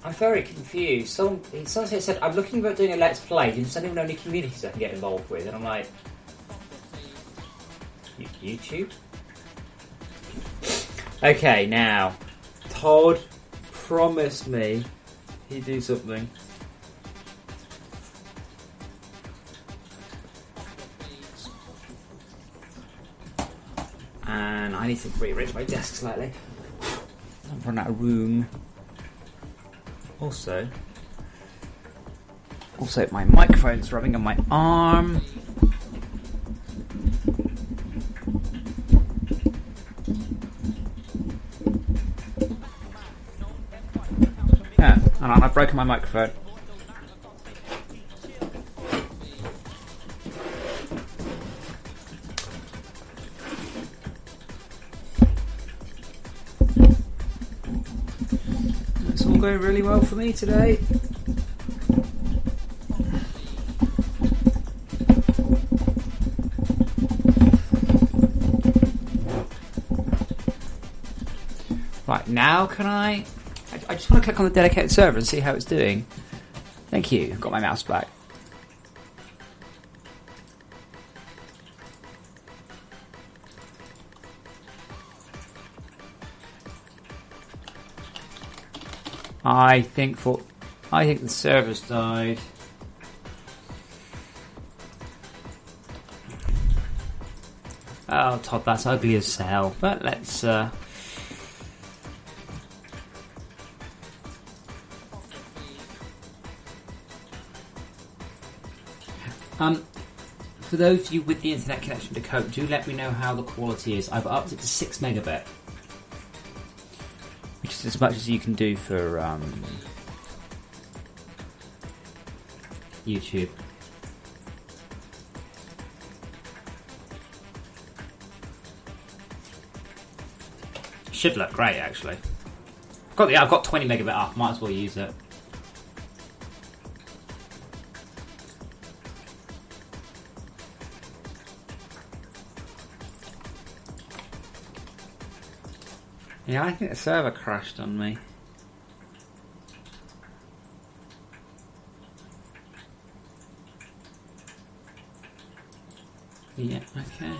I'm very confused. Someone said, I'm looking about doing a Let's Play. Does anyone know any communities I can get involved with? And I'm like, YouTube? Okay, now, Todd promised me he'd do something. And I need to rearrange my desk slightly. I'm running out of room. Also, my microphone's rubbing on my arm. Yeah, and I've broken my microphone. It's all going really well for me today. Right, now can I just want to click on the dedicated server and see how it's doing. Thank you. Got my mouse back. I think the server's died. Oh, Todd, that's ugly as hell. But let's for those of you with the internet connection to cope, do let me know how the quality is. I've upped it to 6 megabit, which is as much as you can do for YouTube. Should look great, actually. I've got 20 megabit up. Might as well use it. Yeah, I think the server crashed on me. Yeah, okay.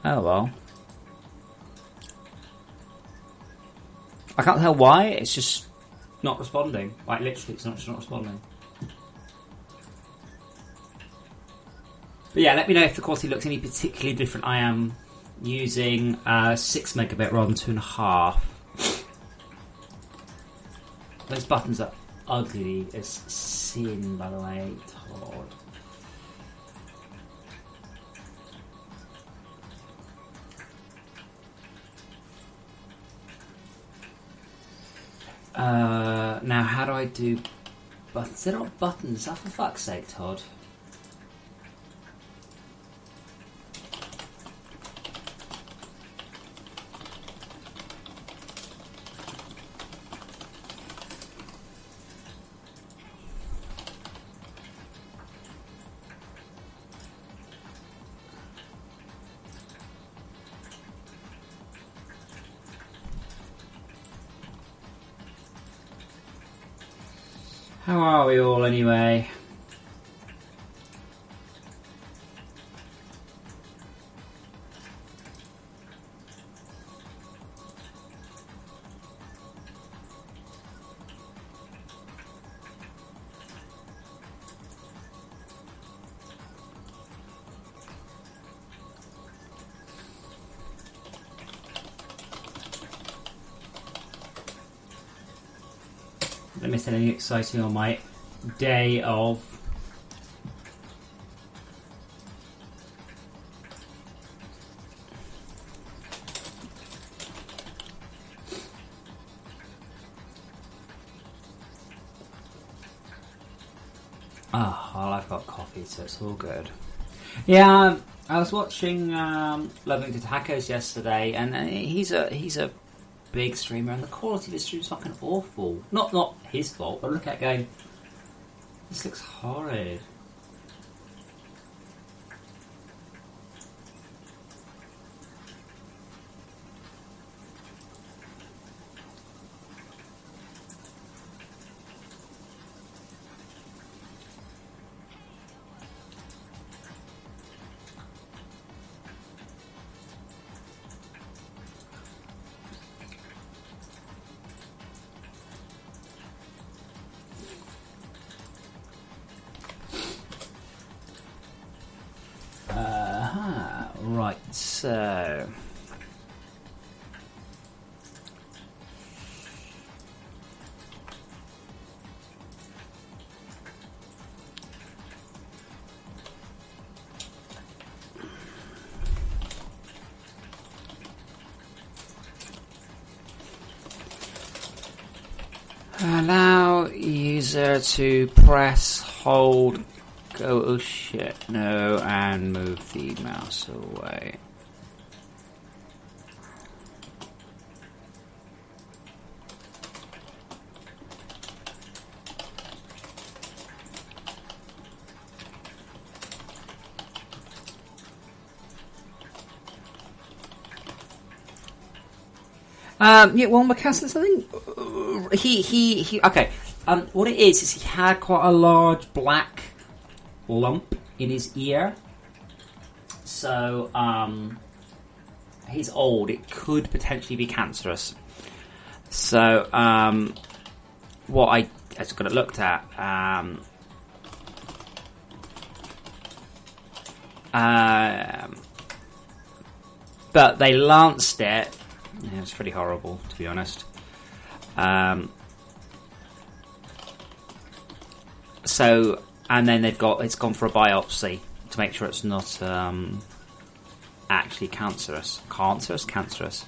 Oh well. I can't tell why, it's just not responding. Like, literally, it's just not responding. But yeah, let me know if the quality looks any particularly different. I am using 6 megabit rather than 2.5. Those buttons are ugly as sin, by the way, Todd. Now how do I do buttons? They're not buttons, oh, for fuck's sake, Todd. How are we all anyway? Did I miss anything exciting on my day of? Oh, well, I've got coffee, so it's all good. Yeah, I was watching Loving to Tacos yesterday, and he's a big streamer, and the quality of his stream is fucking awful. Not his fault, but look at it going, this looks horrid. Right, so allow user to press, hold, go, oh shit, no, and move the mouse away. Yeah, well, McCaslin, I think he. Okay. What it is he had quite a large black lump in his ear. So, he's old. It could potentially be cancerous. So, what I just got it looked at. But they lanced it. Yeah, it's pretty horrible, to be honest. So, and then it's gone for a biopsy to make sure it's not actually cancerous. Cancerous.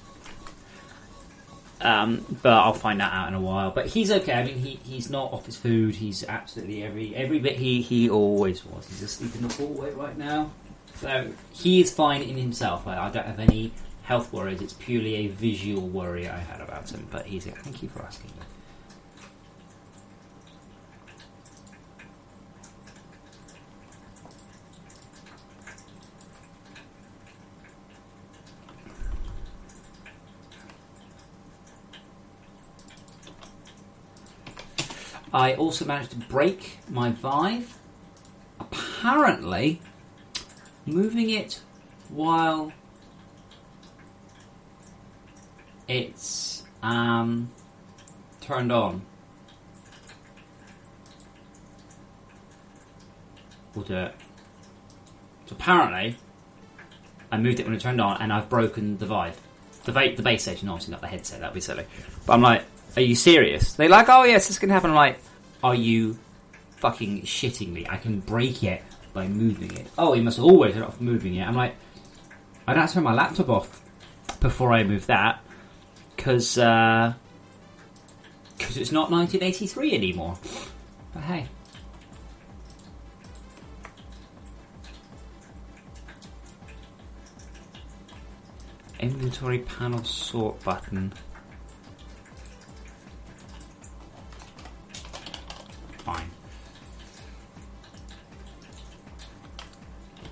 But I'll find that out in a while. But he's okay. I mean, he's not off his food. He's absolutely every bit he always was. He's asleep in the hallway right now. So he is fine in himself. I don't have any health worries. It's purely a visual worry I had about him. But he's. Thank you for asking. I also managed to break my Vive. Apparently, moving it while it's turned on will do it. So apparently, I moved it when it turned on, and I've broken the Vive. The base station, obviously not the headset. That'd be silly. But I'm like, are you serious? They're like, oh yes, this can happen. I'm like, are you fucking shitting me? I can break it by moving it. Oh, you must always turn it off moving it. I'm like, I don't have to turn my laptop off before I move that, because it's not 1983 anymore. But hey. Inventory panel sort button. Fine.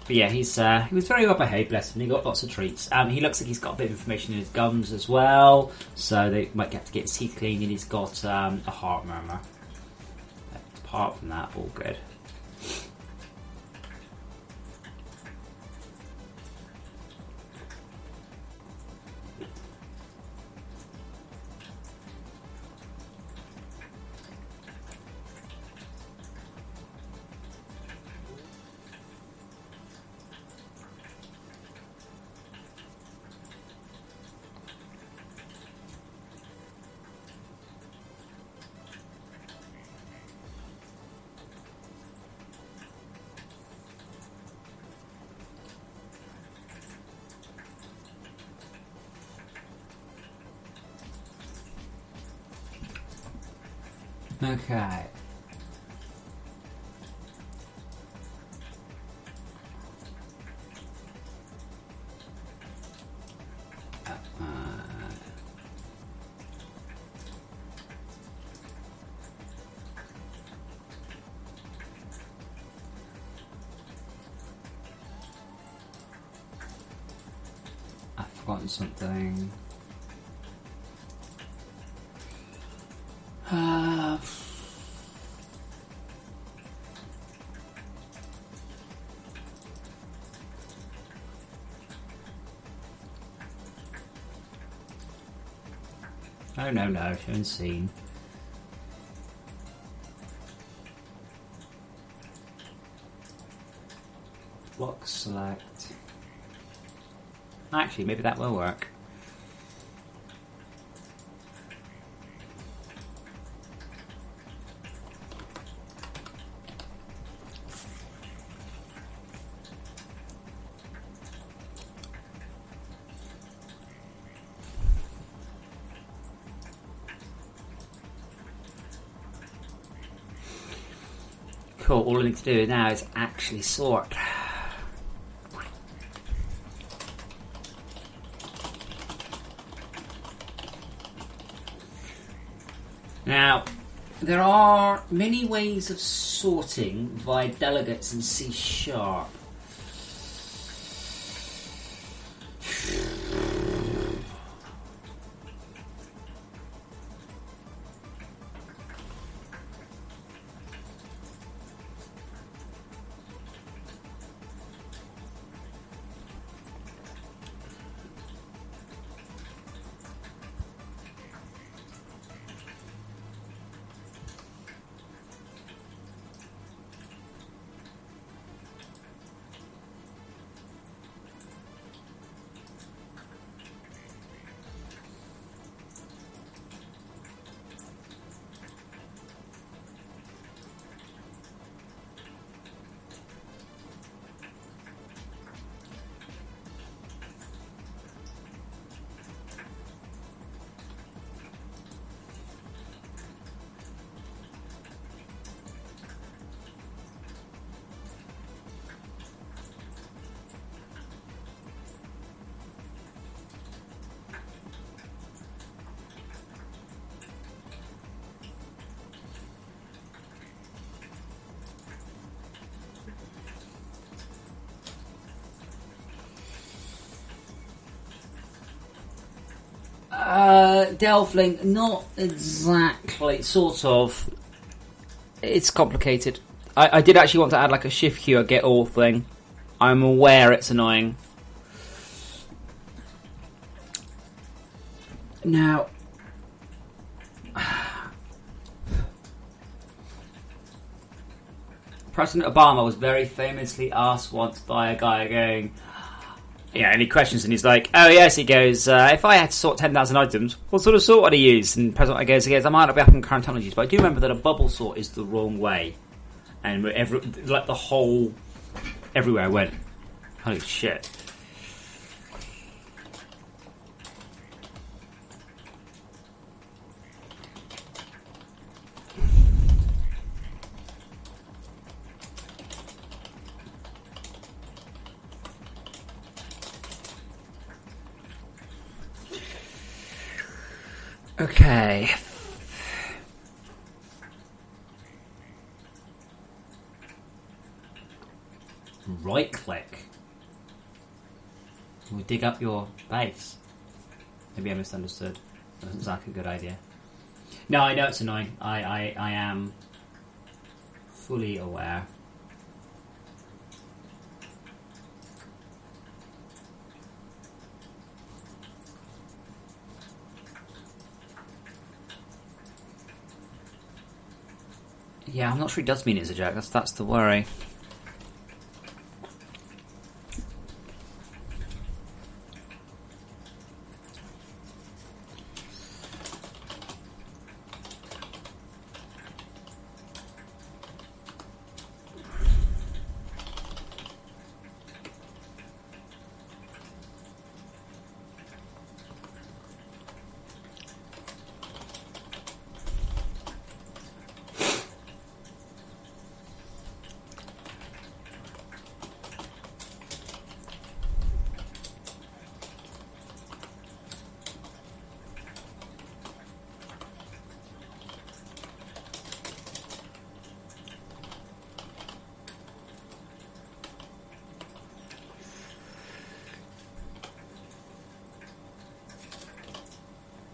But yeah, he was very well behaved, bless him. He got lots of treats. He looks like he's got a bit of inflammation in his gums as well, so they might have to get his teeth cleaned, and he's got a heart murmur. Apart from that, all good. Okay. forgotten something. Oh no, show and scene. Block select. Actually, maybe that will work. Cool, all I need to do now is actually sort. Now, there are many ways of sorting via delegates in C#. Delvling, not exactly, sort of. It's complicated. I did actually want to add like a shift queue, a get all thing. I'm aware it's annoying. Now, President Obama was very famously asked once by a guy going, any questions? And he's like, oh yes, he goes, if I had to sort 10,000 items, what sort of sort would I use? And President goes, I might not be up in current technologies, but I do remember that a bubble sort is the wrong way. And everywhere I went, holy shit. Okay. Right click. We dig up your base. Maybe I misunderstood. Doesn't sound like a good idea. No, I know it's annoying. I am fully aware. Yeah, I'm not sure he does mean it's a joke. That's the worry.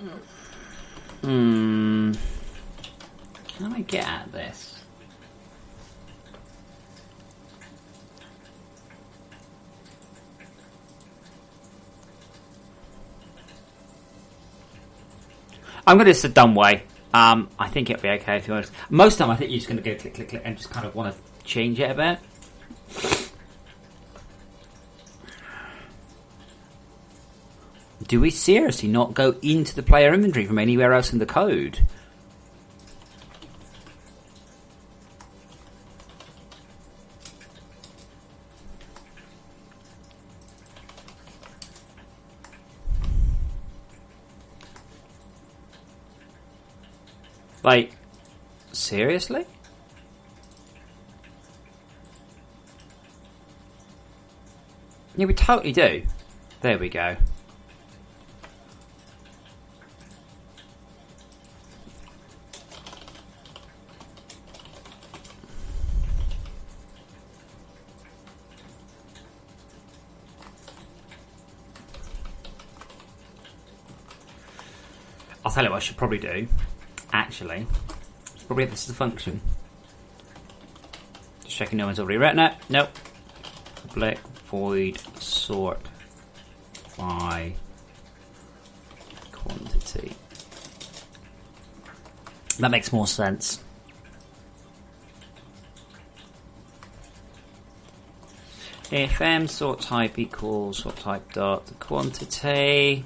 How do I get at this? I'm going to do this a dumb way. I think it'll be okay if you honest. Most of the time, I think you're just going to go click, click, click, and just kind of want to change it a bit. Do we seriously not go into the player inventory from anywhere else in the code? Like, seriously? Yeah, we totally do. There we go. I'll tell you what I should probably do. Actually, probably this is the function. Just checking no one's already written it. Nope. Public void sort by quantity. That makes more sense. If m sort type equals sort type dot quantity.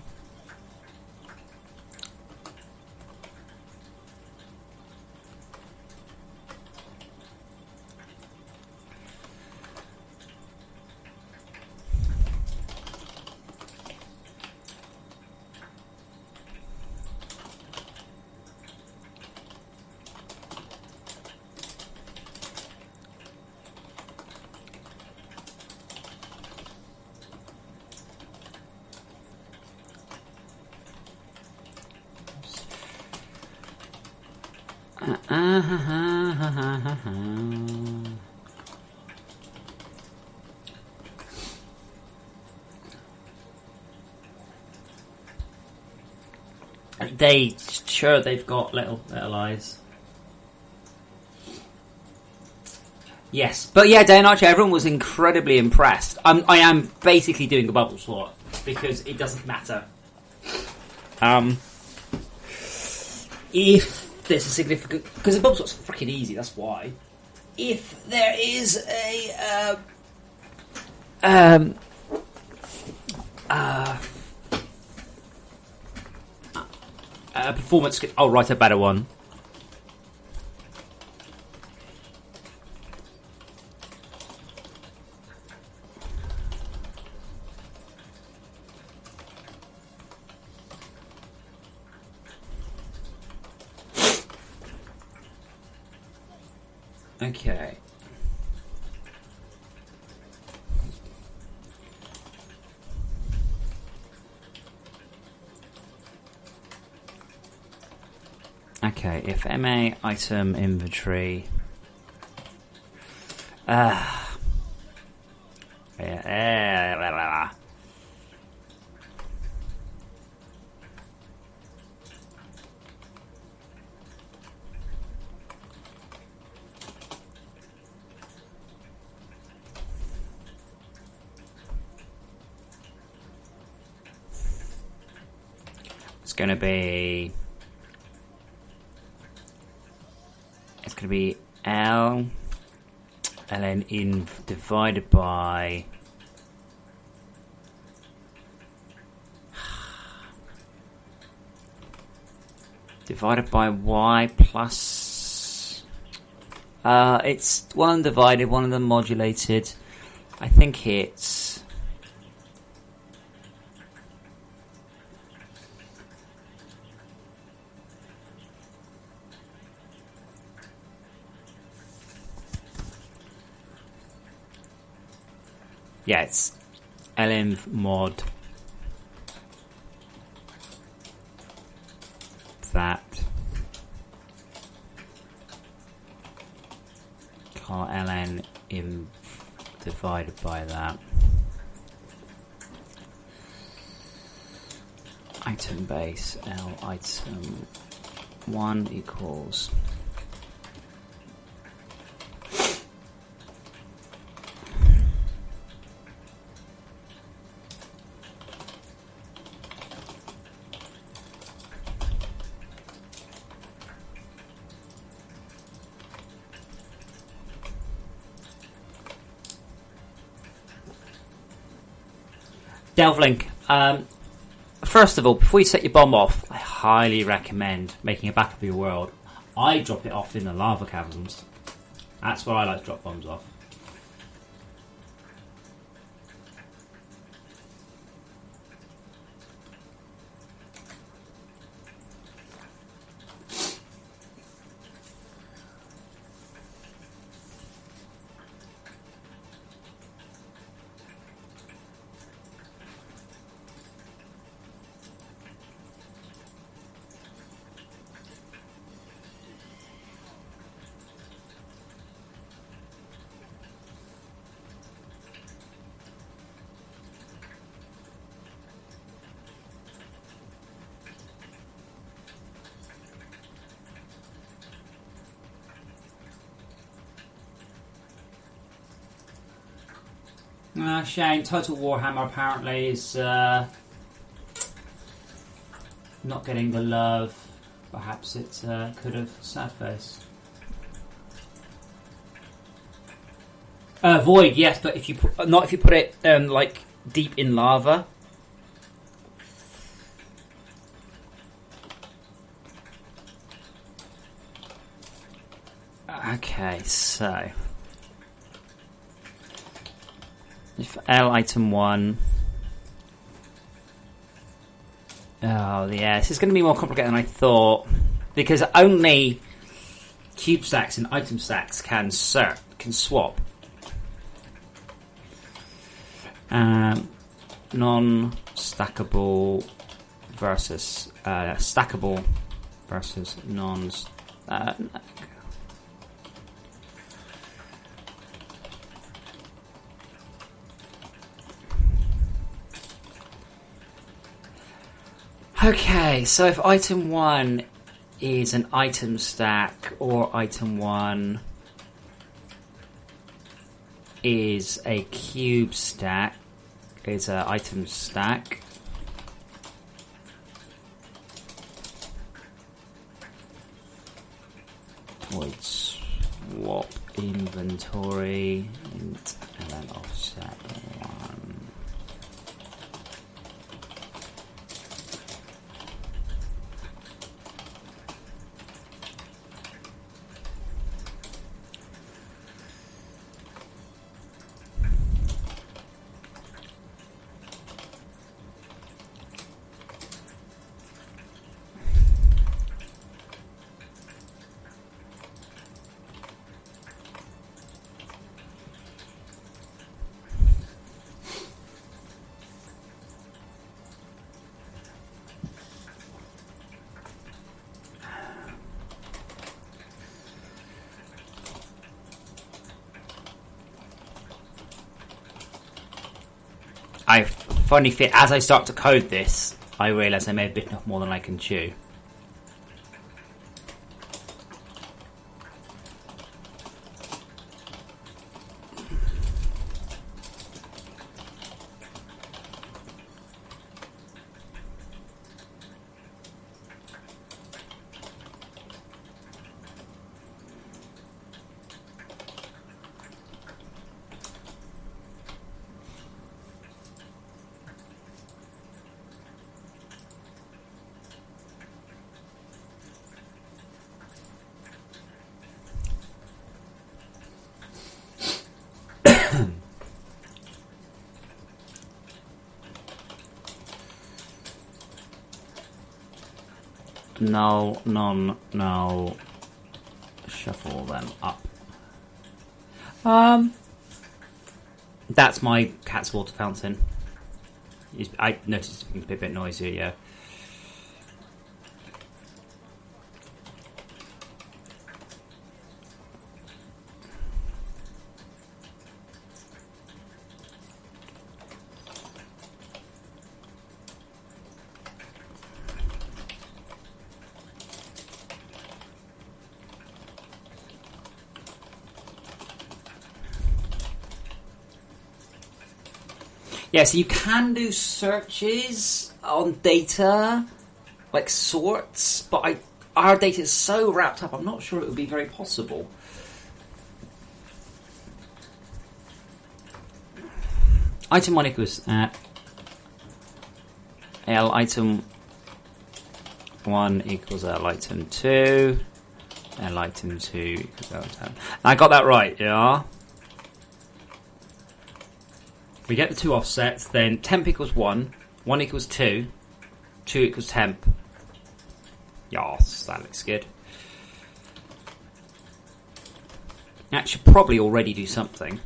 They've got little eyes. Yes, but yeah, Dan Archer, everyone was incredibly impressed. I am basically doing a bubble sort because it doesn't matter. If there's a significant, because the bubble sort's freaking easy. That's why. If there is a performance, I'll write a better one. Okay. Okay, if MA item inventory it's going to be L ln inv divided by y plus it's one undivided, one of them modulated. I think it's it's lnv mod that car ln inv divided by that. item base L item 1 equals Delvelink. First of all, before you set your bomb off, I highly recommend making a backup of your world. I drop it off in the lava caverns. That's where I like to drop bombs off. Shane, Total Warhammer apparently is not getting the love perhaps it could have. Sad face. Void, yes, but if you not if you put it like deep in lava. Okay, so. If L item 1. Oh, yeah, this is going to be more complicated than I thought. Because only cube stacks and item stacks can swap. Non-stackable versus stackable versus non. Okay, so if item 1 is an item stack, or item 1 is a cube stack, is an item stack, void swap inventory and then offset 1. I finally feel, as I start to code this, I realise I may have bitten off more than I can chew. No, none, no. Shuffle them up. That's my cat's water fountain. I noticed it's a bit noisier, yeah. Yeah, so you can do searches on data, like sorts, but our data is so wrapped up, I'm not sure it would be very possible. Item 1 equals L, item 1 equals L, item 2, L, item 2 equals L, 10. I got that right, yeah? We get the two offsets, then temp equals 1, 1 equals 2, 2 equals temp. Yes, that looks good. That should probably already do something.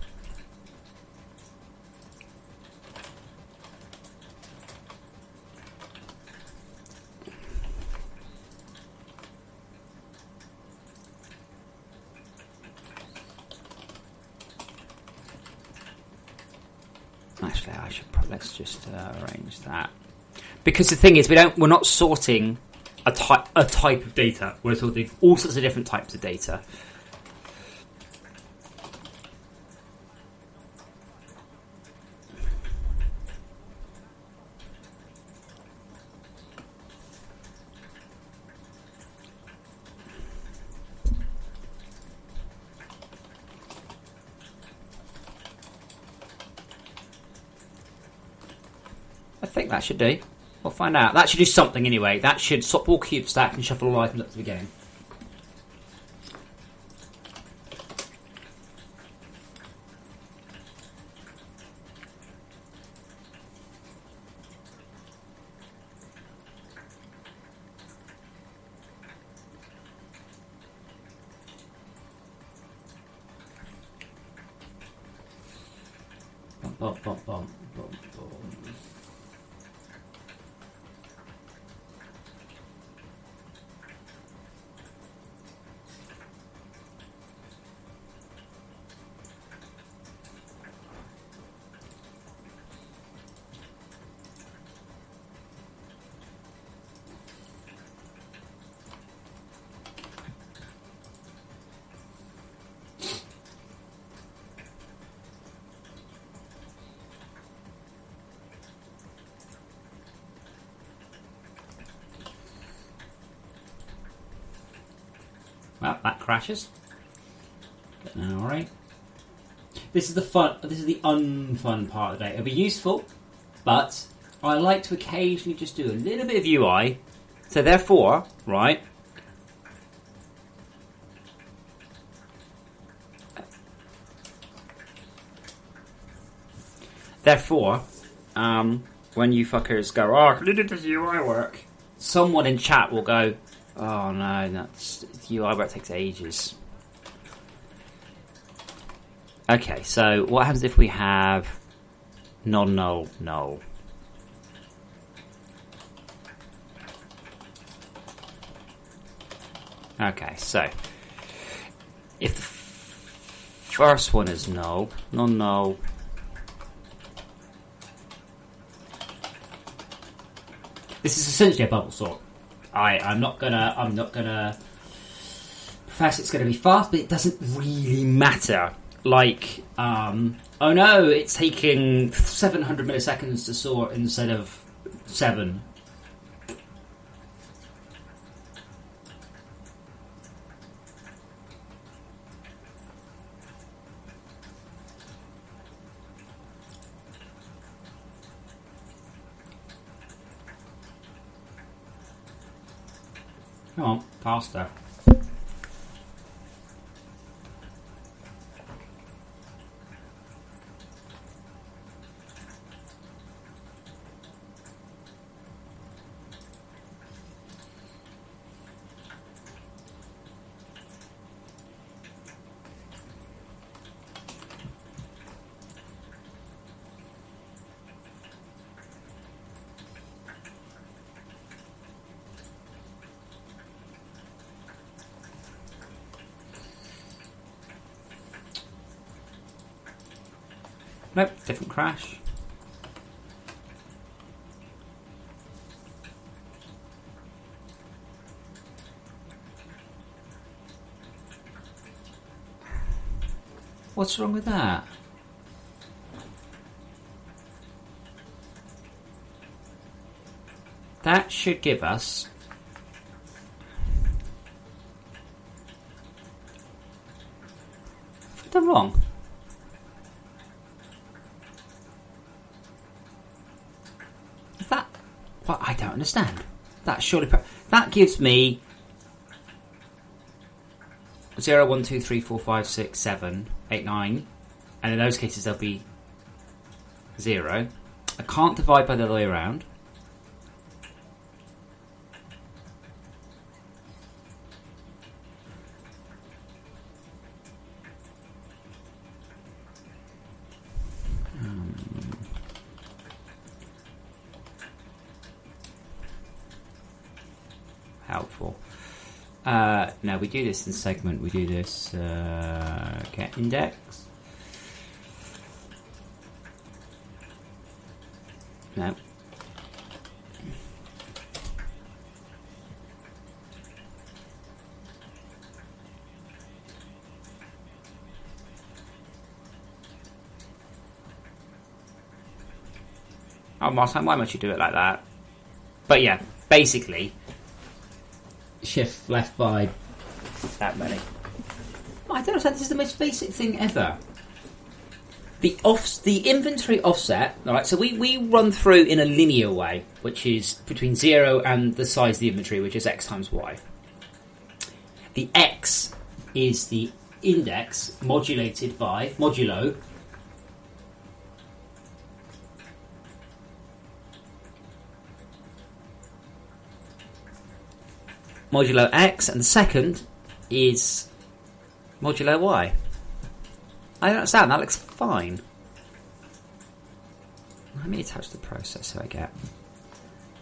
Actually, let's just arrange that, because the thing is, we're not sorting a type of data. We're sorting all sorts of different types of data. I think that should do. We'll find out. That should do something anyway. That should swap all cube stack and shuffle all items up to the beginning. Bum, bum, bum, bum, bum, bum. Well, that crashes. Alright. This is the unfun part of the day. It'll be useful, but I like to occasionally just do a little bit of UI. So therefore, right, when you fuckers go, oh, does UI work? Someone in chat will go, oh no, that's UI work takes ages. Okay, so what happens if we have non-null, null? Okay, so if the first one is null, non-null, this is essentially a bubble sort. I'm not gonna profess it's gonna be fast, but it doesn't really matter. Like, oh no, it's taking 700 milliseconds to sort instead of 7. Come on, faster. Nope, different crash. What's wrong with that? that should give us... Have I done wrong? Is that... Well, I don't understand. That surely... That gives me... 0, 1, 2, 3, 4, 5, 6, 7, 8, 9. And in those cases, there'll be 0. I can't divide by the other way around. Helpful. Now we do this in segment. We do this get index. No. Oh, Martin, why must you do it like that? But yeah, basically, shift left by that many. I don't understand. This is the most basic thing ever. The inventory offset. All right, so we run through in a linear way, which is between 0 and the size of the inventory, which is x times y. The x is the index modulated by modulo x, and the second is modulo y. I don't understand, that looks fine. Let me attach the processor I get.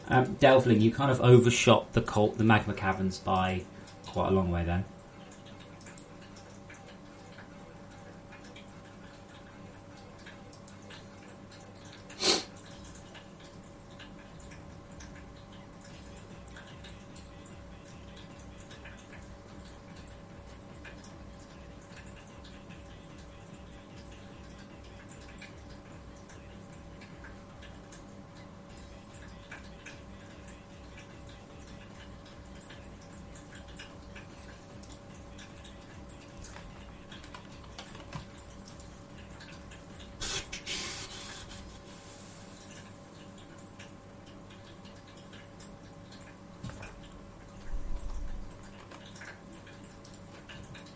Delvling, you kind of overshot the magma caverns by quite a long way then.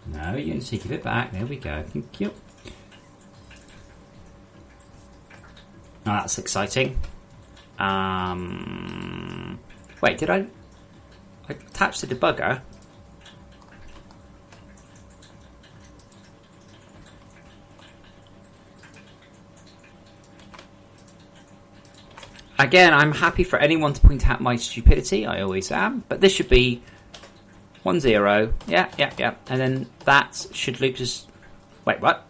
No, you can see, give it back. There we go. Thank you. Oh, that's exciting. Wait, did I attach the debugger? Again, I'm happy for anyone to point out my stupidity. I always am. But this should be 1, 0. Yeah. And then that should loop as... Wait, what?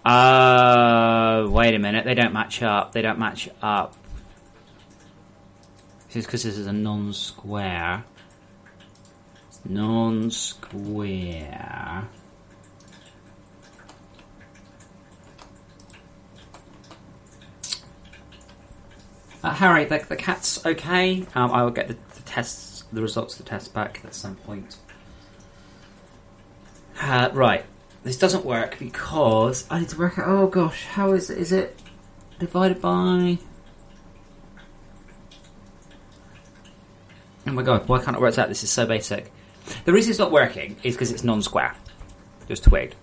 Wait a minute. They don't match up. This is because this is a non-square. It's non-square. Harry, the cat's okay. I will get the results of the test back at some point. Right, this doesn't work because I need to work out. Oh gosh, how is it? Is it divided by? Oh my god, why can't I work this out? This is so basic. The reason it's not working is because it's non-square. Just twigged.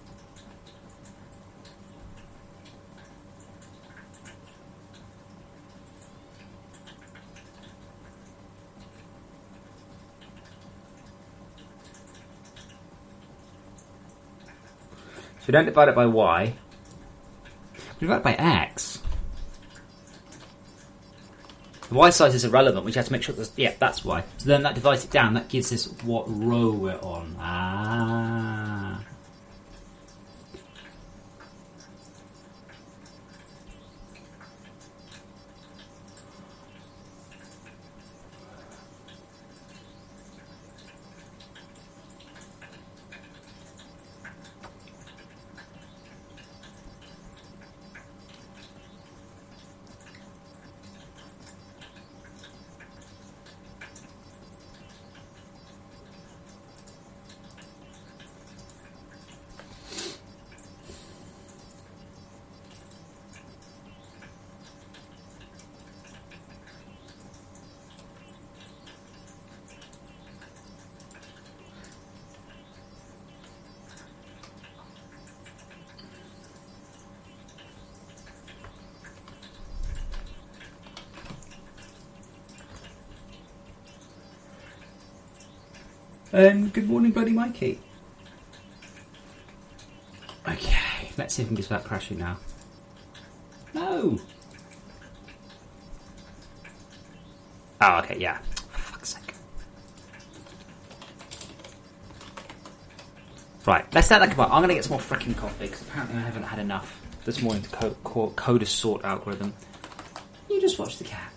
So we don't divide it by y. We divide it by x. The y size is irrelevant. We just have to make sure that... Yeah, that's why. So then that divides it down. That gives us what row we're on. Ah. Good morning, Bloody Mikey. Okay, let's see if we can get without crashing now. No! Oh, okay, yeah. For fuck's sake. Right, let's let that come up. I'm going to get some more freaking coffee, because apparently I haven't had enough this morning to code a sort algorithm. You just watch the cat.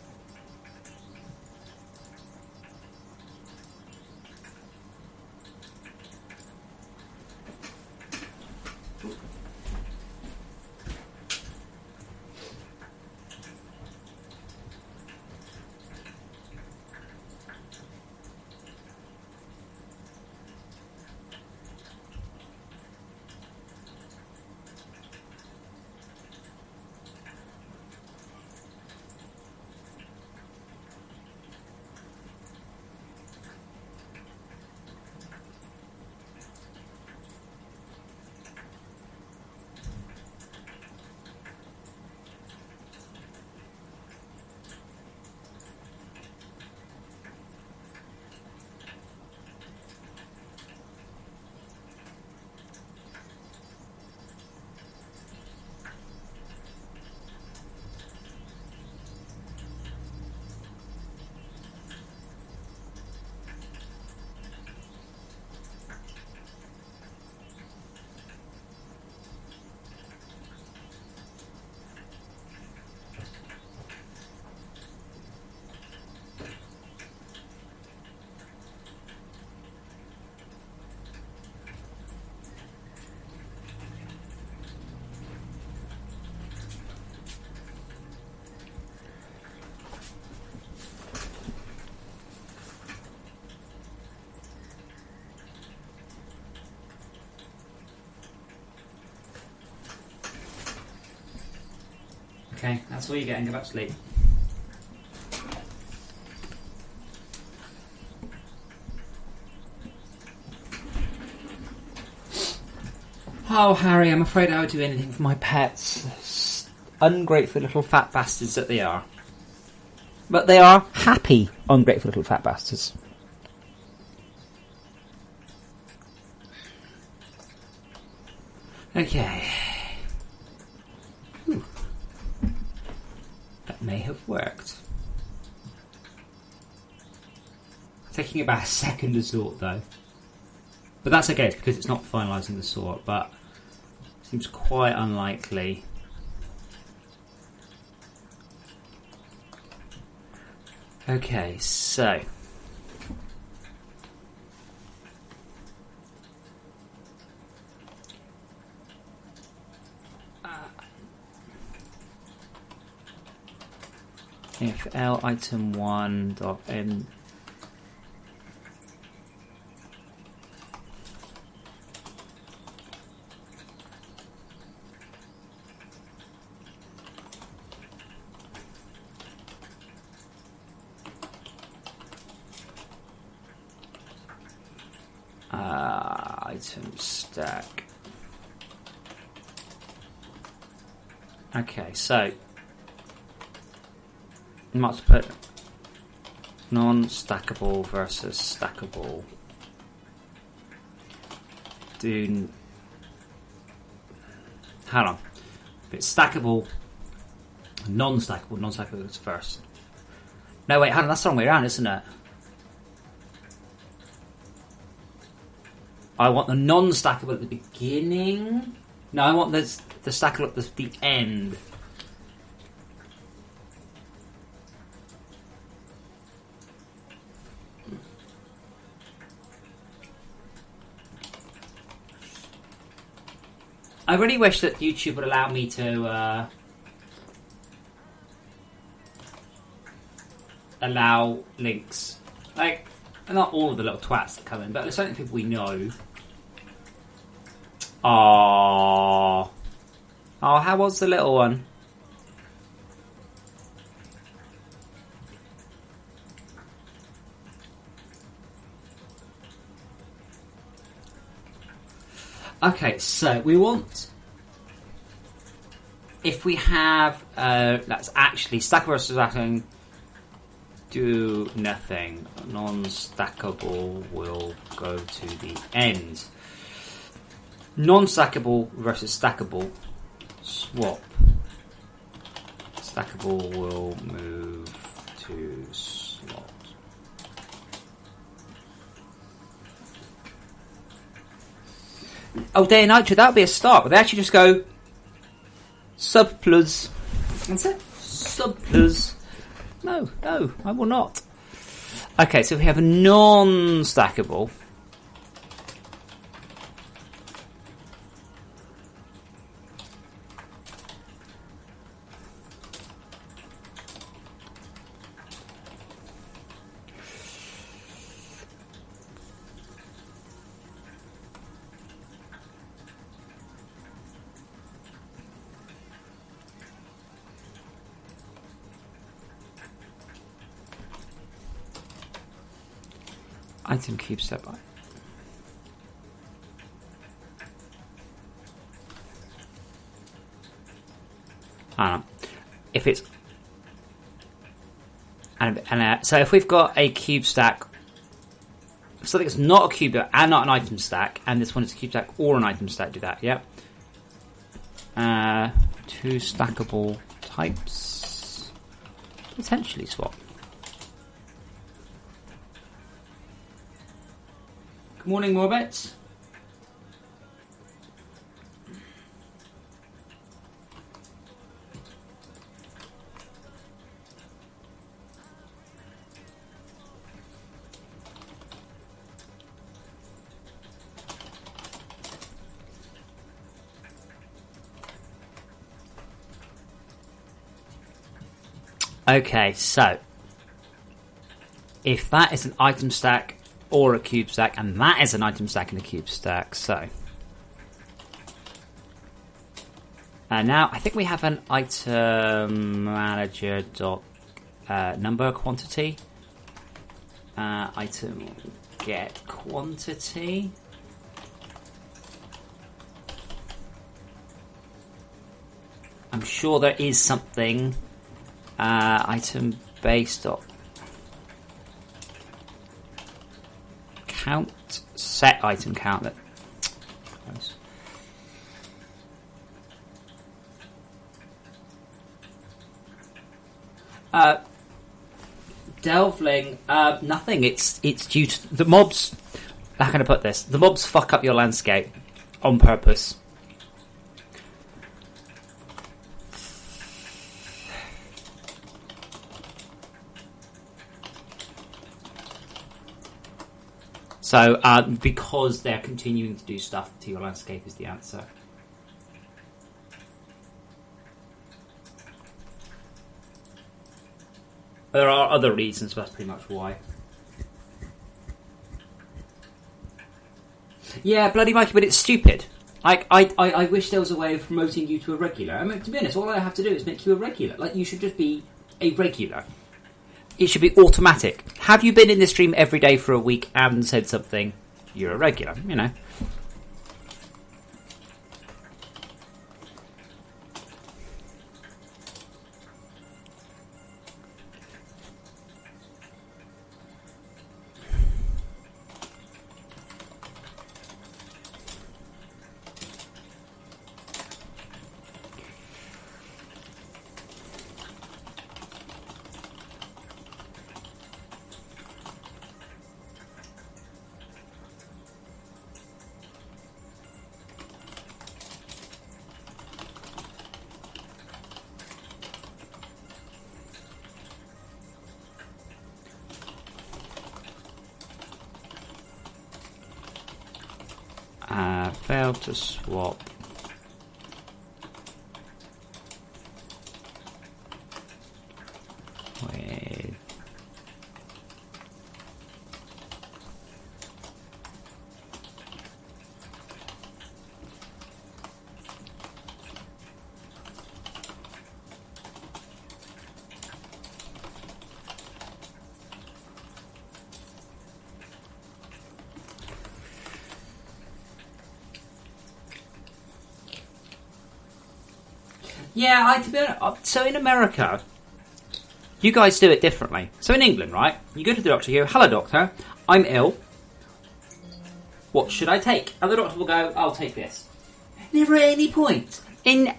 Okay, that's all you're getting. Go back to sleep. Oh, Harry, I'm afraid I would do anything for my pets. Ungrateful little fat bastards that they are. But they are happy, ungrateful little fat bastards. Okay. Whew. That may have worked. Taking about a second to sort, though. But that's okay, it's because it's not finalising the sort, but seems quite unlikely. Okay, so if L item 1 dot n item stack. Okay, so you might put non-stackable versus stackable. Do hold on. If it's stackable, non-stackable is first. No, wait, hold on. That's the wrong way around, isn't it? I want the non-stackable at the beginning. No, I want the stackable at the end. I really wish that YouTube would allow me to allow links. Like, not all of the little twats that come in, but there's certain people we know. Oh, how was the little one? Okay, so we want, if we have, let's actually stack versus stacking, do nothing. Non-stackable will go to the end. Non-stackable versus stackable. Swap. Stackable will move to slot. Oh, day and night, that would be a start. But they actually just go sub plus. That's it. Sub plus. No, I will not. Okay, so we have a non-stackable. Item cube step by. I don't know. If it's so if we've got a cube stack, something that's not a cube and not an item stack, and this one is a cube stack or an item stack, do that. Yep. Two stackable types. Potentially swap. Good morning, Morbets. Okay, so if that is an item stack or a cube stack, and that is an item stack and a cube stack, so now I think we have an item manager dot number quantity, item get quantity. I'm sure there is something item base dot count, set item count. That delvling, nothing. It's due to the mobs. How can I put this? The mobs fuck up your landscape on purpose. So, because they're continuing to do stuff to your landscape is the answer. There are other reasons, but that's pretty much why. Yeah, bloody Mikey, but it's stupid. Like, I wish there was a way of promoting you to a regular. I mean, to be honest, all I have to do is make you a regular. Like, you should just be a regular. It should be automatic. Have you been in this stream every day for a week and said something? You're a regular, you know. Failed to swap. With yeah, to be honest, so in America, You guys do it differently. So in England, right, you go to the doctor, you go, hello doctor, I'm ill. What should I take? And the doctor will go, I'll take this. Never at any point in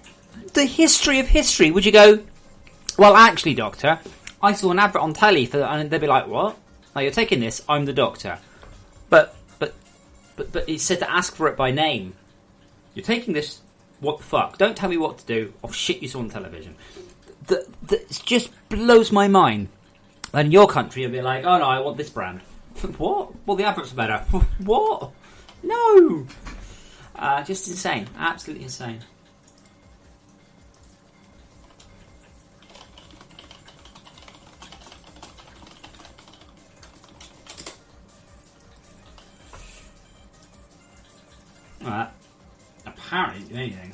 the history of history would you go, well, actually, doctor, I saw an advert on telly for that, and they'd be like, what? Oh, you're taking this, I'm the doctor. But it said to ask for it by name. You're taking this, what the fuck? Don't tell me what to do of shit you saw on television. It just blows my mind. And in your country, you'll be like, oh no, I want this brand. What? Well, the adverts are better. What? No! Just insane. Absolutely insane. Well, apparently do anything.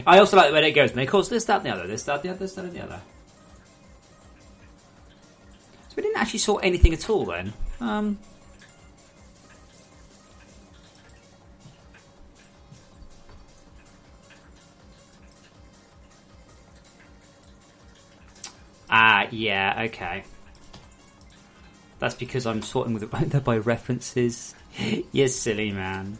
I also like the way it goes. And it calls this, that, and the other. This, that, the other, this, that, and the other. So we didn't actually sort anything at all then. Yeah, okay. That's because I'm sorting with it by references. You silly man.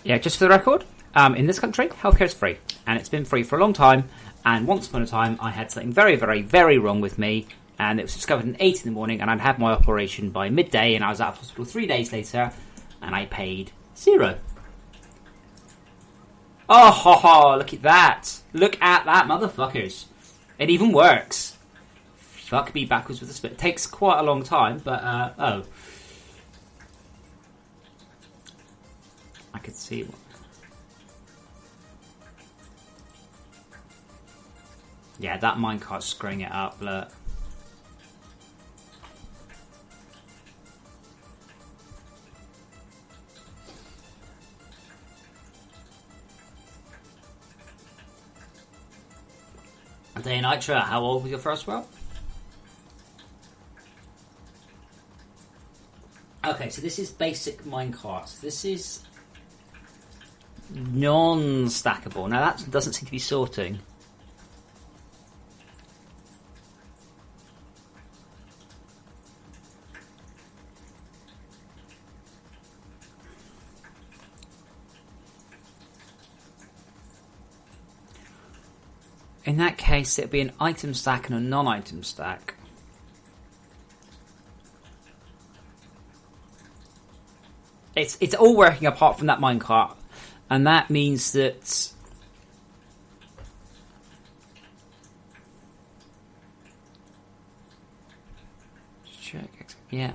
Yeah, just for the record, in this country, healthcare is free. And it's been free for a long time. And once upon a time, I had something very, very, very wrong with me. And it was discovered at 8 in the morning. And I'd had my operation by midday. And I was out of hospital 3 days later. And I paid $0. Oh, ho, ho, look at that. Look at that, motherfuckers. It even works. Fuck me backwards with the split. It takes quite a long time, but, oh. I could see one. Yeah, that minecart's screwing it up, look. Day Nitra, how old was your first well? Okay, so this is basic minecarts. This is non-stackable. Now that doesn't seem to be sorting. In that case, it'd be an item stack and a non-item stack. It's all working apart from that minecart, and that means that check. Yeah.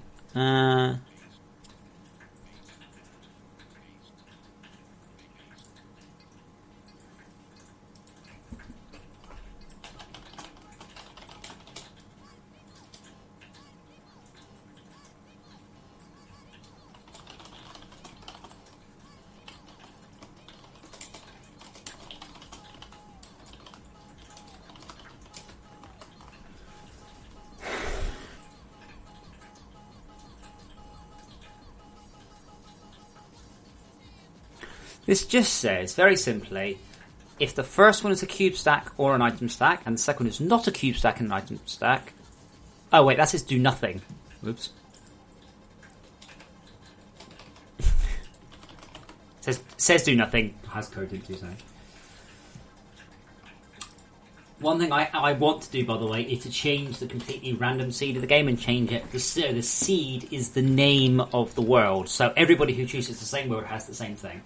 This just says, very simply, if the first one is a cube stack or an item stack, and the second one is not a cube stack and an item stack... Oh wait, that says do nothing. Whoops. says do nothing. Has code in 2 seconds. One thing I want to do, by the way, is to change the completely random seed of the game and change it. The seed is the name of the world, so everybody who chooses the same world has the same thing.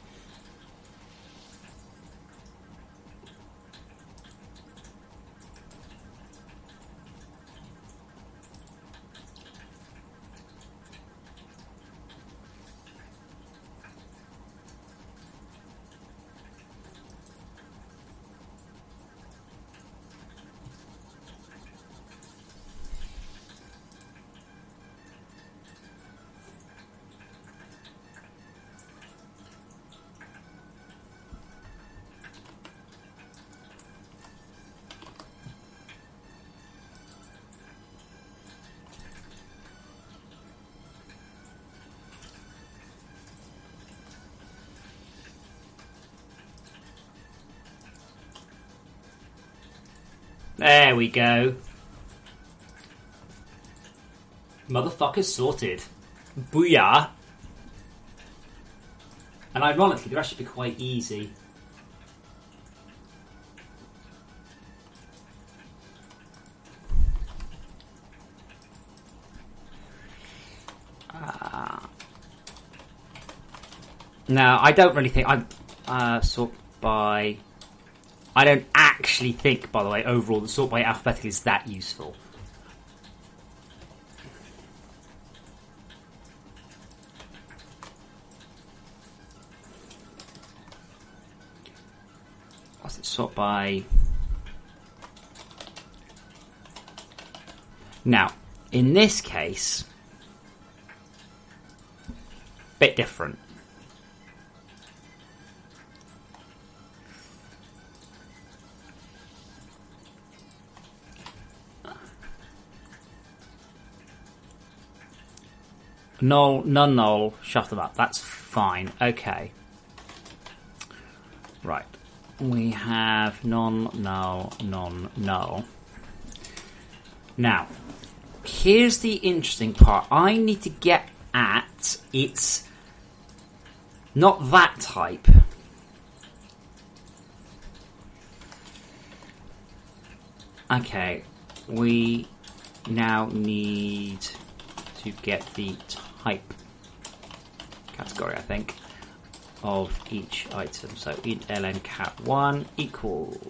There we go. Motherfuckers sorted. Booyah. And ironically, they're actually quite easy. Now, I don't really think I sort by. I don't actually think, by the way, overall, the sort by alphabetical is that useful. What's it sort by? Now, in this case, bit different. Null, none, null, shut them up. That's fine. Okay. Right. We have non, null, non, null. Now, here's the interesting part. I need to get at it's not that type. Okay. We now need to get the type category, I think, of each item. So int ln cat1 equal.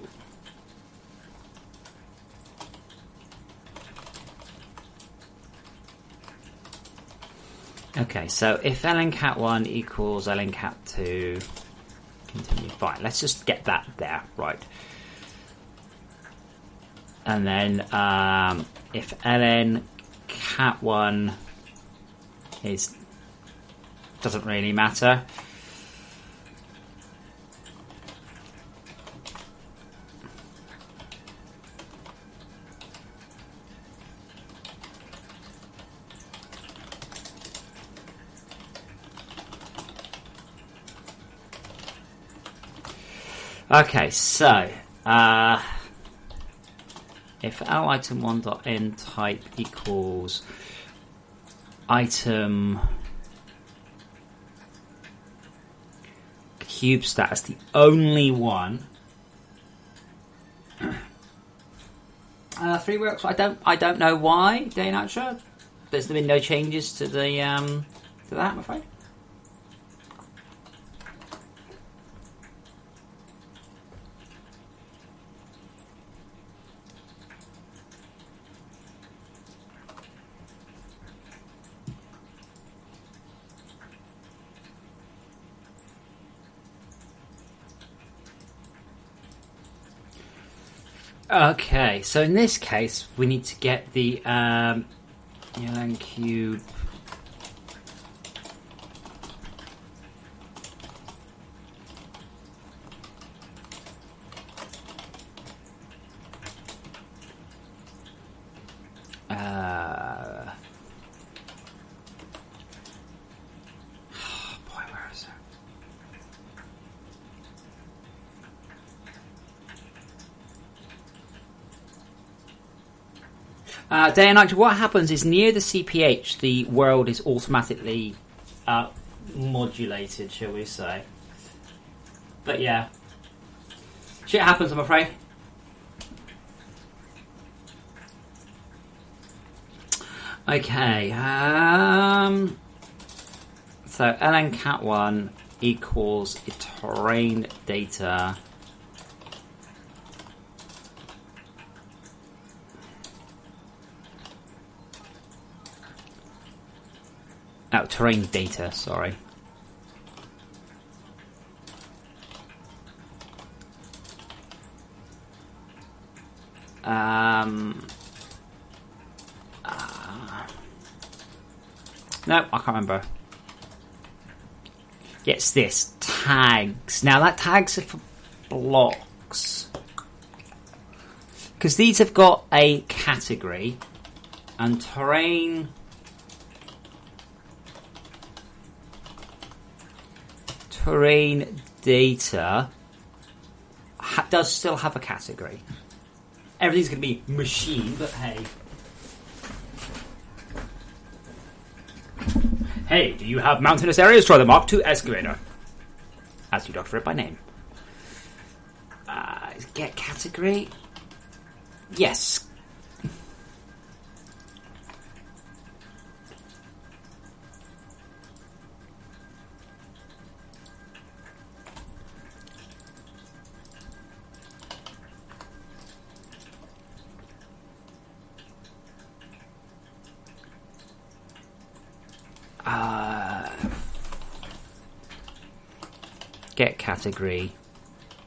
Okay, so if ln cat1 equals ln cat2, continue. Fine, let's just get that there, right? And then if ln cat1 doesn't really matter. Okay, so if L item 1.n type equals item cube status, the only one. 3 works. I don't know why. Day Nature. There's been no changes to the to that, I'm afraid. Okay, so in this case, we need to get the ln cube boy, where is it? Day and night. What happens is near the CPH, the world is automatically modulated, shall we say? But yeah, shit happens, I'm afraid. Okay. So lncat1 equals terrain data. Oh, terrain data, sorry. No, I can't remember. It's this. Tags. Now, that tags are for blocks. Because these have got a category. And terrain... terrain data does still have a category. Everything's going to be machine, but hey. Hey, do you have mountainous areas? Try the Mark II excavator. As you doctor it by name. Get category. Yes. Get category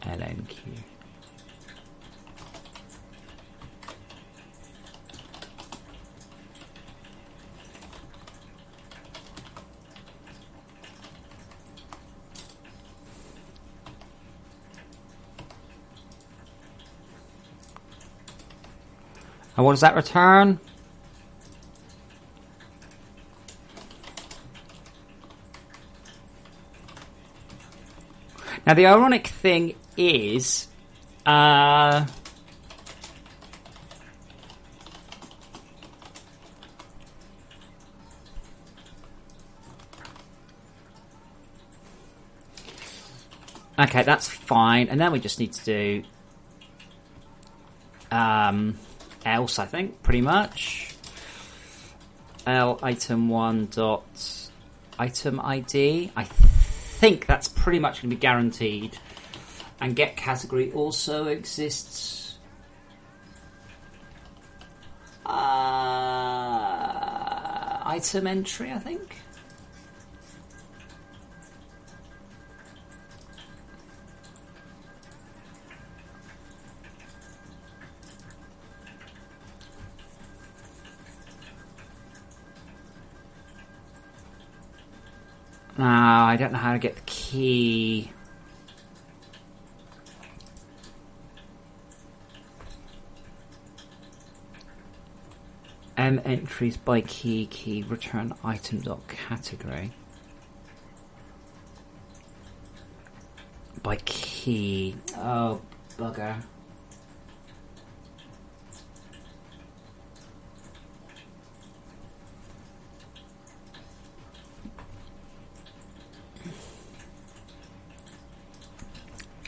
LNQ. And what does that return? Now, the ironic thing is, okay, that's fine. And then we just need to do else, I think, pretty much. L item 1 dot item ID. I think that's pretty much going to be guaranteed. And get category also exists. Item entry, I think. No, I don't know how to get the key. M entries by key return item dot category. By key. Oh, bugger.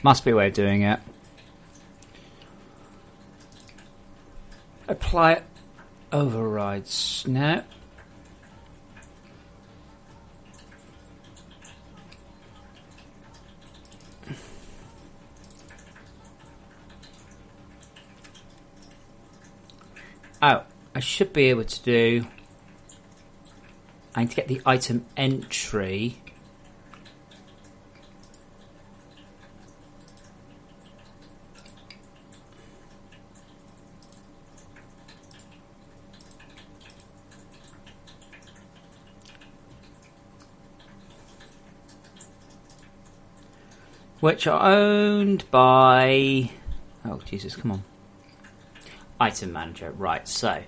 Must be a way of doing it. Apply overrides. No. Oh, I should be able to do... I need to get the item entry... which are owned by... oh, Jesus, come on. Item manager, right, so...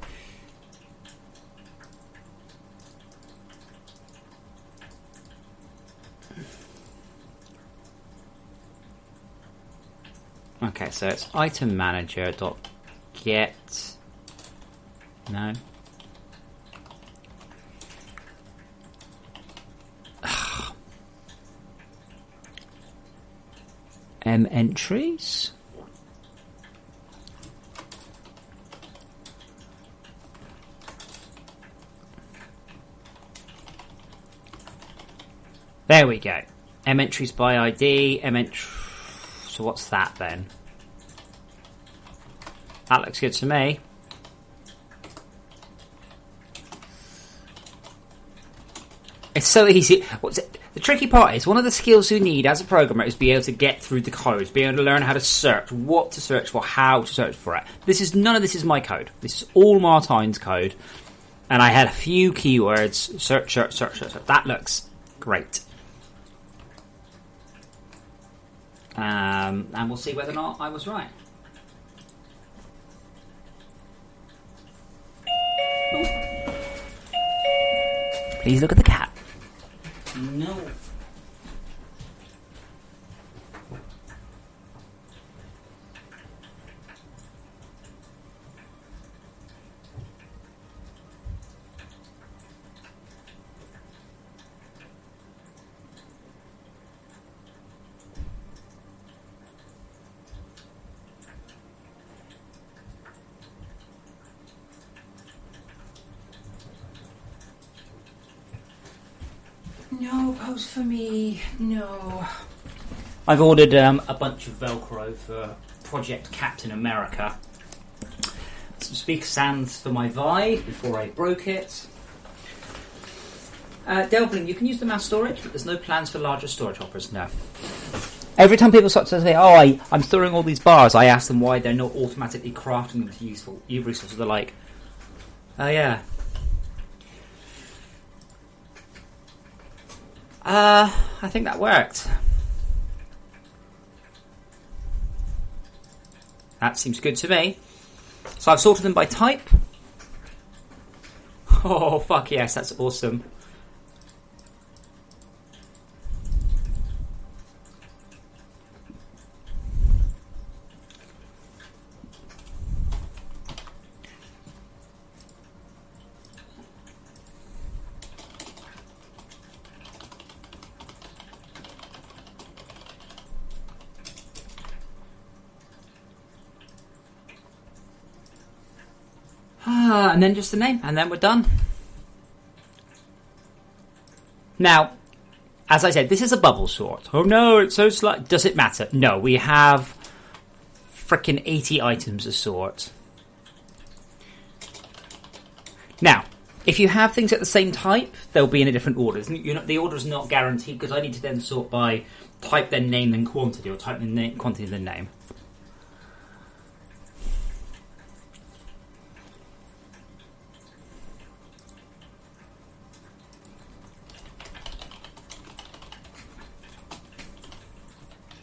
okay, so it's item manager dot get... no. M entries. There we go. M entries by ID. So what's that then? That looks good to me. It's so easy. The tricky part is one of the skills you need as a programmer is be able to get through the code, be able to learn how to search, what to search for, how to search for it. None of this is my code. This is all Martine's code. And I had a few keywords. Search. That looks great. And we'll see whether or not I was right. Ooh. Please look at the cat. No. No post for me. No. I've ordered a bunch of Velcro for Project Captain America. Some speaker stands for my Vive before I broke it. Delvin, you can use the mass storage, but there's no plans for larger storage hoppers. No. Every time people start to say, I'm storing all these bars, I ask them why they're not automatically crafting them to useful resources. They're like, oh yeah. I think that worked. That seems good to me. So I've sorted them by type. Oh, fuck yes, that's awesome. And then just the name, and then we're done. Now, as I said, this is a bubble sort. Oh no, it's so slight. Does it matter? No, we have frickin' 80 items to sort. Now, if you have things at the same type, they'll be in a different order. The order is not guaranteed because I need to then sort by type, then name, then quantity, or type, then name, quantity, then name.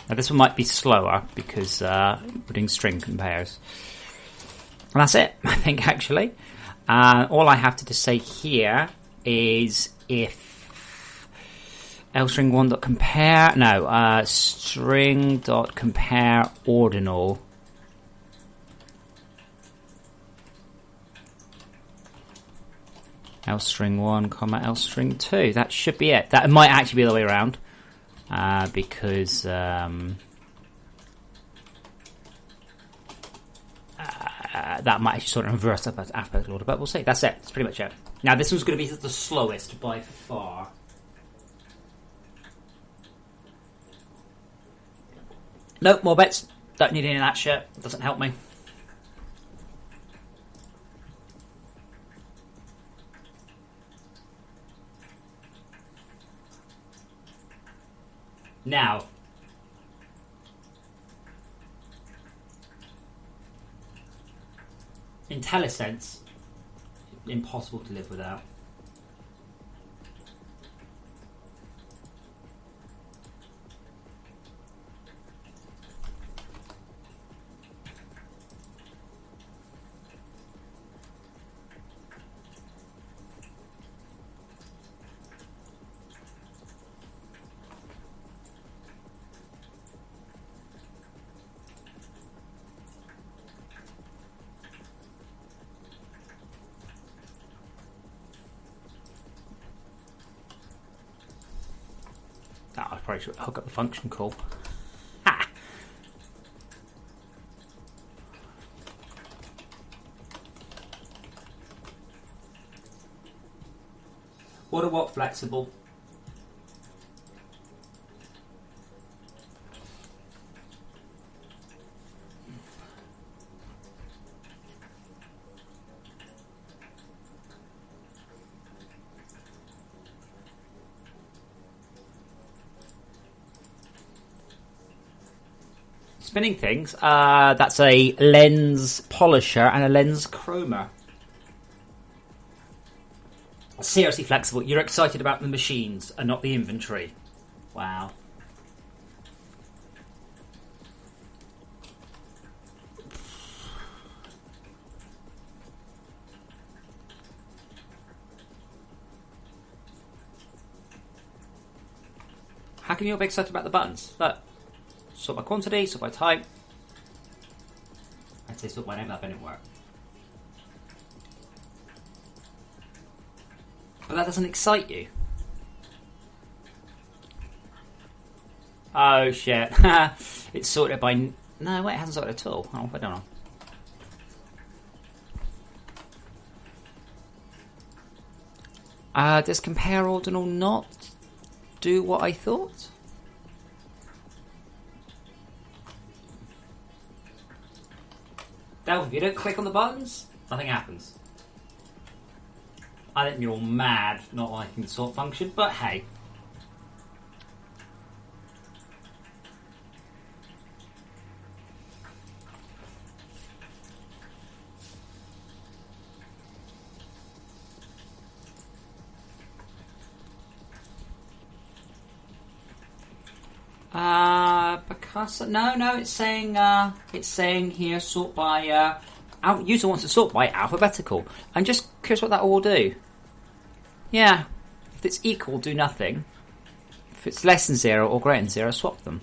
Now this one might be slower because we're doing string compares. And that's it, I think, actually. All I have to say here is if lstring1.compare, string.compare ordinal. lstring1, lstring2. That should be it. That might actually be the way around. Because that might actually sort of reverse up as alphabetical order, but we'll see. That's it. That's pretty much it. Now, this one's going to be the slowest by far. Nope, more bets. Don't need any of that shit. Doesn't help me. Now, IntelliSense, impossible to live without. I probably should hook up the function call. Ha! What flexible? spinning things. That's a lens polisher and a lens chromer. Seriously flexible. You're excited about the machines and not the inventory. Wow. How can you be excited about the buttons? Look. Sort by quantity, sort by type. I'd say sort by name, that didn't work. But that doesn't excite you. Oh shit. It's sorted by... No, wait, it hasn't sorted at all. Oh, I don't know. Does compare ordinal not do what I thought? Delph, if you don't click on the buttons, nothing happens. I think you're all mad not liking the sort function, but hey. Picasso. No, it's saying here sort by user wants to sort by alphabetical. I'm just curious what that will do. Yeah, if it's equal, do nothing. If it's less than 0 or greater than 0, swap them.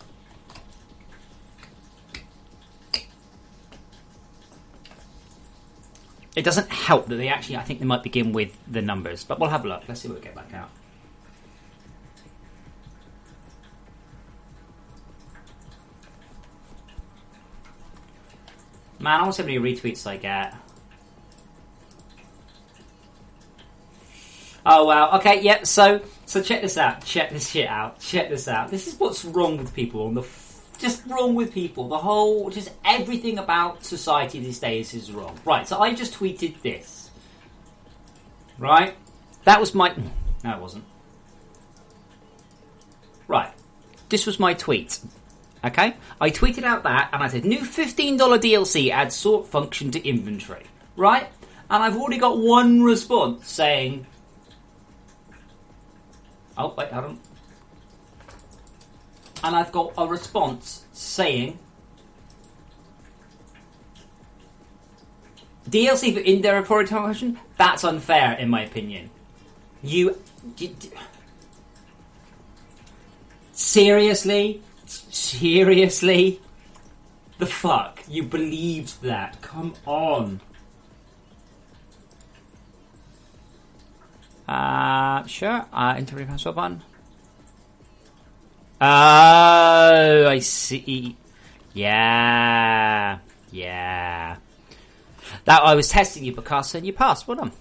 It doesn't help that they actually, I think they might begin with the numbers, but we'll have a look. Let's see what we get back out. Man, I want to see how many retweets I get. Oh wow. Okay, yeah. So check this out. Check this shit out. Check this out. This is what's wrong with people on the. Just wrong with people. The whole, just everything about society these days is wrong. Right. So I just tweeted this. Right. That was my. No, it wasn't. Right. This was my tweet. Okay, I tweeted out that and I said, new $15 DLC adds sort function to inventory. Right? And I've already got one response saying... Oh, wait, hold on. And I've got a response saying... DLC for in-depth function? That's unfair, in my opinion. Seriously? Seriously? The fuck? You believed that? Come on. Sure. Interview password button. Oh, I see. Yeah. That I was testing you, Picasso, and you passed. Well done.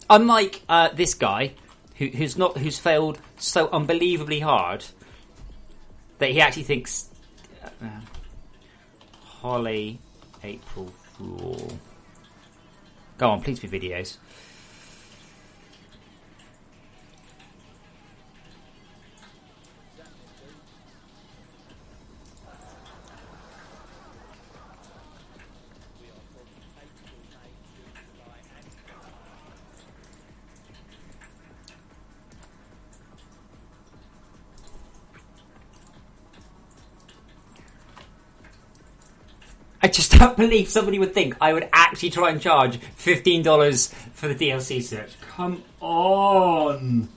Unlike this guy, who's failed so unbelievably hard that he actually thinks Holly April Fool. Go on, please be videos. I just don't believe somebody would think I would actually try and charge $15 for the DLC search. Come on!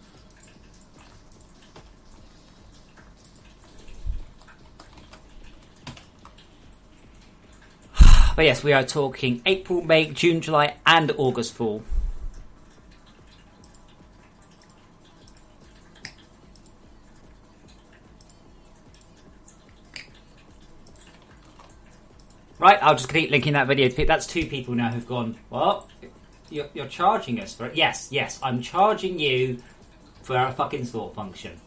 But yes, we are talking April, May, June, July and August fall. Right, I'll just keep linking that video. That's 2 people now who've gone, well, you're charging us for it. Yes, I'm charging you for a fucking sort function.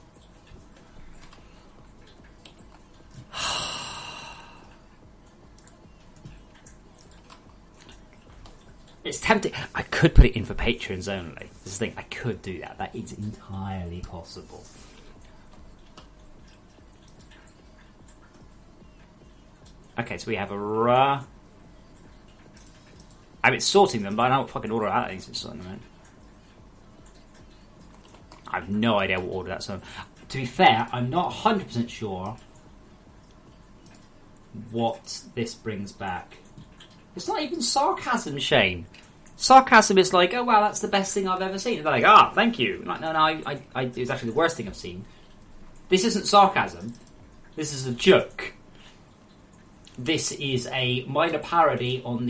It's tempting. I could put it in for patrons only. This is the thing, I could do that. That is entirely possible. Okay, so we have a I mean, it's sorting them, but I don't fucking order out things. It's sorting them out. I have no idea what order that's on. To be fair, I'm not 100% sure what this brings back. It's not even sarcasm, Shane. Sarcasm is like, oh wow, that's the best thing I've ever seen. And they're like, thank you. Like, no, it's actually the worst thing I've seen. This isn't sarcasm. This is a joke. This is a minor parody on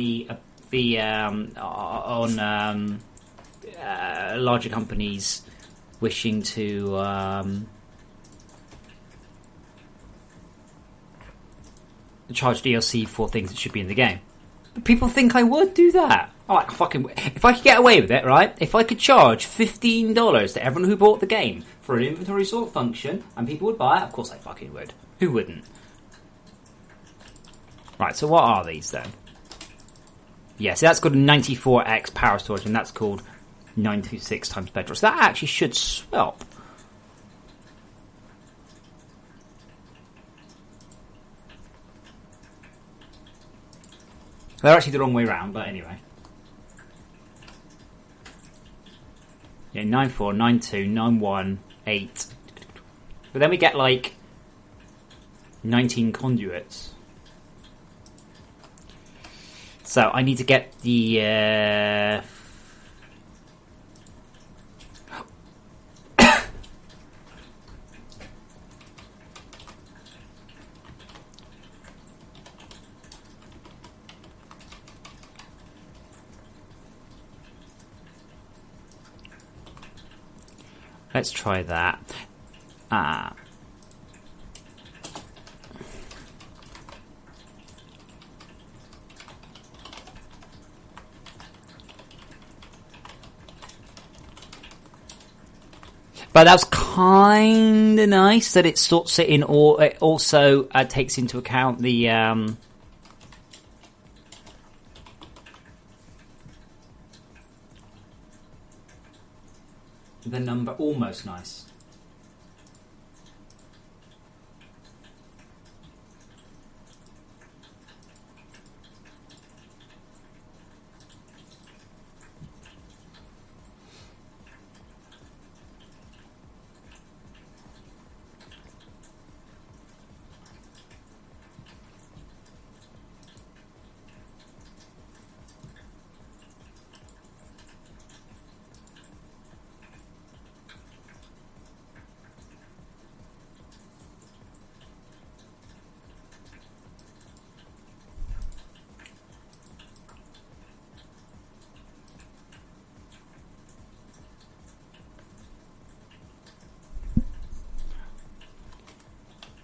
larger companies wishing to charge DLC for things that should be in the game. But people think I would do that. If I could get away with it, right? If I could charge $15 to everyone who bought the game for an inventory sort function, and people would buy it, of course I fucking would. Who wouldn't? Right, so what are these then? Yeah, so that's called 94x power storage, and that's called 926 times bedrock. So that actually should swap. They're actually the wrong way round, but anyway. Yeah, 94, 92, 91, 8. But then we get like 19 conduits. So I need to get the let's try that. But that's kind of nice that it sorts it in, or it also takes into account the number. Almost nice.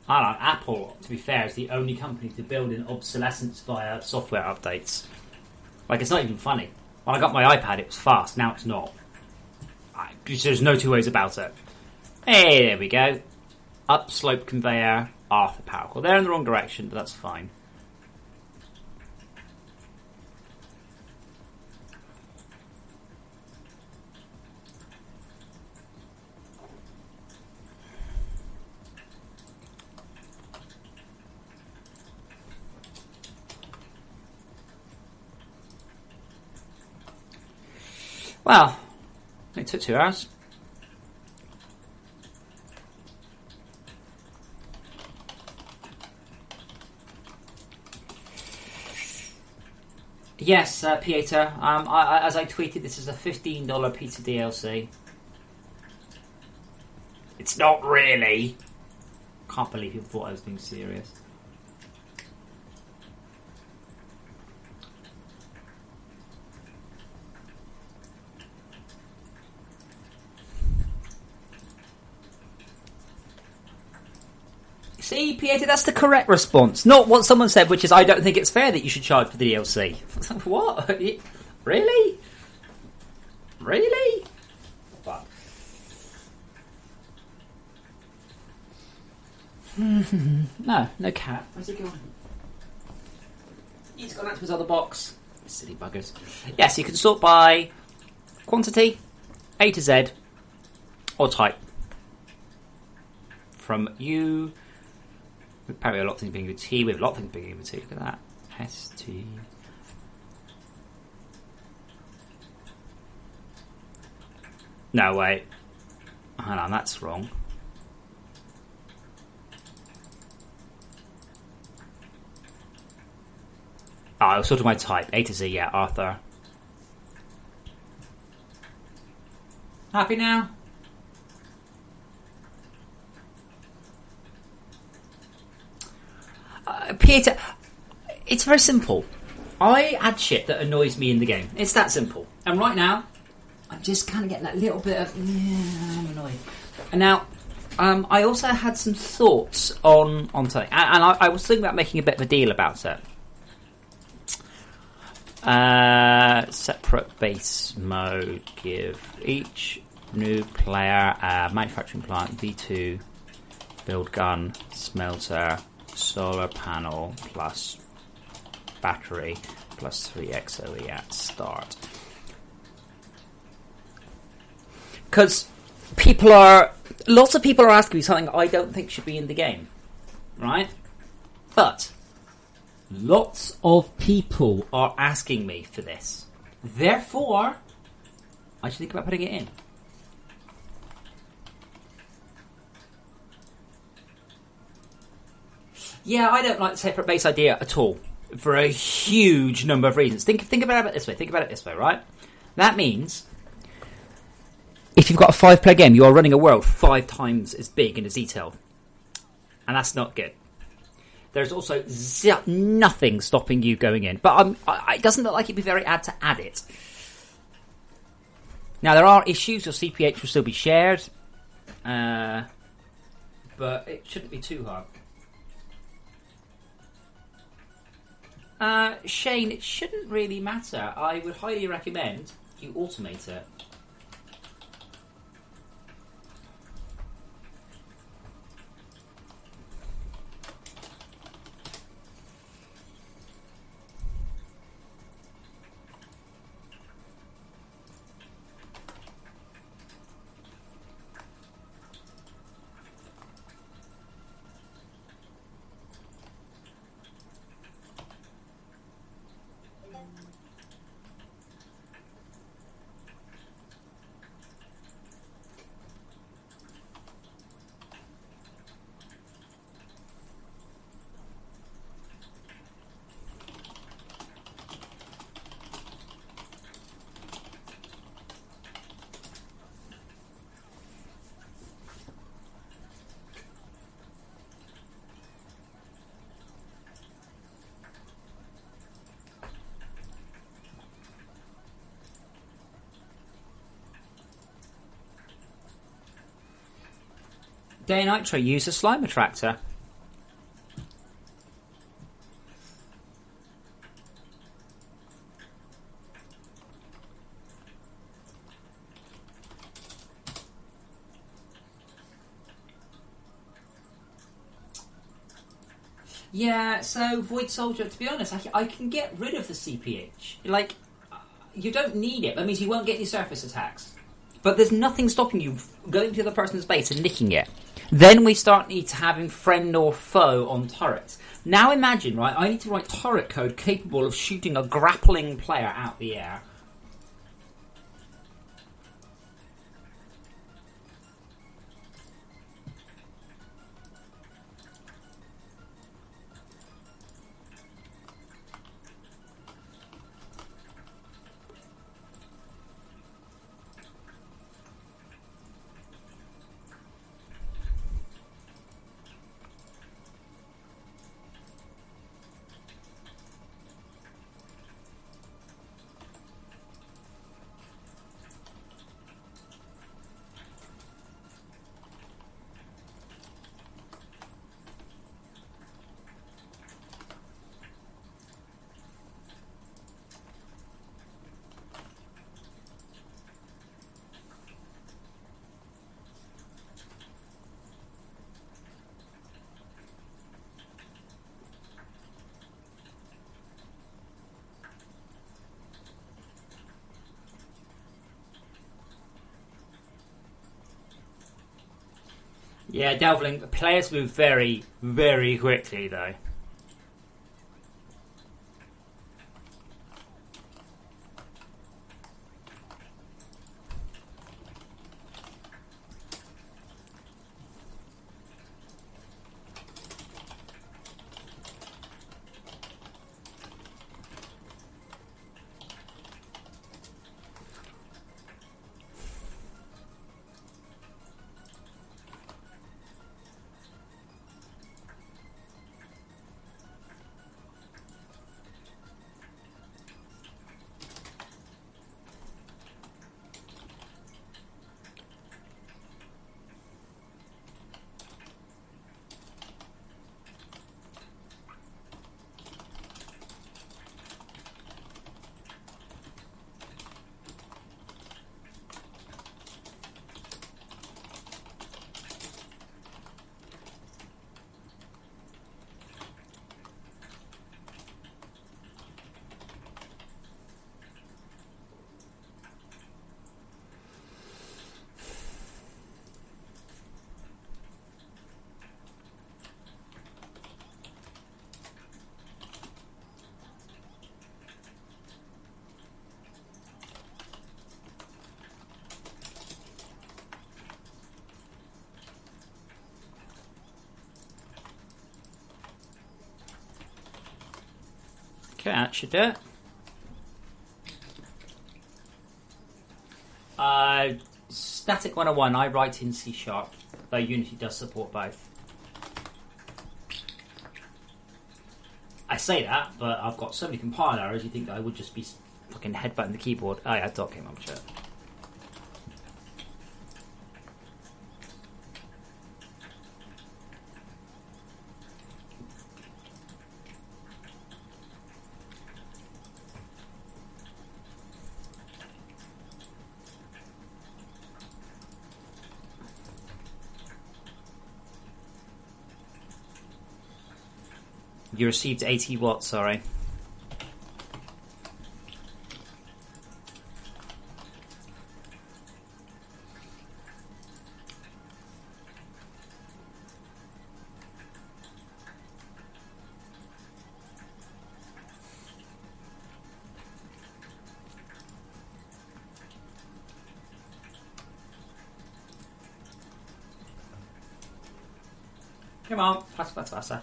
I don't know, Apple, to be fair, is the only company to build in obsolescence via software updates. Like, it's not even funny. When I got my iPad, it was fast. Now it's not. There's no two ways about it. Hey, there we go. Upslope conveyor, Arthur power core. They're in the wrong direction, but that's fine. Well, it took 2 hours. Yes, Pieter. As I tweeted, this is a $15 piece of DLC. It's not really. Can't believe people thought I was being serious. See, Pieter, that's the correct response. Not what someone said, which is, I don't think it's fair that you should charge for the DLC. What? Really? Really? Fuck. No cat. Where's he going? He's gone out to his other box. Silly buggers. Yes, you can sort by quantity, A to Z, or type. From U Apparently a lot of things beginning with T. We have a lot of things beginning with T. Look at that. S-T... No, wait. Hang on, that's wrong. Oh, I was sorting my type. A to Z, yeah, Arthur. Happy now? Peter, it's very simple. I add shit that annoys me in the game. It's that simple. And right now, I'm just kind of getting that little bit of, yeah, I'm annoyed. And now, I also had some thoughts on something. And I was thinking about making a bit of a deal about it. Separate base mode, give each new player a manufacturing plant, V2, build gun, smelter, solar panel, plus battery, plus 3 XOE at start. Because lots of people are asking me something I don't think should be in the game, right? But lots of people are asking me for this. Therefore, I should think about putting it in. Yeah, I don't like the separate base idea at all, for a huge number of reasons. Think about it this way. Think about it this way, right? That means if you've got a 5-player game, you are running a world 5 times as big and as detailed, and that's not good. There's also nothing stopping you going in, but it doesn't look like it'd be very hard to add it. Now there are issues. Your CPH will still be shared, but it shouldn't be too hard. Shane, it shouldn't really matter. I would highly recommend you automate it. Day Nitro, use a slime attractor. Yeah, so Void Soldier, to be honest, I can get rid of the CPH. Like, you don't need it. That means you won't get any surface attacks. But there's nothing stopping you going to the other person's base and nicking it. Then we start need to having friend or foe on turrets. Now imagine, right, I need to write turret code capable of shooting a grappling player out the air. Yeah, delving. Players move very, very quickly, though. Okay, that should do it. Static 101, I write in C#, though Unity does support both. I say that, but I've got so many compile errors, you think that I would just be fucking headbutting the keyboard. Oh yeah, dog came up shit. You received 80 watts, sorry. Come on, faster.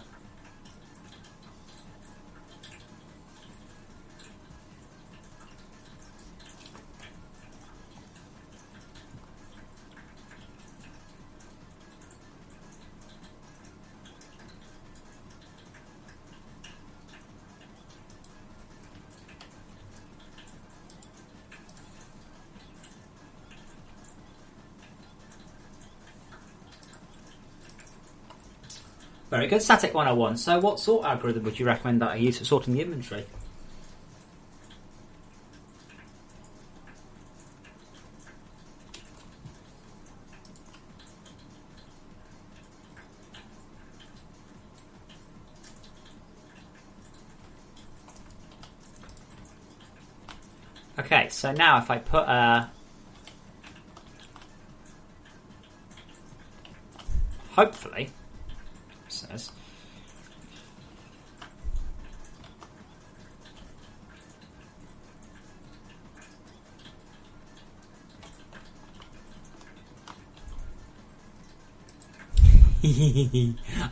Very good. Static 101. So what sort algorithm would you recommend that I use for sorting the inventory? Okay, so now if I put a... Hopefully, it says...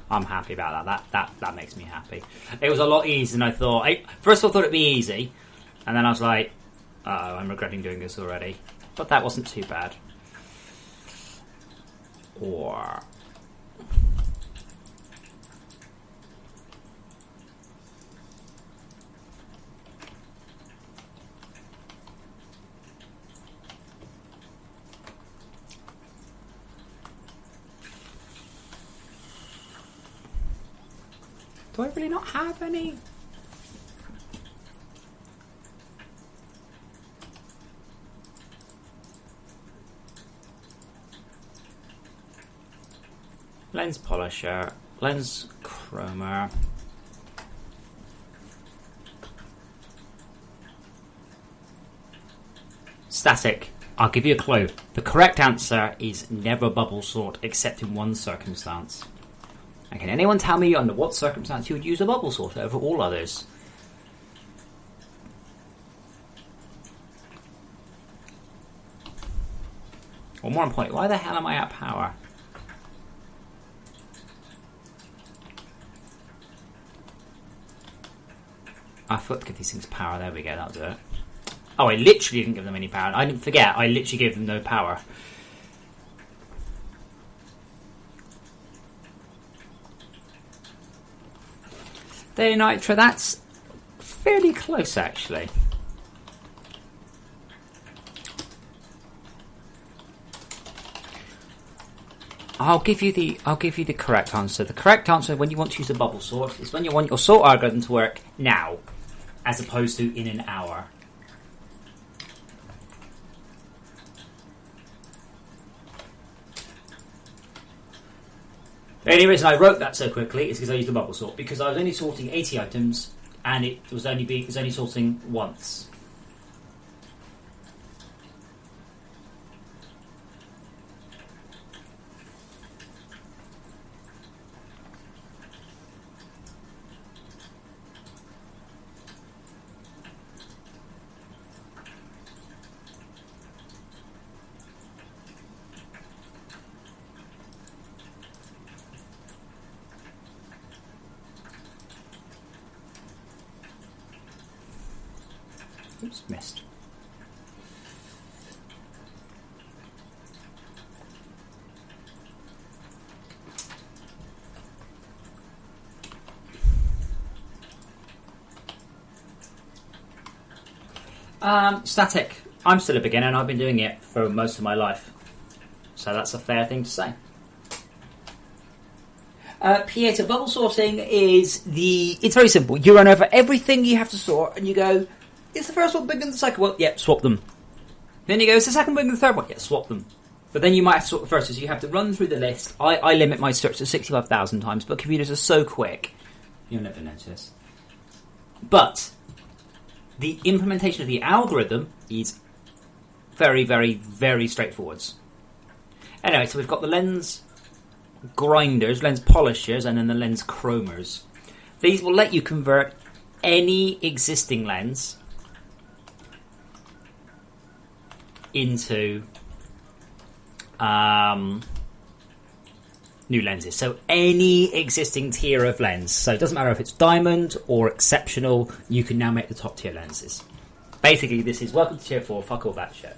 I'm happy about that. That makes me happy. It was a lot easier than I thought. First of all, I thought it'd be easy, and then I was like, oh, I'm regretting doing this already. But that wasn't too bad. Or... do I really not have any? Lens polisher, lens chromer. Static. I'll give you a clue. The correct answer is never bubble sort, except in one circumstance. And can anyone tell me under what circumstance you would use a bubble sort over all others? Or more importantly, why the hell am I at power? I forgot to give these things power. There we go, that'll do it. Oh, I literally didn't give them any power. I didn't forget, I literally gave them no power. Day Nitro, that's fairly close actually. I'll give you the correct answer. The correct answer when you want to use a bubble sort is when you want your sort algorithm to work now, as opposed to in an hour. The only reason I wrote that so quickly is because I used the bubble sort, because I was only sorting 80 items and it was only sorting once. Oops, missed. Static. I'm still a beginner and I've been doing it for most of my life. So that's a fair thing to say. Pieta, bubble sorting is it's very simple. You run over everything you have to sort and you go, is the first one bigger than the second one? Yep, swap them. Then you go, is the second one bigger than the third one? Yep, swap them. But then you might have to sort the first, so you have to run through the list. I limit my search to 65,000 times, but computers are so quick, you'll never notice. But the implementation of the algorithm is very, very, very straightforward. Anyway, so we've got the lens grinders, lens polishers, and then the lens chromers. These will let you convert any existing lens into new lenses. So any existing tier of lens. So it doesn't matter if it's diamond or exceptional, you can now make the top tier lenses. Basically, this is welcome to tier 4, fuck all that shit.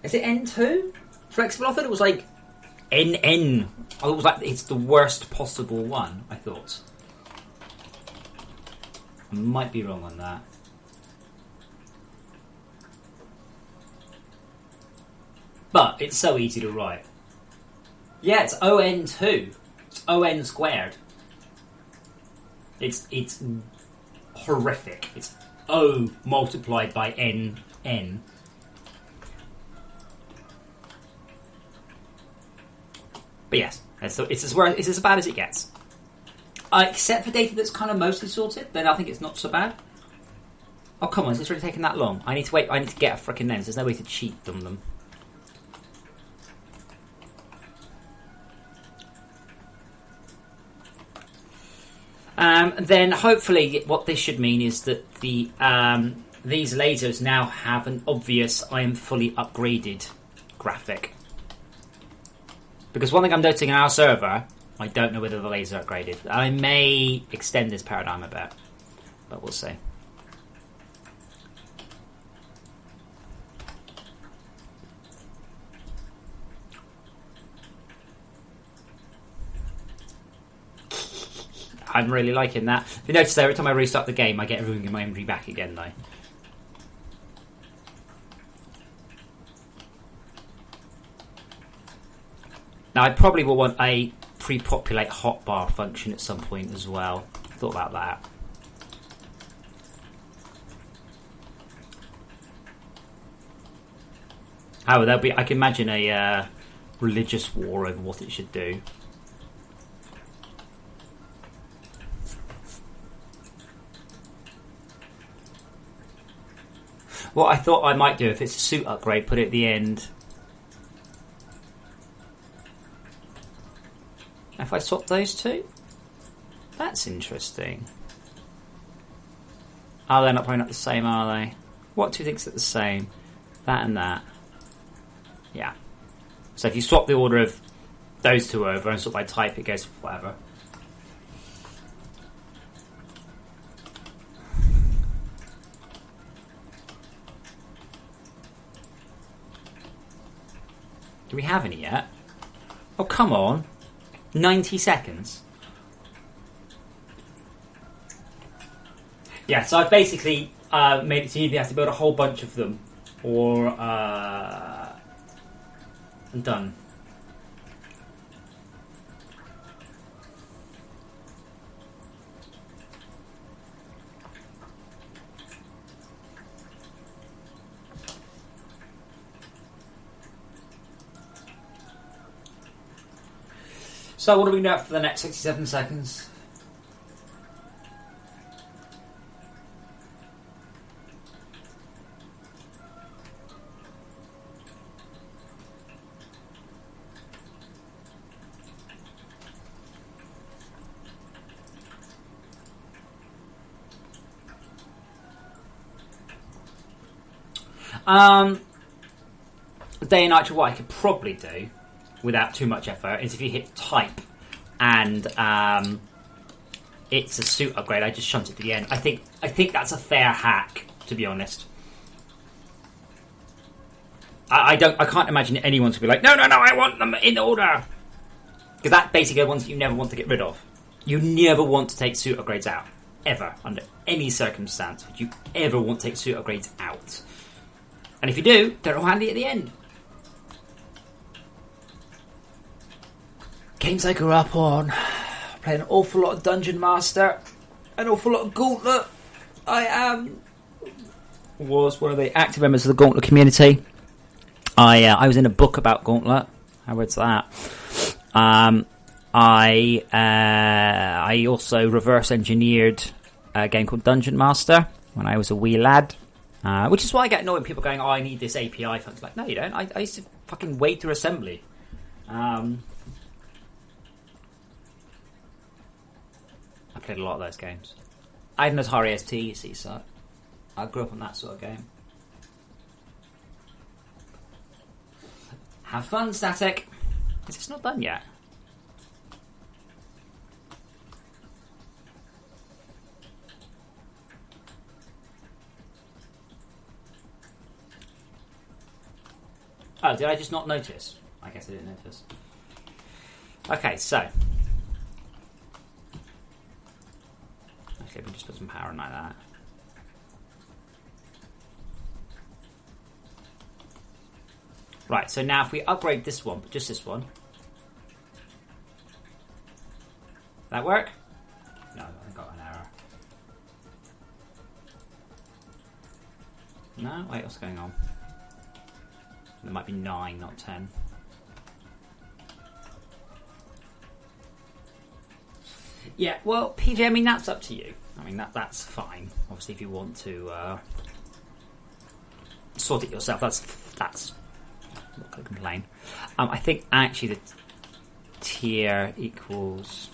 Is it N2? Flexible? I thought it was like NN. I thought it was like it's the worst possible one, I thought. I might be wrong on that. But it's so easy to write. Yeah, it's ON2. It's ON squared. It's horrific. It's O multiplied by NN. But yes, it's as bad as it gets. Except for data that's kind of mostly sorted, then I think it's not so bad. Oh, come on, is this really taking that long? I need to wait, I need to get a freaking lens. There's no way to cheat them. Then hopefully what this should mean is that these lasers now have an obvious I am fully upgraded graphic. Because one thing I'm noticing in our server, I don't know whether the lasers are upgraded. I may extend this paradigm a bit, but we'll see. I'm really liking that. If you notice, every time I restart the game, I get everything in my inventory back again, though. Now, I probably will want a pre-populate hotbar function at some point as well. Thought about that. However, there'll be, I can imagine a religious war over what it should do. What I thought I might do, if it's a suit upgrade, put it at the end. If I swap those two? That's interesting. Oh, they're probably not the same, are they? What two things are the same? That and that. Yeah. So if you swap the order of those two over and sort by type, it goes whatever. Do we have any yet? Oh, come on. 90 seconds. Yeah, so I've basically made it so you have to build a whole bunch of them. Or, done. So what do we know for the next 67 seconds? Day and night, what I could probably do without too much effort is if you hit type and it's a suit upgrade, I just shunt it to the end. I think that's a fair hack, to be honest. I can't imagine anyone to be like, no, I want them in order, because that basically are ones that you never want to get rid of. You never want to take suit upgrades out, ever, under any circumstance would you ever want to take suit upgrades out. And if you do, they're all handy at the end. Games I grew up on. Played an awful lot of Dungeon Master. An awful lot of Gauntlet. I was one of the active members of the Gauntlet community. I was in a book about Gauntlet. How was that? I also reverse engineered a game called Dungeon Master when I was a wee lad. Which is why I get annoyed when people going, oh, I need this API function. Like, no, you don't. I used to fucking wade through assembly. I played a lot of those games. I had an Atari ST, you see, so I grew up on that sort of game. Have fun, Static. It's not done yet. Oh, did I just not notice? I guess I didn't notice. Okay, so. Actually, we just put some power in like that. Right, so now if we upgrade this one, but just this one. That work? No, I got an error. No? Wait, what's going on? There might be 9, not 10. Yeah, well, PJ, I mean, that's up to you. I mean, that's fine. Obviously, if you want to sort it yourself, that's I'm not going to complain. I think actually the tier equals...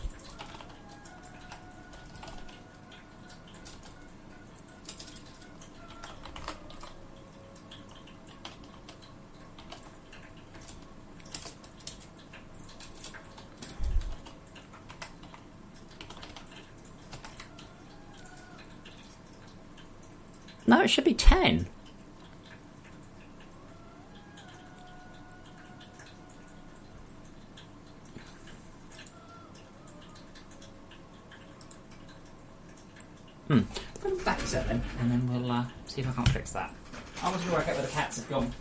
No, it should be 10. Put them back a set then, and then we'll see if I can't fix that. I want to work out where the cats have gone.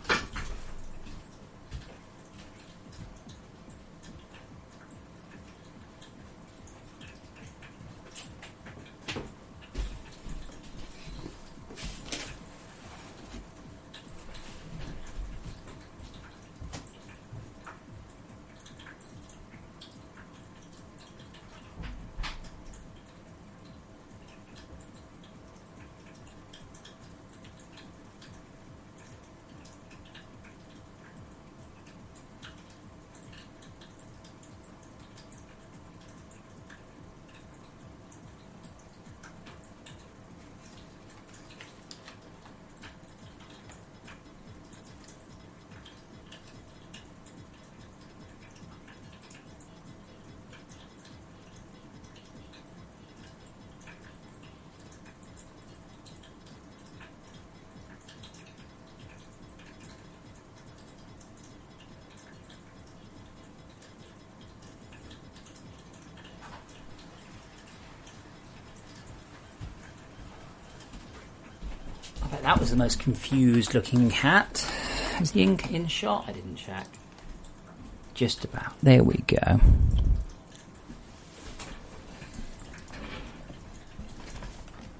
bet that was the most confused looking cat. Is the ink in shot? I didn't check. Just about. There we go.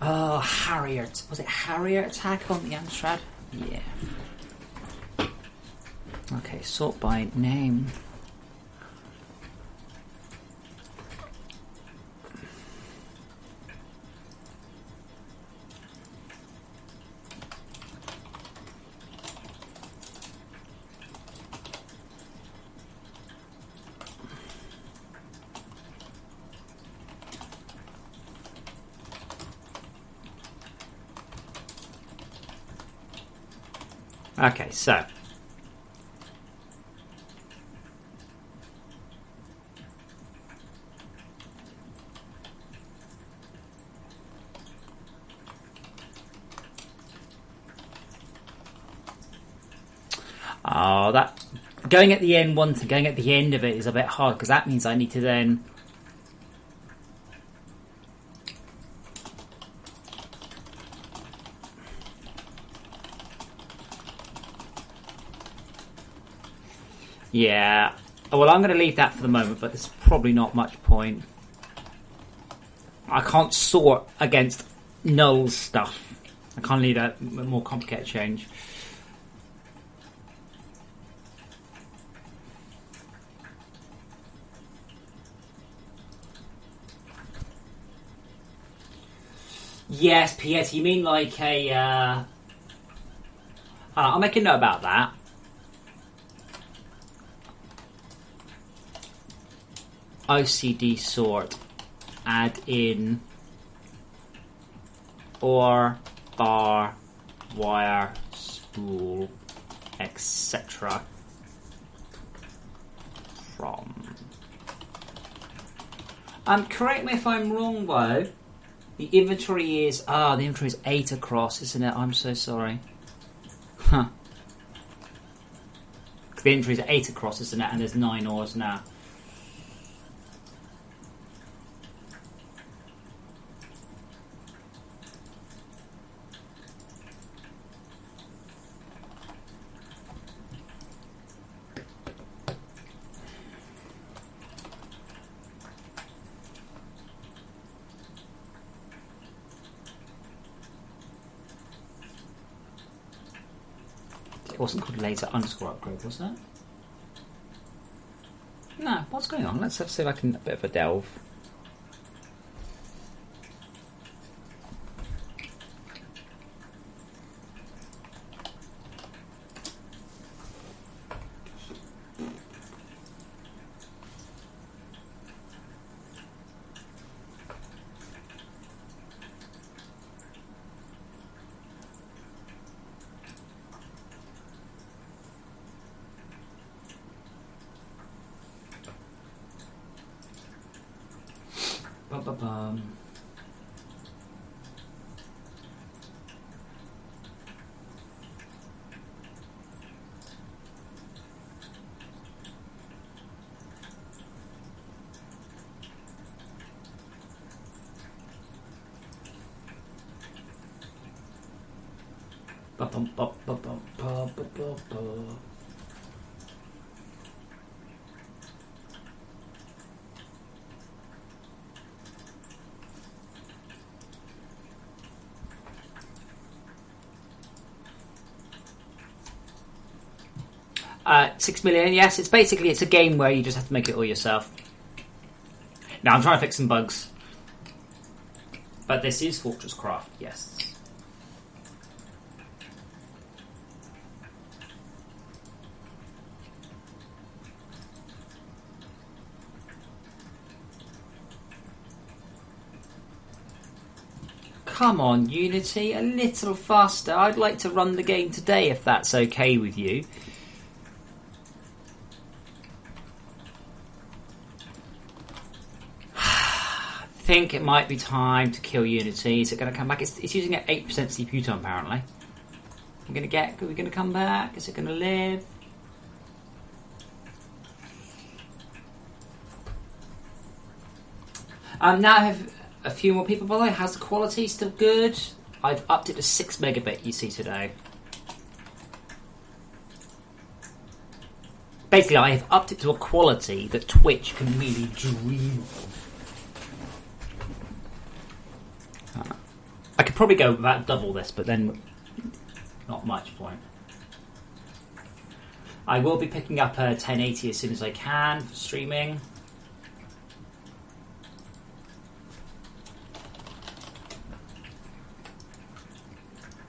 Oh, Harrier. Was it Harrier attack on the Amstrad? Yeah. Okay, sort by name. Okay, so that going at the end going at the end of it is a bit hard because that means I need to then yeah. Well, I'm going to leave that for the moment, but there's probably not much point. I can't sort against null stuff. I can't leave a more complicated change. Yes, Piet, you mean like a... I'll make a note about that. OCD sort, add in or bar, wire, spool, etc. from. Correct me if I'm wrong though. The inventory is the inventory is 8 across, isn't it? I'm so sorry. Huh. The inventory is 8 across, isn't it? And there's 9 ores now. It wasn't called laser underscore upgrade, was it? No, what's going on? Let's see if I can a bit of a delve. Bum. $6 million, yes. It's a game where you just have to make it all yourself. Now I'm trying to fix some bugs. But this is FortressCraft, yes. Come on, Unity, a little faster. I'd like to run the game today if that's okay with you. I think it might be time to kill Unity. Is it going to come back? It's using at 8% CPU time apparently. Are we going to come back? Is it going to live? Now I have a few more people, by the way. How's the quality? Still good? I've upped it to 6 megabit, you see, today. Basically, I have upped it to a quality that Twitch can really dream of. I could probably go about double this, but then not much point. I will be picking up a 1080 as soon as I can for streaming.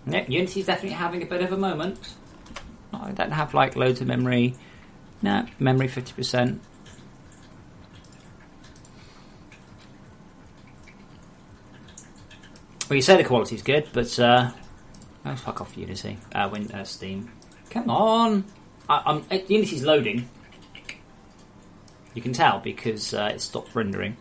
Yep, Unity's definitely having a bit of a moment. I don't have like loads of memory. No, memory 50%. Well, you say the quality's good, but oh, fuck off, Unity. Steam. Come on! Unity's loading. You can tell because it stopped rendering.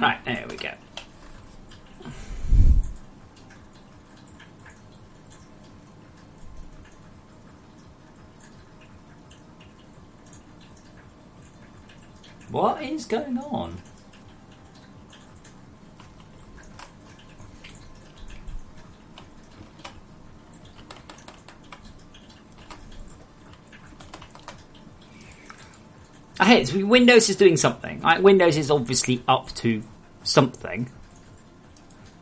Right, there we go. What is going on? I hate it. Windows is doing something. Windows is obviously up to something.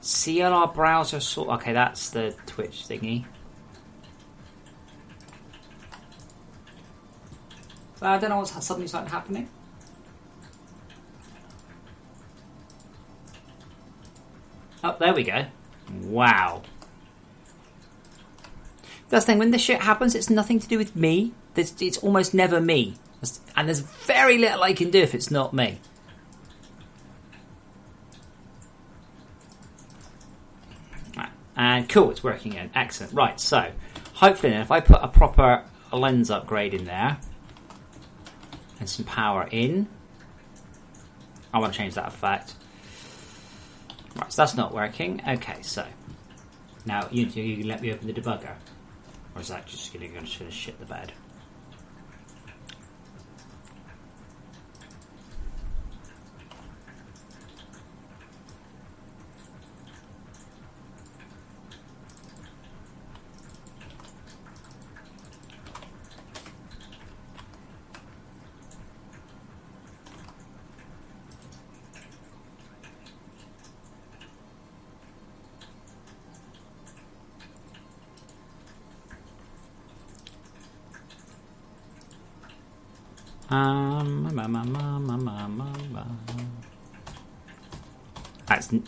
CLR browser sort. Okay, that's the Twitch thingy. So I don't know what's suddenly started happening. Oh, there we go. Wow. That's the thing, when this shit happens, it's nothing to do with me. It's almost never me. And there's very little I can do if it's not me. Right. And cool, it's working in. Excellent. Right, so hopefully then, if I put a proper lens upgrade in there and some power in, I want to change that effect. Right, so that's not working. Okay, so now you can let me open the debugger, or is that just going to shit the bed?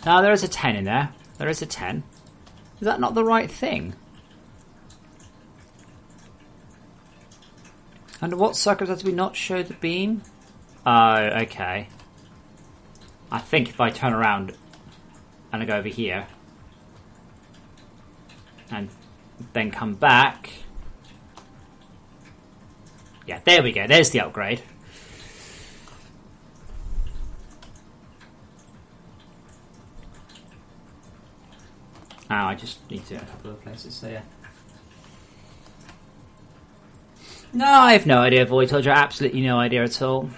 There is a 10 in there. There is a 10. Is that not the right thing? Under what circumstances do we not show the beam? Oh, okay. I think if I turn around and I go over here and then come back. Yeah, there we go. There's the upgrade. Oh, I just need to in a couple of places, so yeah. No, I have no idea, Void Soldier. Absolutely no idea at all.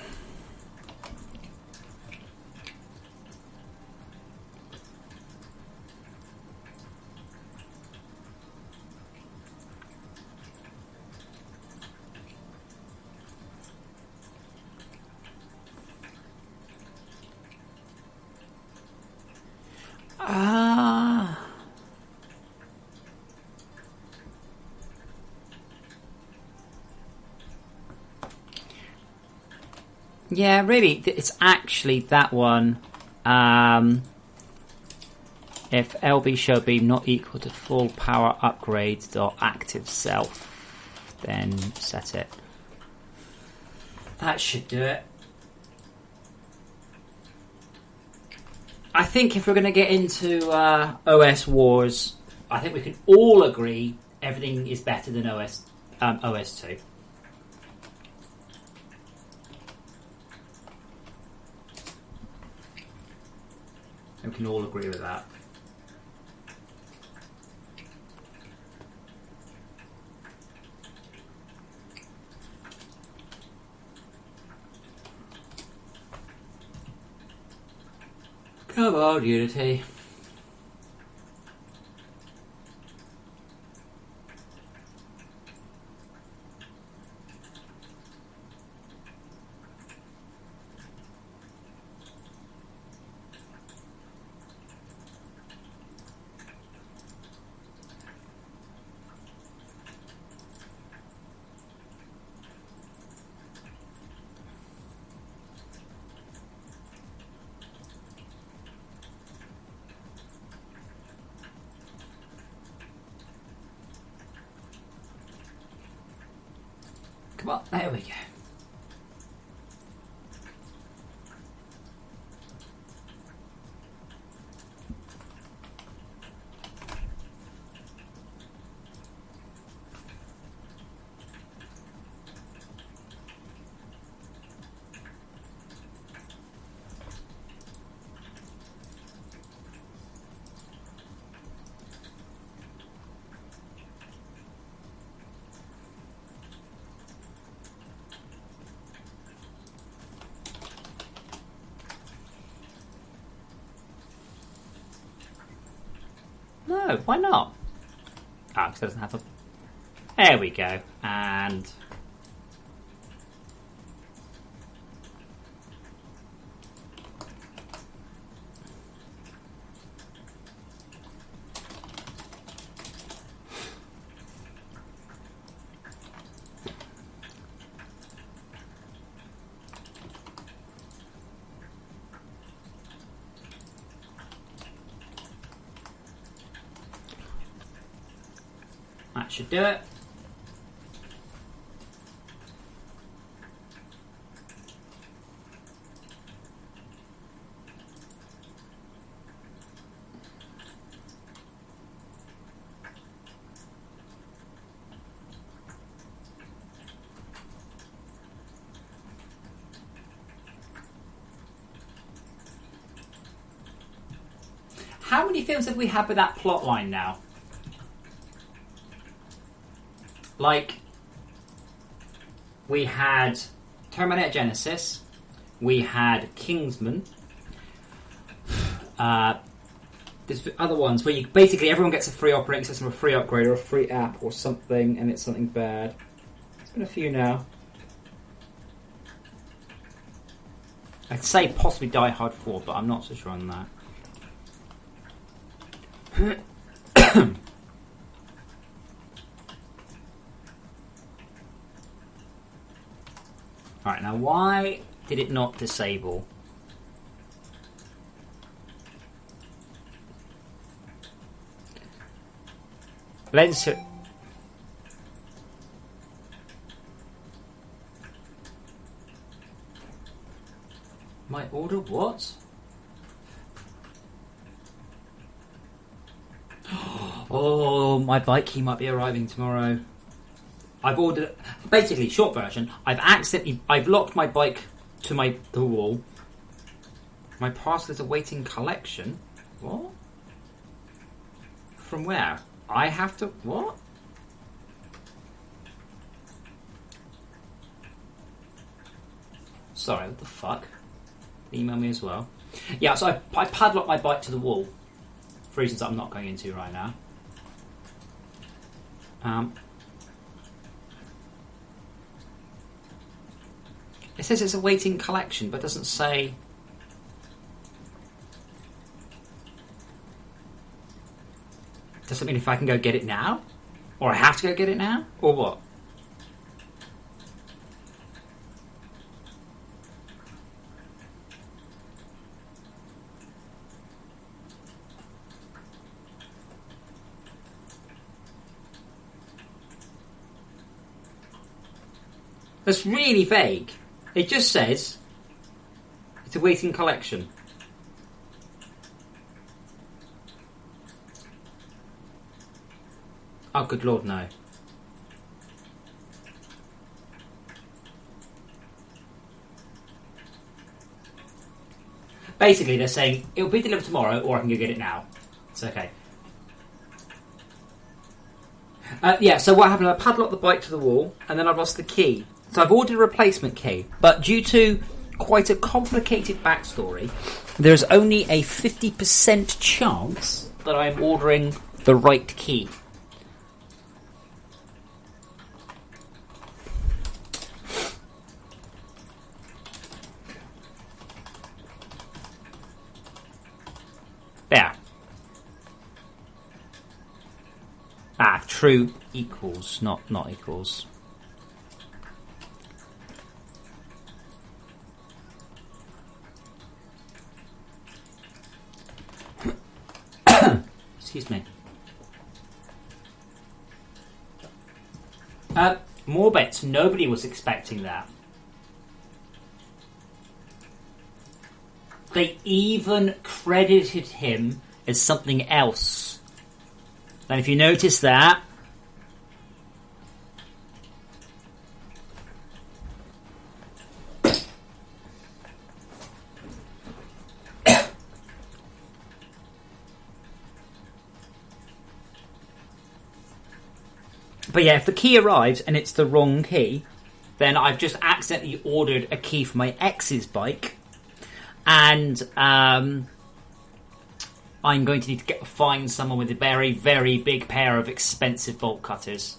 Yeah, really, it's actually that one. If LB show beam not equal to full power upgrades or active self, then set it. That should do it. I think if we're going to get into OS wars, I think we can all agree everything is better than OS2. We can all agree with that. Come on, Unity. Come on, there we go. No, why not? Ah, because it doesn't have a... There we go. And... that should do it. How many films have we had with that plot line now? Like, we had Terminator Genesis, we had Kingsman, there's other ones where you basically everyone gets a free operating system, a free upgrade, or a free app, or something, and it's something bad. There's been a few now. I'd say possibly Die Hard 4, but I'm not so sure on that. Alright, now why did it not disable? Let's... My order what? Oh, my bike key might be arriving tomorrow. I've ordered... Basically, short version, I've locked my bike to the wall. My parcel is awaiting collection. What? From where? I have to... What? Sorry, what the fuck? Email me as well. Yeah, so I padlocked my bike to the wall. For reasons I'm not going into right now. It says it's awaiting collection, but doesn't say... Does it mean if I can go get it now? Or I have to go get it now? Or what? That's really vague. It just says it's awaiting collection. Oh, good lord, no. Basically, they're saying it'll be delivered tomorrow, or I can go get it now. It's okay. Yeah, so what happened? I padlocked the bike to the wall, and then I lost the key. So I've ordered a replacement key, but due to quite a complicated backstory. There's only a 50% chance that I'm ordering the right key. There. True equals, not equals. Excuse me. More bets. Nobody was expecting that. They even credited him as something else. And if you notice that, but yeah, if the key arrives and it's the wrong key, then I've just accidentally ordered a key for my ex's bike, and I'm going to need to find someone with a very, very big pair of expensive bolt cutters.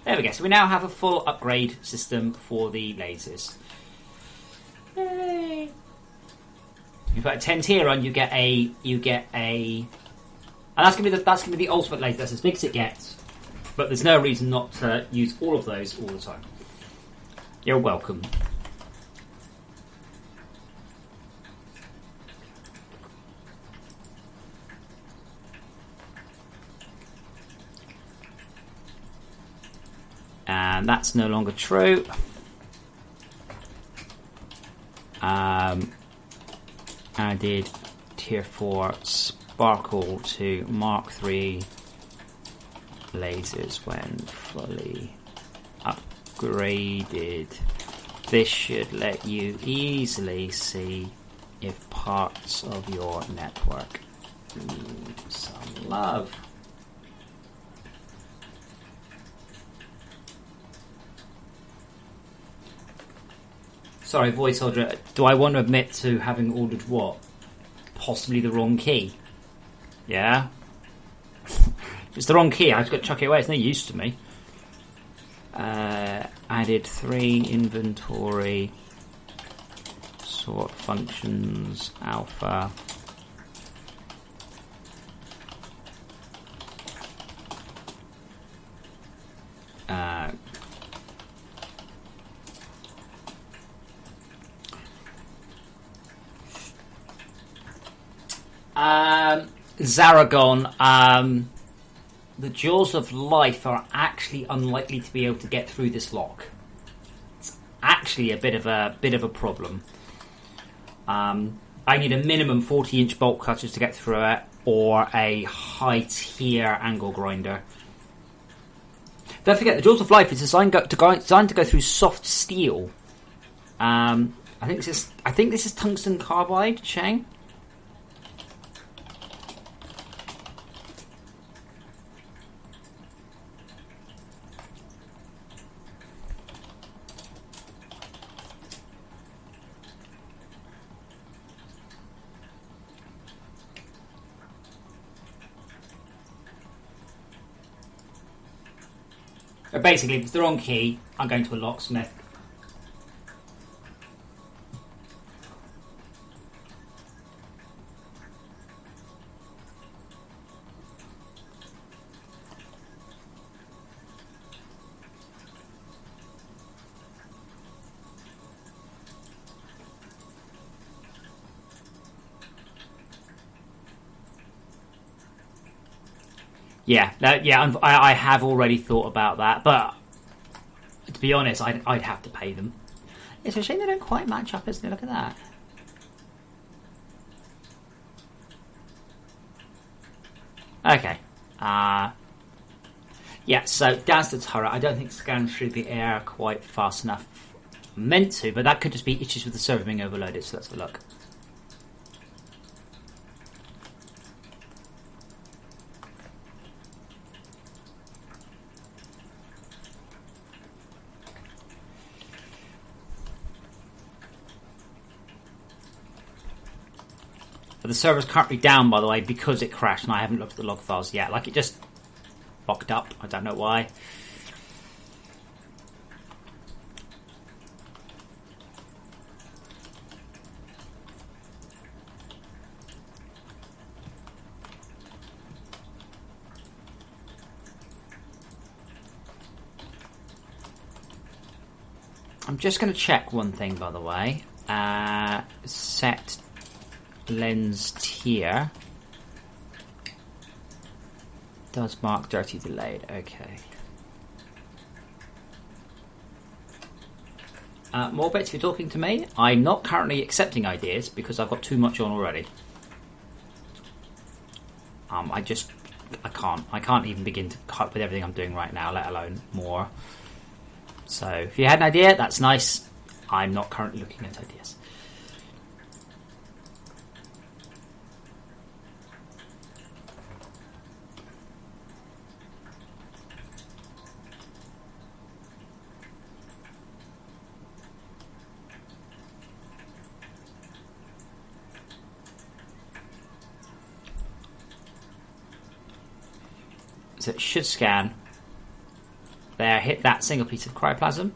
There we go. So we now have a full upgrade system for the lasers. Yay! You put a 10 tier on, you get a, and that's gonna be the ultimate laser. That's as big as it gets. But there's no reason not to use all of those all the time. You're welcome. And that's no longer true. Added tier 4 sparkle to Mark 3 lasers when fully upgraded. This should let you easily see if parts of your network need some love. Sorry, voice order. Do I want to admit to having ordered what? Possibly the wrong key. Yeah? If it's the wrong key, I've got to chuck it away. It's no use to me. Added 3 inventory sort functions alpha. Zaragon, the Jaws of Life are actually unlikely to be able to get through this lock. It's actually a bit of a problem. I need a minimum 40-inch bolt cutters to get through it, or a high-tier angle grinder. Don't forget, the Jaws of Life is designed to go through soft steel. I think this is tungsten carbide, Chang. Basically, if it's the wrong key, I'm going to a locksmith. I have already thought about that, but to be honest, I'd have to pay them. It's a shame they don't quite match up, isn't it? Look at that. Okay. So that's the turret. I don't think scans through the air quite fast enough. Meant to, but that could just be issues with the server being overloaded, so let's have a look. The server's currently down, by the way, because it crashed, and I haven't looked at the log files yet. Like, it just locked up. I don't know why. I'm just going to check one thing, by the way. Set lens tier. Does mark dirty delayed. Okay. More bits if you're talking to me. I'm not currently accepting ideas because I've got too much on already. I can't even begin to cope with everything I'm doing right now, let alone more. So if you had an idea, that's nice. I'm not currently looking at ideas. So it should scan. There, hit that single piece of cryoplasm.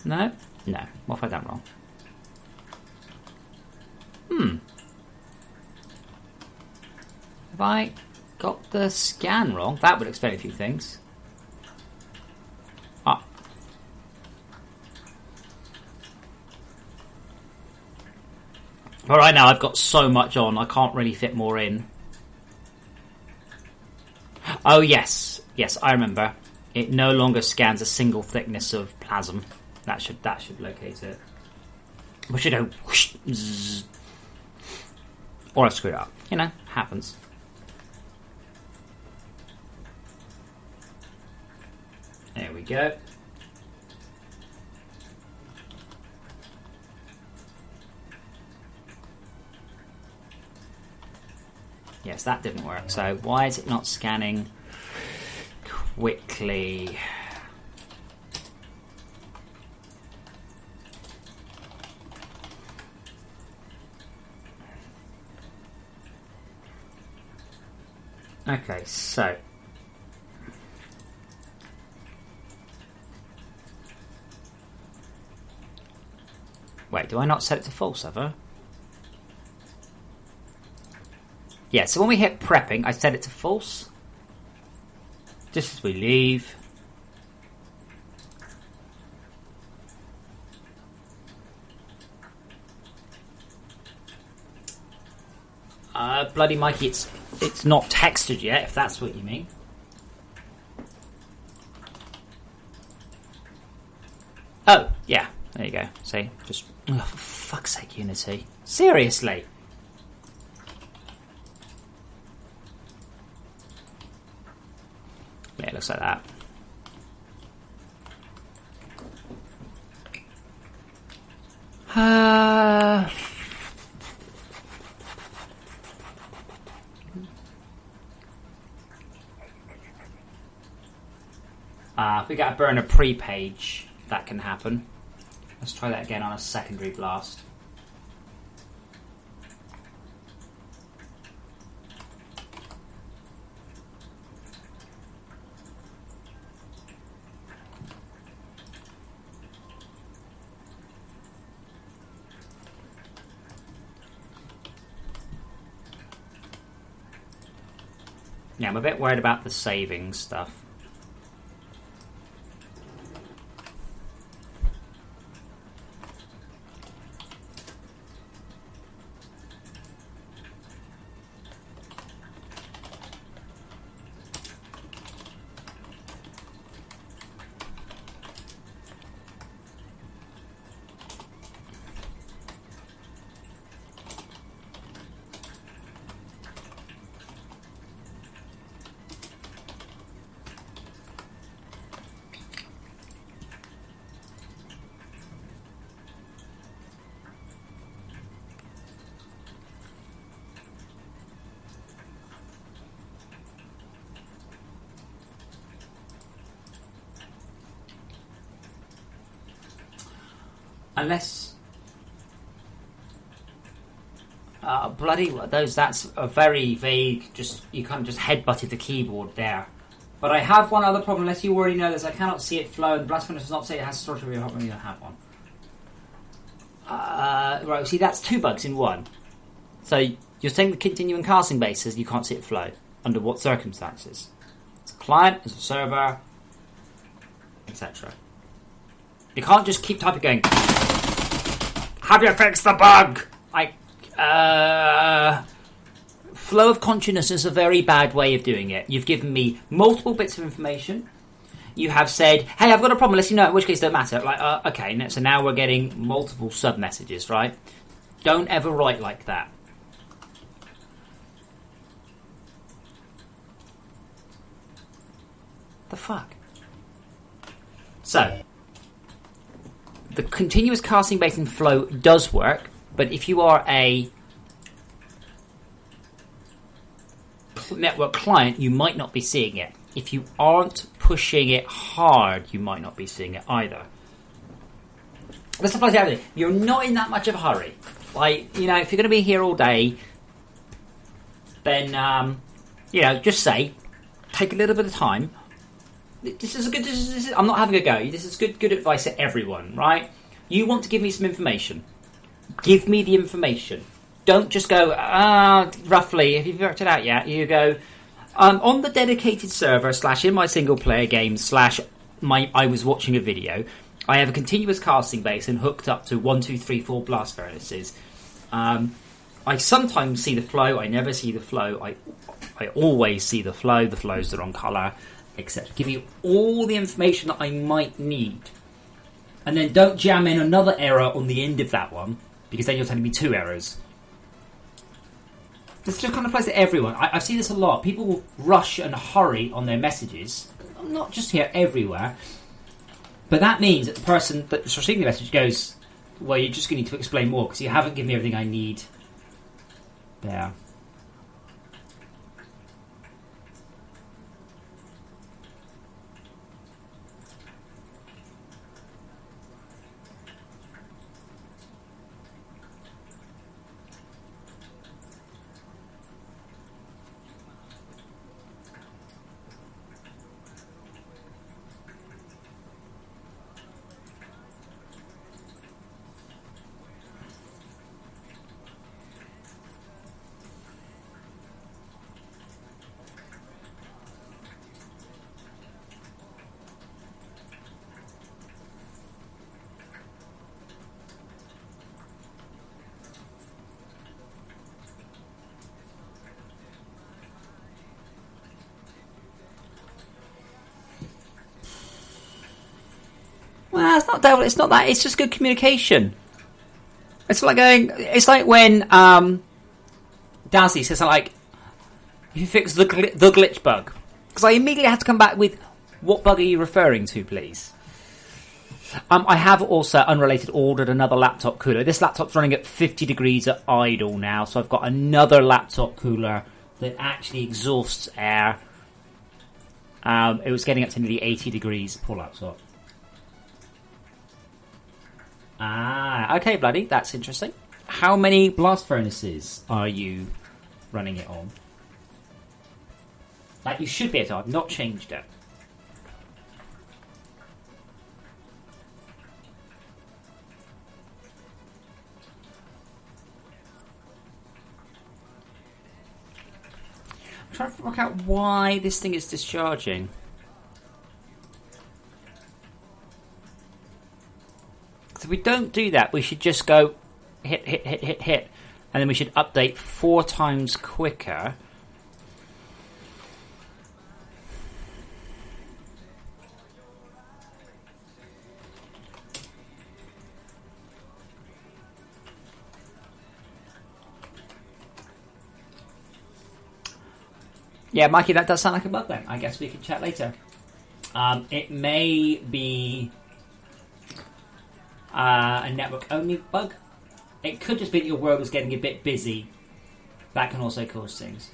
No? No. What have I done wrong? Have I got the scan wrong? That would explain a few things. Ah. But right now I've got so much on, I can't really fit more in. Oh yes, yes, I remember. It no longer scans a single thickness of plasm. That should locate it. We should go whoosh, zzz. Or I've screwed up. You know, happens. There we go. Yes, that didn't work. So why is it not scanning quickly? Okay, so wait, do I not set it to false ever? Yeah, so when we hit prepping, I set it to false. Just as we leave. Bloody Mikey, it's not textured yet, if that's what you mean. Oh, yeah, there you go. See, just, oh, for fuck's sake, Unity. Seriously. Yeah, it looks like that. If we get a burner pre-page, that can happen. Let's try that again on a secondary blast. Yeah, I'm a bit worried about the saving stuff. Unless bloody those. That's a very vague. Just you can't just headbutted the keyboard there. But I have one other problem. Unless you already know this, I cannot see it flow. The blast furnace does not say it has storage of your hot. You don't have one. Right. See, that's 2 bugs in one. So you're saying the continuing casting basis, you can't see it flow. Under what circumstances? It's a client, it's a server, etc. You can't just keep typing going, have you fixed the bug? Flow of consciousness is a very bad way of doing it. You've given me multiple bits of information. You have said, hey, I've got a problem, let you know, in which case it don't matter. Okay, so now we're getting multiple sub-messages, right? Don't ever write like that. The fuck? So, the continuous casting based in flow does work, but if you are a network client, you might not be seeing it. If you aren't pushing it hard, you might not be seeing it either. This applies to everything. You're not in that much of a hurry. If you're going to be here all day, then, just say, take a little bit of time. I'm not having a go. This is good advice to everyone, right? You want to give me some information. Give me the information. Don't just go, roughly, if you've worked it out yet, you go, on the dedicated server / in my single player game / I was watching a video, I have a continuous casting base and hooked up to 1, 2, 3, 4 blast furnaces. I sometimes see the flow, I never see the flow, I always see the flow's the wrong colour, etc. Give me all the information that I might need. And then don't jam in another error on the end of that one, because then you're telling me 2 errors. This just kind of applies to everyone. I've seen this a lot. People will rush and hurry on their messages. Not just here, everywhere. But that means that the person that's receiving the message goes, well, you're just going to need to explain more because you haven't given me everything I need there. Well, it's not devil. It's not that. It's just good communication. It's like going. It's like when Dazzy says like, "If you fix the glitch bug," because I immediately had to come back with, "What bug are you referring to, please?" I have also, unrelated, ordered another laptop cooler. This laptop's running at 50 degrees at idle now, so I've got another laptop cooler that actually exhausts air. It was getting up to nearly 80 degrees. Poor laptop. Okay, bloody, that's interesting. How many blast furnaces are you running it on? Like, you should be able to. I've not changed it. I'm trying to work out why this thing is discharging. So if we don't do that, we should just go hit, and then we should update 4 times quicker. Yeah, Mikey, that does sound like a bug then. I guess we can chat later. It may be a network-only bug. It could just be that your world is getting a bit busy. That can also cause things.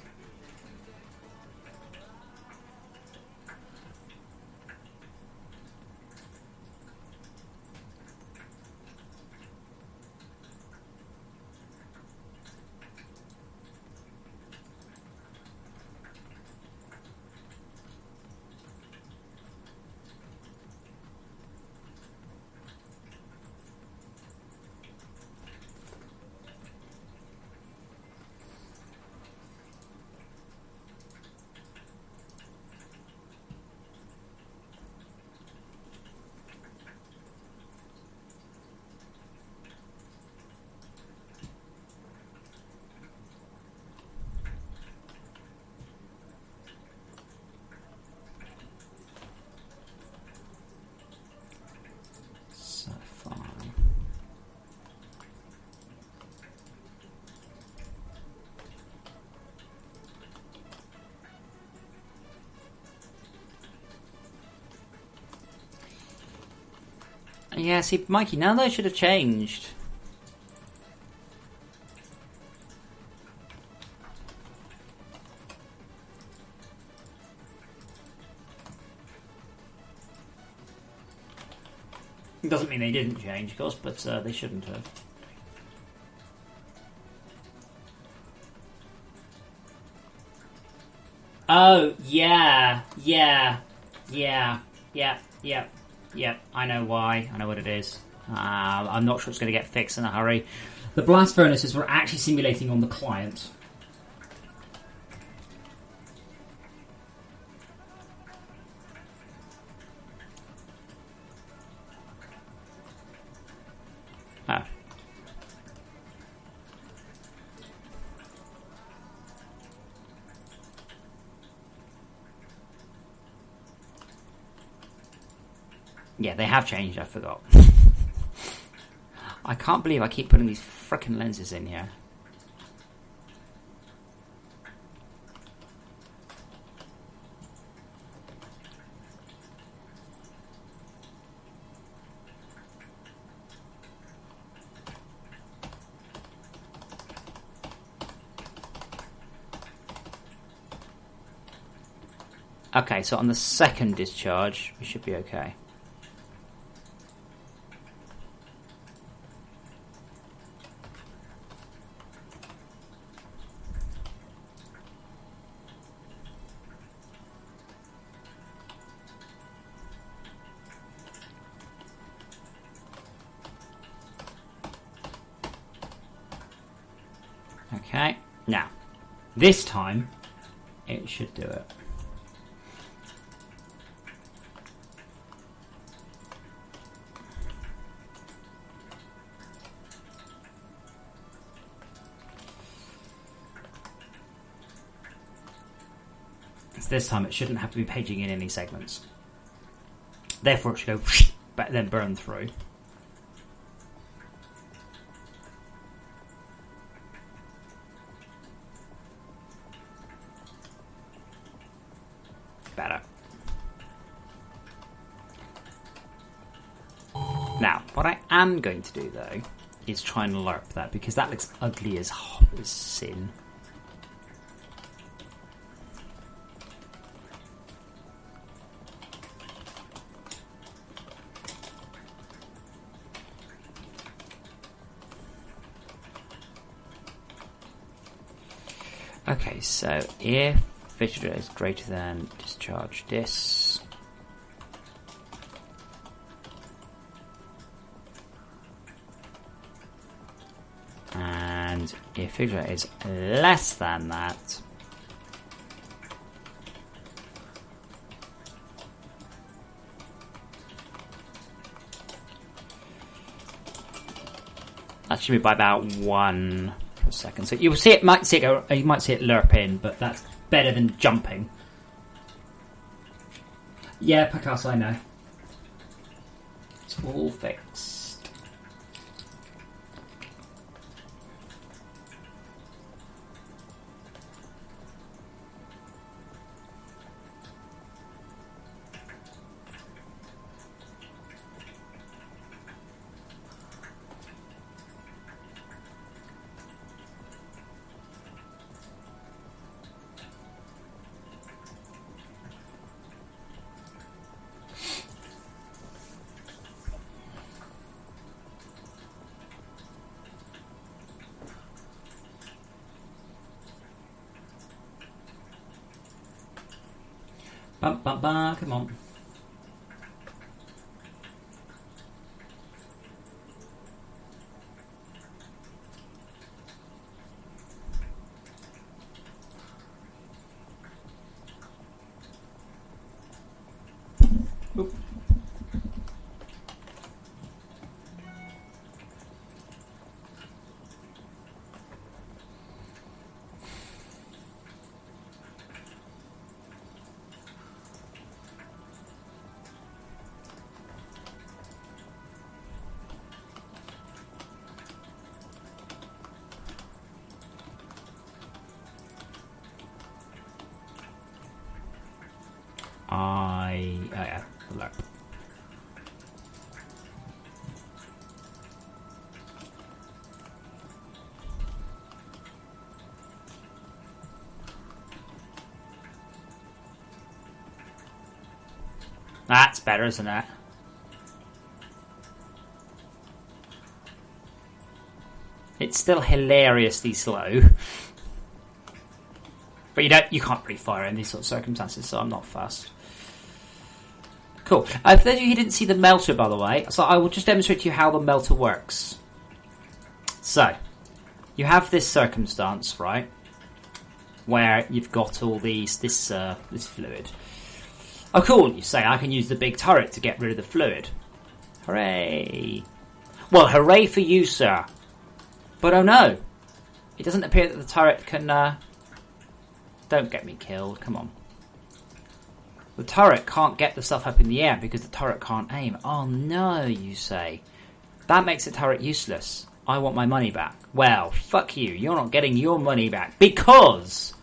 yeah, see, Mikey, none of those should have changed. It doesn't mean they didn't change, of course, but they shouldn't have. Oh, yeah. I know why. I know what it is. I'm not sure it's going to get fixed in a hurry. The blast furnaces were actually simulating on the client. Oh. Yeah, they have changed, I forgot. I can't believe I keep putting these frickin' lenses in here. Okay, so on the second discharge, we should be okay. Okay, now, this time, it should do it. This time it shouldn't have to be paging in any segments. Therefore it should go but then burn through. Better. Now, what I am going to do though is try and lerp that, because that looks ugly as sin. Okay, so if visitor is greater than discharge this, and if visitor is less than that, that should be by about 1 per second. So you'll see it, might see it go, you might see it lerp in, but that's better than jumping. Yeah, Picasso, I know. It's all fixed. Bum, bum, bum, come on. Oop. Oh yeah, lerp. That's better, isn't it? It's still hilariously slow. But you can't really fire in these sort of circumstances, so I'm not fussed. Cool. For those of you who didn't see the melter, by the way, so I will just demonstrate to you how the melter works. So, you have this circumstance, right, where you've got all this fluid. Oh, cool! You say I can use the big turret to get rid of the fluid. Hooray! Well, hooray for you, sir. But oh no, it doesn't appear that the turret can. Don't get me killed. Come on. The turret can't get the stuff up in the air because the turret can't aim. Oh no, you say. That makes the turret useless. I want my money back. Well, fuck you. You're not getting your money back because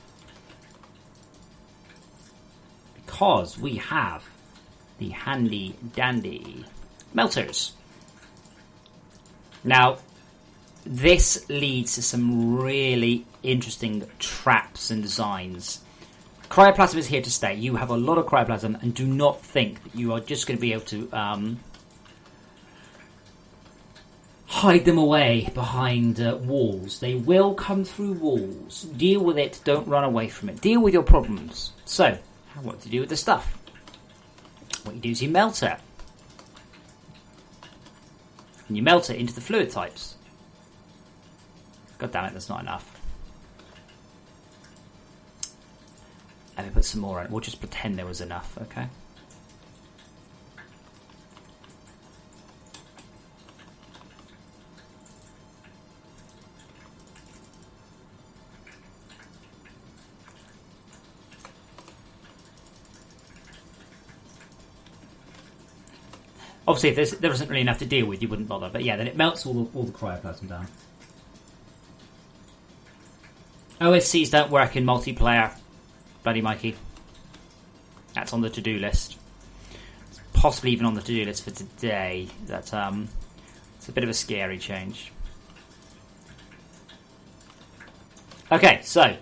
we have the handy dandy melters. Now, this leads to some really interesting traps and designs. Cryoplasm is here to stay. You have a lot of cryoplasm, and do not think that you are just going to be able to hide them away behind walls. They will come through walls. Deal with it. Don't run away from it. Deal with your problems. So, what do you do with the stuff? What you do is you melt it. And you melt it into the fluid types. God damn it, that's not enough. Let me put some more in. We'll just pretend there was enough, okay? Obviously, if there isn't really enough to deal with, you wouldn't bother. But yeah, then it melts all the cryoplasm down. OSCs don't work in multiplayer, buddy Mikey. That's on the to-do list. It's possibly even on the to-do list for today. It's a bit of a scary change. Okay, so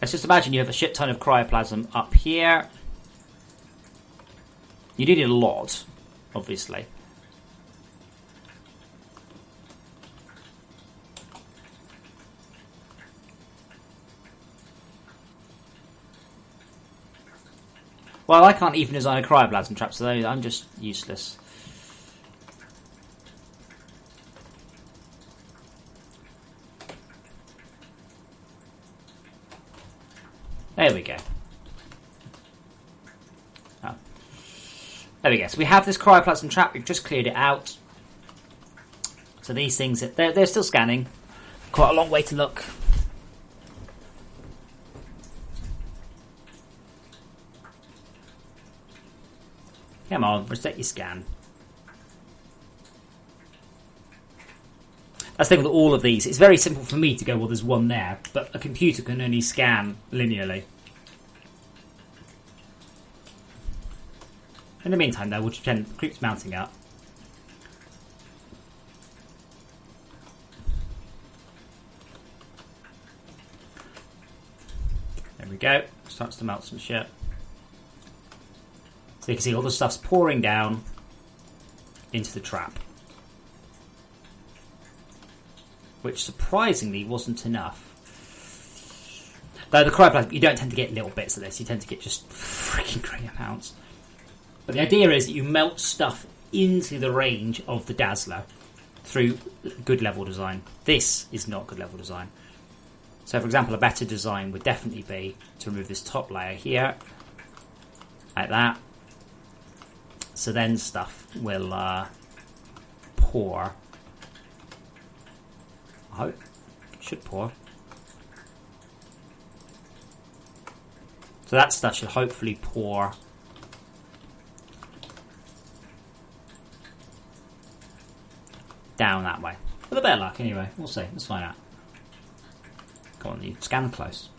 let's just imagine you have a shit ton of cryoplasm up here. You need it a lot, obviously. Well, I can't even design a cryoplasm trap, so I'm just useless. There we go. Oh. There we go. So we have this cryoplasm trap. We've just cleared it out. So these things, they're still scanning. Quite a long way to look. Come on, reset your scan. That's the thing with all of these. It's very simple for me to go, well, there's one there, but a computer can only scan linearly. In the meantime, though, we'll just pretend the creep's mounting up. There we go. Starts to melt some shit. So you can see all the stuff's pouring down into the trap. Which surprisingly wasn't enough. Though the cryoplasm, you don't tend to get little bits of this, you tend to get just freaking great amounts. But the idea is that you melt stuff into the range of the Dazzler through good level design. This is not good level design. So for example, a better design would definitely be to remove this top layer here, like that. So then stuff will pour. I hope it should pour. So that stuff should hopefully pour down that way. With a bit of luck, anyway. We'll see. Let's find out. Go on, you scan close.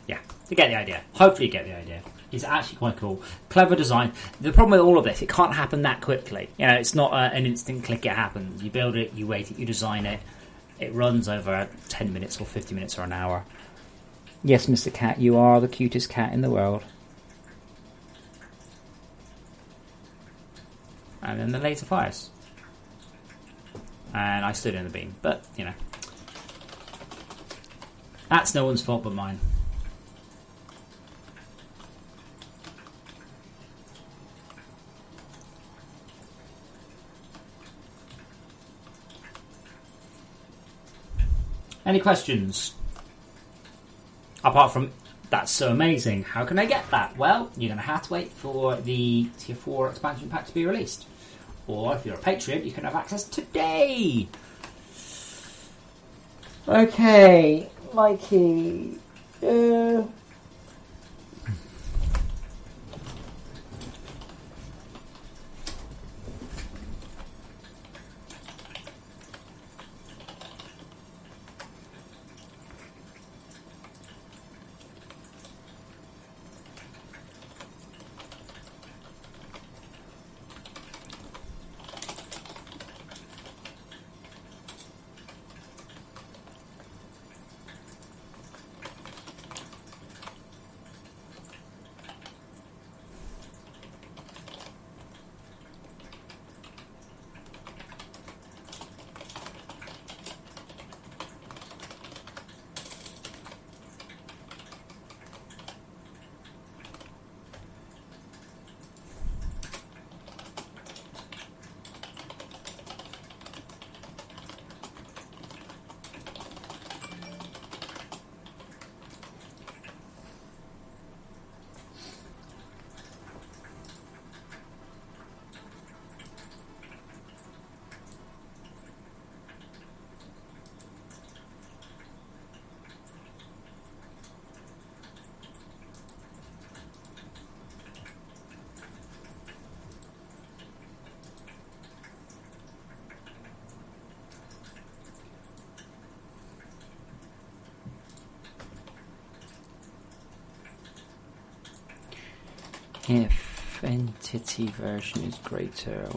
Yeah, you get the idea. Hopefully you get the idea. It's actually quite cool. Clever design. The problem with all of this, it can't happen that quickly. You know, it's not an instant click, it happens. You build it, you wait it, you design it. it runs over 10 minutes or 50 minutes or an hour. Yes, Mr. Cat, you are the cutest cat in the world. And then the laser fires. And I stood in the beam, but, you know. That's no one's fault but mine. Any questions? Apart from, that's so amazing, how can I get that? Well, you're going to have to wait for the Tier 4 expansion pack to be released. Or if you're a Patreon, you can have access today! Okay, Mikey. If entity version is greater.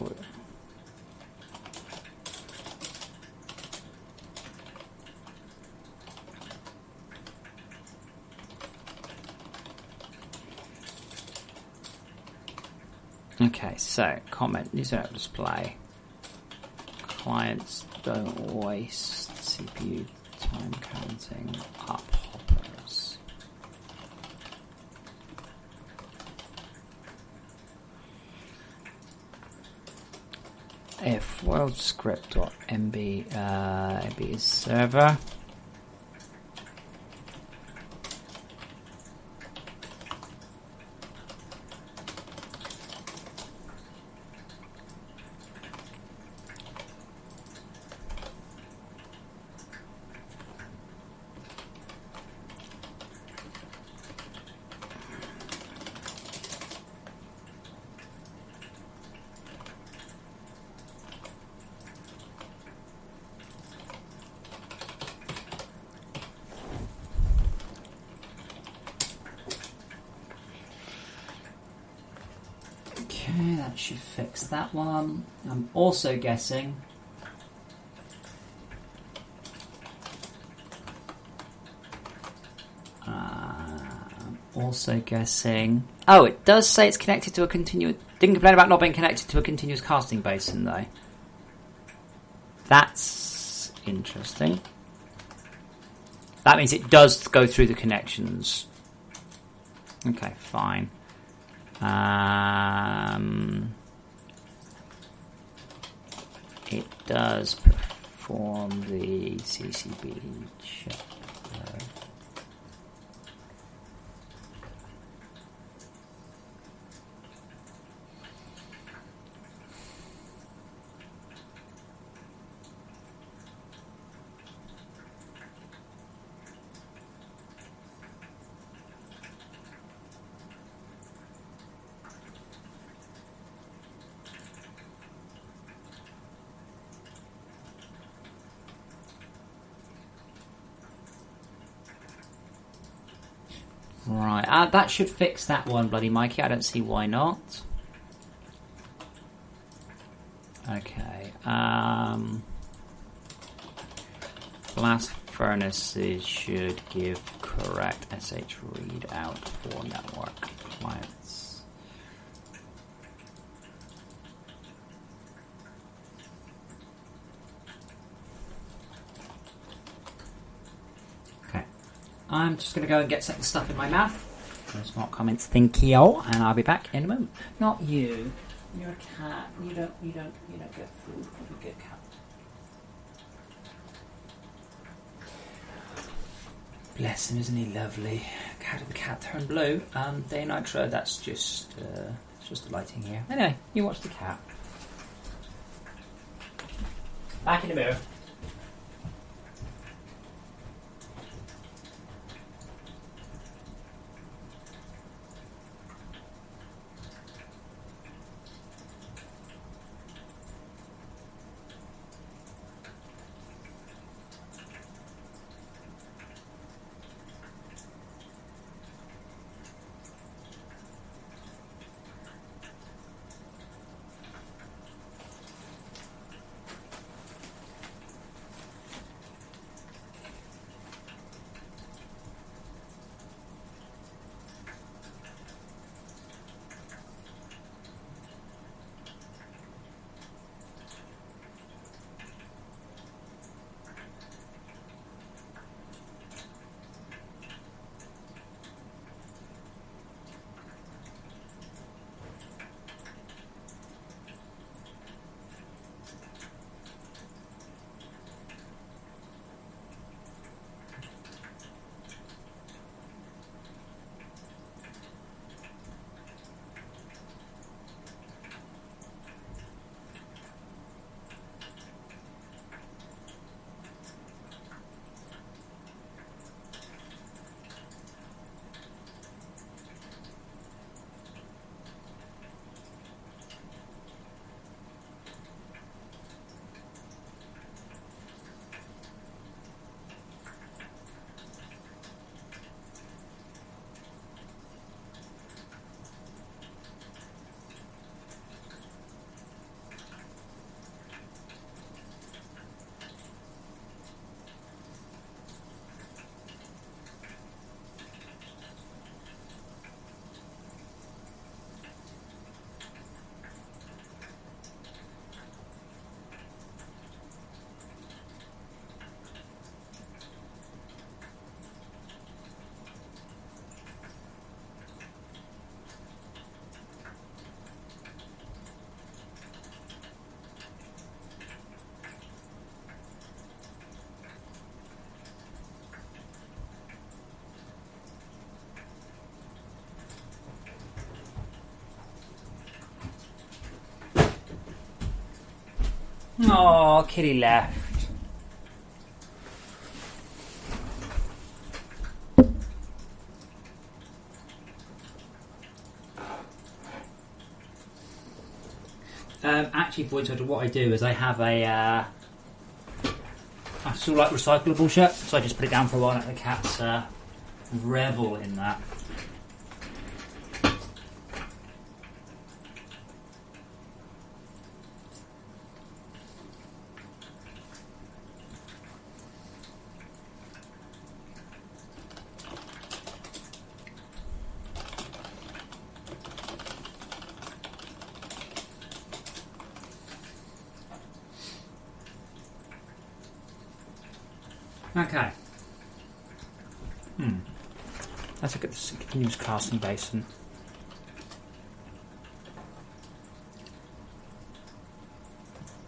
Okay, so comment user app display. Clients don't waste CPU time counting up hoppers. If worldscript.mb MB is server. Okay, that should fix that one. I'm also guessing oh, it does say it's connected to a continuous. Didn't complain about not being connected to a continuous casting basin though. That's interesting. That means it does go through the connections. Okay, fine. It does perform the CCB check. Right, that should fix that one, bloody Mikey. I don't see why not. Okay. Blast furnaces should give correct SH readout for network clients. Okay. I'm just going to go and get some stuff in my mouth. No smart comments, thank you, and I'll be back in a moment. Not you. You're a cat. You don't get food. You get cat. Bless him, isn't he lovely? The cat turned blue. Day Nitro, that's just the lighting here. Anyway, you watch the cat. Back in the mirror. Oh, kitty left. Actually, boys, what I do is I have a sort of like recyclable shirt, so I just put it down for a while and let the cats revel in that. Okay. Let's look at this continuous casting basin.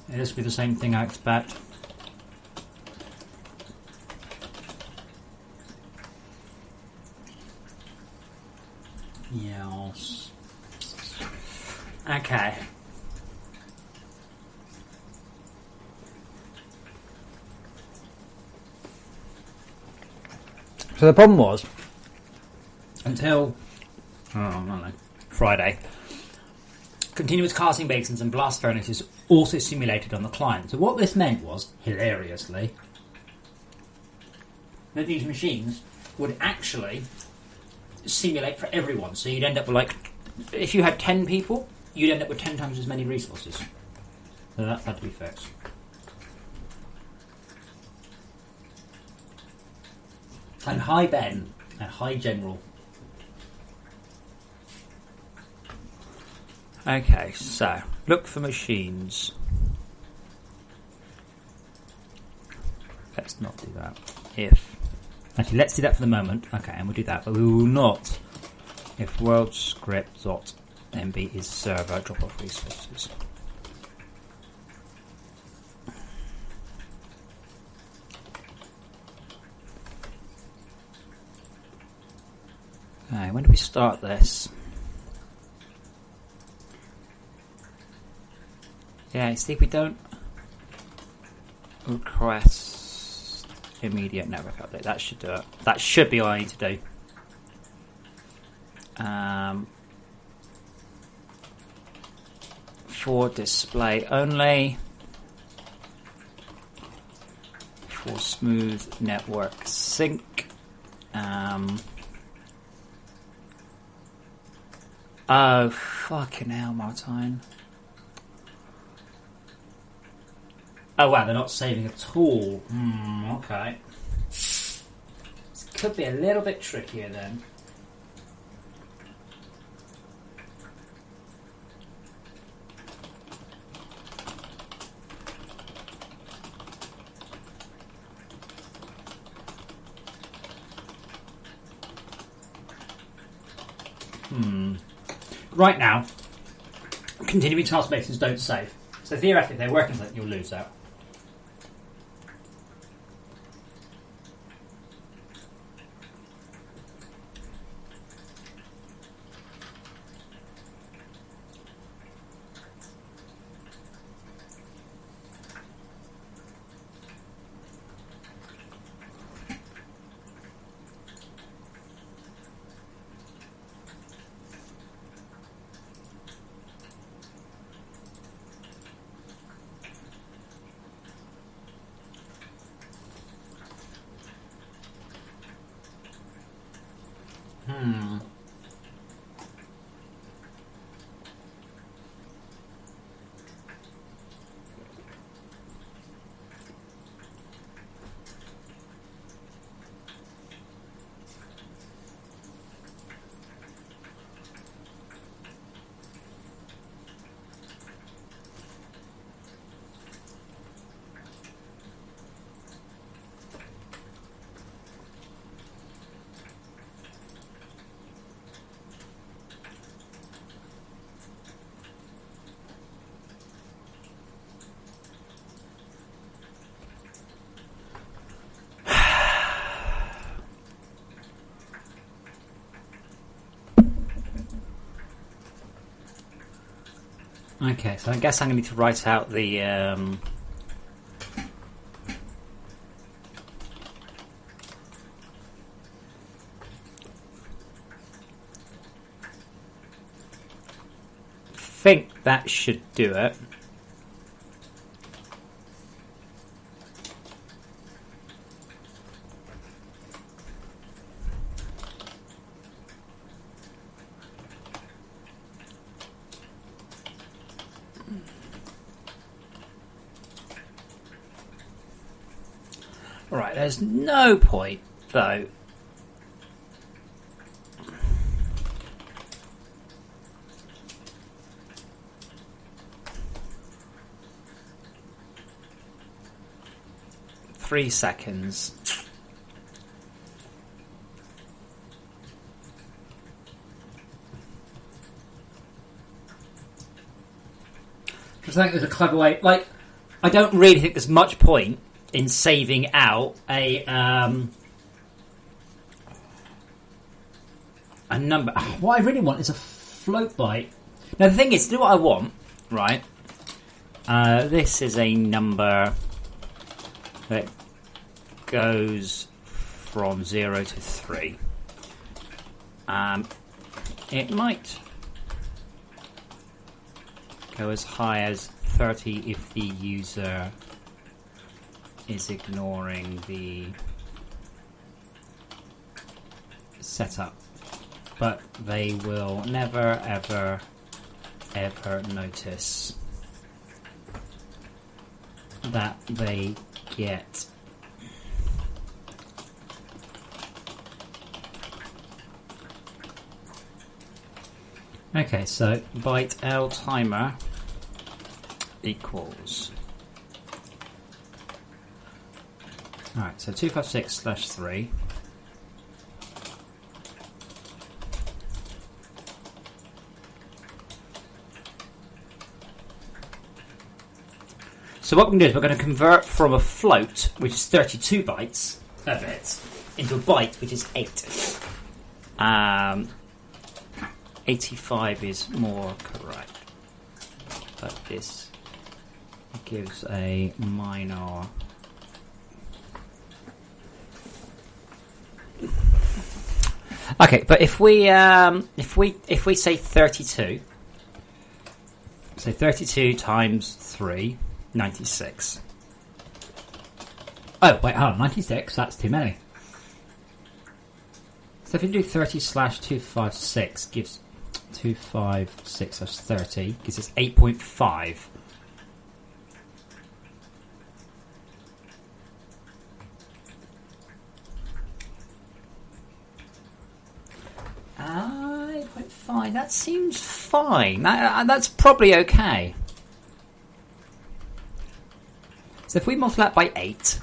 This will be the same thing I expect. Yes. Okay. So the problem was, until I don't know, Friday, continuous casting basins and blast furnaces also simulated on the client. So what this meant was, hilariously, that these machines would actually simulate for everyone. So you'd end up with, like, if you had 10 people, you'd end up with 10 times as many resources. So that had to be fixed. And hi Ben. And hi General. Okay, so look for machines. Let's not do that. Actually, let's do that for the moment. Okay, and we'll do that, but we will not. If worldscript.mb is server, drop off resources. Okay, when do we start this? Yeah, see if we don't request immediate network update. That should do it. That should be all I need to do. For display only. For smooth network sync. Oh, fucking hell, Martine. Oh wow, they're not saving at all. Okay. This could be a little bit trickier then. Right now, continuing task basins don't save. So theoretically, if they're working something, you'll lose out. Okay, so I guess I'm going to need to write out the think that should do it. Right, there's no point, though. Three seconds. I think there's a clever way. Like, I don't really think there's much point in saving out a number. What I really want is a float byte. Now the thing is, to do what I want, right? This is a number that goes from 0 to 3. It might go as high as 30 if the user is ignoring the setup, but they will never ever notice that they get Okay, so byte L timer equals. Alright, so 256/3. So what we're going to do is we're going to convert from a float, which is 32 bytes of it, into a byte, which is 8. 85 is more correct. But this gives a minor... Okay, but if we say 32, so 32 times 3, 96. Oh, wait, hold on, 96? That's too many. So if you do 30/256 gives 256/30 Gives us 8.5. Fine, that seems fine. That's probably okay. So if we multiply that by 8,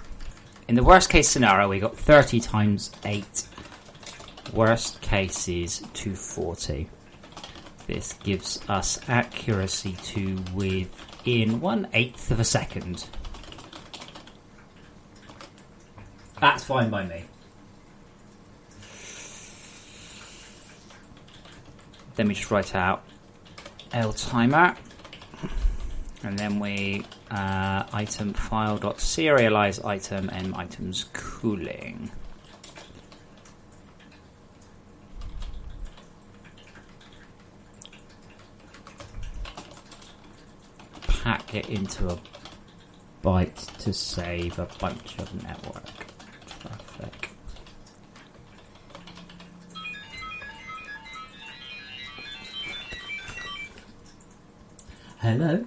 in the worst case scenario, we got 30 times 8. Worst case is 240. This gives us accuracy to within 1/8 of a second. That's fine by me. Then we just write out L timer, and then we item file dot serialize item and items cooling. Pack it into a byte to save a bunch of network traffic. Hello?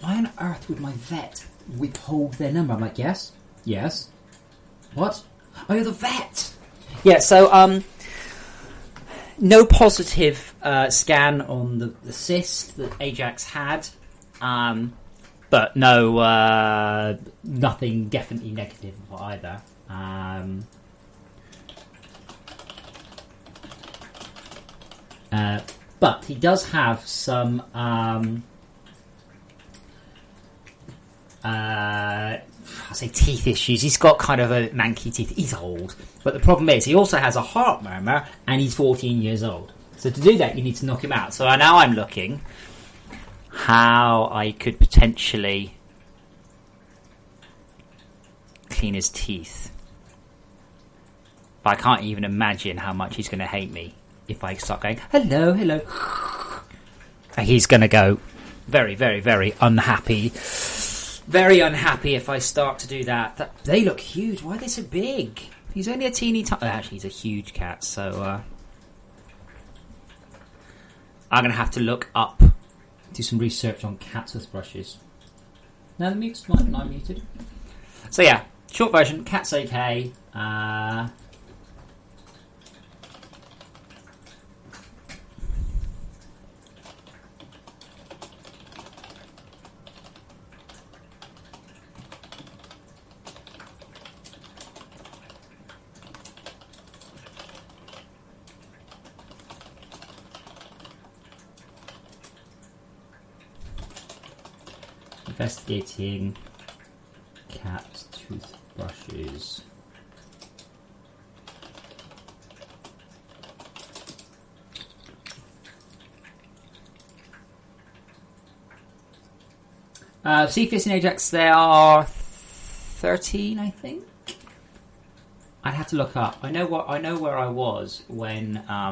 Why on earth would my vet withhold their number? I'm like, yes. Yes. What? Oh, you're the vet! Yeah, so, no positive scan on the cyst that Ajax had, but no, nothing definitely negative either. But he does have some I say teeth issues. He's got kind of a manky teeth. He's old, but the problem is he also has a heart murmur, and he's 14 years old. So to do that, you need to knock him out. So now I'm looking how I could potentially clean his teeth. But I can't even imagine how much he's going to hate me if I start going, hello, hello. He's going to go very, very, very unhappy. Very unhappy if I start to do that. They look huge. Why are they so big? He's only a teeny tiny... Actually, he's a huge cat, so... I'm going to have to look up, do some research on cats with brushes. No, the mute's fine. I'm muted. So yeah, short version, cat's okay. Investigating cat toothbrushes. Cephas and Ajax, they are 13, I think. I'd have to look up. I know where I was when. I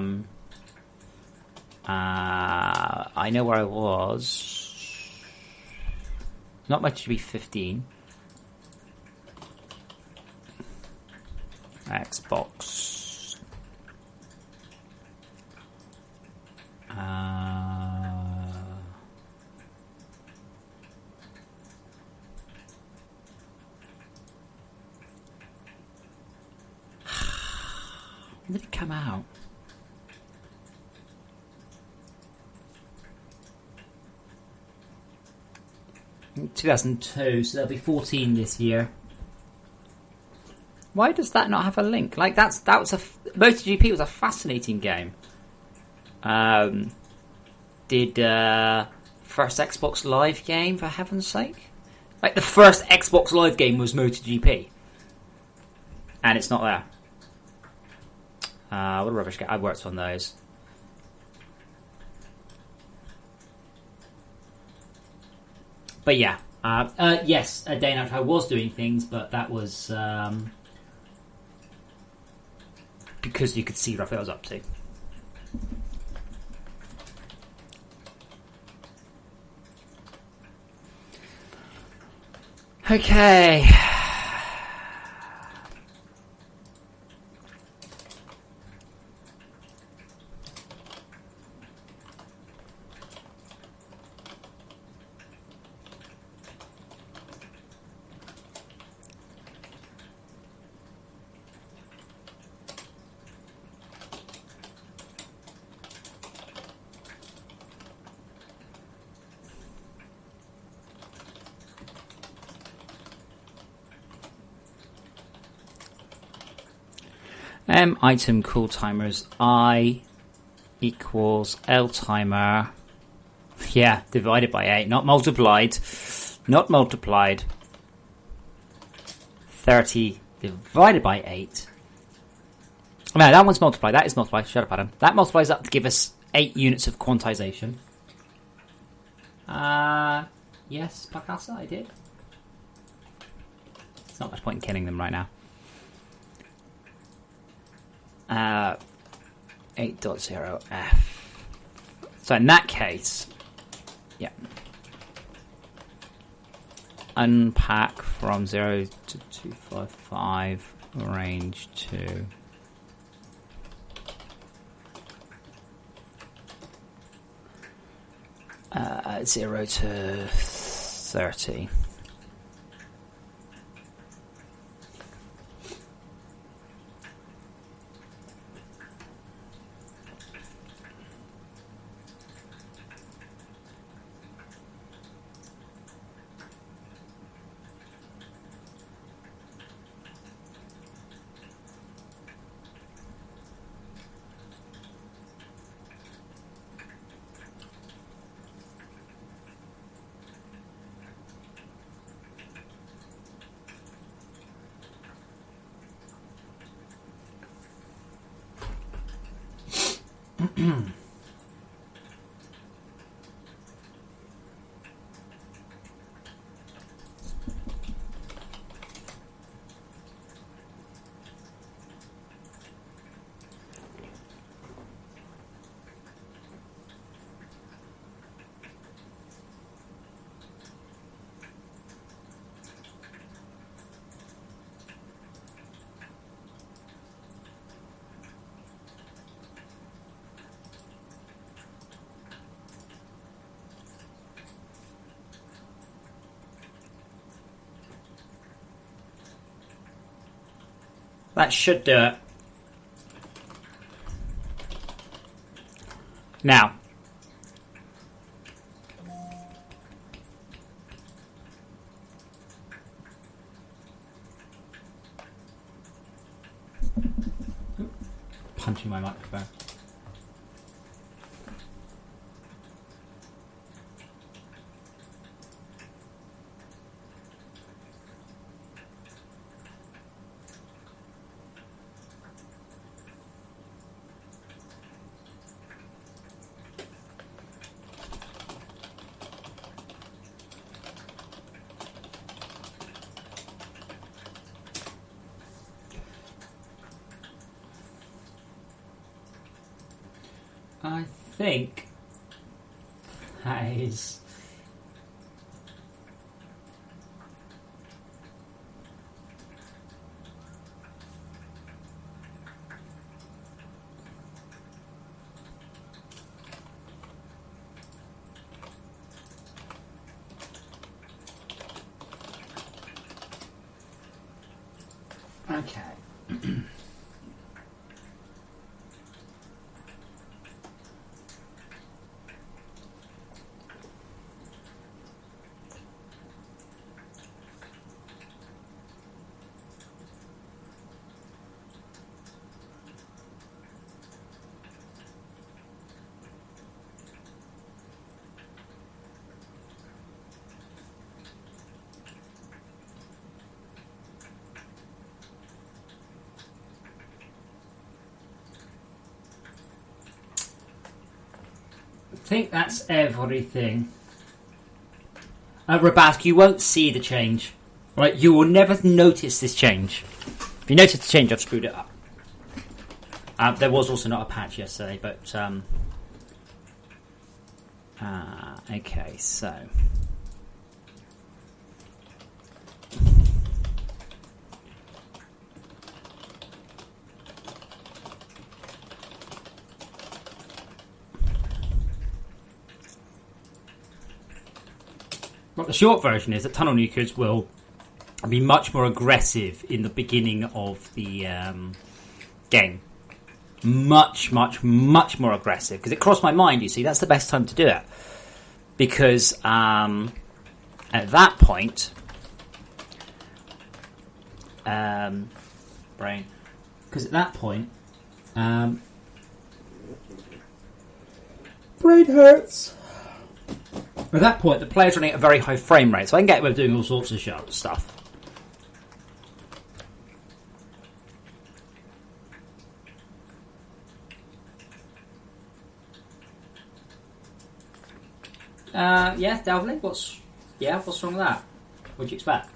know where I was. Not much to be 15. Xbox. When did it come out? In 2002, so they'll be 14 this year. Why does that not have a link? Like MotoGP was a fascinating game. Did first Xbox Live game, for heaven's sake? Like the first Xbox Live game was MotoGP, and it's not there. What a rubbish game! I worked on those. But yeah, yes, a day and a half I was doing things, but that was because you could see roughly what I was up to. Okay. Item cool timers I equals L timer. Yeah, divided by 8, not multiplied. Not multiplied. 30 divided by 8. Oh, no, that one's multiplied. That is multiplied. Shut up, Adam. That multiplies up to give us 8 units of quantization. Yes, Pakasa, I did. There's not much point in killing them right now. 8.0f. So in that case, yeah. Unpack from 0 to 255, range 2. 0 to 30. That should do it. Now, punching my microphone. I think that is okay. I think that's everything. Rabask, you won't see the change. Right? You will never notice this change. If you notice the change, I've screwed it up. There was also not a patch yesterday, but okay, so but the short version is that tunnel nukers will be much more aggressive in the beginning of the game. Much more aggressive. Because it crossed my mind, you see, that's the best time to do it. Because at that point... brain. Because at that point... brain hurts. At that point, the player's running at a very high frame rate, so I can get away with doing all sorts of stuff. Yeah, Dalvin, what's wrong with that? What do you expect?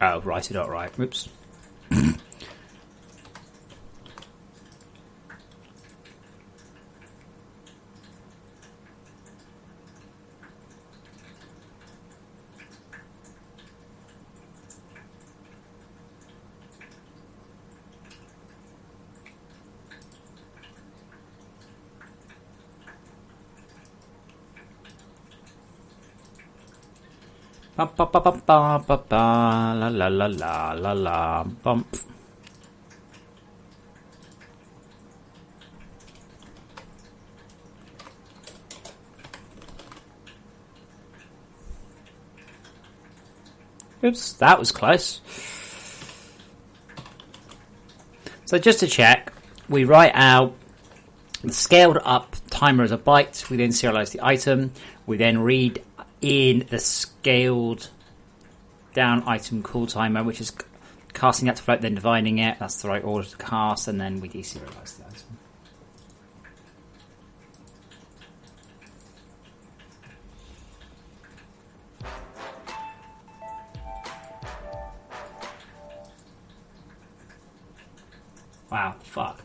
Oh, write it out right. Oops. Ba ba ba ba ba ba ba la la la la la la bump. Oops, that was close. So just to check, we write out the scaled up timer as a byte. We then serialize the item. We then read in the scaled down item call timer, which is casting that to float, then dividing it. That's the right order to cast, and then we deserialize the item. Wow, fuck.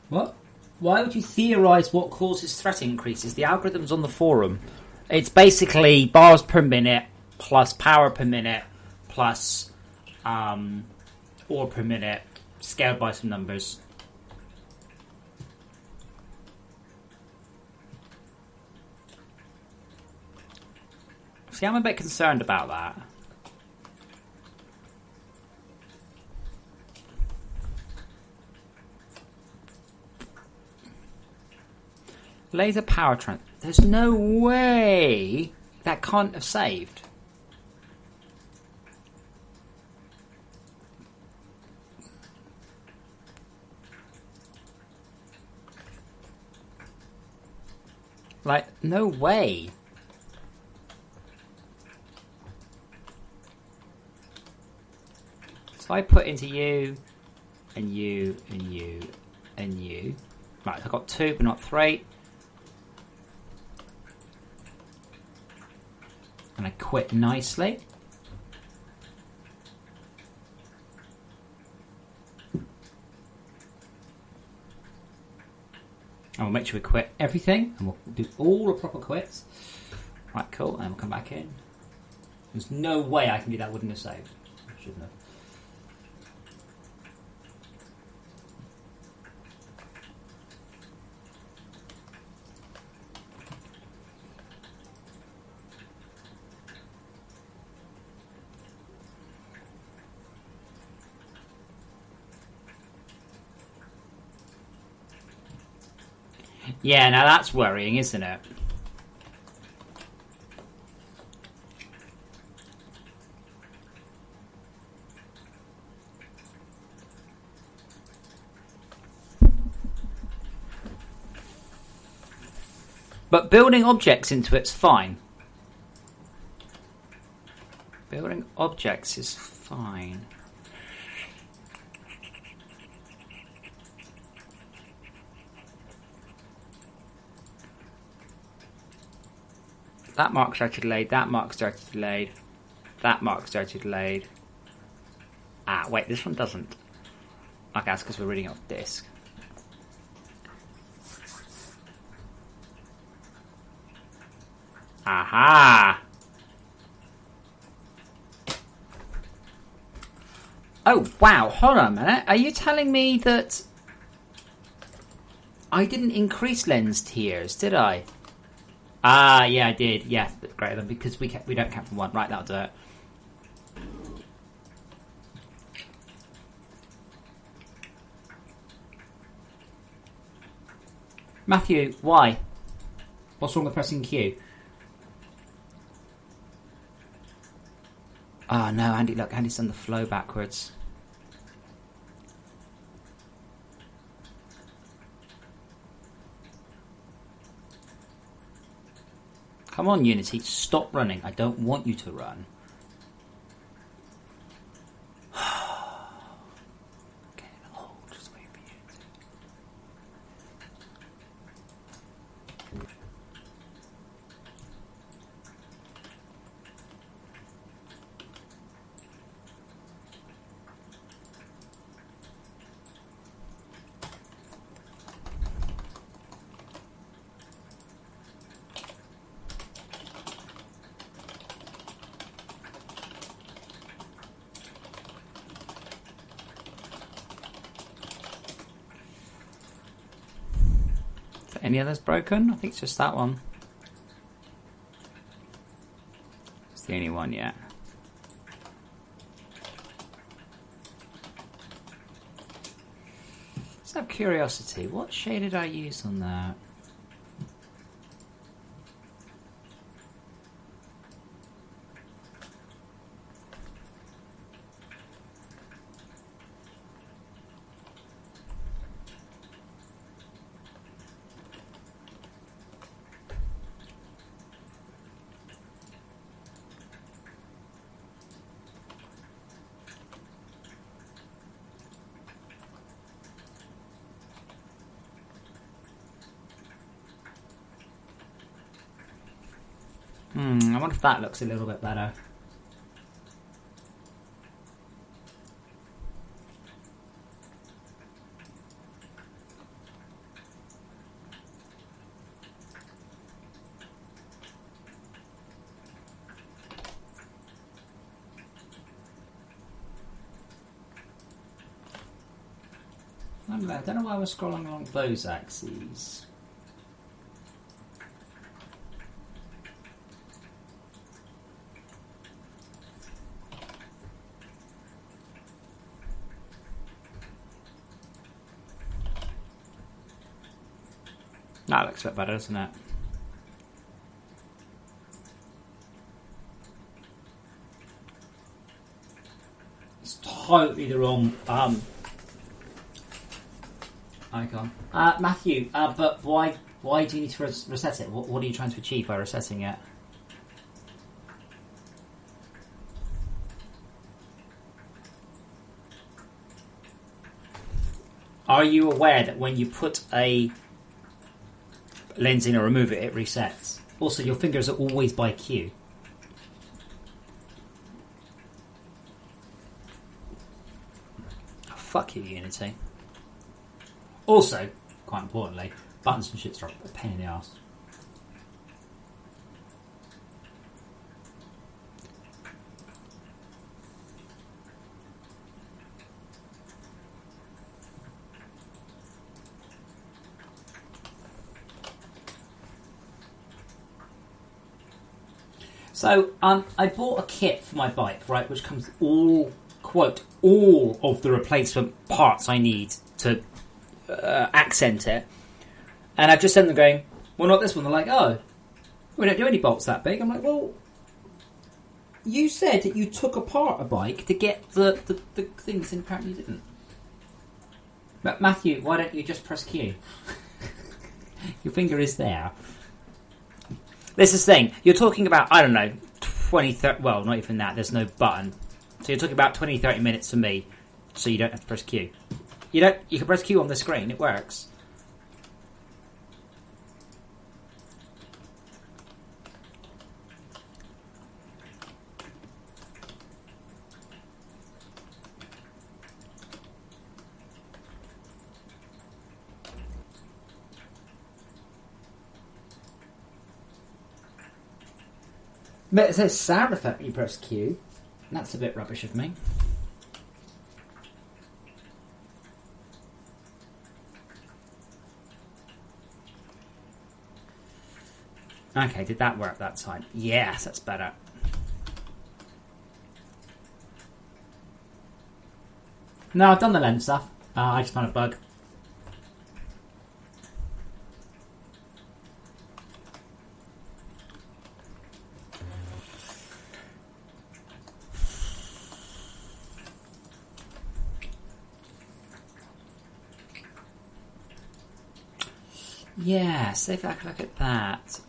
What? Why would you theorise what causes threat increases? The algorithm's on the forum. It's basically bars per minute plus power per minute plus ore per minute scaled by some numbers. See, I'm a bit concerned about that. Laser power trans. There's no way that can't have saved. Like, no way. So I put into you, and you, and you, and you. Right, I've got 2, but not 3. And I quit nicely. And we'll make sure we quit everything, and we'll do all the proper quits. Right, cool, and we'll come back in. There's no way I can do that, wouldn't have saved. I shouldn't have. Yeah, now that's worrying, isn't it? But building objects into it's fine. Building objects is fine. That mark started delayed, that mark started delayed, that mark started delayed. Ah, wait, this one doesn't. Okay, that's because we're reading off disk. Aha! Oh, wow, hold on a minute. Are you telling me that I didn't increase lens tiers, did I? Ah, yeah, I did. Yeah, great. Then because we don't count from 1. Right, that'll do it. Matthew, why? What's wrong with pressing Q? Oh no, Andy, look, Andy's done the flow backwards. Come on, Unity, stop running. I don't want you to run. Okay, I'll just wait for you. Any others broken? I think it's just that one. It's the only one yet. Just out of curiosity, what shade did I use on that? I wonder if that looks a little bit better. I don't know why we're scrolling along those axes. That looks a bit better, doesn't it? It's totally the wrong icon. Matthew, but why do you need to reset it? What are you trying to achieve by resetting it? Are you aware that when you put a lens in or remove it, it resets? Also, your fingers are always by Q. Oh, fuck you, Unity. Also, quite importantly, buttons and shit are a pain in the ass. So, I bought a kit for my bike, right, which comes all of the replacement parts I need to accent it. And I've just sent them going, well, not this one. They're like, oh, we don't do any bolts that big. I'm like, well, you said that you took apart a bike to get the things, and apparently you didn't. But Matthew, why don't you just press Q? Your finger is there. This is the thing. You're talking about, I don't know, 20, 30... Well, not even that. There's no button. So you're talking about 20, 30 minutes for me, so you don't have to press Q. You can press Q on the screen. It works. But it says sound effect when you press Q. That's a bit rubbish of me. Okay, did that work that time? Yes, that's better. No, I've done the lens stuff. I just found a bug. Yeah, see if I can look at that.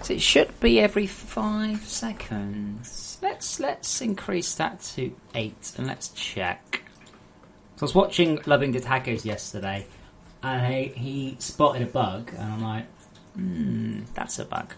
So it should be every 5 seconds. Let's increase that to 8 and let's check. So I was watching Loving the Tacos yesterday, and he spotted a bug, and I'm like, that's a bug.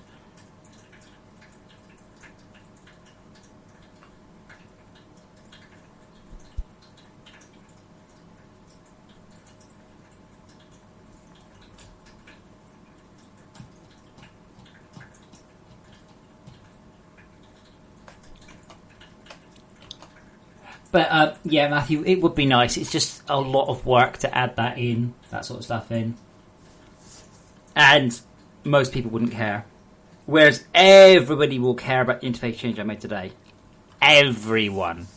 But yeah, Matthew, it would be nice. It's just a lot of work to add that sort of stuff in. And most people wouldn't care. Whereas everybody will care about the interface change I made today. Everyone.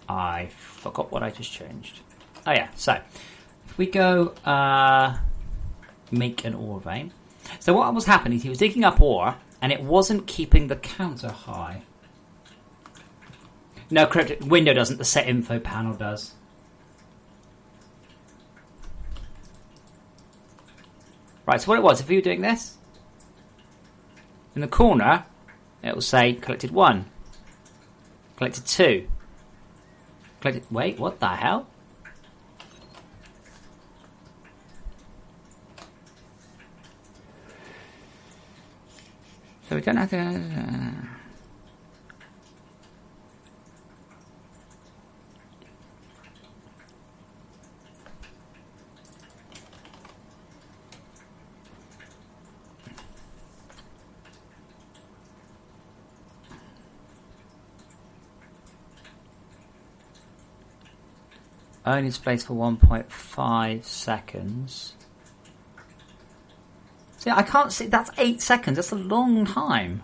I forgot what I just changed. Oh yeah, so if we go make an ore vein. So what was happening is he was digging up ore and it wasn't keeping the counter high. No, correct, window doesn't, the set info panel does. Right, so what it was, if we were doing this, in the corner, it will say collected 1, collected 2, collected... Wait, what the hell? So we don't have to... Only displays for 1.5 seconds. See, I can't see. That's 8 seconds. That's a long time.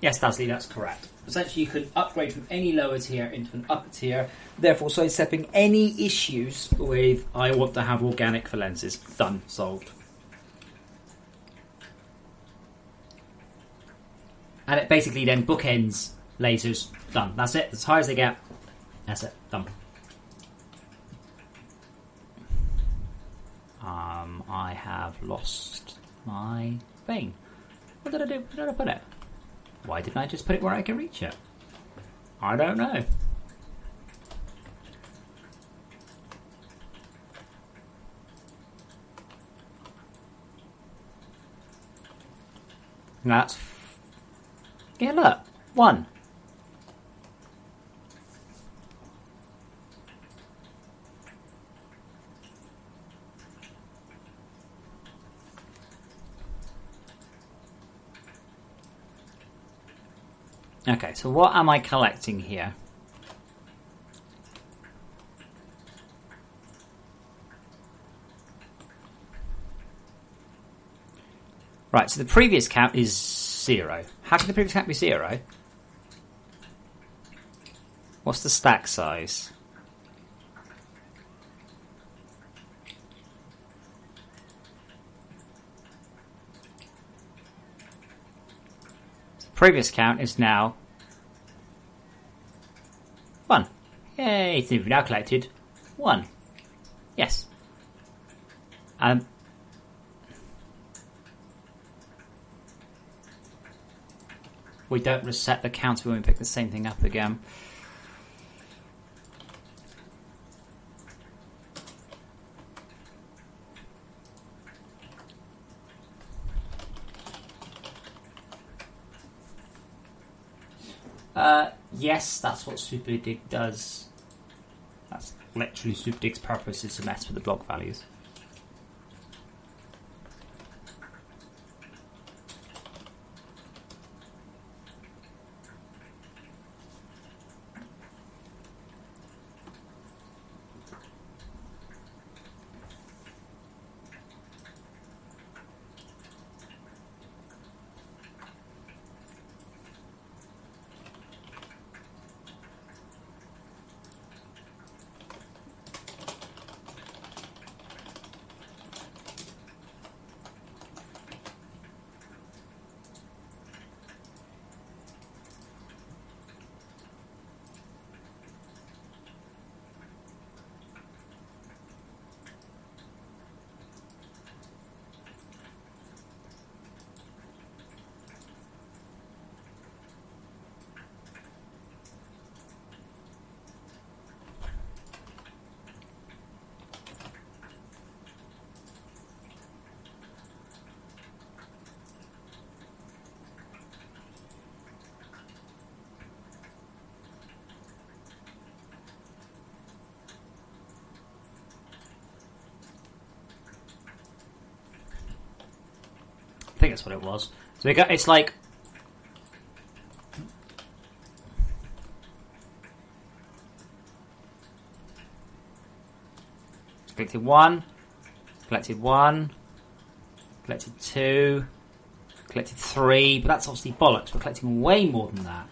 Yes, Dudley, that's correct. Essentially, you could upgrade from any lower tier into an upper tier, therefore sidestepping any issues with I want to have organic for lenses. Done. Solved. And it basically then bookends lasers. Done. That's it. As high as they get. That's it. Done. I have lost my thing. What did I do? Where did I put it? Why didn't I just put it where I can reach it? I don't know. That's... Yeah, look. 1. Okay, so what am I collecting here? Right, so the previous count is 0. How can the previous count be 0? What's the stack size? The previous count is now 1. Yay, so we've now collected 1. Yes. We don't reset the counter when we pick the same thing up again. Yes, that's what SuperDig does. That's literally SuperDig's purpose, is to mess with the block values. that's what it was. So we got, it's like... Collected 1, collected 1, collected 2, collected 3, but that's obviously bollocks. We're collecting way more than that.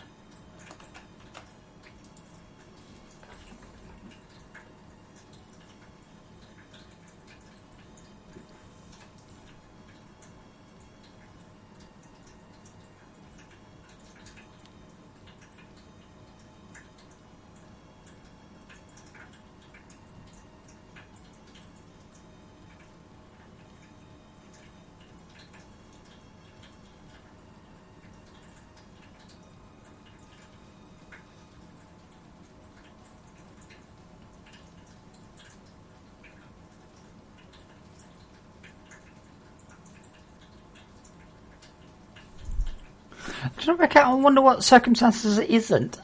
I don't work out. I wonder what circumstances it isn't.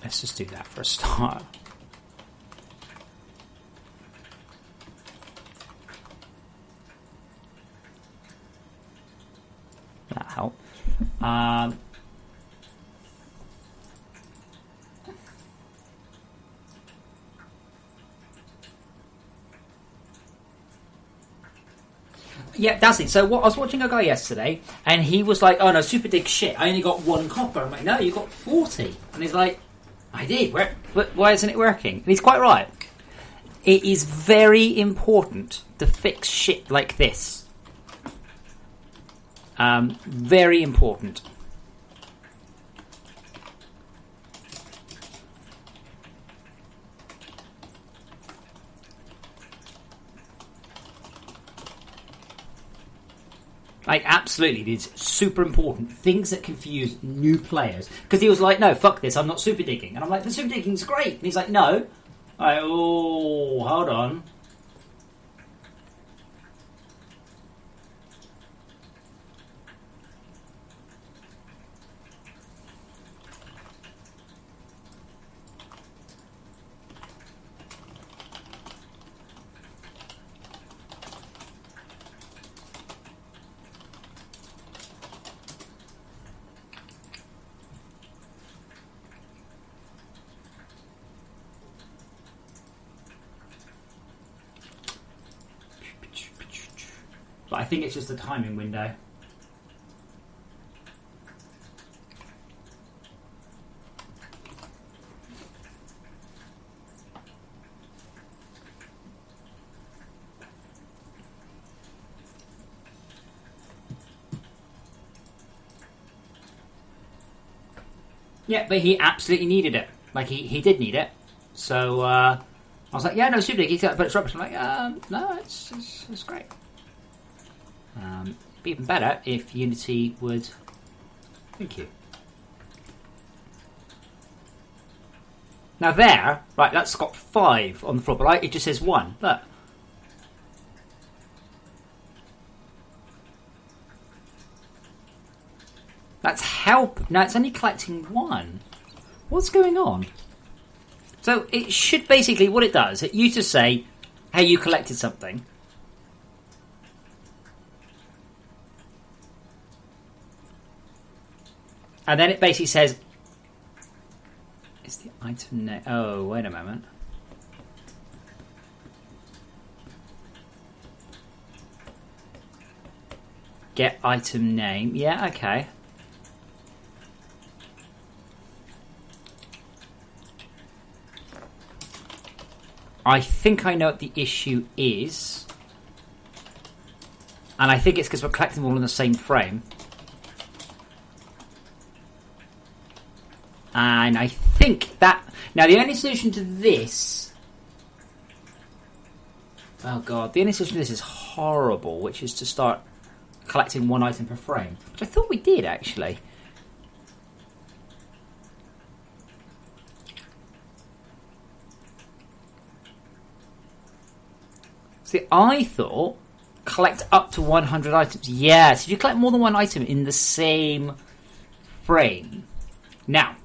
Let's just do that for a start. That helped. Yeah, that's it. So what I was watching a guy yesterday, and he was like, "Oh no, super dig shit. I only got 1 copper." I'm like, "No, you got 40." And he's like, "I did. Why isn't it working?" And he's quite right. It is very important to fix shit like this. Very important. Like, absolutely, it's super important. Things that confuse new players. Because he was like, no, fuck this, I'm not super digging. And I'm like, the super digging's great. And he's like, no. Oh, hold on. But I think it's just a timing window. Yeah, but he absolutely needed it. Like, he did need it. So, I was like, yeah, no, super dig. He's got, but it's rubbish. I'm like, no, it's great. It'd be even better if Unity would... Thank you. Now there, right, that's got 5 on the floor, but it just says 1. Look. That's help. No, it's only collecting 1. What's going on? So it should basically, what it does, it used to say, hey, you collected something. And then it basically says, is the item name? Oh, wait a moment. Get item name. Yeah, okay. I think I know what the issue is. And I think it's because we're collecting them all in the same frame. And I think that... Now, the only solution to this... Oh, God. The only solution to this is horrible, which is to start collecting 1 item per frame. Which I thought we did, actually. See, I thought collect up to 100 items. Yes, if you collect more than one item in the same frame. Now,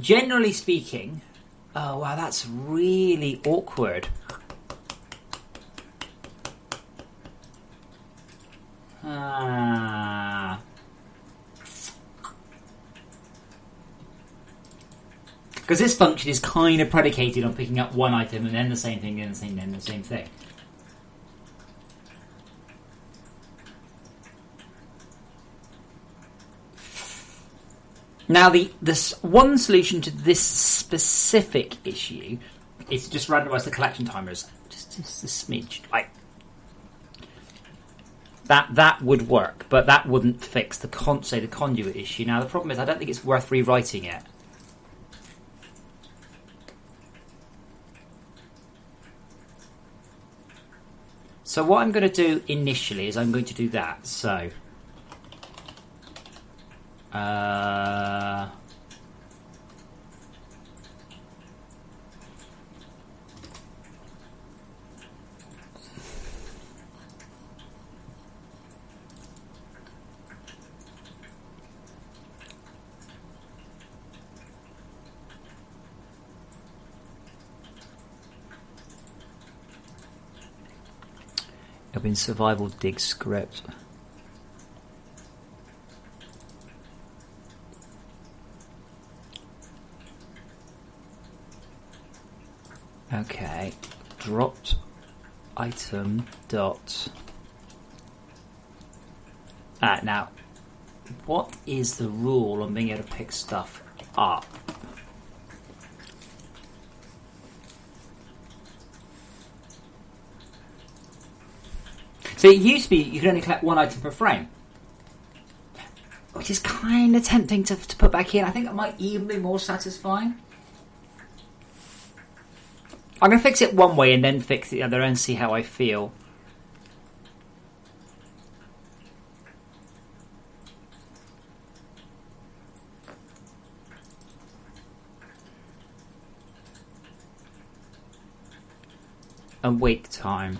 generally speaking... Oh, wow, that's really awkward. Because this function is kind of predicated on picking up one item and then the same thing, then the same, then the same thing. Now, this one solution to this specific issue is to just randomise the collection timers. Just a smidge. Like, that would work, but that wouldn't fix the conduit issue. Now, the problem is I don't think it's worth rewriting it. So what I'm going to do initially is I'm going to do that. So... it'll be in survival dig script. Okay, dropped item dot. Now, what is the rule on being able to pick stuff up? So it used to be you could only collect one item per frame, which is kind of tempting to put back in. I think it might even be more satisfying. I'm going to fix it one way and then fix the other and see how I feel. Awake time.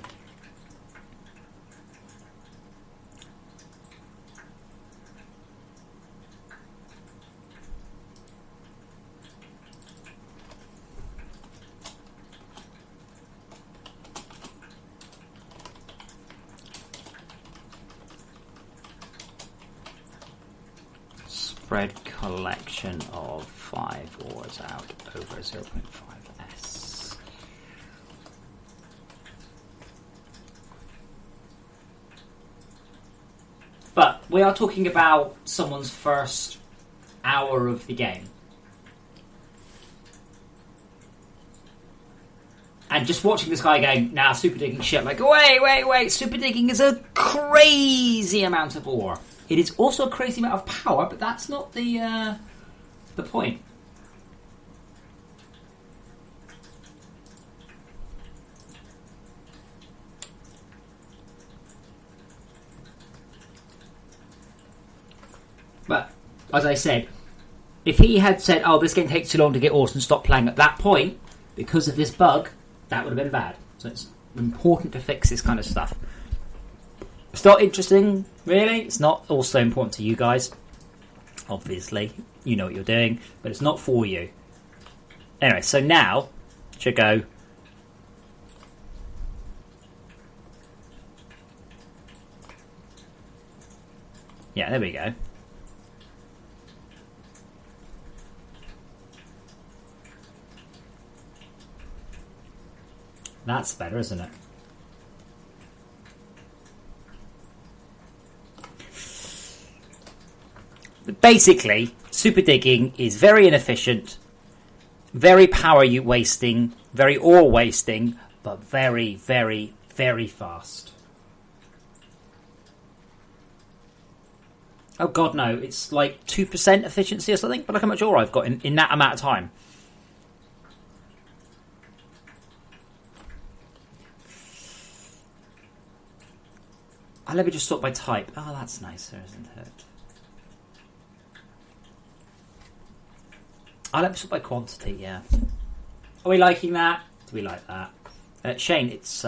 Spread collection of 5 ores out over 0.5s. But we are talking about someone's first hour of the game. And just watching this guy going, nah, super digging shit, like, wait, super digging is a crazy amount of ore. It is also a crazy amount of power, but that's not the point. But, as I said, if he had said, oh, this game takes too long to get ores and stop playing at that point, because of this bug, that would have been bad. So it's important to fix this kind of stuff. It's not interesting, really. It's not also important to you guys. Obviously, you know what you're doing, but it's not for you. Anyway, so now, should go... Yeah, there we go. That's better, isn't it? Basically, super digging is very inefficient, very power wasting, very ore wasting, but very, very, very fast. Oh god, no, it's like 2% efficiency or something, but look how much ore I've got in that amount of time. Let me just sort by type. Oh, that's nicer, isn't it? Let me sort by quantity, yeah. Are we liking that? Do we like that? Shane, it's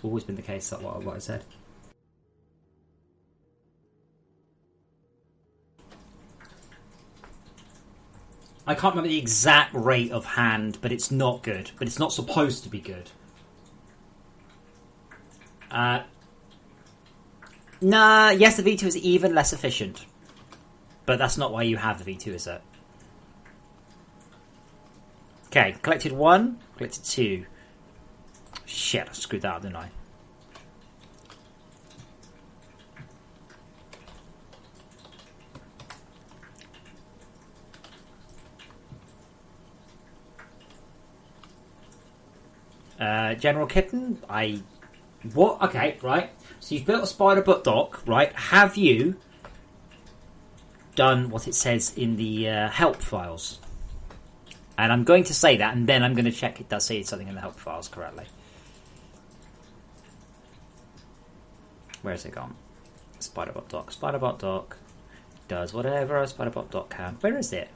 always been the case. That's what I said. I can't remember the exact rate of hand, but it's not good. But it's not supposed to be good. Nah, yes, the V2 is even less efficient. But that's not why you have the V2, is it? Okay, collected 1, collected 2. Shit, I screwed that up, didn't I? General Kitten, What? Okay, right. So you've built a spider butt dock, right? Have you done what it says in the help files? And I'm going to say that, and then I'm going to check it does say something in the help files correctly. Where's it gone? Spiderbot dock. Spiderbot dock does whatever a Spiderbot dock can. Where is it?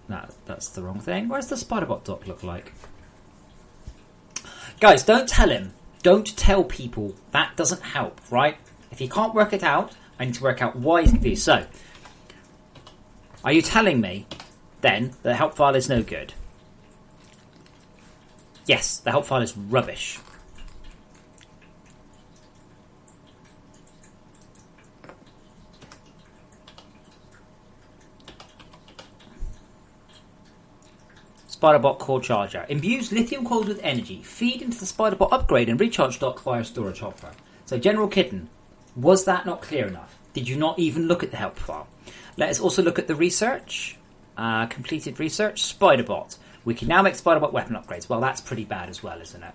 No, that's the wrong thing. Where's the Spiderbot dock look like? Guys, don't tell him. Don't tell people. That doesn't help, right? If you can't work it out, I need to work out why he's confused. So, are you telling me, then, that the help file is no good? Yes, the help file is rubbish. Spiderbot core charger. Imbues lithium coils with energy. Feed into the Spiderbot upgrade and recharge dock via storage hopper. So, General Kitten, was that not clear enough? Did you not even look at the help file? Let us also look at the research. Completed research. Spiderbot. We can now make Spiderbot weapon upgrades. Well, that's pretty bad as well, isn't it?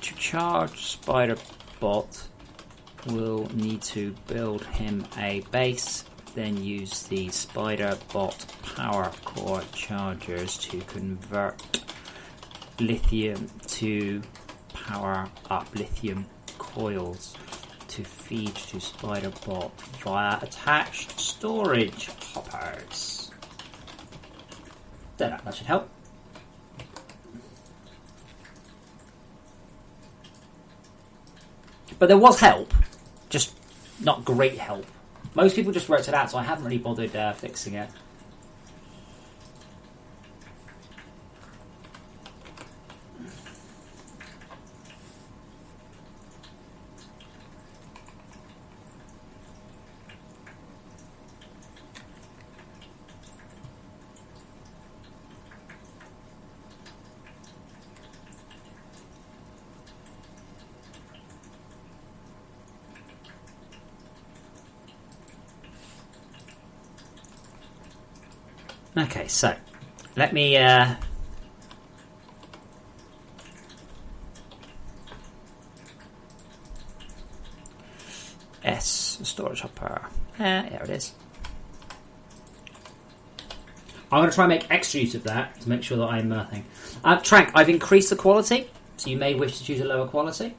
To charge Spiderbot, we'll need to build him a base, then use the Spiderbot power core chargers to convert lithium to power up lithium coils to feed to Spiderbot via attached storage hoppers. There, that should help. But there was help, just not great help. Most people just worked it out, so I haven't really bothered fixing it. Okay, so let me storage hopper. There it is. I'm going to try and make extra use of that to make sure that I'm thing. Trank, I've increased the quality, so you may wish to choose a lower quality.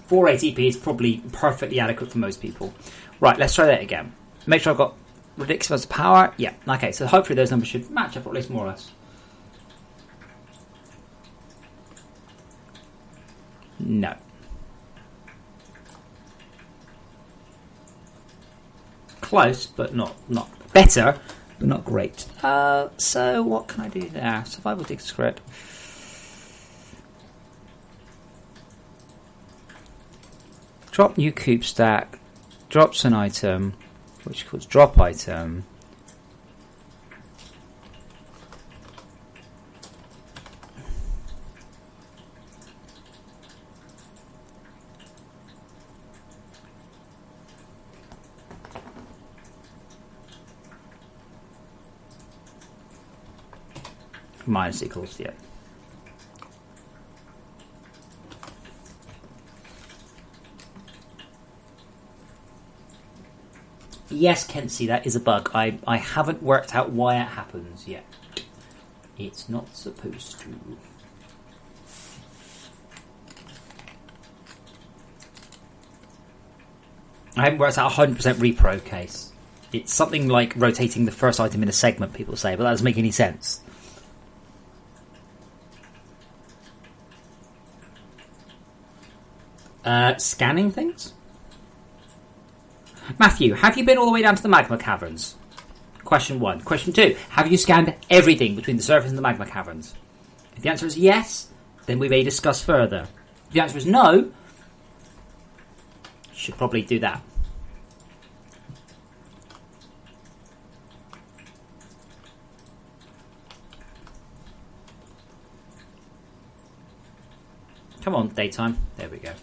$480p is probably perfectly adequate for most people. Right, let's try that again. Make sure I've got ridiculous amounts of power. Yeah, okay, so hopefully those numbers should match up, or at least more or less. No. Close, but not better, but not great. So what can I do there? Survival dig script. Drop new coop stack. Drops an item, which calls drop item. Minus equals, yeah. Yes, Kenzie, that is a bug. I haven't worked out why it happens yet. It's not supposed to. I haven't worked out 100% repro case. It's something like rotating the first item in a segment, people say, but that doesn't make any sense. Scanning things? Matthew, have you been all the way down to the magma caverns? Question 1. Question 2. Have you scanned everything between the surface and the magma caverns? If the answer is yes, then we may discuss further. If the answer is no, you should probably do that. Come on, daytime. There we go.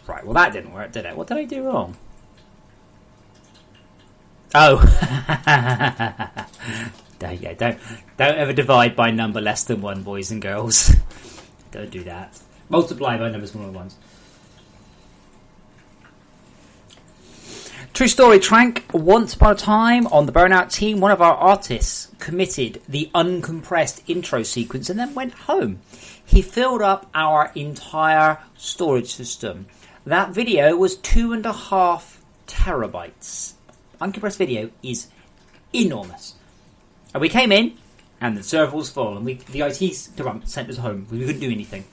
Right, well that didn't work, did it? What did I do wrong? Oh. Yeah, don't ever divide by number less than 1, boys and girls. Don't do that. Multiply by numbers smaller than ones. True story, Trank. Once upon a time on the Burnout team, one of our artists committed the uncompressed intro sequence and then went home. He filled up our entire storage system. That video was 2.5 terabytes. Uncompressed video is enormous. And we came in, and the server was full, and the IT department sent us home. We couldn't do anything.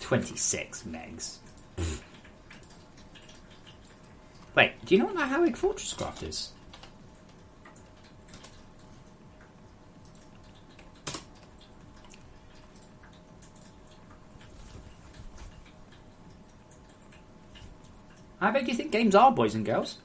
26 megs. Wait, do you know how big FortressCraft is? How big do you think games are, boys and girls?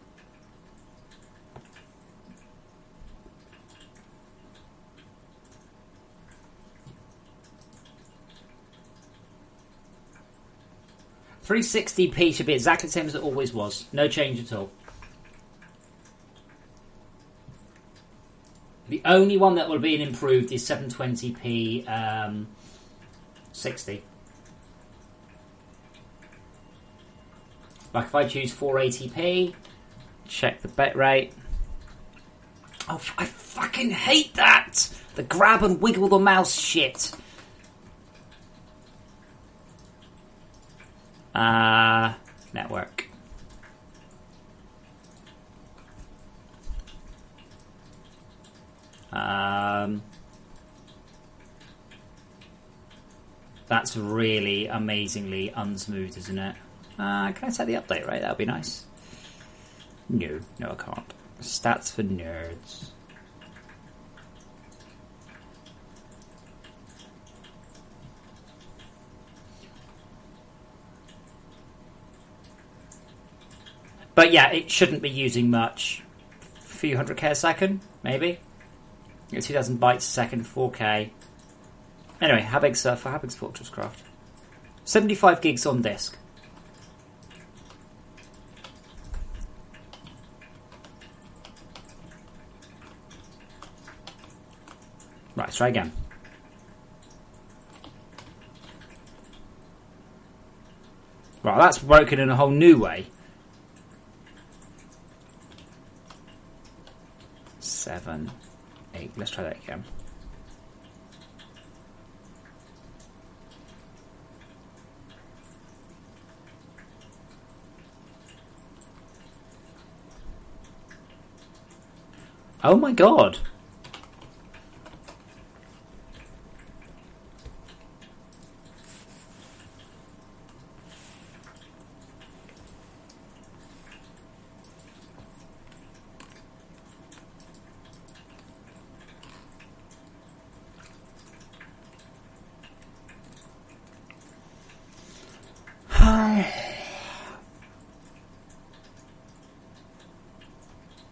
$360p should be exactly the same as it always was. No change at all. The only one that will be improved is 720p 60. Like if I choose 480p, check the bitrate. Oh, I fucking hate that! The grab and wiggle the mouse shit. Network. That's really amazingly unsmooth, isn't it? Can I set the update rate? That would be nice. No, I can't. Stats for nerds. But yeah, it shouldn't be using much. A few 100k a second, maybe. 2,000 bytes a second, 4k. Anyway, how big's FortressCraft? 75 gigs on disk. Right, let's try again. Right, that's broken in a whole new way. 7, 8. Let's try that again. Oh my god.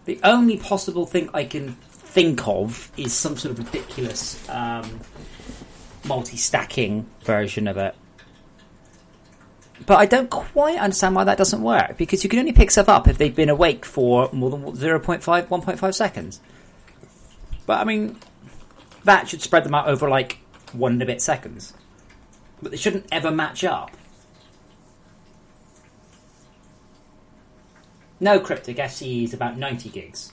The only possible thing I can think of is some sort of ridiculous multi-stacking version of it. But I don't quite understand why that doesn't work, because you can only pick stuff up if they've been awake for more than 1.5 seconds. But I mean, that should spread them out over like 1 and a bit seconds. But they shouldn't ever match up. No, Cryptic, SCE is about 90 gigs.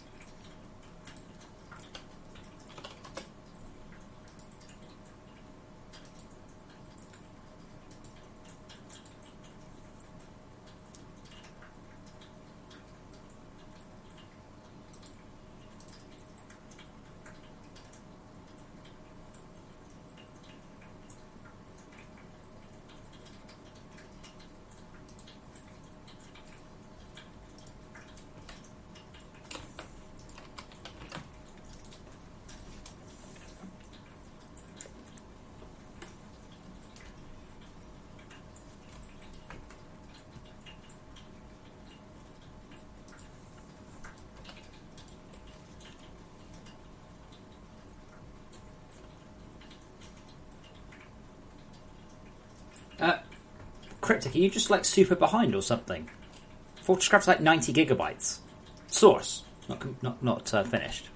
Cryptic, are you just like super behind or something? FortressCraft's like 90 gigabytes. Source, not finished.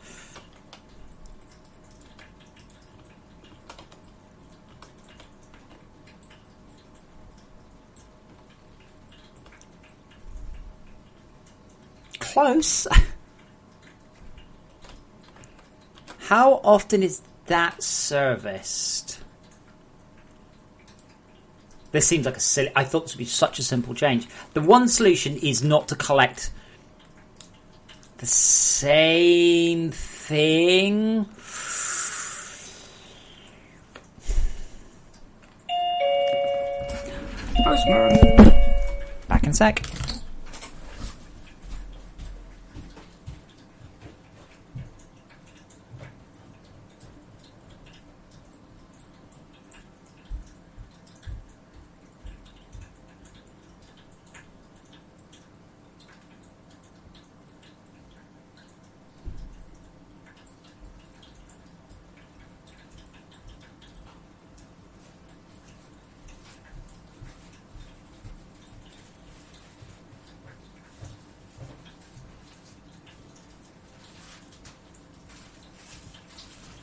Close. How often is that serviced? This seems like a silly... I thought this would be such a simple change. The one solution is not to collect the same thing. Postman. Back in a sec.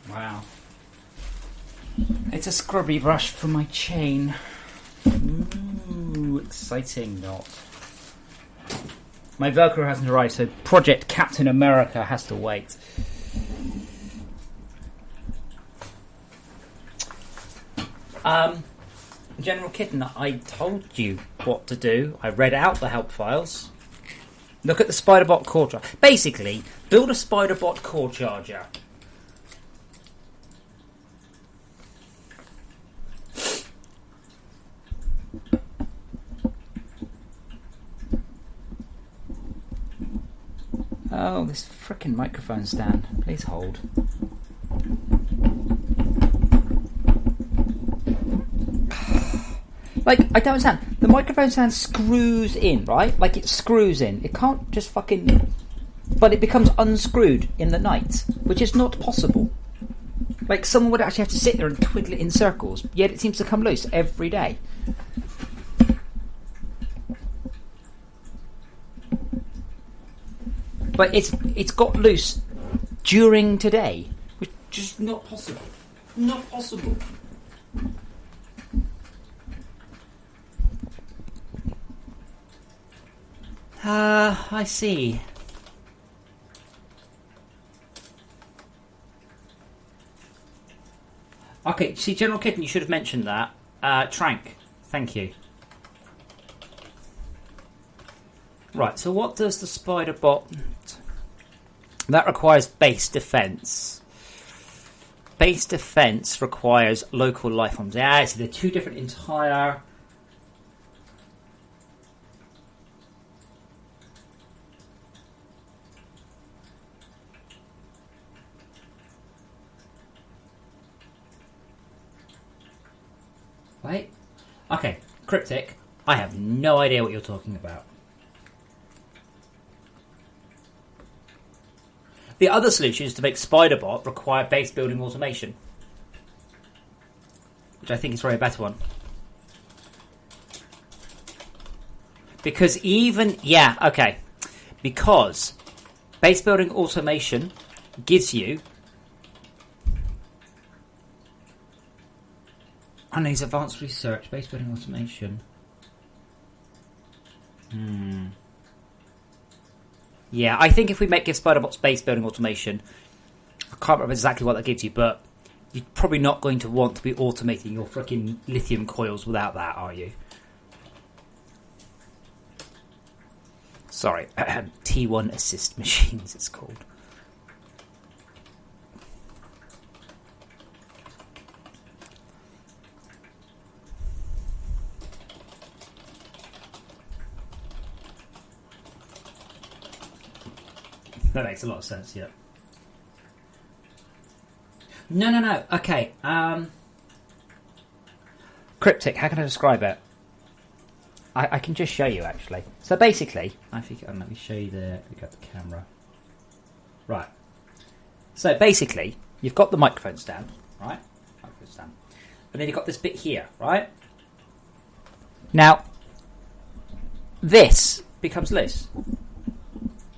Wow. It's a scrubby brush for my chain. Ooh, exciting not. My Velcro hasn't arrived, so Project Captain America has to wait. General Kitten, I told you what to do. I read out the help files. Look at the Spiderbot core charger. Basically, build a Spiderbot core charger. Oh, this frickin' microphone stand. Please hold. Like, I don't understand. The microphone stand screws in, right? Like, it screws in. It can't just fucking... But it becomes unscrewed in the night, which is not possible. Like, someone would actually have to sit there and twiddle it in circles, yet it seems to come loose every day. But it's got loose during today, which is just not possible. Not possible. I see. Okay, see, General Kitten, you should have mentioned that. Trank, thank you. Right, so what does the spider bot... That requires base defense. Base defense requires local life forms. Yeah, so they're two different entire... Wait. Okay, Cryptic, I have no idea what you're talking about. The other solution is to make Spiderbot require base building automation, which I think is probably a better one. Because even... Yeah, okay. Because base building automation gives you... Oh, no, it's advanced research. Base building automation. Yeah, I think if we give Spiderbots base building automation, I can't remember exactly what that gives you, but you're probably not going to want to be automating your freaking lithium coils without that, are you? Sorry, T1 assist machines it's called. That makes a lot of sense, yeah. No. Okay. Cryptic, how can I describe it? I can just show you, actually. So basically, let me show you there. We got the camera. Right. So basically, you've got the microphone stand, right? Microphone stand. And then you've got this bit here, right? Now, this becomes loose.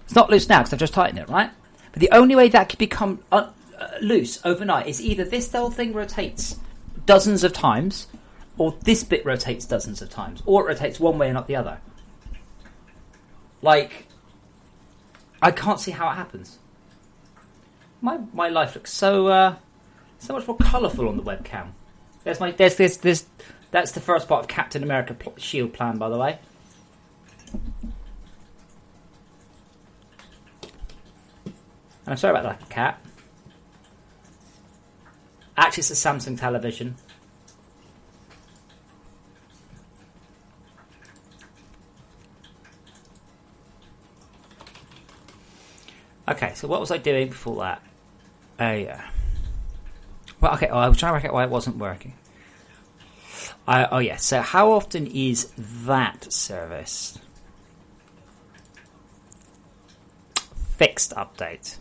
It's not loose now because I've just tightened it, right? But the only way that could become loose overnight is either this whole thing rotates dozens of times, or this bit rotates dozens of times, or it rotates one way and not the other. Like, I can't see how it happens. My life looks so much more colourful on the webcam. That's the first part of Captain America shield plan, by the way. And I'm sorry about that, cat. Actually, it's a Samsung television. Okay, so what was I doing before that? Yeah. Well, okay, I was trying to work out why it wasn't working. So how often is that service? Fixed update.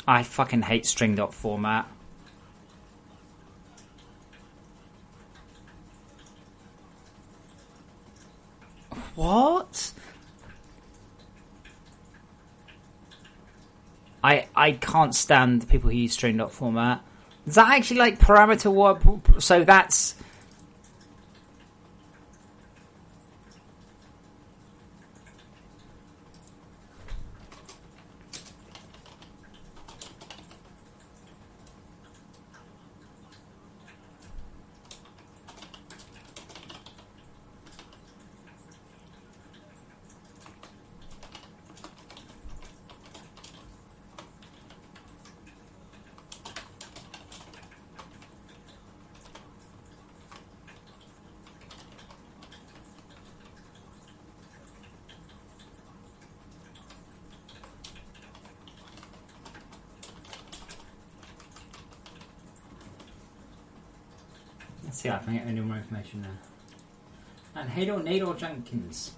I fucking hate string.format. format. What? I can't stand the people who use string.format. format. Is that actually like parameter word? So that's... Let's see if I can get any more information now. And Nador Jenkins.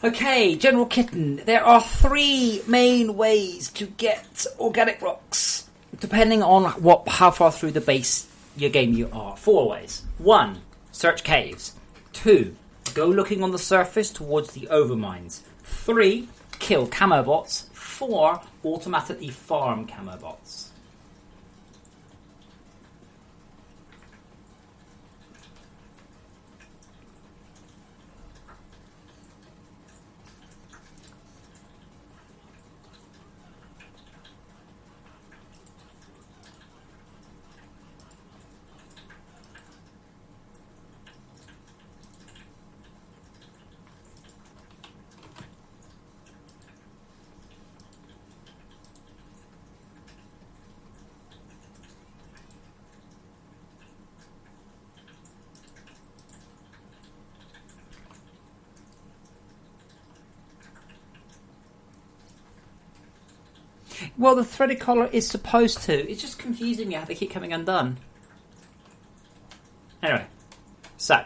Okay, General Kitten. There are 3 main ways to get organic rocks, depending on how far through the base your game you are. 4 ways. 1, search caves. 2, go looking on the surface towards the overmines. 3, kill camo bots. 4, automatically farm camo bots. Well, the threaded collar is supposed to. It's just confusing me how they keep coming undone. Anyway, so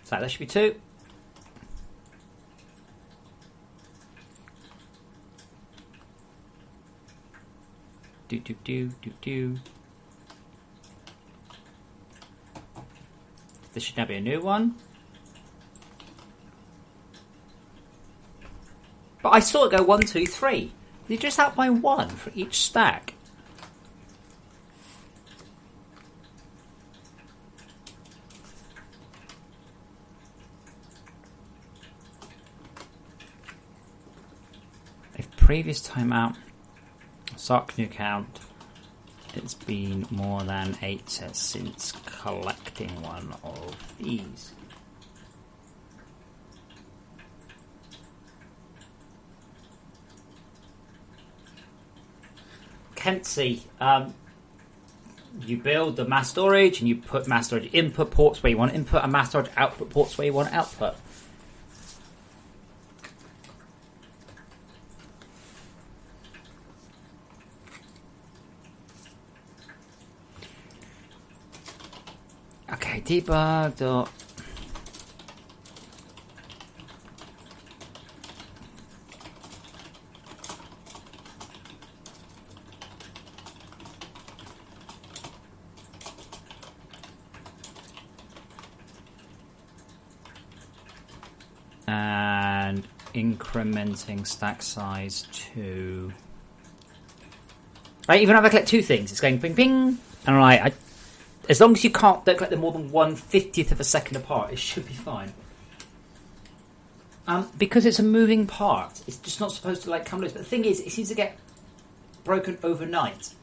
there should be 2. Do. There should now be a new one. But I saw it go 1, 2, 3. You're just out by 1 for each stack. If previous timeout, start new count, it's been more than 8 since collecting one of these. Kentsy, you build the mass storage and you put mass storage input ports where you want input and mass storage output ports where you want output. Okay, debug dot. And incrementing stack size to. Right, even if I collect 2 things, it's going ping ping. And as long as you don't collect them more than 1/50th of a second apart, it should be fine. Because it's a moving part, it's just not supposed to come loose. But the thing is, it seems to get broken overnight.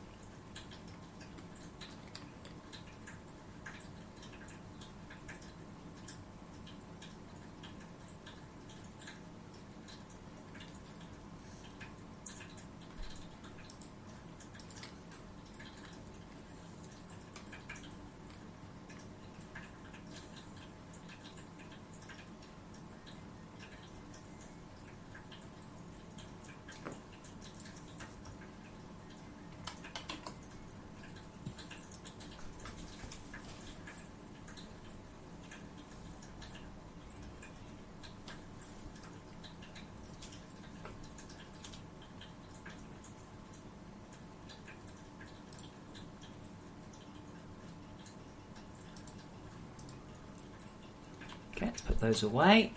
Okay, let's put those away.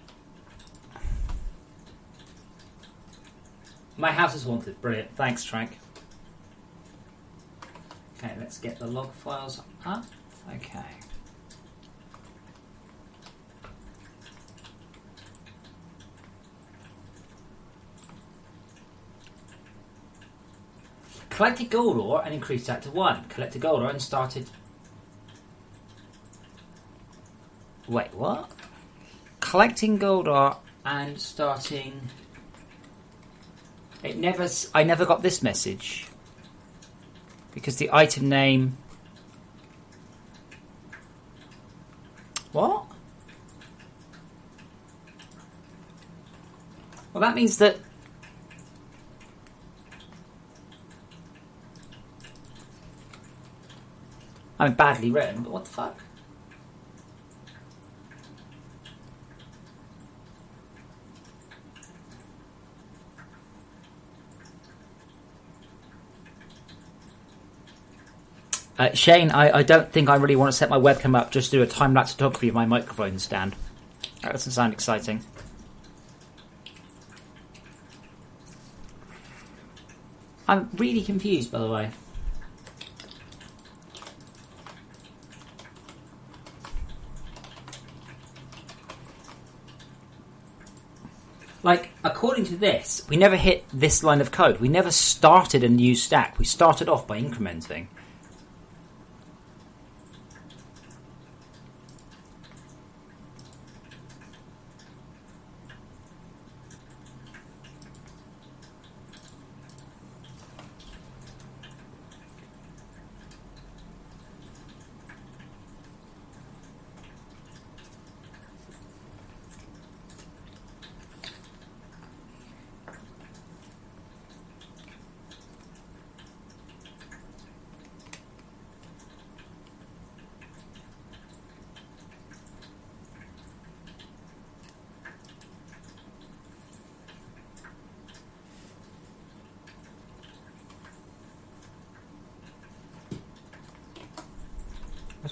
My house is haunted. Brilliant. Thanks, Trank. Okay, let's get the log files up. Okay. Collected gold ore and increased that to 1. Collected gold ore and started... Wait, what? Collecting gold ore and starting... I never got this message. Because the item name... What? Well, that means that... I'm badly written, but what the fuck? Shane, I don't think I really want to set my webcam up just to do a time-lapse photography of my microphone stand. That doesn't sound exciting. I'm really confused, by the way. Like, according to this, we never hit this line of code. We never started a new stack. We started off by incrementing.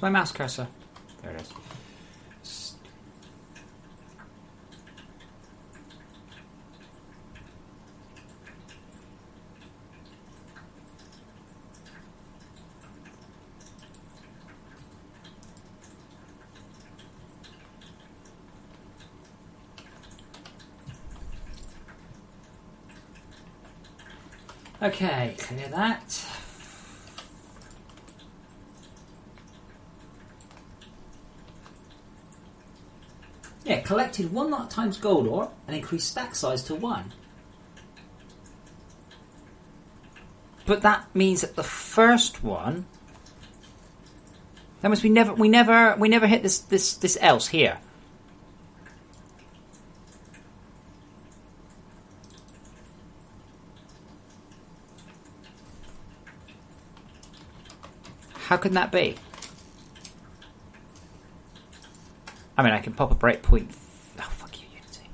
my mouse cursor? There it is. Okay, clear that. Yeah, collected 1 lot times gold ore and increased stack size to 1. But that means that the first one, that must be we never hit this else here. How can that be? I mean, I can pop a breakpoint. Oh, fuck you, Unity.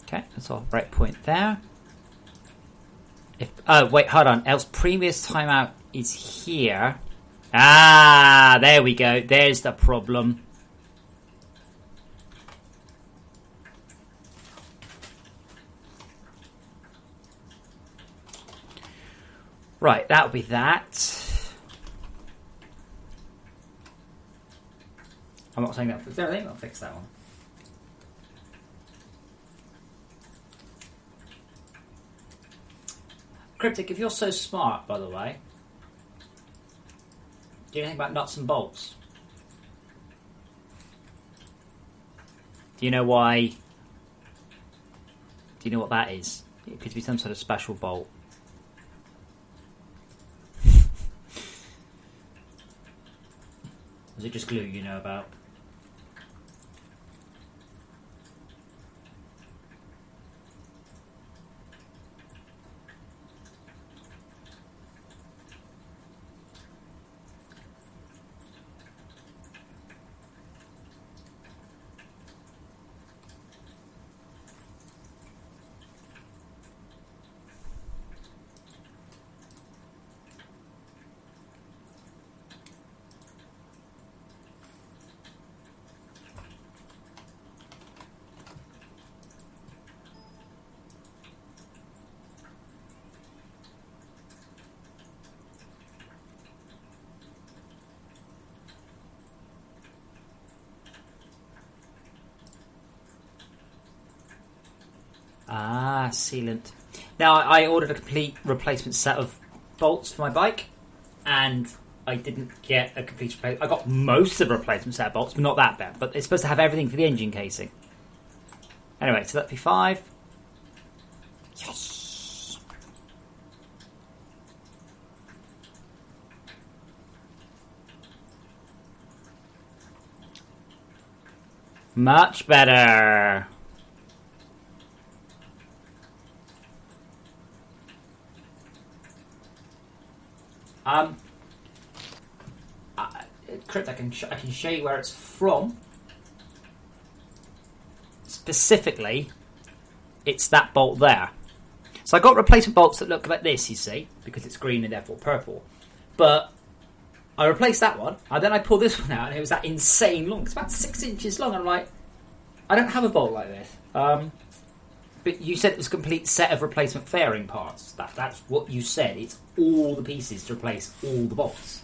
Okay, that's all. Breakpoint there. Oh, wait, hold on. Else previous timeout is here. Ah, there we go. There's the problem. Right, that'll be that. I'm not saying that fixed everything, I'll fix that one. Cryptic, if you're so smart, by the way, do you know anything about nuts and bolts? Do you know why? Do you know what that is? It could be some sort of special bolt. Is it just glue you know about? Ah, sealant. Now, I ordered a complete replacement set of bolts for my bike, and I didn't get a complete replacement. I got most of the replacement set of bolts, but not that bad. But it's supposed to have everything for the engine casing. Anyway, so that'd be 5. Yes! Much better. Crypt, I can show you where it's from. Specifically, it's that bolt there. So I got replacement bolts that look like this, you see, because it's green and therefore purple. But I replaced that one, and then I pulled this one out, and it was that insane long. It's about 6 inches long. I'm like, I don't have a bolt like this. But you said it was a complete set of replacement fairing parts. That's what you said. It's all the pieces to replace all the bolts.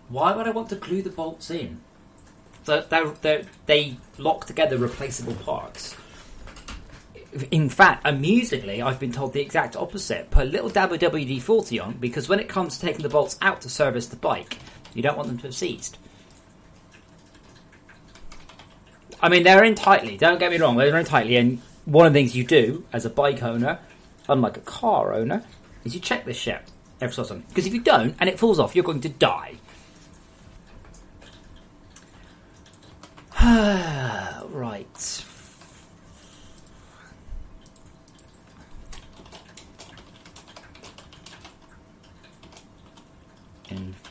Why would I want to glue the bolts in? So they lock together replaceable parts. In fact, amusingly, I've been told the exact opposite. Put a little dab of WD-40 on, because when it comes to taking the bolts out to service the bike, you don't want them to have seized. I mean, they're in tightly, don't get me wrong, they're in tightly, and one of the things you do as a bike owner, unlike a car owner, is you check this shit every so often. Because if you don't, and it falls off, you're going to die. Right.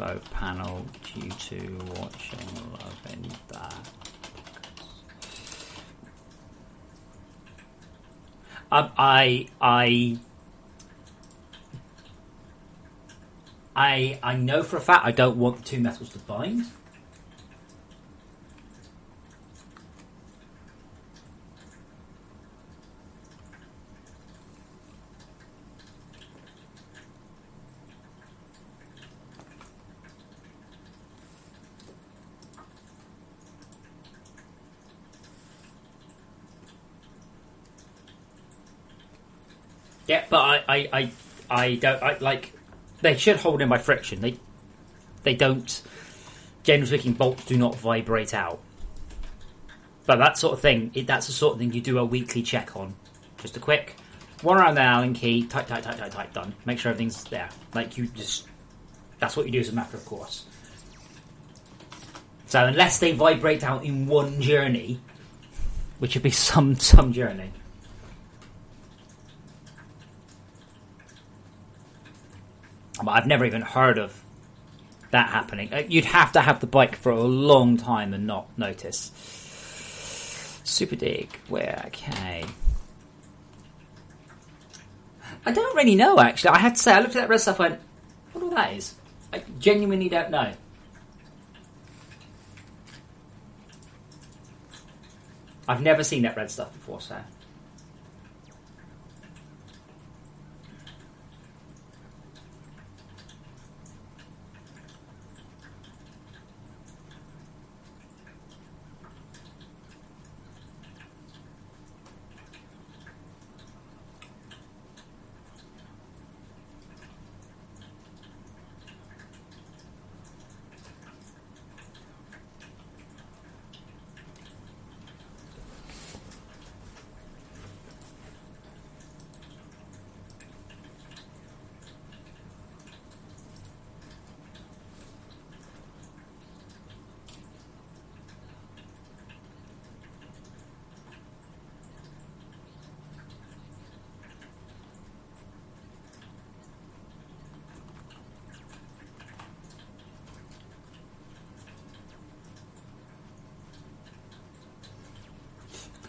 info panel due to watching loving that. I know for a fact I don't want the two metals to bind. Yeah, but I don't like. They should hold in by friction. They don't. Generally speaking, bolts do not vibrate out. But that sort of thing, that's the sort of thing you do a weekly check on. Just a quick one around the Allen key, tight, done. Make sure everything's there. Like you just, that's what you do as a matter of course. So unless they vibrate out in one journey, which would be some journey. But I've never even heard of that happening. You'd have to have the bike for a long time and not notice. Super dig. Where? Okay. I don't really know, actually. I had to say, I looked at that red stuff and went, I wonder what that is. I genuinely don't know. I've never seen that red stuff before, so...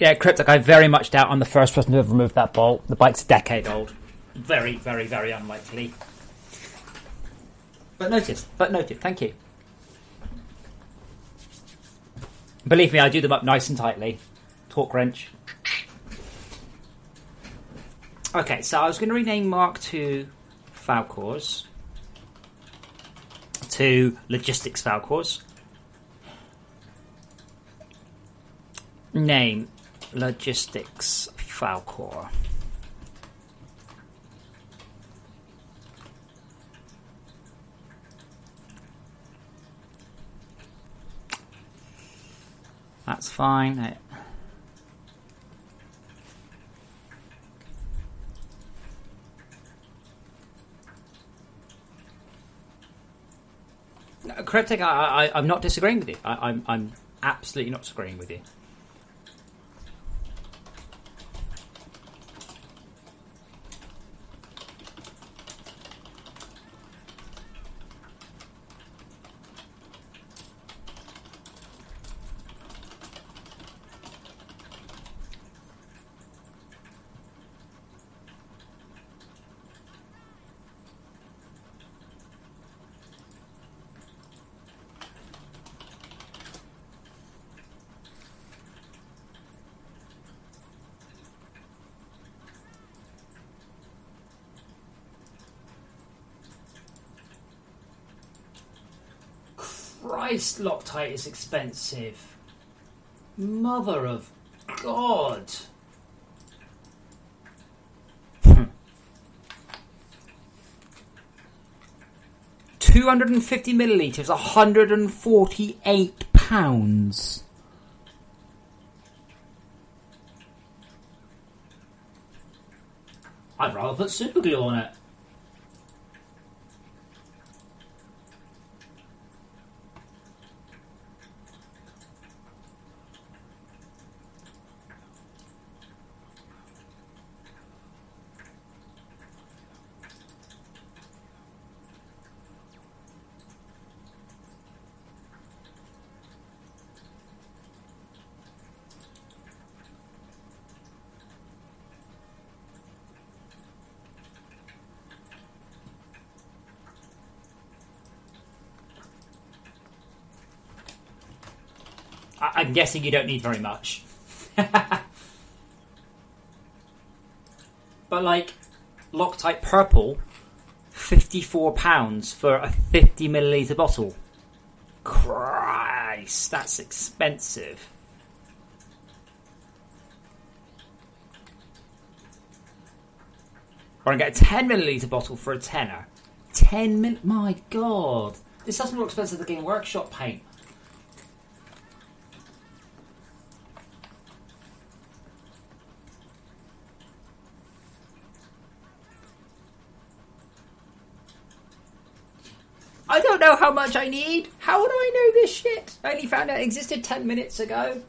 Yeah, Cryptic, I very much doubt I'm the first person to have removed that bolt. The bike's a decade old. Very, very, very unlikely. But noted, thank you. Believe me, I do them up nice and tightly. Torque wrench. Okay, so I was going to rename Mark II Falcors to Logistics Falcors. Name Logistics Falcor. That's fine. Cryptic, I'm not disagreeing with you. I'm absolutely not disagreeing with you. Christ, Loctite is expensive. Mother of God. 250 millilitres, £148. I'd rather put super glue on it. I'm guessing you don't need very much. But like, Loctite Purple, £54 for a 50ml bottle. Christ, that's expensive. Or I get a 10ml bottle for a tenner. 10 mil. My God, this sounds more expensive than Game Workshop paint. I don't know how much I need. How would I know this shit? I only found out it existed 10 minutes ago.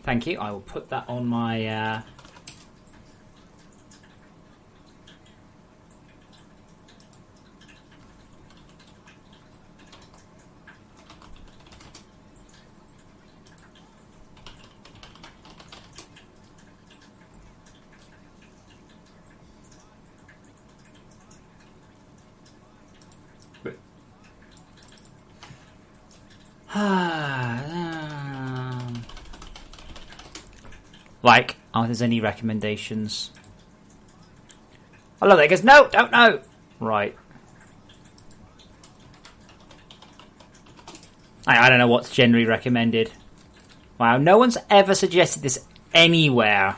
Thank you. I will put that on my... Like, oh, there's any recommendations? Oh, look, there goes, no, don't know. Right. I don't know what's generally recommended. Wow, no one's ever suggested this anywhere.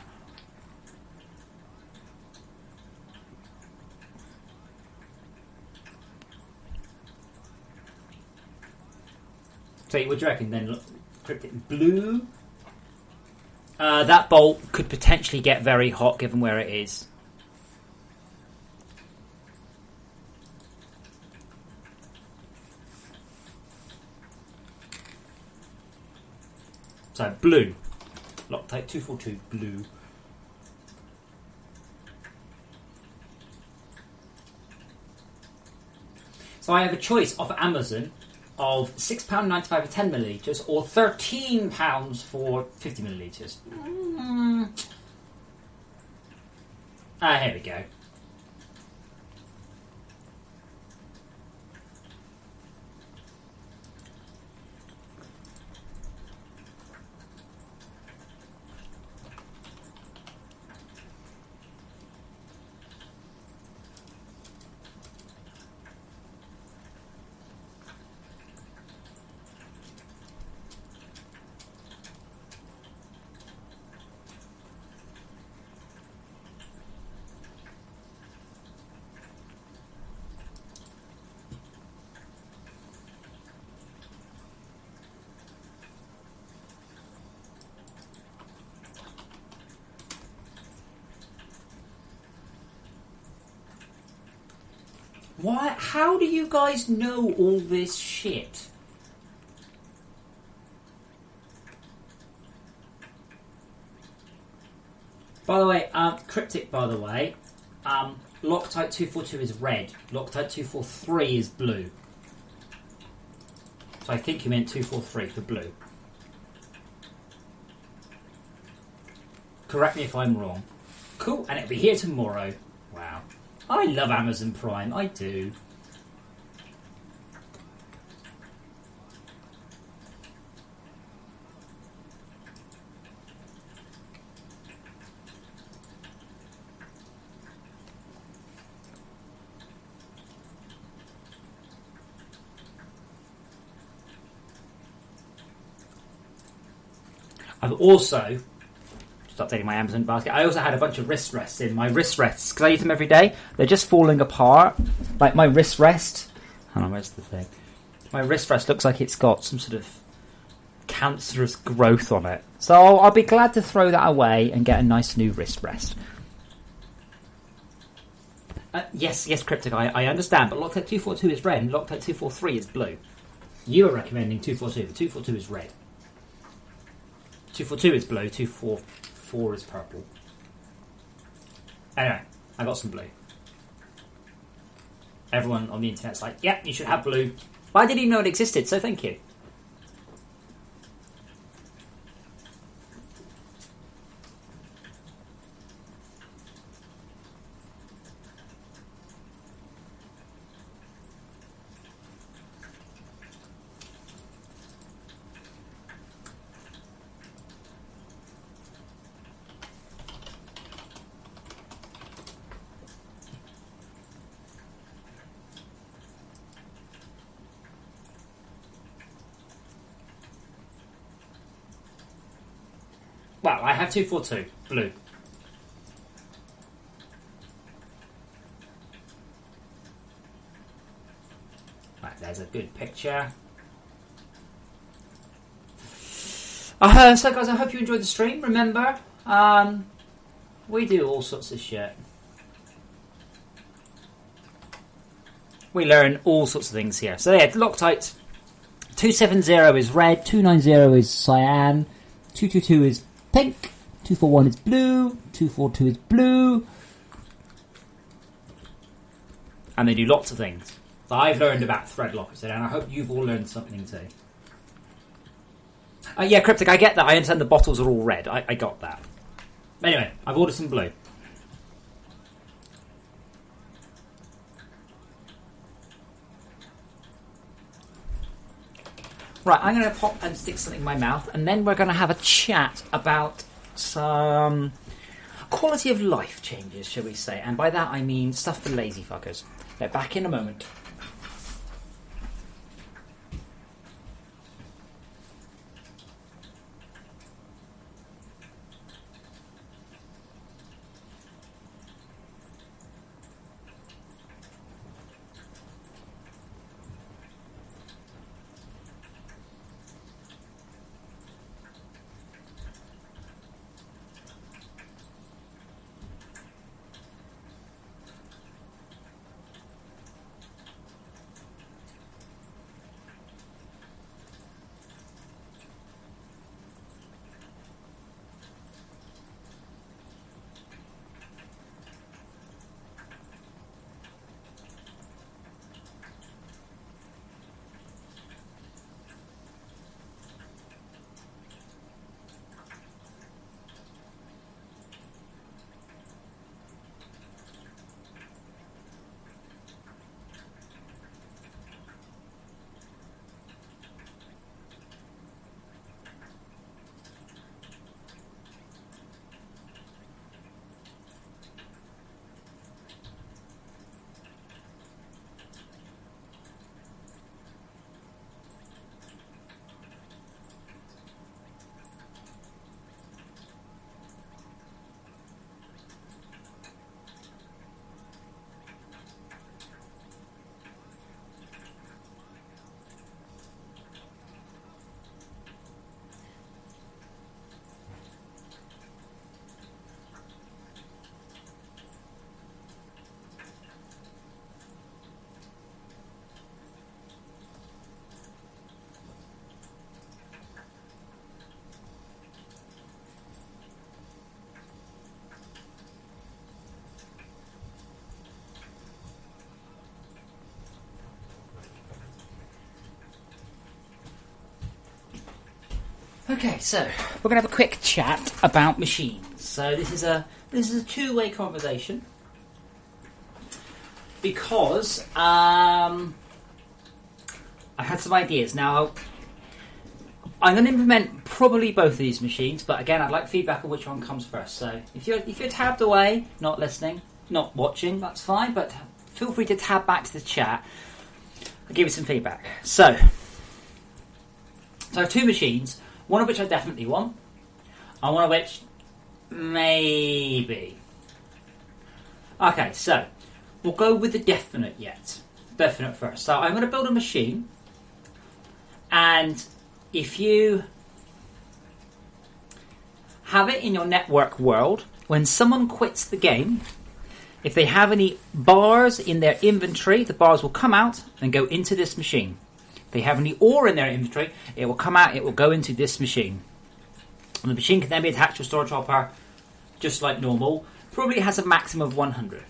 So what do you reckon then? Cryptic blue? That bolt could potentially get very hot given where it is. So blue. Loctite 242 blue. So I have a choice off Amazon of £6.95 for 10ml or £13 for 50ml. Here we go. Why? How do you guys know all this shit? By the way, Cryptic, by the way, Loctite 242 is red. Loctite 243 is blue. So I think you meant 243 for blue. Correct me if I'm wrong. Cool, and it'll be here tomorrow. Wow. I love Amazon Prime, I do. I've also, just updating my Amazon basket, I also had a bunch of wrist rests in. My wrist rests, because I use them every day, they're just falling apart. Like my wrist rest, hold on, where's the thing? My wrist rest looks like it's got some sort of cancerous growth on it. So I'll be glad to throw that away and get a nice new wrist rest. Yes, Cryptic, I understand, but Loctite 242 is red and Loctite 243 is blue. You are recommending 242, but 242 is red. 242 is blue, 244 is purple. Anyway, I got some blue. Everyone on the internet's like, yeah, you should have blue. But I didn't even know it existed, so thank you. Well, I have 242, blue. Right, there's a good picture. So guys, I hope you enjoyed the stream. Remember, we do all sorts of shit. We learn all sorts of things here. So yeah, Loctite 270 is red, 290 is cyan, 222 is pink, 241 is blue, 242 is blue. And they do lots of things. So I've learned about thread lockers today, and I hope you've all learned something too. Yeah, Cryptic, I get that. I understand the bottles are all red. I got that. Anyway, I've ordered some blue. Right, I'm going to pop and stick something in my mouth, and then we're going to have a chat about some quality of life changes, shall we say. And by that I mean stuff for lazy fuckers. They're back in a moment. Okay, so we're going to have a quick chat about machines. So this is a two-way conversation because I had some ideas. Now I'm going to implement probably both of these machines, but again, I'd like feedback on which one comes first. So if you're tabbed away, not listening, not watching, that's fine. But feel free to tab back to the chat. I'll give you some feedback. So I have two machines. One of which I definitely want, I want a witch. Maybe. Okay, so we'll go with the definite first. So I'm going to build a machine, and if you have it in your network world, when someone quits the game, if they have any bars in their inventory, the bars will come out and go into this machine. If they have any ore in their inventory, it will come out, it will go into this machine. And the machine can then be attached to a storage hopper, just like normal. Probably has a maximum of 100.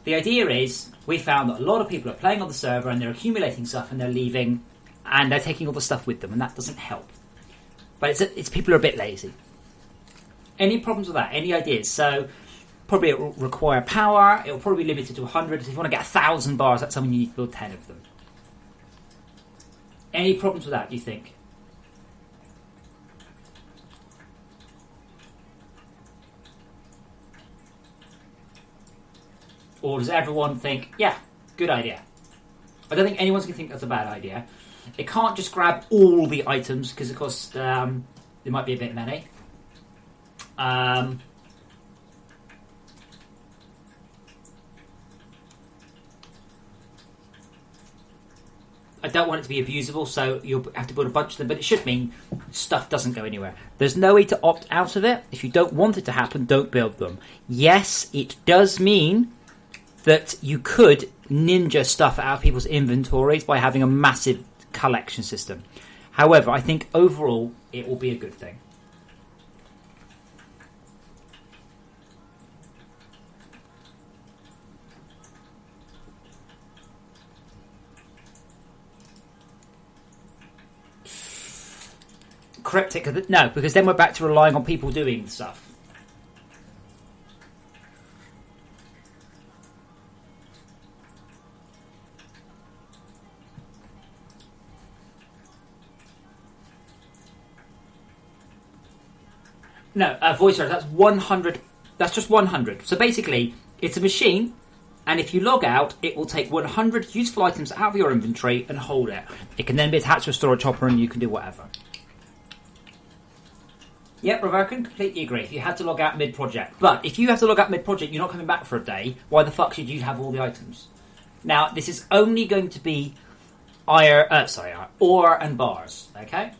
The idea is, we found that a lot of people are playing on the server and they're accumulating stuff and they're leaving and they're taking all the stuff with them, and that doesn't help. But it's people are a bit lazy. Any problems with that? Any ideas? So probably it will require power. It will probably be limited to 100. If you want to get 1,000 bars, that's something you need to build 10 of them. Any problems with that, do you think? Or does everyone think, yeah, good idea? I don't think anyone's going to think that's a bad idea. It can't just grab all the items, because of course there might be a bit many. I don't want it to be abusable, so you'll have to build a bunch of them, but it should mean stuff doesn't go anywhere. There's no way to opt out of it. If you don't want it to happen, don't build them. Yes, it does mean that you could ninja stuff out of people's inventories by having a massive collection system. However, I think overall it will be a good thing. Cryptic, no, because then we're back to relying on people doing stuff. No, voice errors, that's 100. That's just 100. So basically, it's a machine, and if you log out, it will take 100 useful items out of your inventory and hold it. It can then be attached to a storage hopper, and you can do whatever. Yep, Reverkin, completely agree. If you had to log out mid-project. But if you have to log out mid-project, you're not coming back for a day, why the fuck should you have all the items? Now, this is only going to be ore and bars, okay?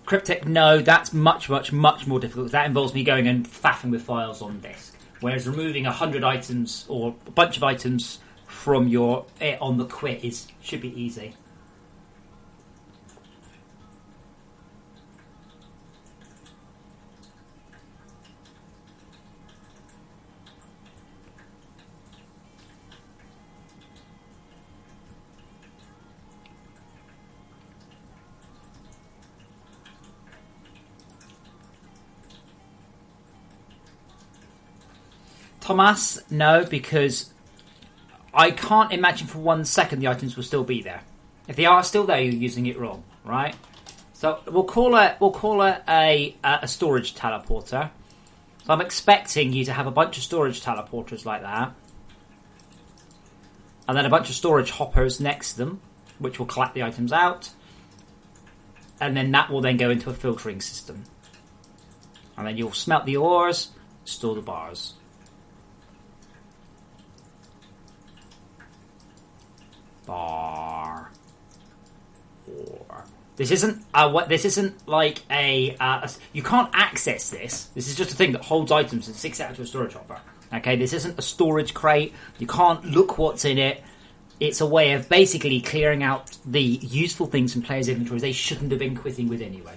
Cryptic, no, that's much more difficult. That involves me going and faffing with files on disk. Whereas removing 100 items or a bunch of items from your on the quit should be easy. Thomas, no, because I can't imagine for 1 second the items will still be there. If they are still there, you're using it wrong, right? So we'll call it a storage teleporter. So I'm expecting you to have a bunch of storage teleporters like that, and then a bunch of storage hoppers next to them, which will collect the items out, and then that will then go into a filtering system, and then you'll smelt the ores, store the bars. Bar. Or. This isn't like a you can't access this. This is just a thing that holds items and sticks it out to a storage hopper. Okay, this isn't a storage crate. You can't look what's in it. It's a way of basically clearing out the useful things from players' inventories they shouldn't have been quitting with anyway.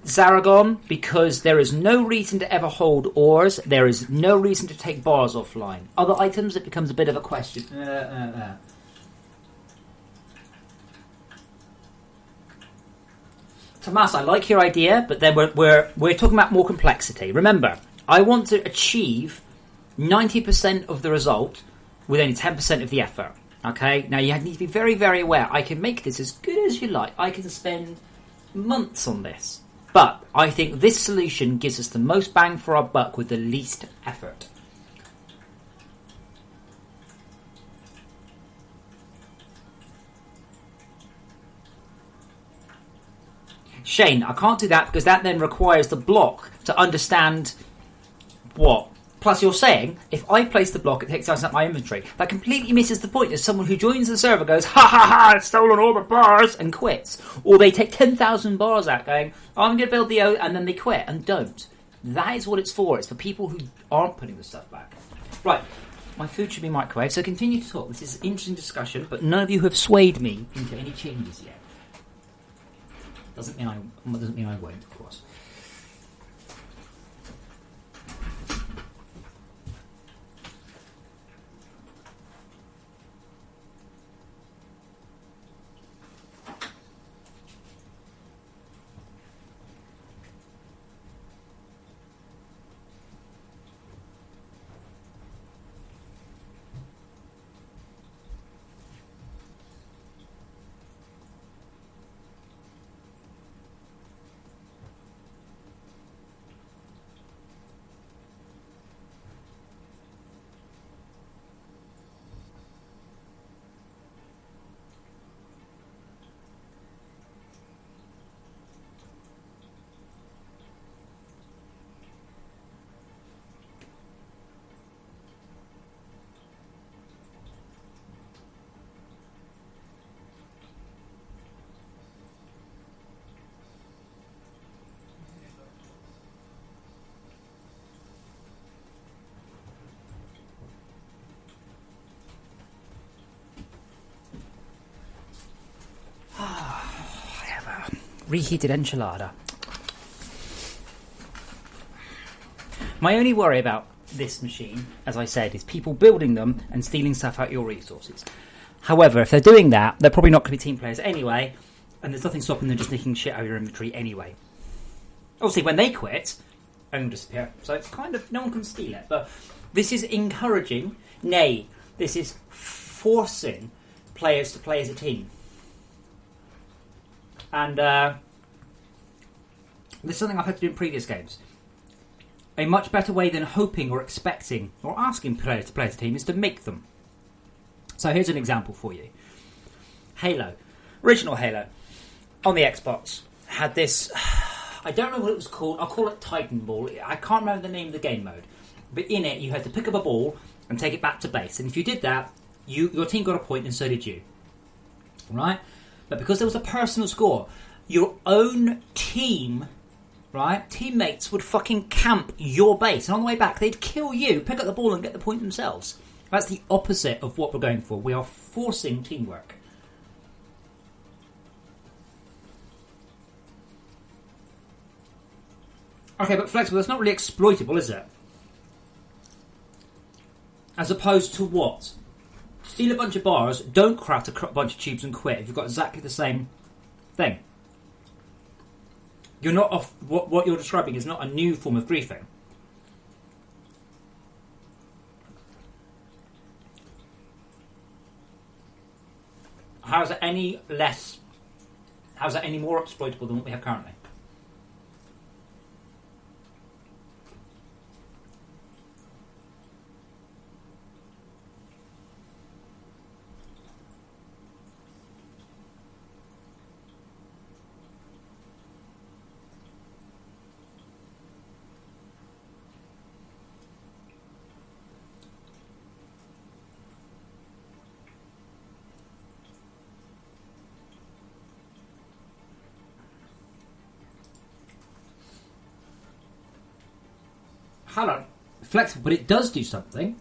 Zaragon, because there is no reason to ever hold ores, there is no reason to take bars offline. Other items, it becomes a bit of a question. Tomas, I like your idea, but then we're talking about more complexity. Remember, I want to achieve 90% of the result with only 10% of the effort. Okay? Now, you need to be very, very aware. I can make this as good as you like. I can spend months on this. But I think this solution gives us the most bang for our buck with the least effort. Shane, I can't do that because that then requires the block to understand what. Plus, you're saying, if I place the block, it takes out my inventory. That completely misses the point. As someone who joins the server goes, ha ha ha, I've stolen all the bars, and quits. Or they take 10,000 bars out going, oh, I'm going to build the O, and then they quit and don't. That is what it's for. It's for people who aren't putting the stuff back. Right, my food should be microwaved, so continue to talk. This is an interesting discussion, but none of you have swayed me into any changes yet. Doesn't mean I won't, of course. Reheated enchilada. My only worry about this machine, as I said, is people building them and stealing stuff out your resources. However, if they're doing that, they're probably not going to be team players anyway, and there's nothing stopping them just nicking shit out of your inventory anyway. Obviously, when they quit, they will disappear. So it's kind of, no one can steal it. But this is encouraging, nay, this is forcing players to play as a team. And this is something I've had to do in previous games. A much better way than hoping or expecting or asking players to play as a team is to make them. So here's an example for you. Halo. Original Halo. On the Xbox. Had this... I don't know what it was called. I'll call it Titan Ball. I can't remember the name of the game mode. But in it, you had to pick up a ball and take it back to base. And if you did that, your team got a point and so did you. Right? But because there was a personal score, your own team, right, teammates would fucking camp your base. And on the way back, they'd kill you, pick up the ball and get the point themselves. That's the opposite of what we're going for. We are forcing teamwork. Okay, but flexible, that's not really exploitable, is it? As opposed to what? Steal a bunch of bars, don't craft a bunch of tubes and quit if you've got exactly the same thing. You're not off. What you're describing is not a new form of griefing. How is it any less? How is it any more exploitable than what we have currently? Hello, flexible, but it does do something.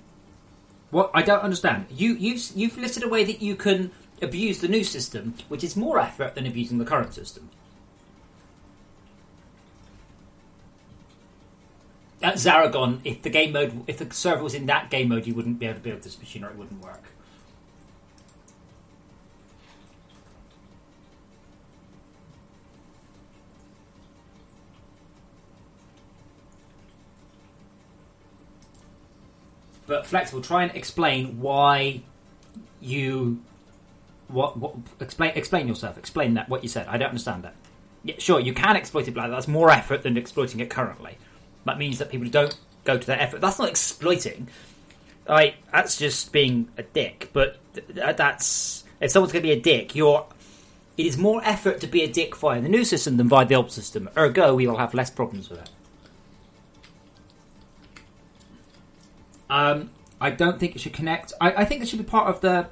What I don't understand. You've listed a way that you can abuse the new system, which is more effort than abusing the current system. At Zaragon, if the server was in that game mode, you wouldn't be able to build this machine, or it wouldn't work. But Flexible, try and explain why you... Explain yourself. Explain that, what you said. I don't understand that. Yeah, sure, you can exploit it, but that's more effort than exploiting it currently. That means that people don't go to their effort. That's not exploiting. That's just being a dick. But that's... If someone's going to be a dick, it is more effort to be a dick via the new system than via the old system. Ergo, we will have less problems with it. I don't think it should connect. I think it should be part of the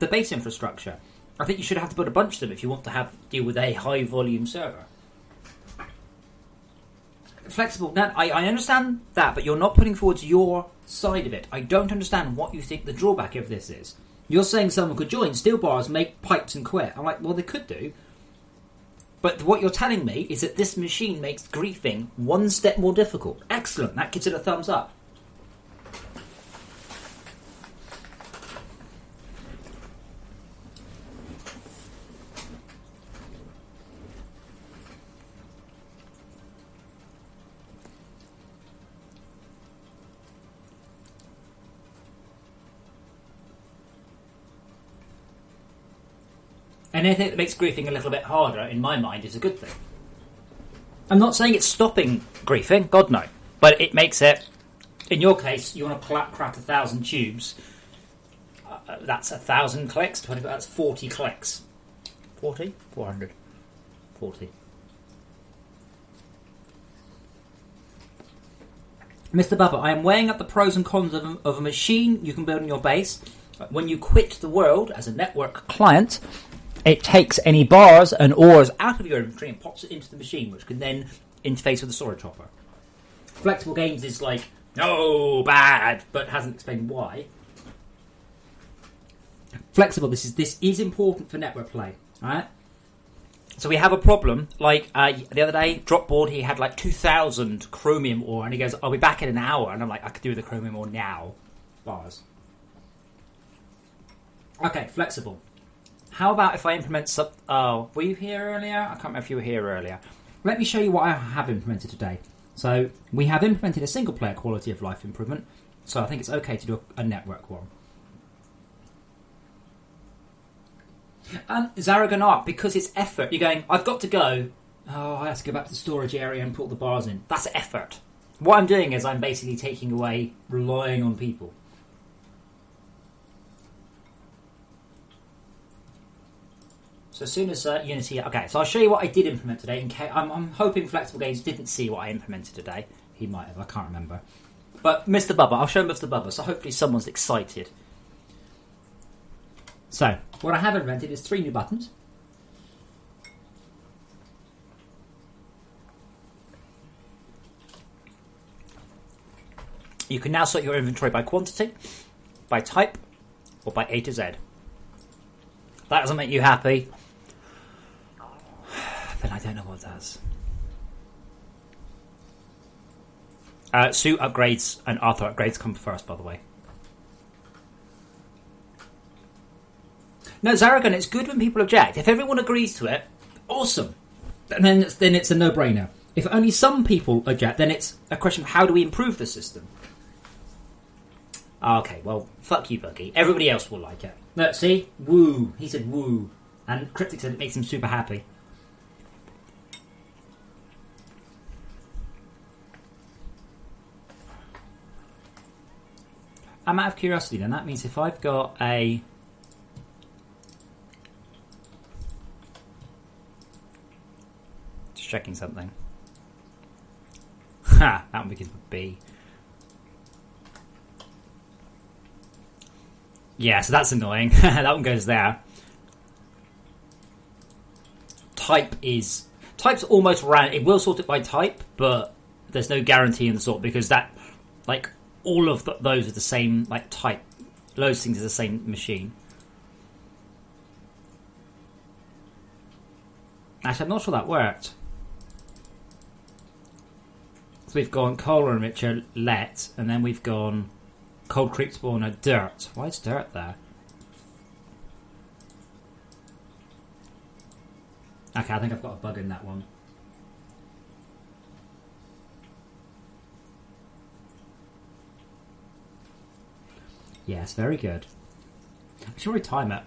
base infrastructure. I think you should have to build a bunch of them if you want to deal with a high volume server. Flexible. Now, I understand that, but you're not putting forward your side of it. I don't understand what you think the drawback of this is. You're saying someone could join, steal bars, make pipes and quit. I'm like, well, they could do. But what you're telling me is that this machine makes griefing one step more difficult. Excellent. That gives it a thumbs up. And anything that makes griefing a little bit harder, in my mind, is a good thing. I'm not saying it's stopping griefing, God no. But it makes it, in your case, you want to crack 1,000 tubes. That's 1,000 clicks, that's 40 clicks. 40? 400. 40. Mr. Bubba, I am weighing up the pros and cons of a machine you can build in your base. When you quit the world as a network client, it takes any bars and ores out of your inventory and pops it into the machine, which can then interface with the storage hopper. Flexible Games is like, no, bad, but hasn't explained why. Flexible, this is important for network play, alright? So we have a problem, like the other day, Dropboard, he had like 2,000 chromium ore, and he goes, I'll be back in an hour, and I'm like, I could do the chromium ore now. Bars. Okay, Flexible. How about if I implement some... Oh, were you here earlier? I can't remember if you were here earlier. Let me show you what I have implemented today. So, we have implemented a single-player quality of life improvement, so I think it's okay to do a network one. Zaragon Art, because it's effort. You're going, I've got to go. Oh, I have to go back to the storage area and put the bars in. That's effort. What I'm doing is I'm basically taking away relying on people. So as soon as Unity... Okay, so I'll show you what I did implement today. I'm hoping Flexible Games didn't see what I implemented today. He might have, I can't remember. But Mr. Bubba, I'll show Mr. Bubba, so hopefully someone's excited. So, what I have invented is 3 new buttons. You can now sort your inventory by quantity, by type, or by A to Z. If that doesn't make you happy, then I don't know what does. Suit upgrades and Arthur upgrades come first, by the way. No, Zaragon, it's good when people object. If everyone agrees to it, awesome. And then it's a no-brainer. If only some people object, then it's a question of how do we improve the system? Okay, well, fuck you, Buggy. Everybody else will like it. Look, see? Woo. He said woo. And Cryptic said it makes him super happy. I'm out of curiosity then. That means if I've got a... Just checking something. Ha! That one begins with B. Yeah, so that's annoying. That one goes there. Type's almost random. It will sort it by type, but there's no guarantee in the sort because that, like, all of those are the same, like, type. Those things are the same machine. Actually, I'm not sure that worked. So we've gone Cola Enricher, Let, and then we've gone Cold Creep Spawner, Dirt. Why is Dirt there? Okay, I think I've got a bug in that one. Yes, very good. We should already time it.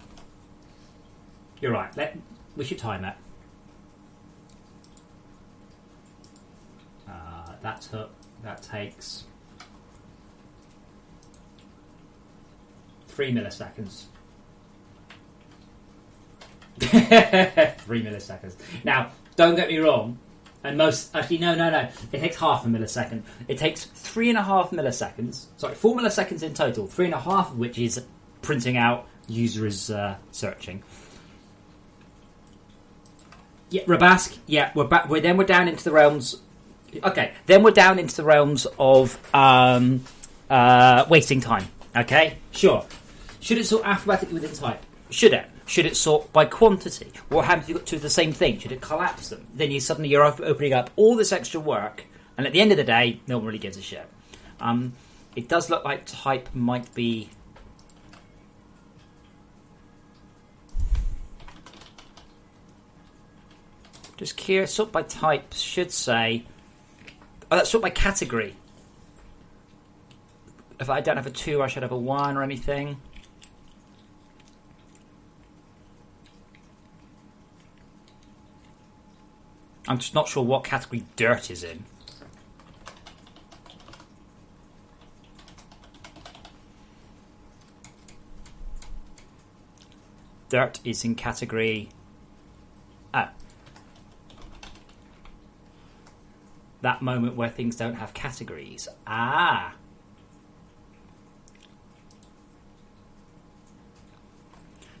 You're right. We should time it. That takes 3 milliseconds. 3 milliseconds. Now, don't get me wrong. And actually, no. It takes half a millisecond. It takes 3.5 milliseconds. Sorry, 4 milliseconds in total. 3.5 of which is printing out. User is searching. Yeah, Rabask. Yeah, we're back. We're down into the realms. Okay, then we're down into the realms of wasting time. Okay, sure. Should it sort alphabetically within type? Should it? Should it sort by quantity? What happens if you got two of the same thing? Should it collapse them? Then you're opening up all this extra work, and at the end of the day, no one really gives a shit. It does look like type might be. Just curious, sort by type should say. Oh, that's sort by category. If I don't have a 2, I should have a 1 or anything. I'm just not sure what category dirt is in. Dirt is in category... that moment where things don't have categories.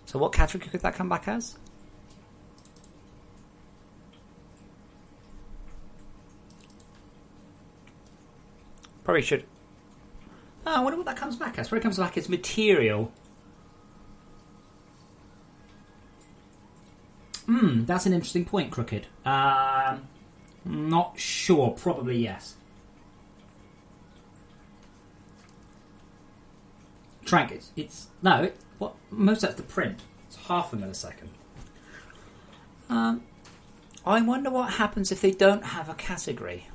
So what category could that come back as? Probably should. Oh, I wonder what that comes back as. Probably comes back as material. That's an interesting point, Crooked. Not sure. Probably yes. Trank, it's no. What most that's the print. It's half a millisecond. I wonder what happens if they don't have a category.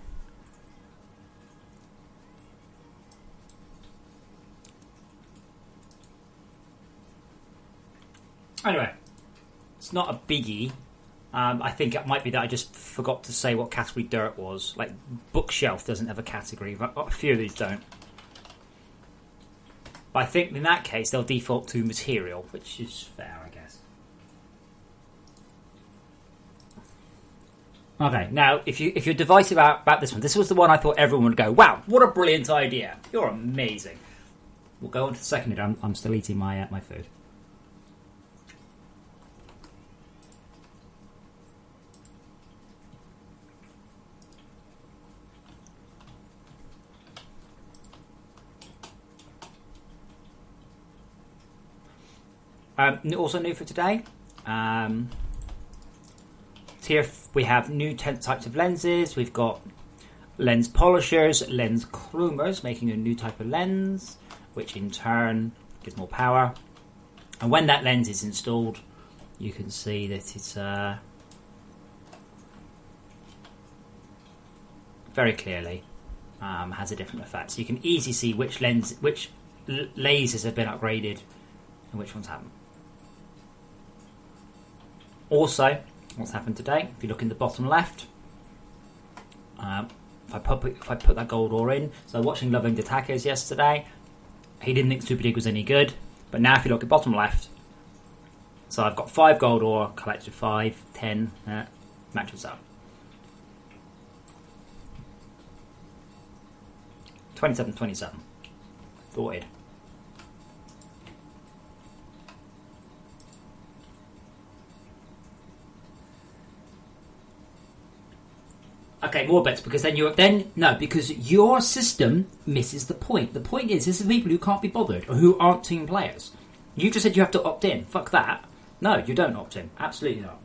Anyway, it's not a biggie. I think it might be that I just forgot to say what category dirt was. Like, bookshelf doesn't have a category, but a few of these don't. But I think in that case, they'll default to material, which is fair, I guess. Okay, now, if you're divisive about this one, this was the one I thought everyone would go, wow, what a brilliant idea. You're amazing. We'll go on to the second. I'm still eating my food. Also new for today. Here we have new types of lenses. We've got lens polishers, lens chromers, making a new type of lens, which in turn gives more power. And when that lens is installed, you can see that it's very clearly has a different effect. So you can easily see which lasers have been upgraded and which ones haven't. Also, what's happened today? If you look in the bottom left, if I put that gold ore in, so watching Loving the Tackers yesterday, he didn't think Super Dig was any good, but now if you look at bottom left, so I've got 5 gold ore, collected 5, 10, matches up. 27. Sorted. Okay, more bets because because your system misses the point. The point is, this is people who can't be bothered or who aren't team players. You just said you have to opt in. Fuck that. No, you don't opt in. Absolutely not.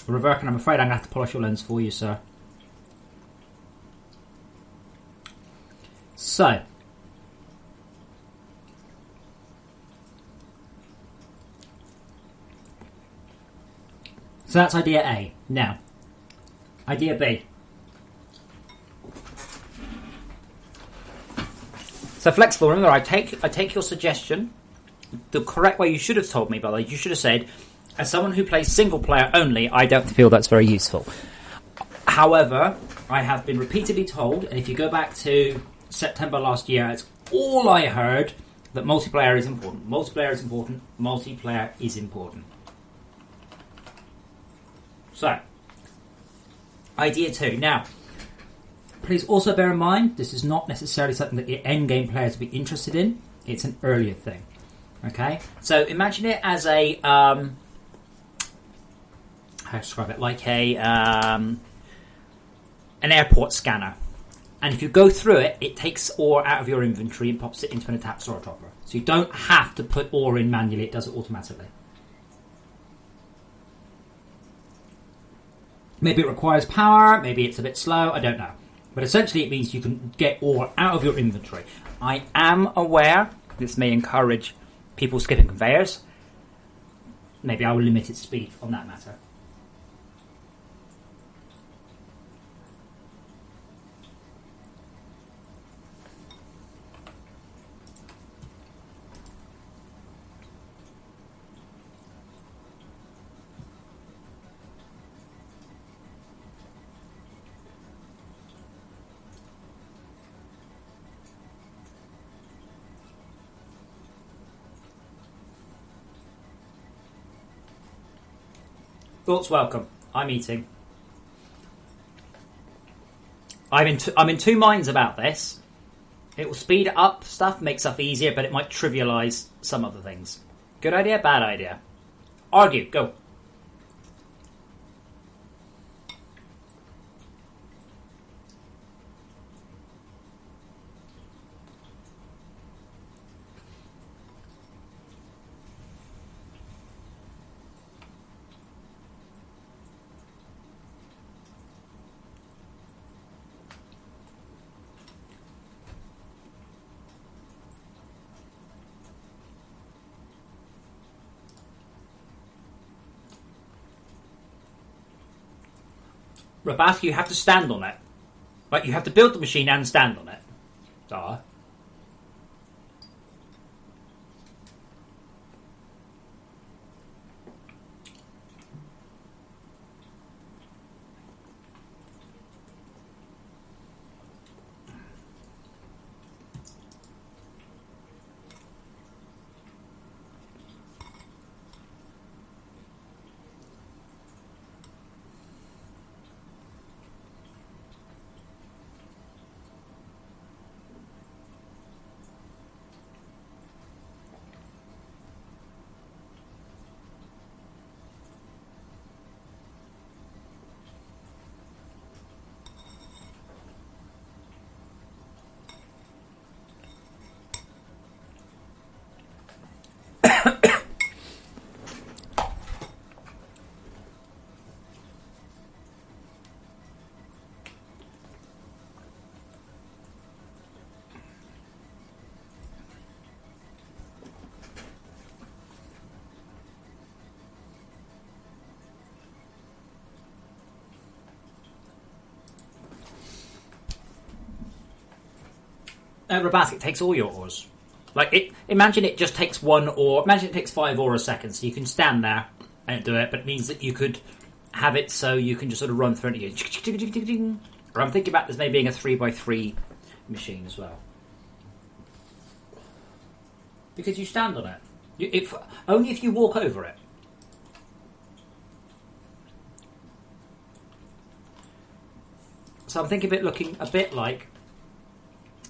Reverkin, I'm afraid I'm going to have to polish your lens for you, sir. So. So that's idea A. Now, idea B. So flexible. Remember, I take your suggestion. The correct way you should have told me, by the way, you should have said, as someone who plays single player only, I don't feel that's very useful. However, I have been repeatedly told, and if you go back to September last year, it's all I heard, that multiplayer is important. Multiplayer is important. Multiplayer is important. So, idea 2. Now, please also bear in mind, this is not necessarily something that your endgame players will be interested in. It's an earlier thing. Okay? So, imagine it as a... how to describe it? Like an airport scanner. And if you go through it, it takes ore out of your inventory and pops it into an attack store dropper. So you don't have to put ore in manually, it does it automatically. Maybe it requires power, maybe it's a bit slow, I don't know. But essentially it means you can get ore out of your inventory. I am aware this may encourage people skipping conveyors. Maybe I will limit its speed on that matter. Thoughts welcome. I'm eating. I'm in two minds about this. It will speed up stuff, make stuff easier, but it might trivialise some other things. Good idea, bad idea. Argue, go. Rabath, you have to stand on it. Like, you have to build the machine and stand on it. Duh. Rabath, it takes all your ores. Like, imagine it just takes one ore. Imagine it takes 5 ore a second, so you can stand there and do it, but it means that you could have it so you can just sort of run through it. Or I'm thinking about this maybe being a 3x3 machine as well. Because you stand on it. Only if you walk over it. So I'm thinking of it looking a bit like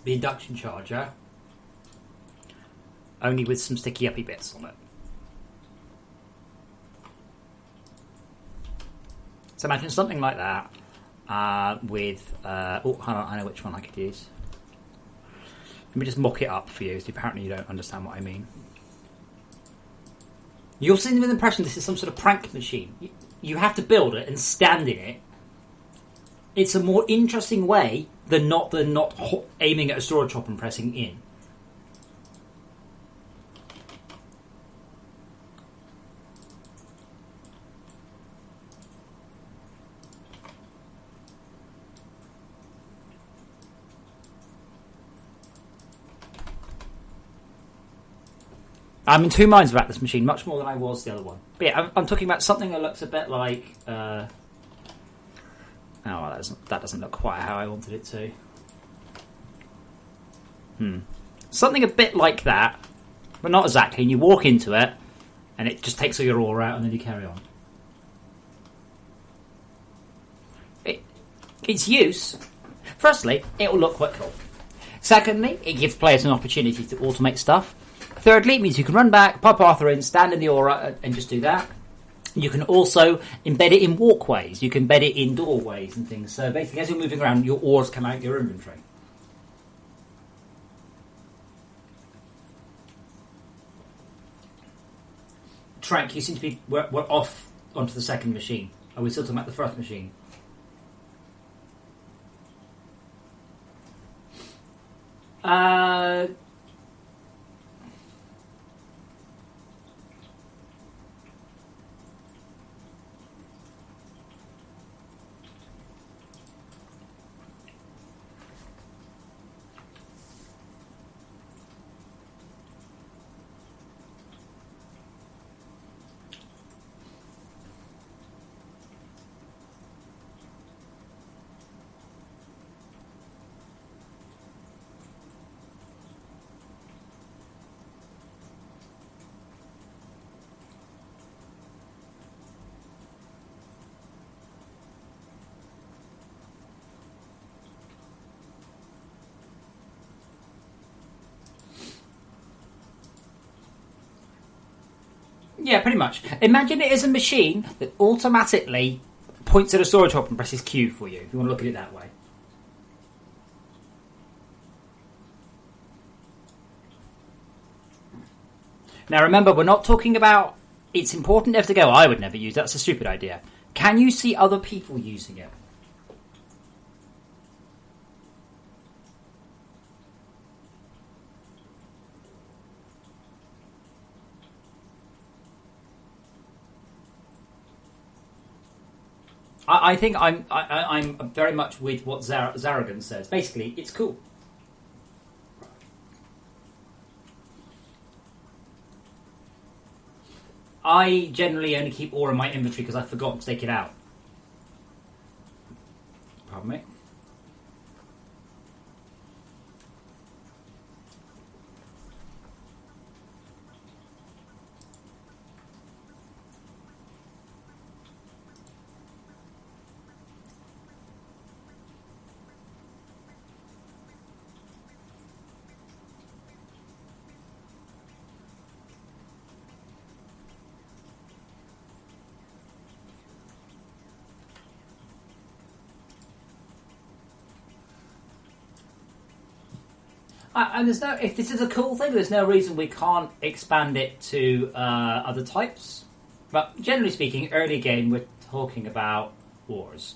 the induction charger, only with some sticky uppy bits on it. So imagine something like that with... hold on, I know which one I could use. Let me just mock it up for you, so apparently you don't understand what I mean. You're sitting with the impression this is some sort of prank machine. You have to build it and stand in it. It's a more interesting way than not aiming at a storage hop and pressing in. I'm in two minds about this machine, much more than I was the other one. But yeah, I'm talking about something that looks a bit like... oh, well, that doesn't look quite how I wanted it to. Something a bit like that, but not exactly. And you walk into it, and it just takes all your ore out, and then you carry on. Its use, firstly, it will look quite cool. Secondly, it gives players an opportunity to automate stuff. Thirdly, it means you can run back, pop Arthur in, stand in the aura, and just do that. You can also embed it in walkways. You can embed it in doorways and things. So basically, as you're moving around, your ores come out of your inventory. Trank, you seem to be... We're off onto the second machine. Are we still talking about the first machine? Yeah, pretty much. Imagine it as a machine that automatically points at a storage hop and presses Q for you, if you want to look at it that way. Now remember, we're not talking about it's important never to go, I would never use that, that's a stupid idea. Can you see other people using it? I think I'm very much with what Zaragan says. Basically, it's cool. I generally only keep ore in my inventory because I've forgotten to take it out. Pardon me. And there's no, if this is a cool thing, there's no reason we can't expand it to other types. But generally speaking, early game, we're talking about wars.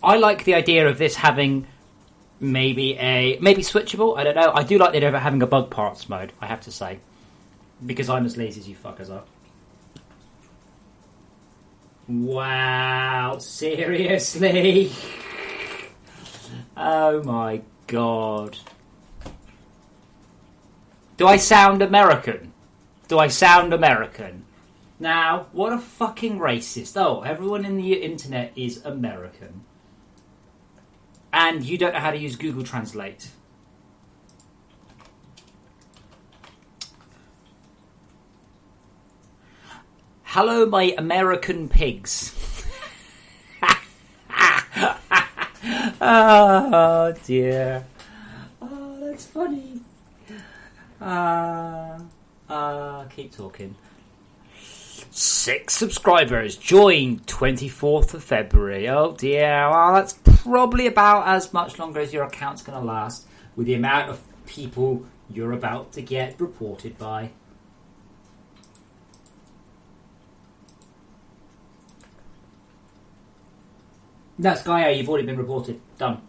I like the idea of this having maybe switchable. I don't know. I do like the idea of having a bug parts mode, I have to say, because I'm as lazy as you fuckers are. Wow, seriously? Oh my god. Do I sound American? Do I sound American? Now, what a fucking racist. Oh, everyone in the internet is American. And you don't know how to use Google Translate. Hello, my American pigs. Oh, dear. Oh, that's funny. Keep talking. 6 subscribers joined 24th of February. Oh dear. Well, that's probably about as much longer as your account's going to last with the amount of people you're about to get reported by. No, Skyo, you've already been reported. Done.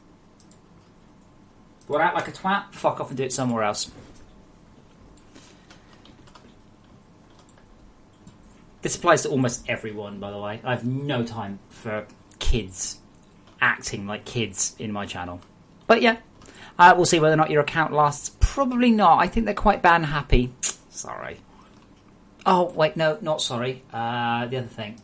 Go out like a twat, fuck off and do it somewhere else. This applies to almost everyone, by the way. I have no time for kids acting like kids in my channel. But yeah, we'll see whether or not your account lasts. Probably not. I think they're quite ban happy. Sorry. Oh, wait, no, not sorry. The other thing.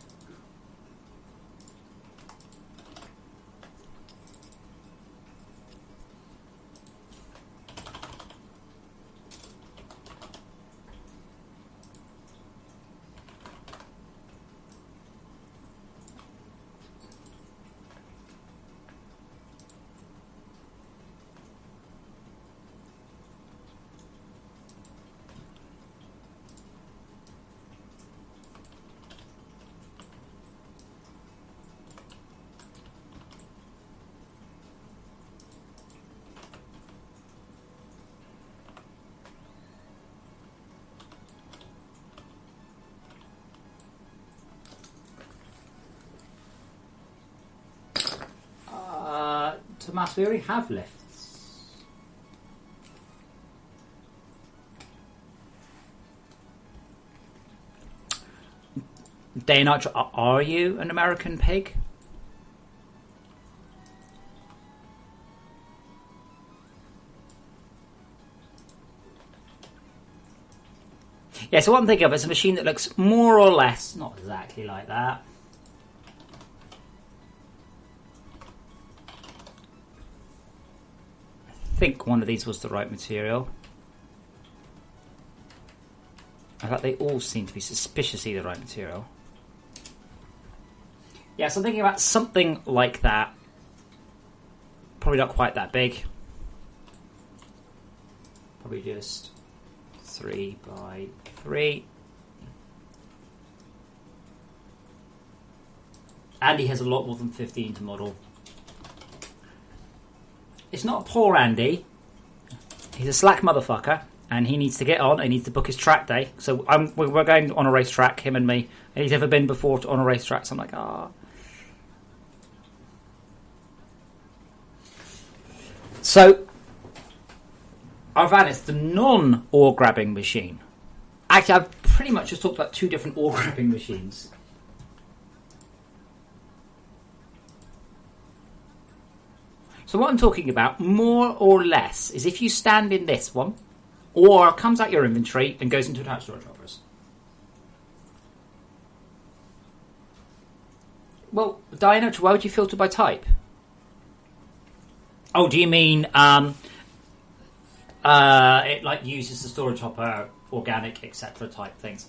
Tomas, we already have lifts. Day are you an American pig? Yeah, so what I'm thinking of is a machine that looks more or less, not exactly like that. I think one of these was the right material. In fact, they all seem to be suspiciously the right material. Yeah, so I'm thinking about something like that. Probably not quite that big. Probably just 3 by 3. Andy has a lot more than 15 to model. It's not poor Andy. He's a slack motherfucker, and he needs to get on. He needs to book his track day. So we're going on a racetrack, him and me. And he's never been before on a racetrack, so I'm like, ah. So, Arvan is the non-ore grabbing machine. Actually, I've pretty much just talked about 2 different ore grabbing machines. So what I'm talking about, more or less, is if you stand in this one, or comes out your inventory and goes into attached storage hoppers. Well, Diana, why would you filter by type? Oh, do you mean it like uses the storage hopper, organic, etc. type things?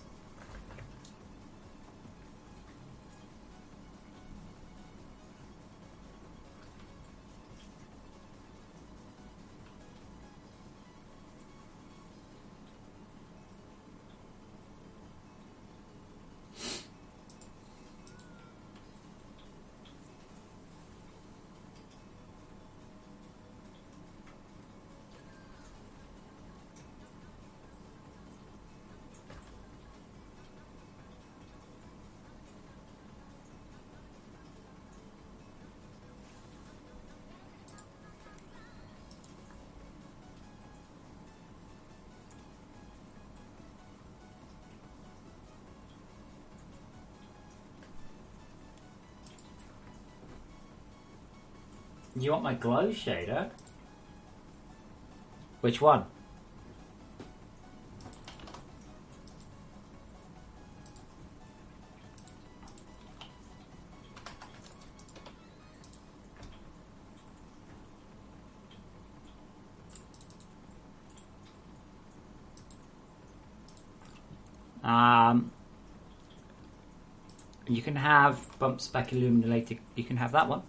You want my glow shader? Which one? You can have bump spec illuminated. You can have that one.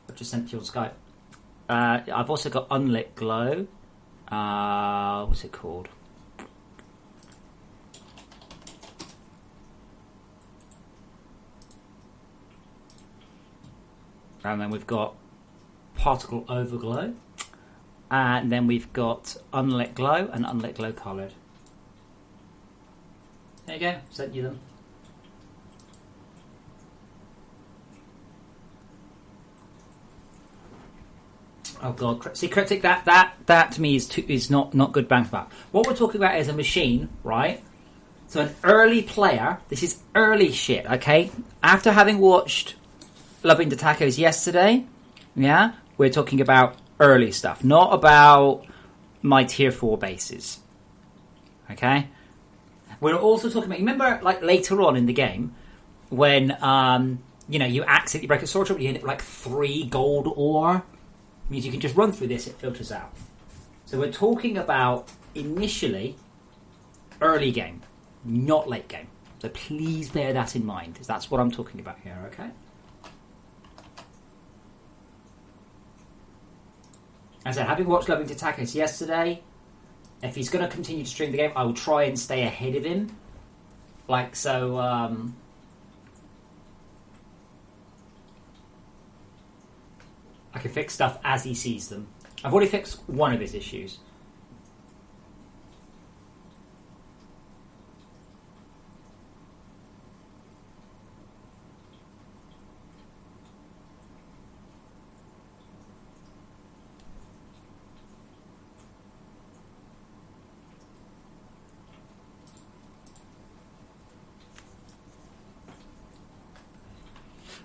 I've just sent to your Skype. I've also got unlit glow. What's it called? And then we've got particle overglow. And then we've got unlit glow and unlit glow coloured. There you go, sent you them. Oh god, see Cryptic, that to me is not good bang for buck. What we're talking about is a machine, right? So an early player, this is early shit, okay? After having watched Loving the Tacos yesterday, yeah, we're talking about early stuff, not about my tier 4 bases. Okay? We're also talking about, remember like later on in the game when you accidentally break a sword trap, you end up like 3 gold ore. Means you can just run through this, it filters out. So we're talking about initially early game, not late game. So please bear that in mind, because that's what I'm talking about here, okay? As I said, having watched Loving to Tacos yesterday, if he's going to continue to stream the game, I will try and stay ahead of him. Like, so, I can fix stuff as he sees them. I've already fixed one of his issues.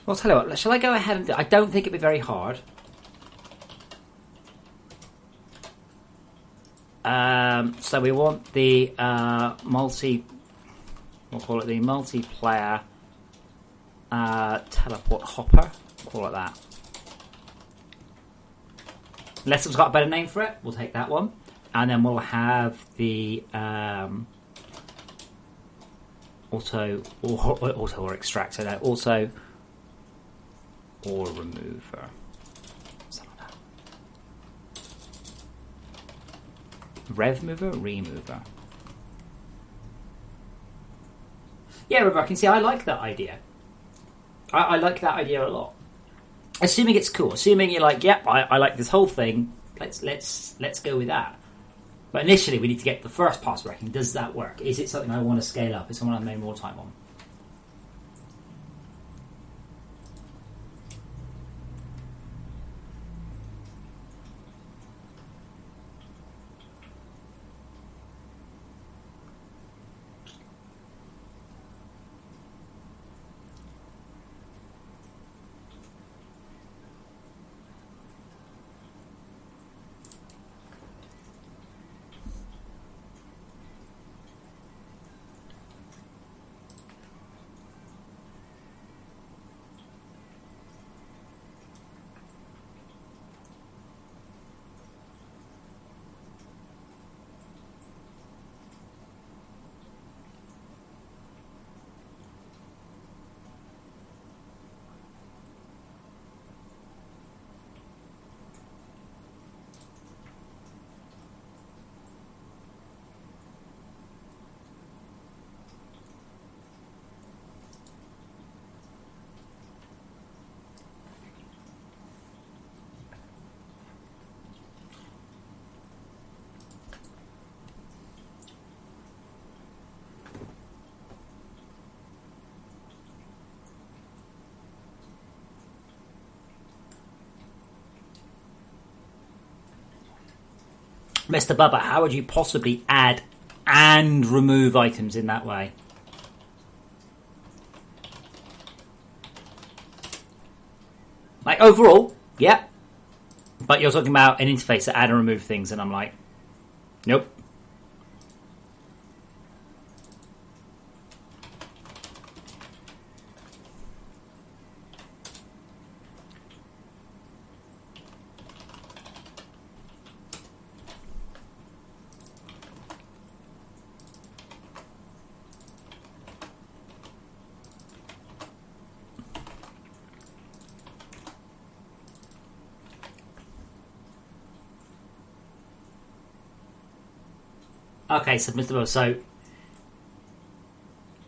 Well, I'll tell you what, shall I go ahead and do it? I don't think it'd be very hard. So we want the we'll call it the multiplayer teleport hopper. We'll call it that. Unless it's got a better name for it, we'll take that one. And then we'll have the auto or extractor. No, auto or remover. Rev mover, remover. Yeah, Rebecca, I can see I like that idea. I like that idea a lot. Assuming it's cool. Assuming you're like, yep, I like this whole thing. Let's go with that. But initially, we need to get the first pass working. Does that work? Is it something I want to scale up? Is it something I make more time on? Mr. Bubba, how would you possibly add and remove items in that way? Like, overall, yeah. But you're talking about an interface to add and remove things, and I'm like, nope. Okay, so Mr. Bo, so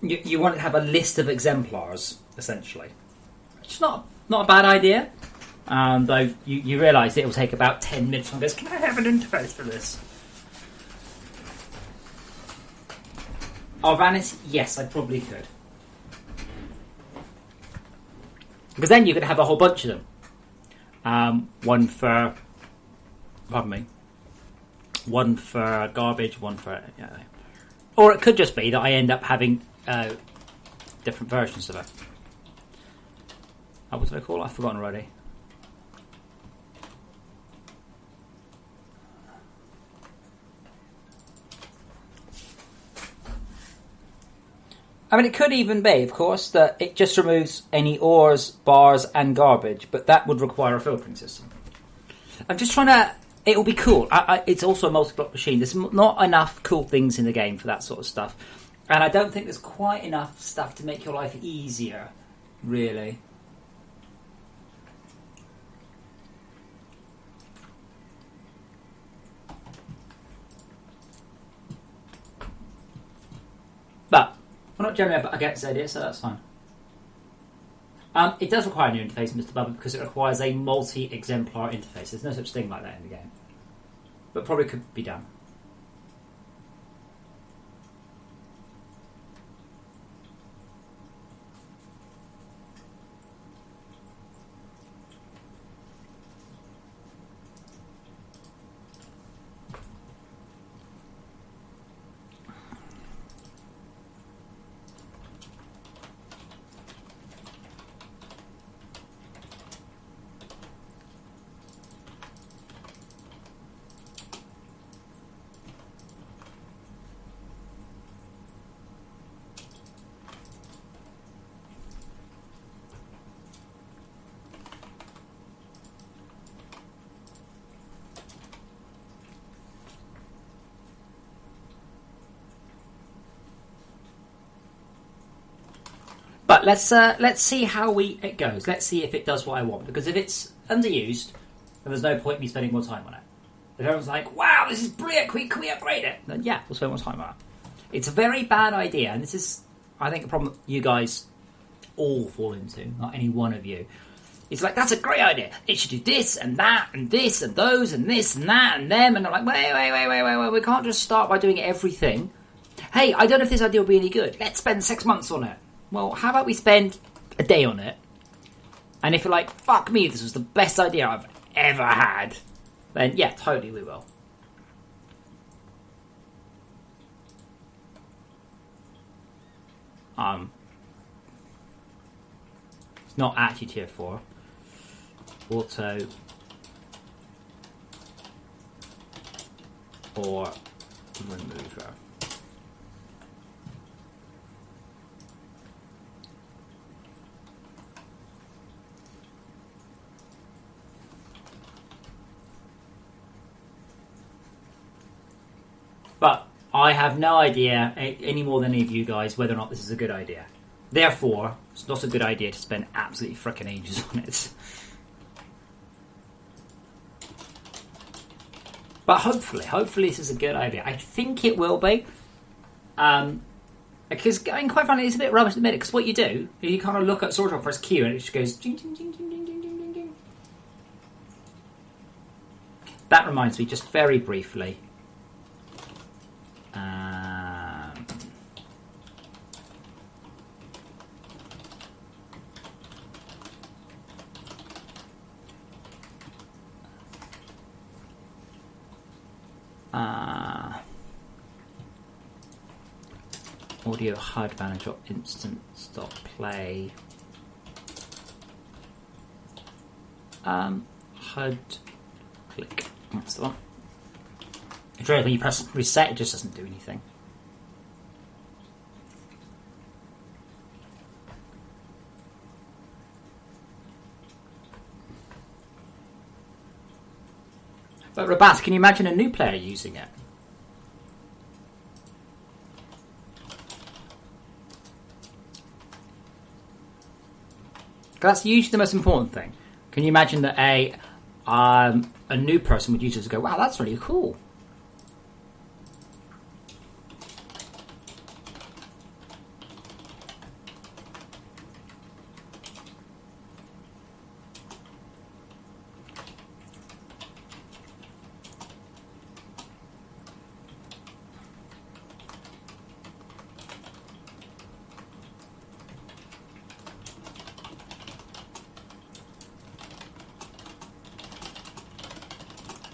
you want to have a list of exemplars, essentially. It's not a bad idea. Though you realise it will take about 10 minutes. And goes, can I have an interface for this? Oh, vanity? Yes, I probably could. Because then you could have a whole bunch of them. One for... Pardon me. One for garbage, one for... Or it could just be that I end up having different versions of it. What did I call it? I've forgotten already. I mean, it could even be, of course, that it just removes any ores, bars, and garbage, but that would require a filtering system. I'm just trying to... It'll be cool. It's also a multi-block machine. There's not enough cool things in the game for that sort of stuff. And I don't think there's quite enough stuff to make your life easier, really. But we're not generally against the idea, so that's fine. It does require a new interface, Mr. Bubba, because it requires a multi-exemplar interface. There's no such thing like that in the game. But probably could be done. But let's see how it goes. Let's see if it does what I want. Because if it's underused, then there's no point in me spending more time on it. If everyone's like, wow, this is brilliant, can we upgrade it? Then yeah, we'll spend more time on it. It's a very bad idea, and this is, I think, a problem you guys all fall into, not any one of you. It's like, that's a great idea. It should do this and that and this and those and this and that and them. And I'm like, wait. We can't just start by doing everything. Hey, I don't know if this idea will be any good. Let's spend 6 months on it. Well, how about we spend a day on it? And if you're like, fuck me, this was the best idea I've ever had, then yeah, totally we will. It's not actually tier 4. Auto or remover. But I have no idea, any more than any of you guys, whether or not this is a good idea. Therefore, it's not a good idea to spend absolutely frickin' ages on it. But hopefully this is a good idea. I think it will be. Because, I mean, quite frankly, it's a bit rubbish at the minute, because what you do, is you kind of look at sort of press Q, and it just goes... Ding, ding, ding, ding, ding, ding, ding, ding. That reminds me, just very briefly... audio HUD manager instance dot play HUD click. That's the one. It's really when you press reset, it just doesn't do anything. But Rabat, can you imagine a new player using it? That's usually the most important thing. Can you imagine that a new person would use it to go, wow, that's really cool.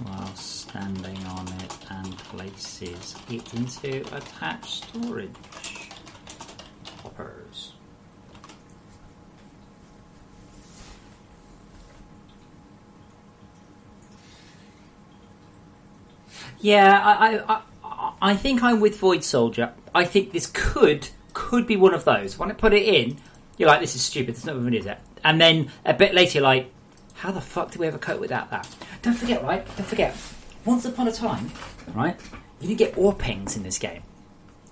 while standing on it and places it into attached storage hoppers. Yeah, I think I'm with Void Soldier. I think this could be one of those. When I put it in, you're like, this is stupid, there's no even is it? And then a bit later you're like, how the fuck do we ever cope without that? Don't forget, once upon a time, right, you didn't get ore pings in this game.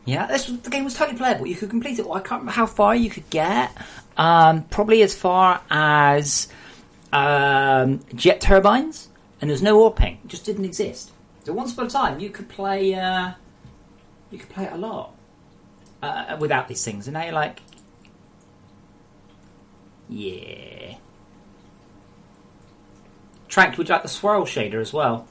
Yeah, the game was totally playable. You could complete it. Well, I can't remember how far you could get. Probably as far as jet turbines, and there's no ore ping. It just didn't exist. So once upon a time, you could play it a lot without these things. And now you're like, yeah. Trank, would you like the swirl shader as well?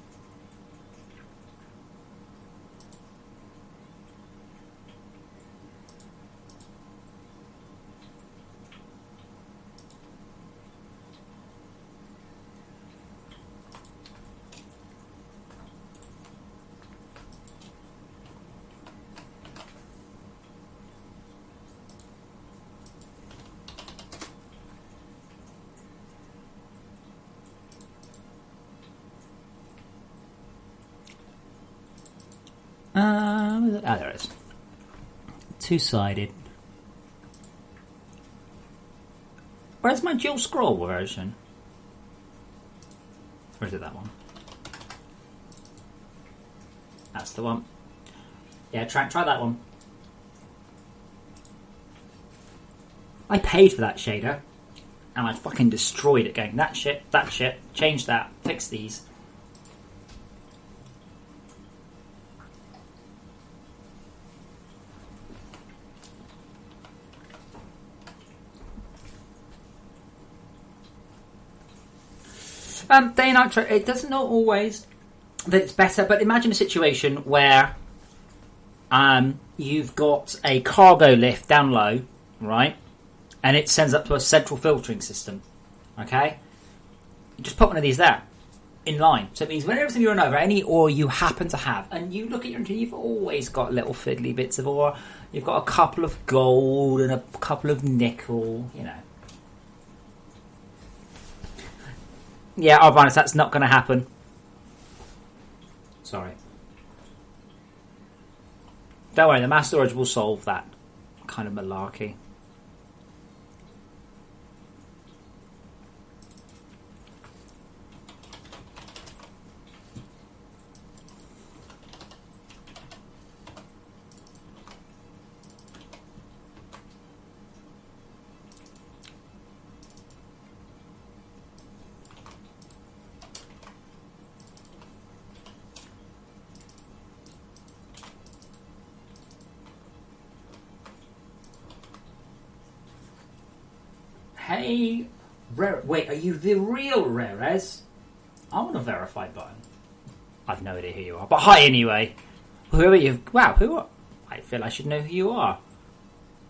There it is. Two-sided. Where's my dual scroll version? Or is it that one? That's the one. Yeah, try that one. I paid for that shader, and I fucking destroyed it going, that shit, change that, fix these. Day and night, it doesn't know always that it's better, but imagine a situation where you've got a cargo lift down low, right, and it sends up to a central filtering system, okay? You just put one of these there, in line. So it means whenever you run over any ore you happen to have, and you look at your inventory, you've always got little fiddly bits of ore, you've got a couple of gold and a couple of nickel, you know. Yeah, I'll be honest, that's not going to happen. Sorry. Don't worry, the mass storage will solve that kind of malarkey. Hey, wait, are you the real Rarez? I want a verified button. I've no idea who you are, but hi anyway. Who are you? Wow, who are? I feel I should know who you are.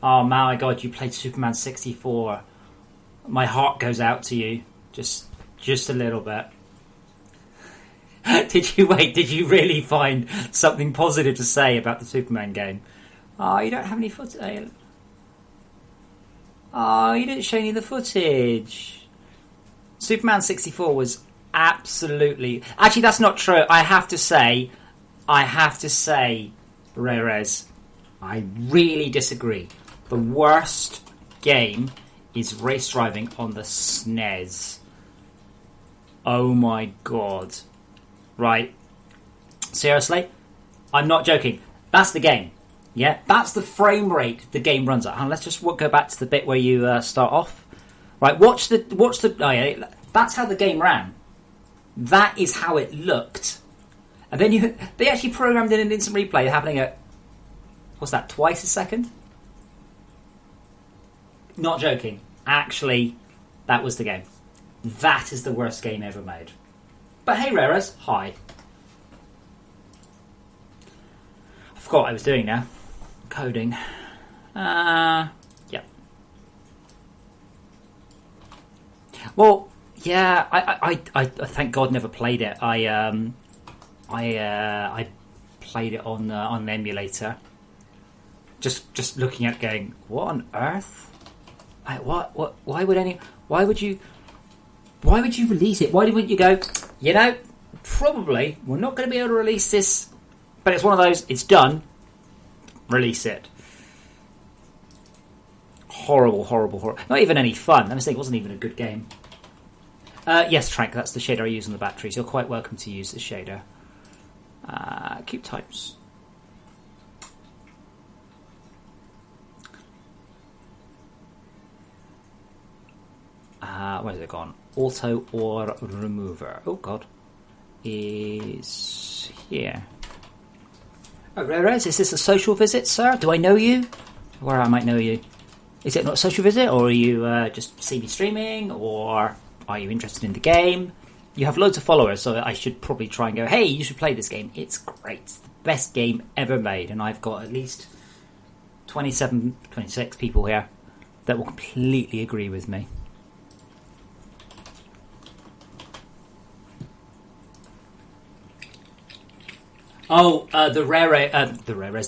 Oh my god, you played Superman 64. My heart goes out to you, just a little bit. Did you really find something positive to say about the Superman game? Oh, you don't have any footage. Oh, you didn't show any of the footage. Superman 64 was absolutely... Actually, that's not true. I have to say, Rarez, I really disagree. The worst game is race driving on the SNES. Oh my god. Right. Seriously? I'm not joking. That's the game. Yeah, that's the frame rate the game runs at. And let's just go back to the bit where you start off. Right, watch the. Oh yeah, that's how the game ran. That is how it looked. And then they actually programmed in an instant replay happening at, what's that, twice a second? Not joking. Actually, that was the game. That is the worst game ever made. But hey, Rares, hi. I forgot what I was doing now. Coding. Yeah. Well, Yeah, I thank God never played it. I played it on an emulator. Just looking at it going, what on earth? Why would you release it? Why wouldn't you go, probably we're not going to be able to release this, but it's one of those, it's done, release it. Horrible. Not even any fun. I was thinking it wasn't even a good game. Yes, Trank, that's the shader I use on the batteries. You're quite welcome to use the shader. Keep types. Where's it gone? Auto or remover. Oh god. Is here. Oh, Rarez, is this a social visit, sir? Do I know you? Or I might know you. Is it not a social visit, or are you just see me streaming, or are you interested in the game? You have loads of followers, so I should probably try and go, hey, you should play this game. It's great. It's the best game ever made, and I've got at least 27, 26 people here that will completely agree with me. Oh, the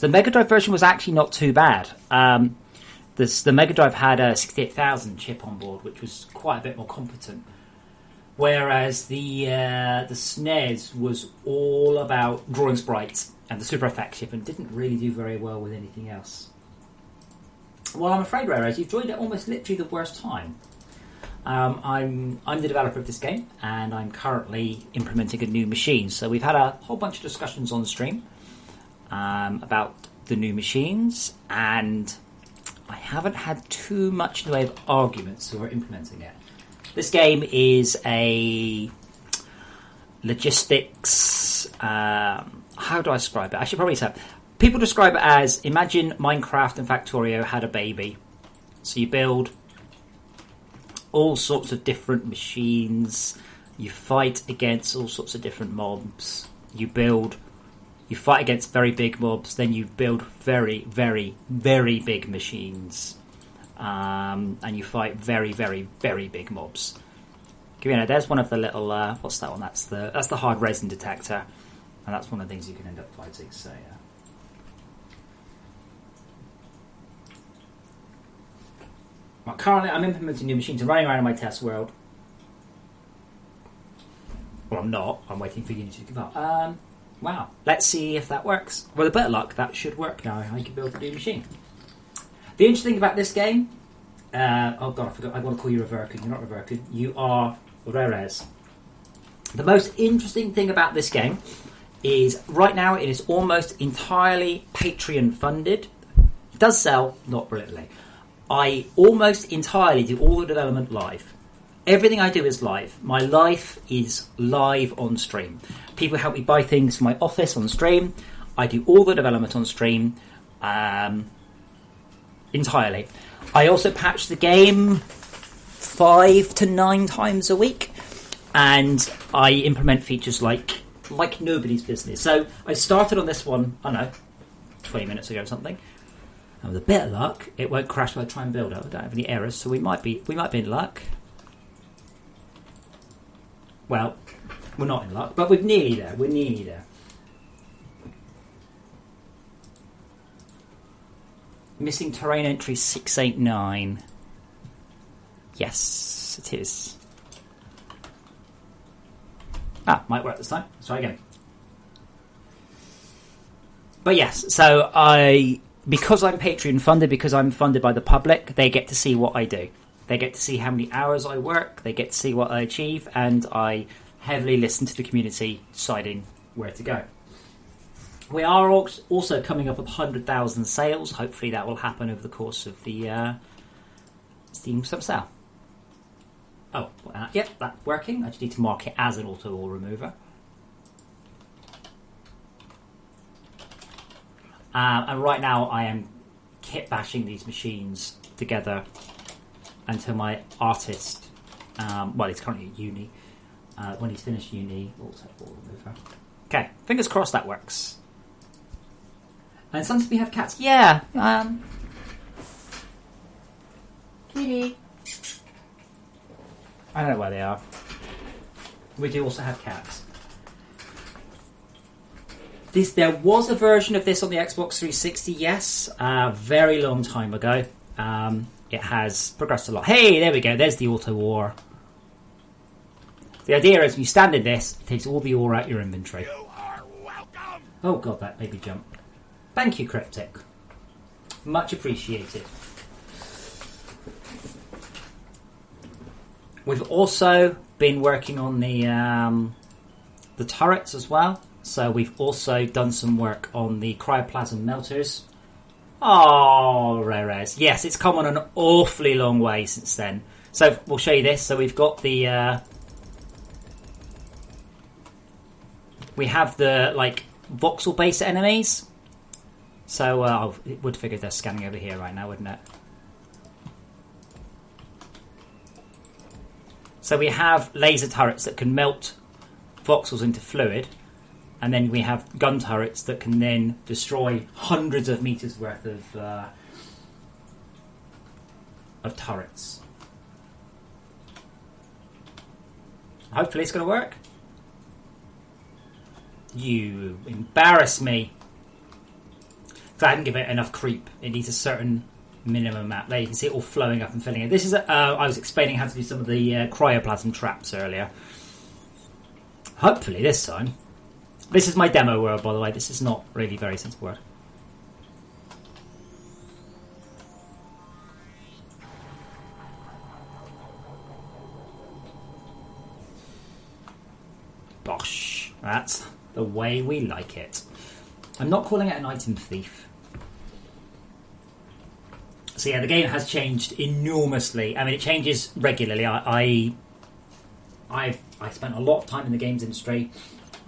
Mega Drive version was actually not too bad. The Mega Drive had a 68,000 chip on board, which was quite a bit more competent. Whereas the SNES was all about drawing sprites and the Super FX chip, and didn't really do very well with anything else. Well, I'm afraid, Rarez, you've joined at almost literally the worst time. I'm the developer of this game, and I'm currently implementing a new machine. So we've had a whole bunch of discussions on stream about the new machines, and I haven't had too much in the way of arguments, so we're implementing it. This game is a logistics... how do I describe it? I should probably say... People describe it as, imagine Minecraft and Factorio had a baby. So you build all sorts of different machines. You fight against all sorts of different mobs. You fight against very big mobs. Then you build very, very, very big machines. And you fight very, very, very big mobs. There's one of the little... what's that one? That's the hard resin detector. And that's one of the things you can end up fighting. So, yeah. Well, currently, I'm implementing new machines. I'm running around in my test world. Well, I'm not. I'm waiting for Unity to give up. Wow. Let's see if that works. With a bit of luck, that should work now. I can build a new machine. The interesting thing about this game... oh, God, I forgot. I want to call you Reverkin. You're not Reverkin. You are Rarez. The most interesting thing about this game is right now it is almost entirely Patreon funded. It does sell, not brilliantly. I almost entirely do all the development live. Everything I do is live. My life is live on stream. People help me buy things for my office on stream. I do all the development on stream entirely. I also patch the game 5 to 9 times a week, and I implement features like nobody's business. So I started on this one, I don't know, 20 minutes ago or something. And with a bit of luck, it won't crash when I try and build it. I don't have any errors, so we might be in luck. Well, we're not in luck, but we're nearly there. We're nearly there. Missing terrain entry 689. Yes, it is. Might work this time. Let's try again. But yes, so because I'm Patreon funded, because I'm funded by the public, they get to see what I do. They get to see how many hours I work, they get to see what I achieve, and I heavily listen to the community deciding where to go. We are also coming up with 100,000 sales. Hopefully that will happen over the course of the Steam Summer Sale. Oh, yep, that's working. I just need to mark it as an auto or remover. And right now I am kit bashing these machines together until my artist, well, he's currently at uni. When he's finished uni, auto or remover. Okay, fingers crossed that works. And sometimes we have cats. Yeah. Kitty. I don't know where they are. We do also have cats. There was a version of this on the Xbox 360, yes, very long time ago. It has progressed a lot. Hey, there we go. There's the auto ore. The idea is when you stand in this, it takes all the ore out your inventory. You are welcome. Oh god, that made me jump. Thank you, Cryptic. Much appreciated. We've also been working on the turrets as well. So we've also done some work on the cryoplasm melters. Oh, Rarez. Yes, it's come on an awfully long way since then. So we'll show you this. So we've got the... we have the, like, voxel-based enemies. So it would figure they're scanning over here right now, wouldn't it? So we have laser turrets that can melt voxels into fluid. And then we have gun turrets that can then destroy hundreds of meters worth of turrets. Hopefully it's going to work. You embarrass me. I didn't give it enough creep. It needs a certain minimum amount. There you can see it all flowing up and filling it. This is I was explaining how to do some of the cryoplasm traps earlier. Hopefully this time. This is my demo world, by the way. This is not really very sensible world. Bosh. That's the way we like it. I'm not calling it an item thief. So yeah, the game has changed enormously. I mean, it changes regularly. I spent a lot of time in the games industry.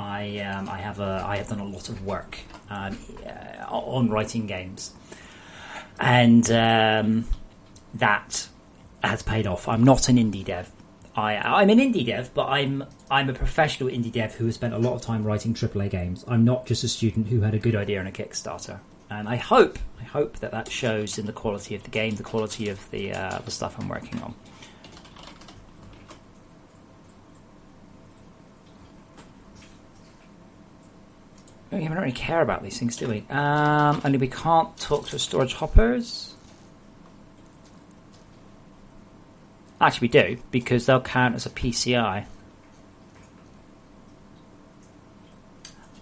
I have done a lot of work on writing games, and that has paid off. I'm not an indie dev. I'm an indie dev, but I'm a professional indie dev who has spent a lot of time writing AAA games. I'm not just a student who had a good idea on a Kickstarter, and I hope that shows in the quality of the game, the quality of the stuff I'm working on. We don't really care about these things, do we? Only we can't talk to storage hoppers. Actually, we do, because they'll count as a PCI.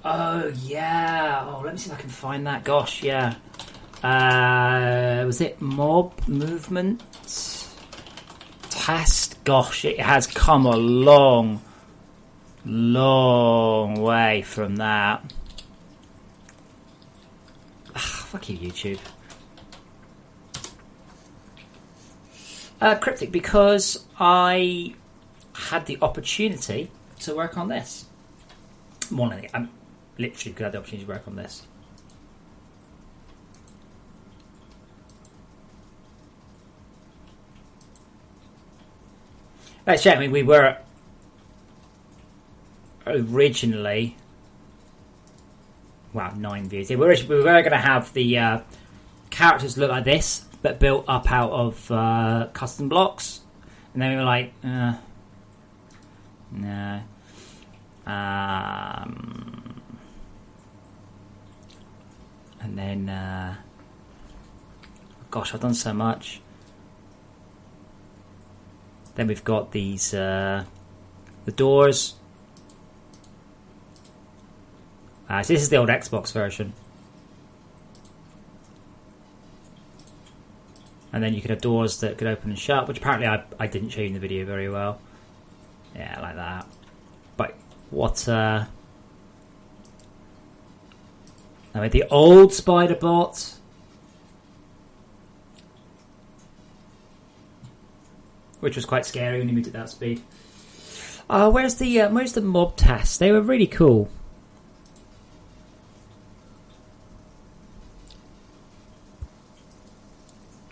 Oh, yeah. Oh, let me see if I can find that. Gosh, yeah. Was it mob movement test? Gosh, it has come a long way from that. Fuck you, YouTube. Cryptic, because I had the opportunity to work on this. I'm literally could have the opportunity to work on this. Let's check. I mean, we were originally... Wow, 9 views. We were going to have the characters look like this, but built up out of custom blocks. And then we were like, no. And then, gosh, I've done so much. Then we've got these, the doors. So this is the old Xbox version. And then you could have doors that could open and shut, which apparently I didn't show you in the video very well. Yeah, like that. But what... I mean, the old spider bot. Which was quite scary when you moved at that speed. Where's the mob test? They were really cool.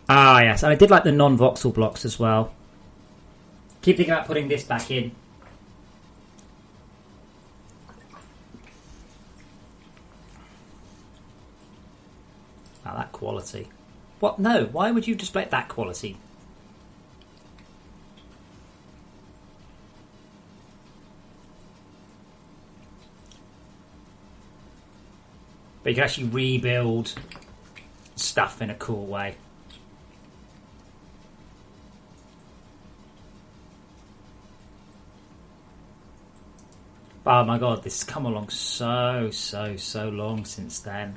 Ah, yes, and I did like the non-voxel blocks as well. Keep thinking about putting this back in. Wow, that quality. What? No, why would you display that quality? But you can actually rebuild stuff in a cool way. Oh my god, this has come along so long since then.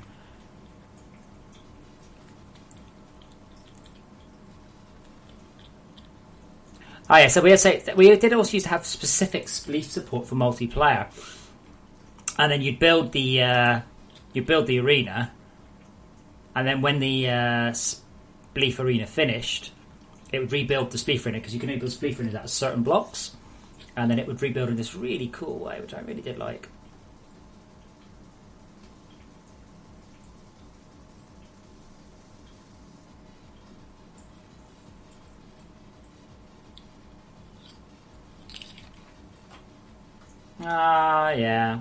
Oh yeah, so we did also used to have specific spleef support for multiplayer, and then you'd build the arena, and then when the spleef arena finished, it would rebuild the spleef arena, because you can rebuild spleef arenas out of certain blocks. And then it would rebuild in this really cool way, which I really did like. Ah, yeah.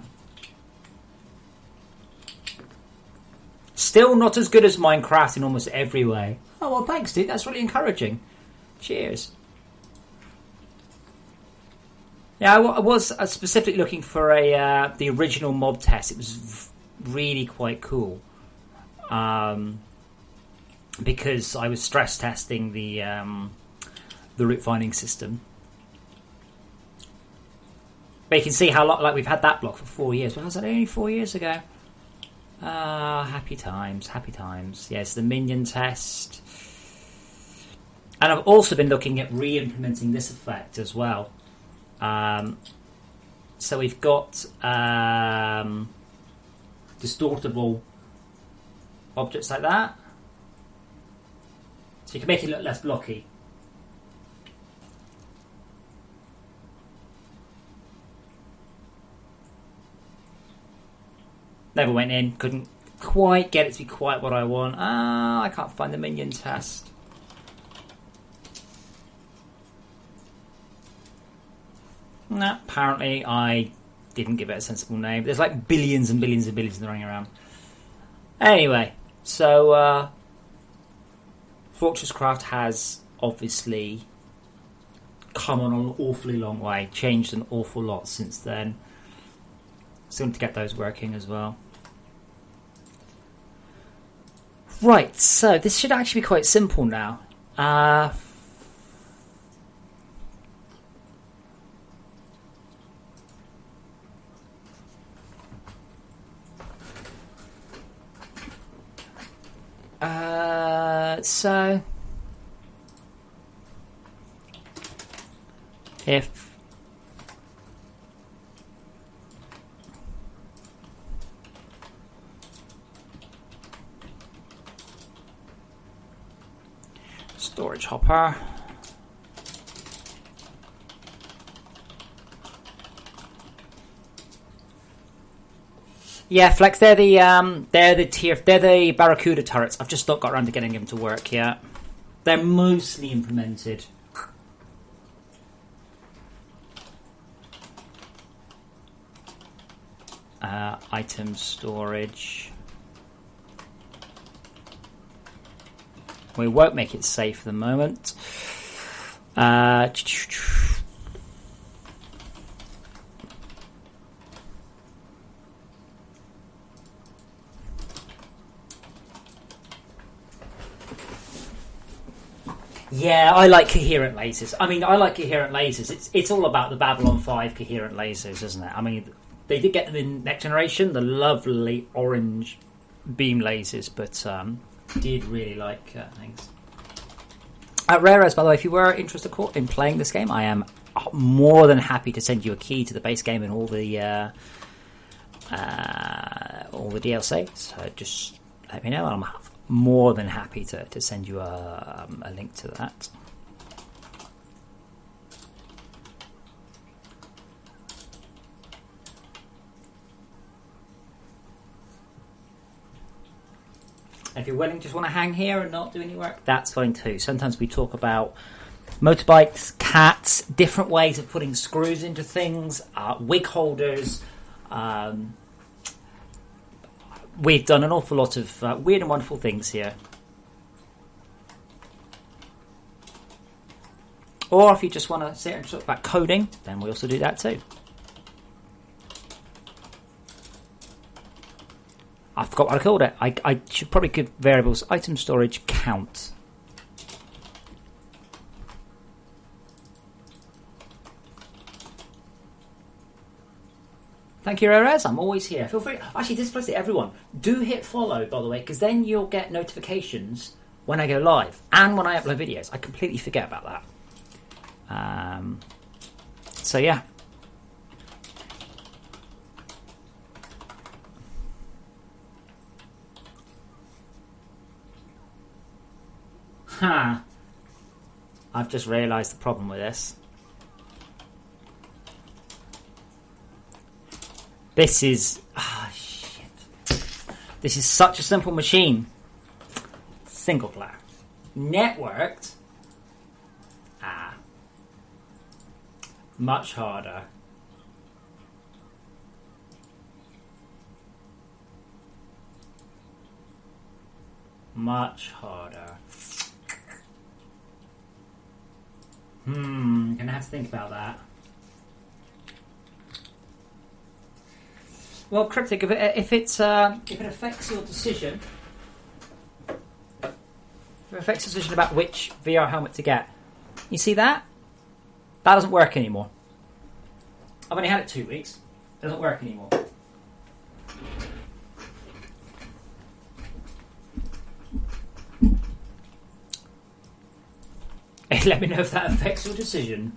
Still not as good as Minecraft in almost every way. Oh, well, thanks, dude. That's really encouraging. Cheers. Yeah, I was specifically looking for the original mob test. It was really quite cool, because I was stress testing the route finding system. But you can see how long, like we've had that block for 4 years. Well, was that only 4 years ago? Happy times, happy times. Yes, the minion test, and I've also been looking at re-implementing this effect as well. So we've got distortable objects like that, so you can make it look less blocky. Never went in, couldn't quite get it to be quite what I want. I can't find the minion test. No, apparently I didn't give it a sensible name. There's like billions and billions and billions running around. Anyway, so FortressCraft has obviously come on an awfully long way, changed an awful lot since then. Still need to get those working as well. Right, so this should actually be quite simple now. So if storage hopper, yeah, Flex, they're the Barracuda turrets. I've just not got around to getting them to work yet. They're mostly implemented. Item storage. We won't make it safe for the moment. Yeah, I like coherent lasers. I mean, I like coherent lasers. It's all about the Babylon 5 coherent lasers, isn't it? I mean, they did get them in Next Generation, the lovely orange beam lasers, but did really like things. Rares, by the way, if you were interested in playing this game, I am more than happy to send you a key to the base game and all the DLC. So just let me know. I'm more than happy to send you a link to that. If you're willing, just want to hang here and not do any work, that's fine too. Sometimes we talk about motorbikes, cats, different ways of putting screws into things, wig holders. We've done an awful lot of weird and wonderful things here. Or if you just want to sit and talk about coding, then we also do that too. I forgot what I called it. I should probably give variables item storage count. Thank you, Rarez. I'm always here. Feel free. Actually, this is to everyone. Do hit follow, by the way, because then you'll get notifications when I go live and when I upload videos. I completely forget about that. So yeah. I've just realised the problem with this. This is... shit. This is such a simple machine. Single player. Networked. Much harder. Much harder. Gonna have to think about that. Well, Cryptic, if it affects your decision, about which VR helmet to get, you see that? That doesn't work anymore. I've only had it 2 weeks. It doesn't work anymore. Let me know if that affects your decision.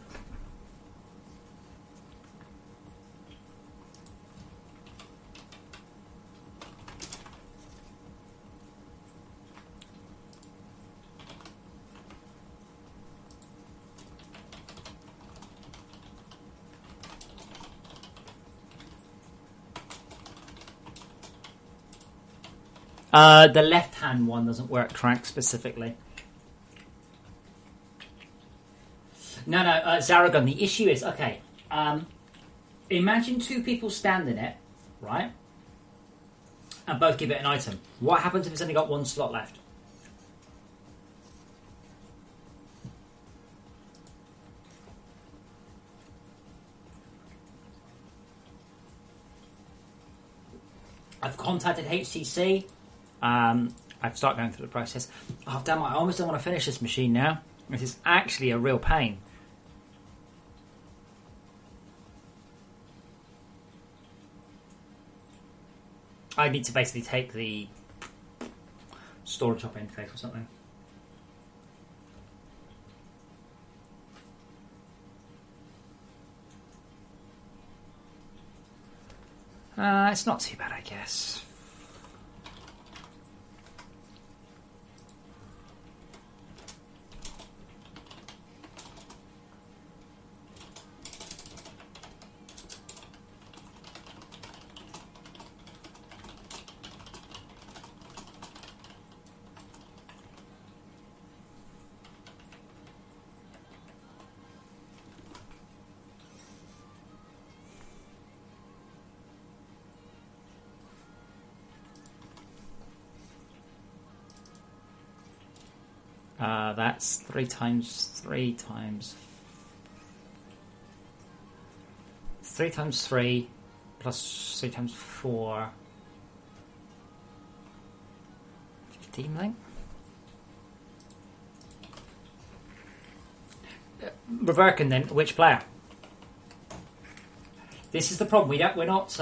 The left-hand one doesn't work, Trank, specifically. No, Zaragon, the issue is, okay, imagine two people stand in it, right, and both give it an item. What happens if it's only got one slot left? I've contacted HTC. I've started going through the process. Oh, damn it, I almost don't want to finish this machine now. This is actually a real pain. I need to basically take the storage hop interface or something. It's not too bad, I guess. That's 3 times 3 times 3 times 3 plus 3 times 4. 15, I think. Reverkin then, which player? This is the problem. We're not.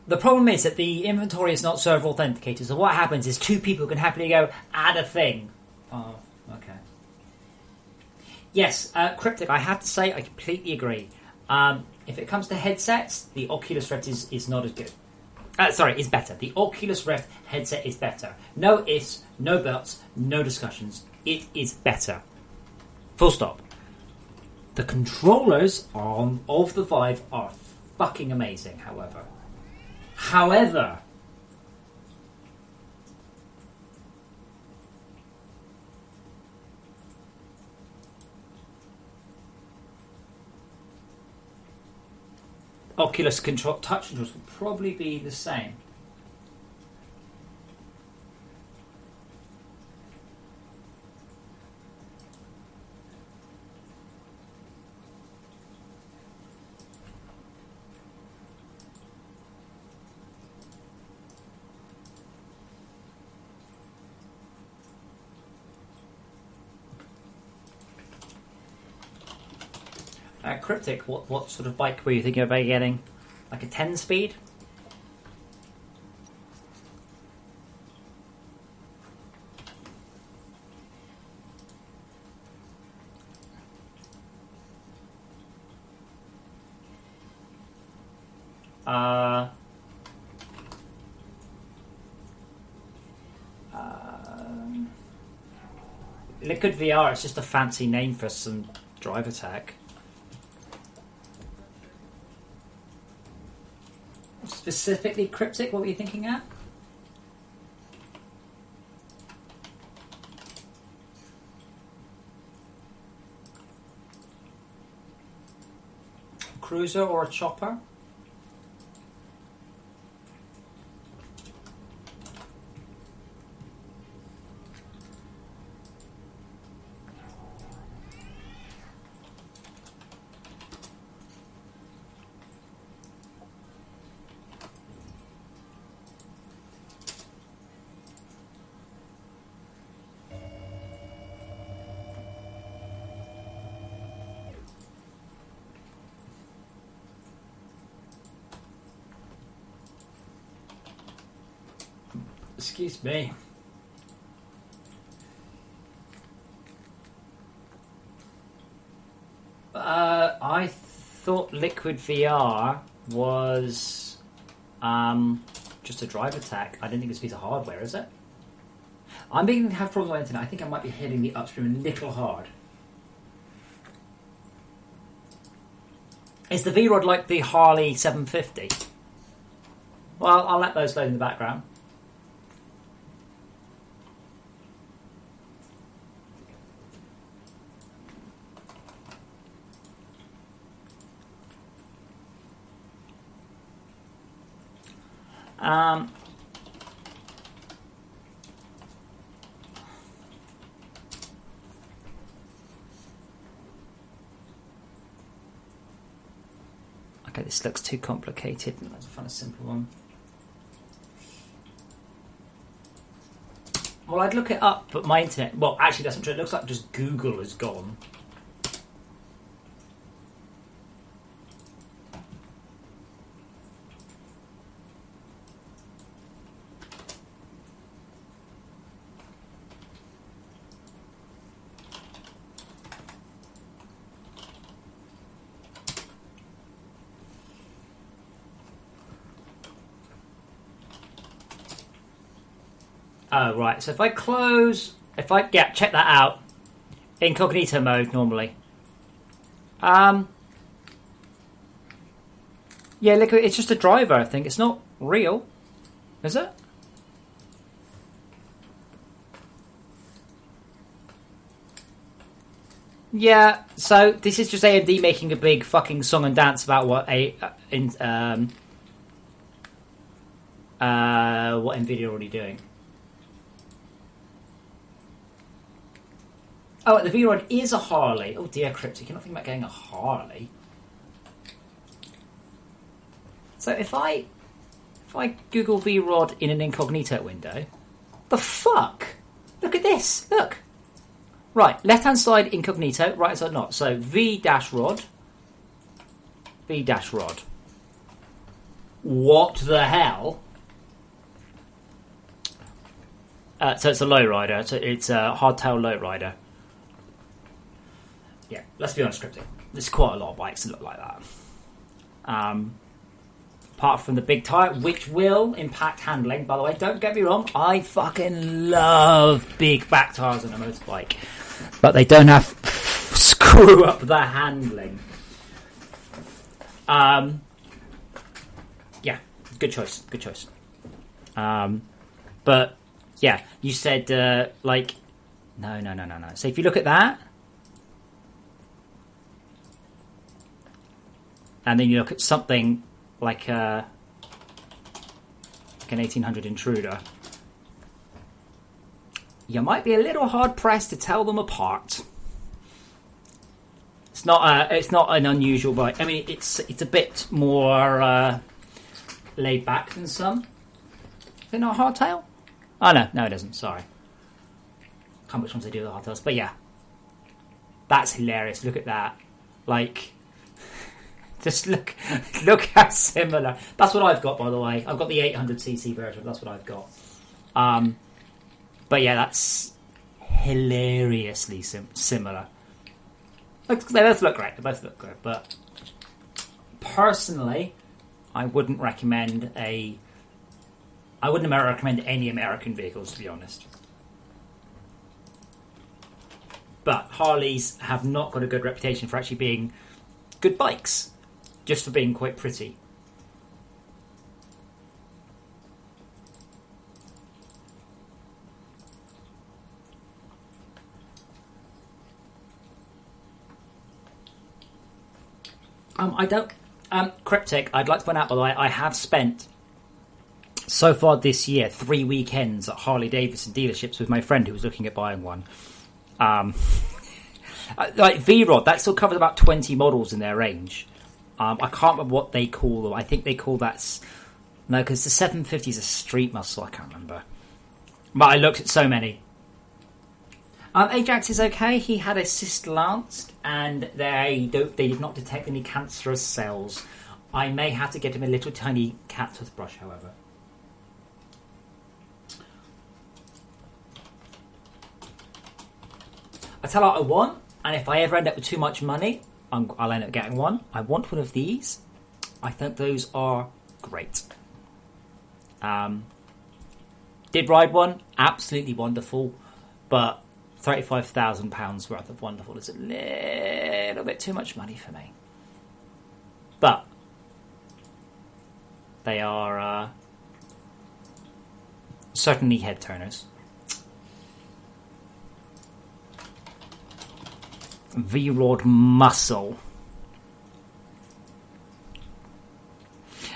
The problem is that the inventory is not server authenticated, so what happens is two people can happily go, add a thing. Oh, okay. Yes, Cryptic, I have to say, I completely agree. If it comes to headsets, the Oculus Rift is not as good. Is better. The Oculus Rift headset is better. No ifs, no buts, no discussions. It is better. Full stop. The controllers of the Vive are fucking amazing, however. Oculus touch controls will probably be the same. Cryptic, what sort of bike were you thinking about getting? Like a 10 speed? Liquid VR, it's just a fancy name for some driver tech. Specifically Cryptic, what were you thinking at? Cruiser or a chopper? Excuse me. I thought Liquid VR was just a driver tech. I didn't think it's a piece of hardware, is it? I'm beginning to have problems with the internet. I think I might be hitting the upstream a little hard. Is the V-Rod like the Harley 750? Well, I'll let those load in the background. Okay, this looks too complicated. Let's find a simple one. Well, I'd look it up, but my internet... Well, actually, that's not true. It looks like just Google is gone. Oh, right. So if I close... Yeah, check that out. Incognito mode, normally. Yeah, look, it's just a driver, I think. It's not real. Is it? Yeah, so this is just AMD making a big fucking song and dance about what NVIDIA are already doing. Oh, the V-Rod is a Harley. Oh dear, Cryptic, you're not thinking about getting a Harley. So if I Google V-Rod in an incognito window, the fuck? Look at this. Look. Right, left-hand side incognito, right side not. So V-Rod. V-Rod. What the hell? So it's a lowrider. It's a hardtail lowrider. Yeah, let's be honest, Cryptic. There's quite a lot of bikes that look like that. Apart from the big tyre, which will impact handling. By the way, don't get me wrong, I fucking love big back tyres on a motorbike. But they don't have screw up the handling. Yeah, good choice. But, yeah, you said, no. So if you look at that, and then you look at something like an 1800 Intruder, you might be a little hard pressed to tell them apart. It's not an unusual bike. I mean, it's a bit more laid back than some. Is it not a hardtail? Oh no, it isn't. Sorry. Can't which ones they do with the hardtails, but yeah, that's hilarious. Look at that. Like, Just look how similar. That's what I've got, by the way. I've got the 800cc version. That's what I've got. But yeah, that's hilariously similar. They both look great. They both look good. But personally, I wouldn't recommend any American vehicles, to be honest. But Harleys have not got a good reputation for actually being good bikes, just for being quite pretty. Cryptic, I'd like to point out, by the way, I have spent so far this year 3 weekends at Harley Davidson dealerships with my friend who was looking at buying one. Like V-Rod, that still covers about 20 models in their range. I can't remember what they call them. I think they call that... No, because the 750 is a street muscle. I can't remember. But I looked at so many. Ajax is okay. He had a cyst lanced, and they did not detect any cancerous cells. I may have to get him a little tiny cat toothbrush, however. I tell you what I want, and if I ever end up with too much money, I'll end up getting one. I want one of these. I think those are great. Did ride one, absolutely wonderful, but £35,000 worth of wonderful is a little bit too much money for me. But they are certainly head turners. V-Rod muscle.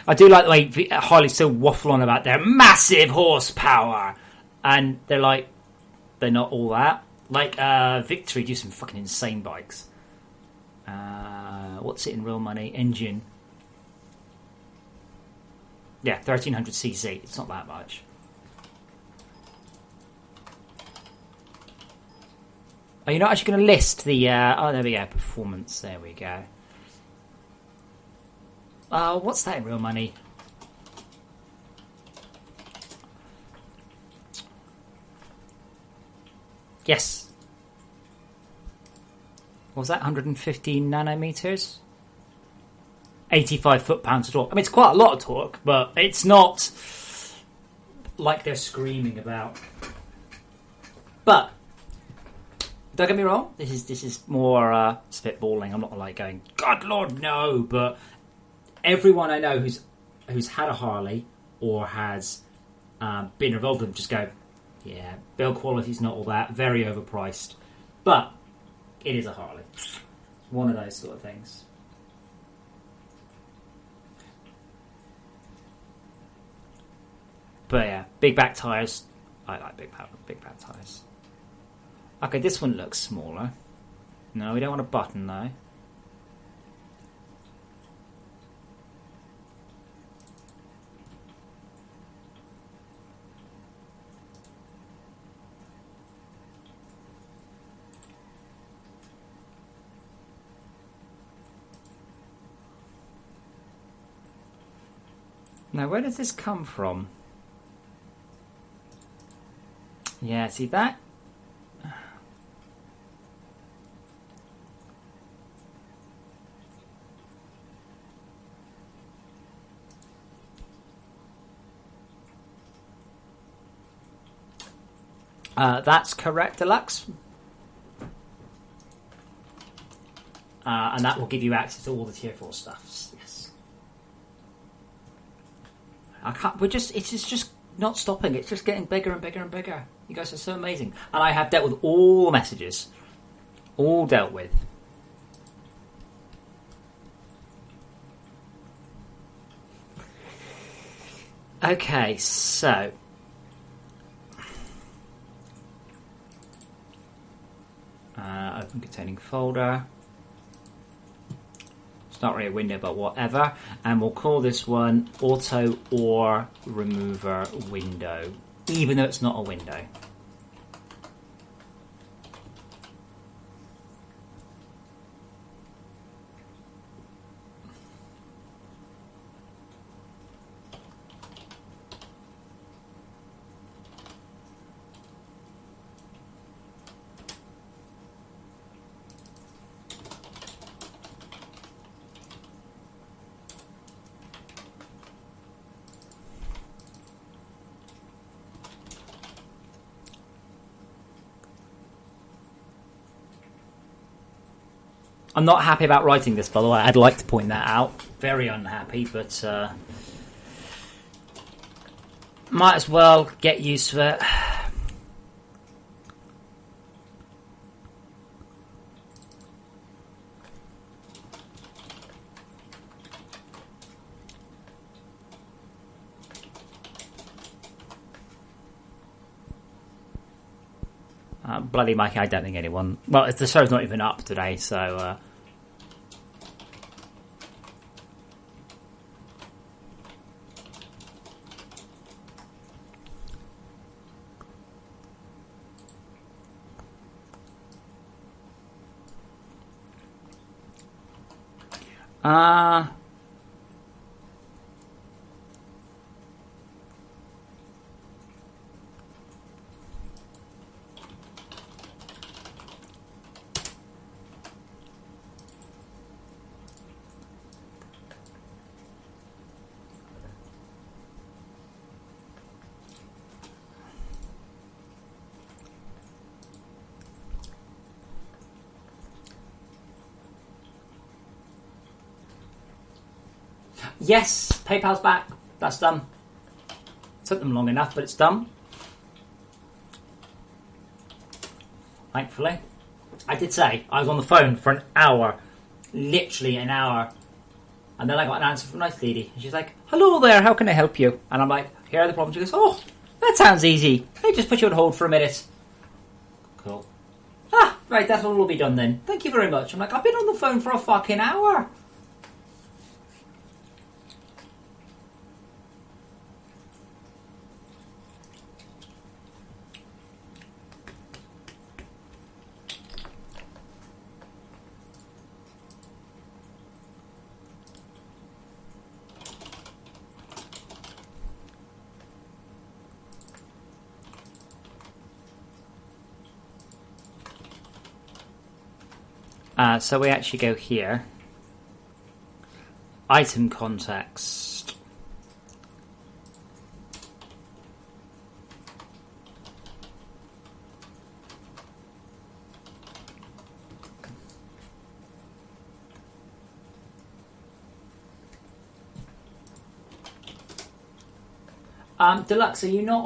I do like the way Harley still waffle on about their massive horsepower, and they're not all that. Like Victory do some fucking insane bikes. What's it in real money? Engine. Yeah, 1300cc. It's not that much. Oh, you're not actually going to list the... oh, there we go. Performance. There we go. What's that in real money? Yes. What was that? 115 nanometers? 85 foot-pounds of torque. I mean, it's quite a lot of torque, but it's not like they're screaming about. But... don't get me wrong, this is more spitballing. I'm not like going, God Lord, no, but everyone I know who's had a Harley or has been involved with them just go, yeah, build quality's not all that, very overpriced, but it is a Harley. One of those sort of things. But yeah, big back tyres. I like big back tyres. Okay, this one looks smaller. No, we don't want a button though. Now, where does this come from? Yeah, see that? That's correct, Deluxe. And that will give you access to all the tier 4 stuffs. Yes. It's just not stopping. It's just getting bigger and bigger and bigger. You guys are so amazing. And I have dealt with all the messages. All dealt with. Okay, so... open containing folder. It's not really a window, but whatever. And we'll call this one Auto or Remover Window, even though it's not a window. I'm not happy about writing this, by the way. I'd like to point that out. Very unhappy, but might as well get used to it. Bloody Mikey, I don't think anyone... Well, the show's not even up today, so... Yes, PayPal's back. That's done. Took them long enough, but it's done. Thankfully. I did say I was on the phone for an hour. Literally an hour. And then I got an answer from a nice lady. And she's like, hello there, how can I help you? And I'm like, here are the problems. She goes, oh, that sounds easy. I'll just put you on hold for a minute. Cool. Ah, right, that'll all be done then. Thank you very much. I'm like, I've been on the phone for a fucking hour. So we actually go here. Item context. Deluxe, are you not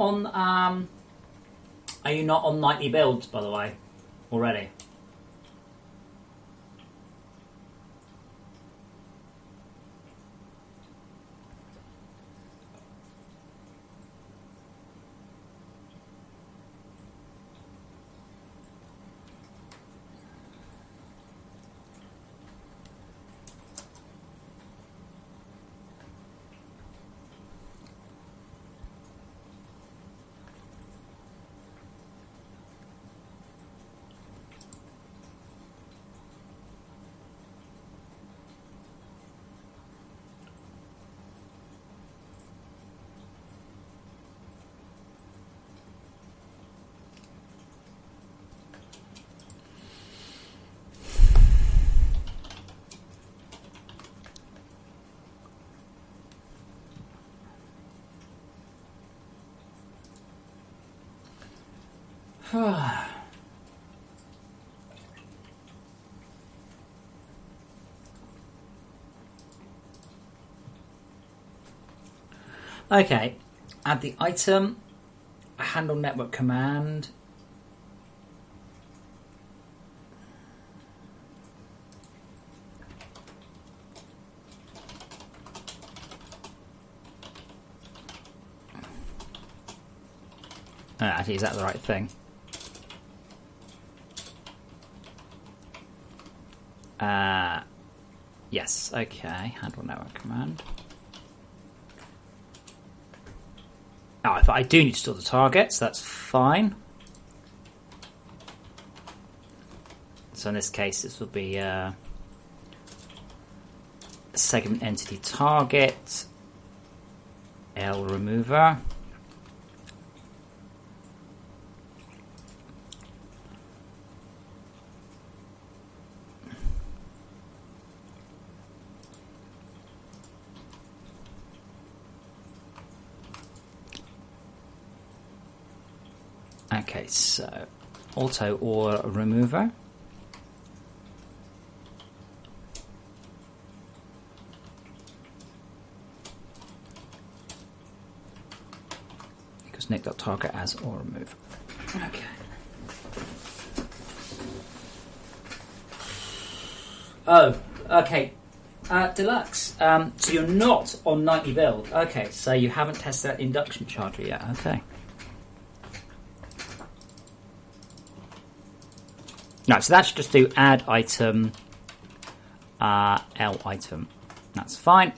on nightly builds, by the way, already? Okay, add the item, handle network command. Actually, is that the right thing? Yes, okay, handle network command. Oh, I do need to store the targets, that's fine. So in this case, this will be segment entity target, L remover. Okay, so auto or remover. use nick.target as or remove. Okay. Oh, okay. Deluxe. So you're not on nightly build. Okay, so you haven't tested that induction charger yet. Okay. No, so that should just do add item, L item. That's fine.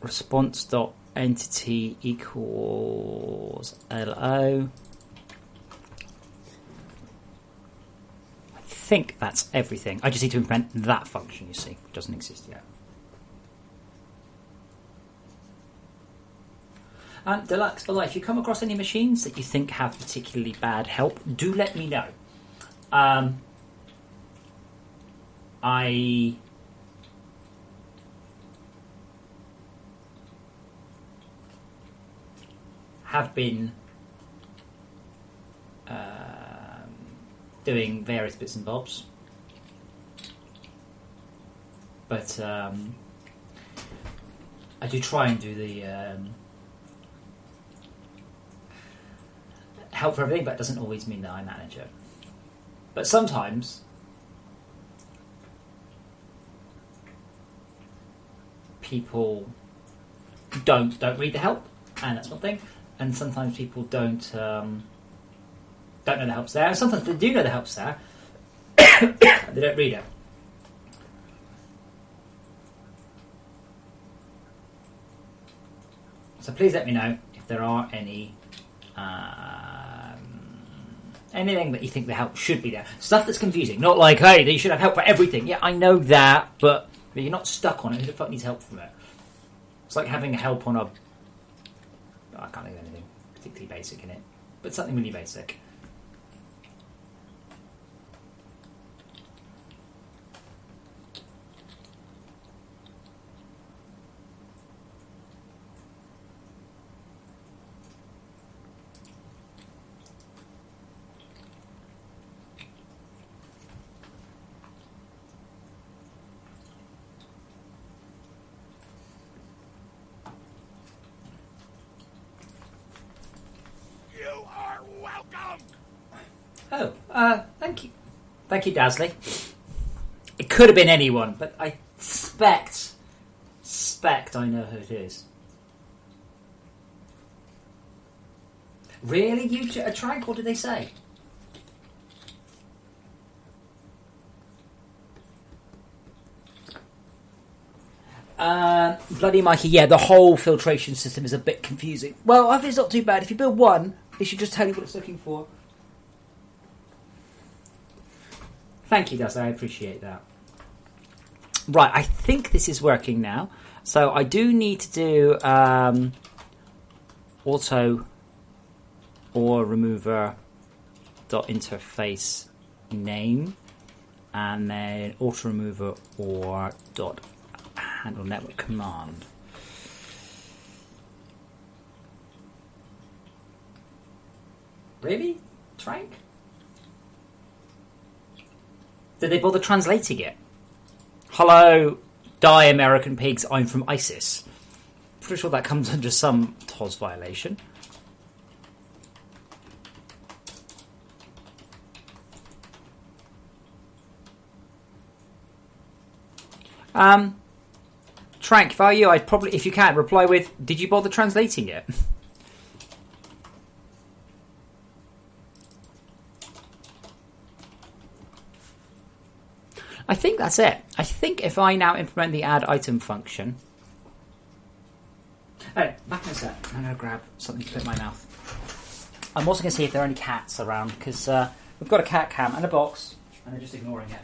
Response.entity equals LO. I think that's everything. I just need to implement that function, you see. It doesn't exist yet. Deluxe, by the way, if you come across any machines that you think have particularly bad help, do let me know. I have been doing various bits and bobs, but I do try and do the help for everything, but it doesn't always mean that I manage it. But sometimes people don't read the help, and that's one thing. And sometimes people don't know the help's there. And sometimes they do know the help's there, they don't read it. So please let me know if there are any anything that you think the help should be there. Stuff that's confusing, not like, hey, you should have help for everything. Yeah, I know that, but you're not stuck on it. Who the fuck needs help from it? It's like having help on a... I can't think of anything particularly basic in it, but something really basic. Oh, thank you. Thank you, Dasley. It could have been anyone, but I suspect I know who it is. Really? A trank? What did they say? Bloody Mikey, yeah, the whole filtration system is a bit confusing. Well, I think it's not too bad. If you build one, it should just tell you what it's looking for. Thank you, Dusty. I appreciate that. Right, I think this is working now. So I do need to do auto or remover dot interface name, and then auto remover or dot handle network command. Really? Trank? Did they bother translating it? Hello, die American pigs, I'm from ISIS. Pretty sure that comes under some TOS violation. Trank, if I were you, I'd probably, if you can, reply with, did you bother translating it? I think that's it. I think if I now implement the add item function... Alright, back in a sec. I'm going to grab something to put in my mouth. I'm also going to see if there are any cats around, because we've got a cat cam and a box, and they're just ignoring it.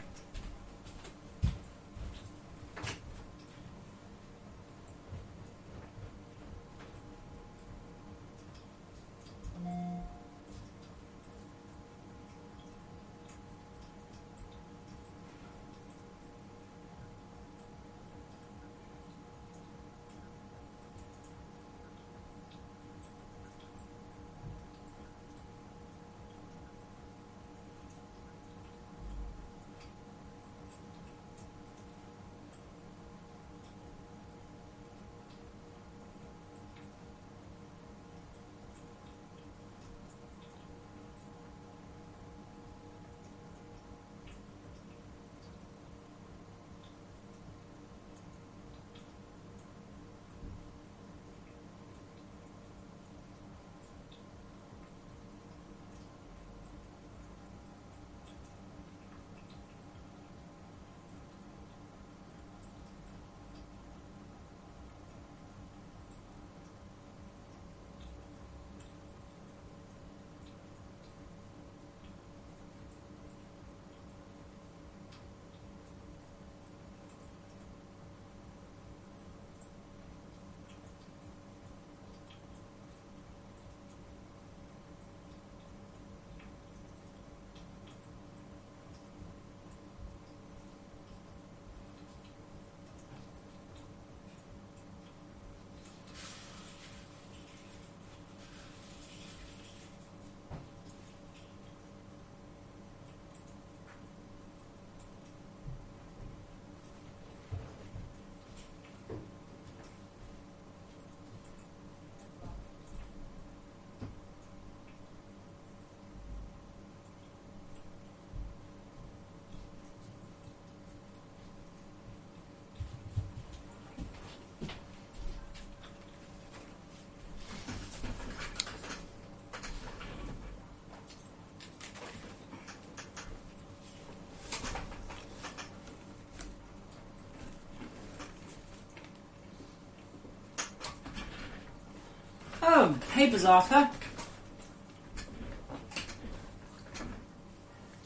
Oh, hey, Bazarka.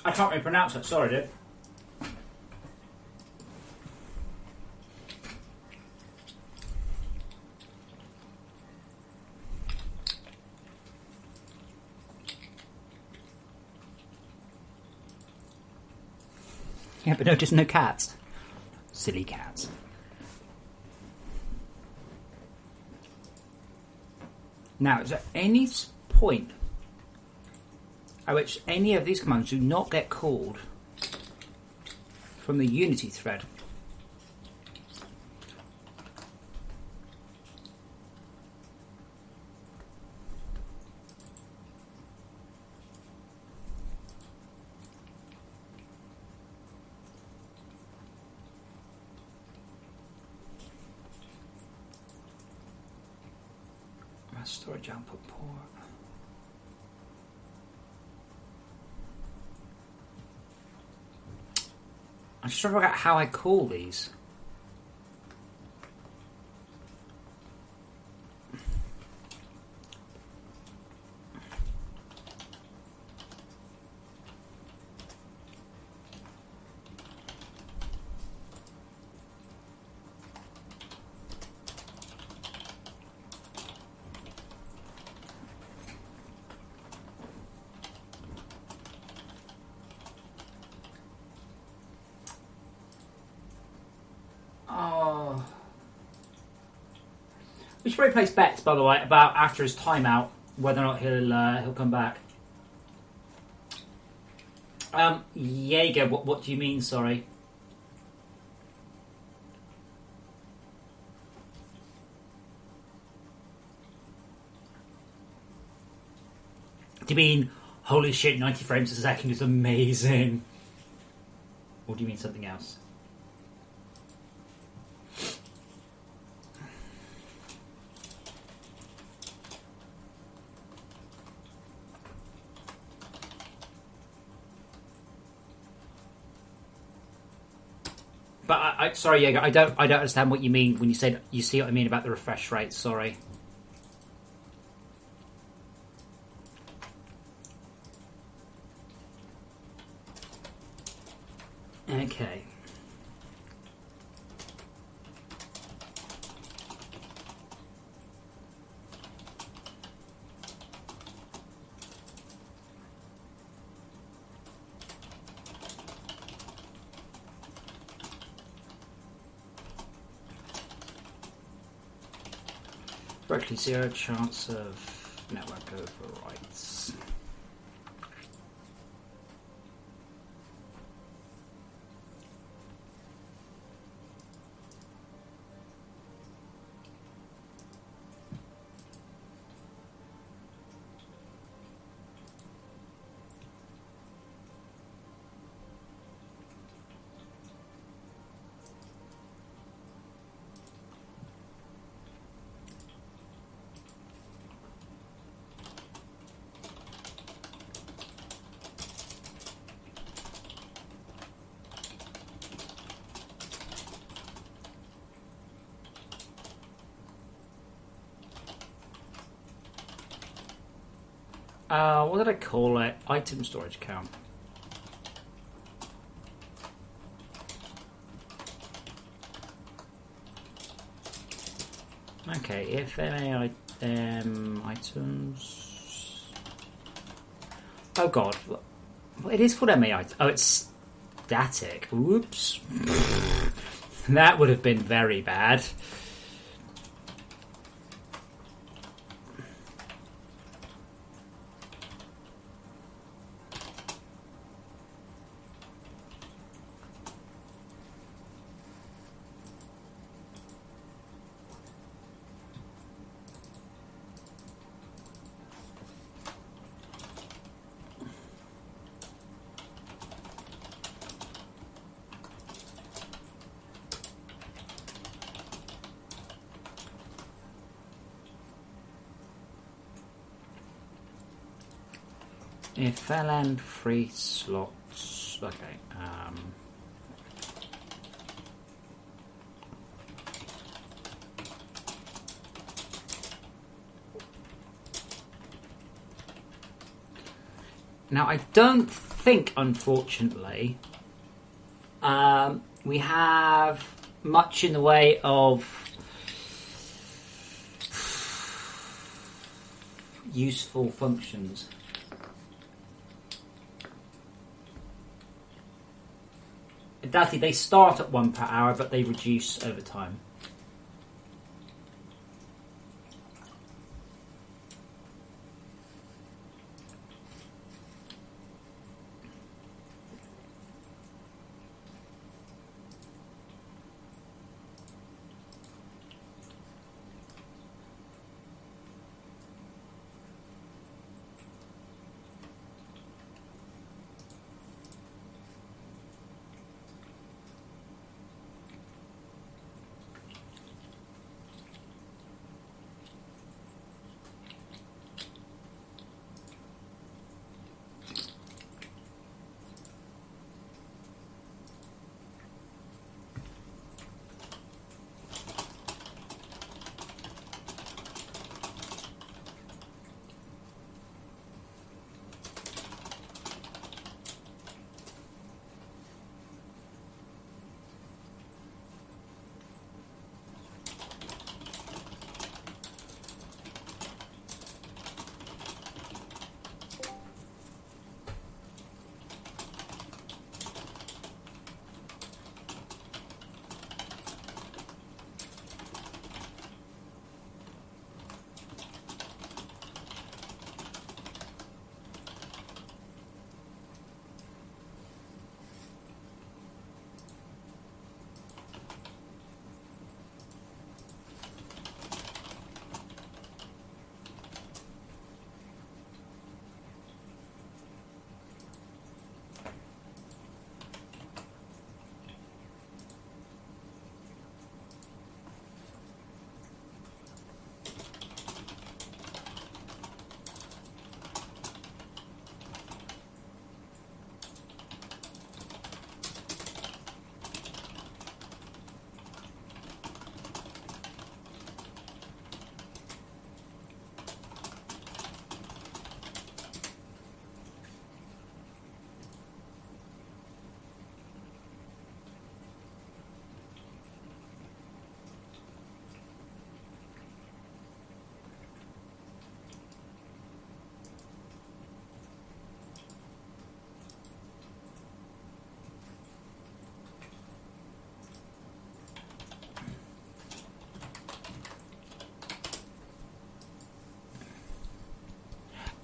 I can't really pronounce it. Sorry, dude. Yeah, but no, just no cats. Silly cats. Now, is there any point at which any of these commands do not get called from the Unity thread? Storage output port. I'm just trying to figure out how I call these. We should probably place bets, by the way, about after his timeout whether or not he'll come back. Jaeger, what do you mean? Sorry. Do you mean holy shit? 90 frames a second is amazing, or do you mean something else? But sorry, Jaeger, I don't understand what you mean when you said you see what I mean about the refresh rate. Sorry. Okay. Virtually zero chance of network overwrites. What did I call it? Item storage count. Okay, if MA items. Oh god, it is called MA items. Oh, it's static. Oops, that would have been very bad. If LN free slots, okay. Now, I don't think, unfortunately, we have much in the way of useful functions. Admittedly, they start at 1 per hour, but they reduce over time.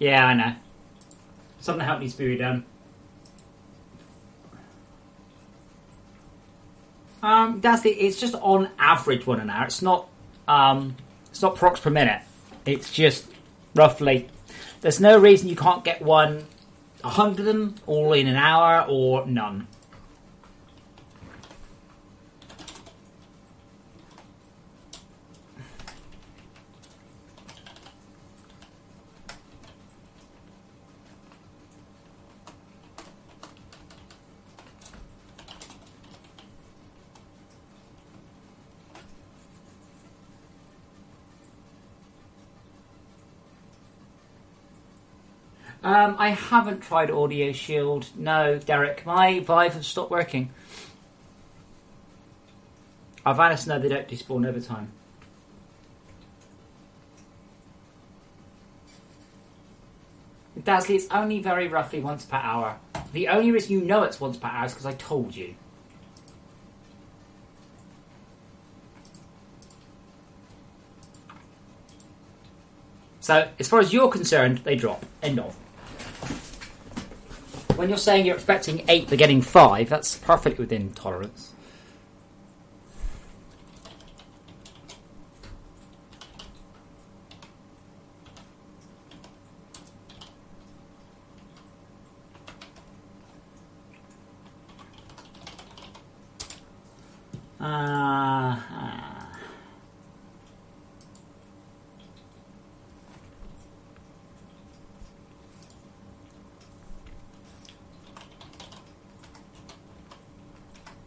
Yeah, I know. Something help needs to be redone. That's it. It's just on average 1 an hour. It's not procs per minute. It's just roughly. There's no reason you can't get 100 of them all in an hour or none. I haven't tried Audio Shield. No, Derek, my Vive has stopped working. I've had us know they don't despawn over time. Dazzly, it's only very roughly once per hour. The only reason you know it's once per hour is because I told you. So, as far as you're concerned, they drop. End of. When you're saying you're expecting 8 but getting 5, that's perfectly within tolerance.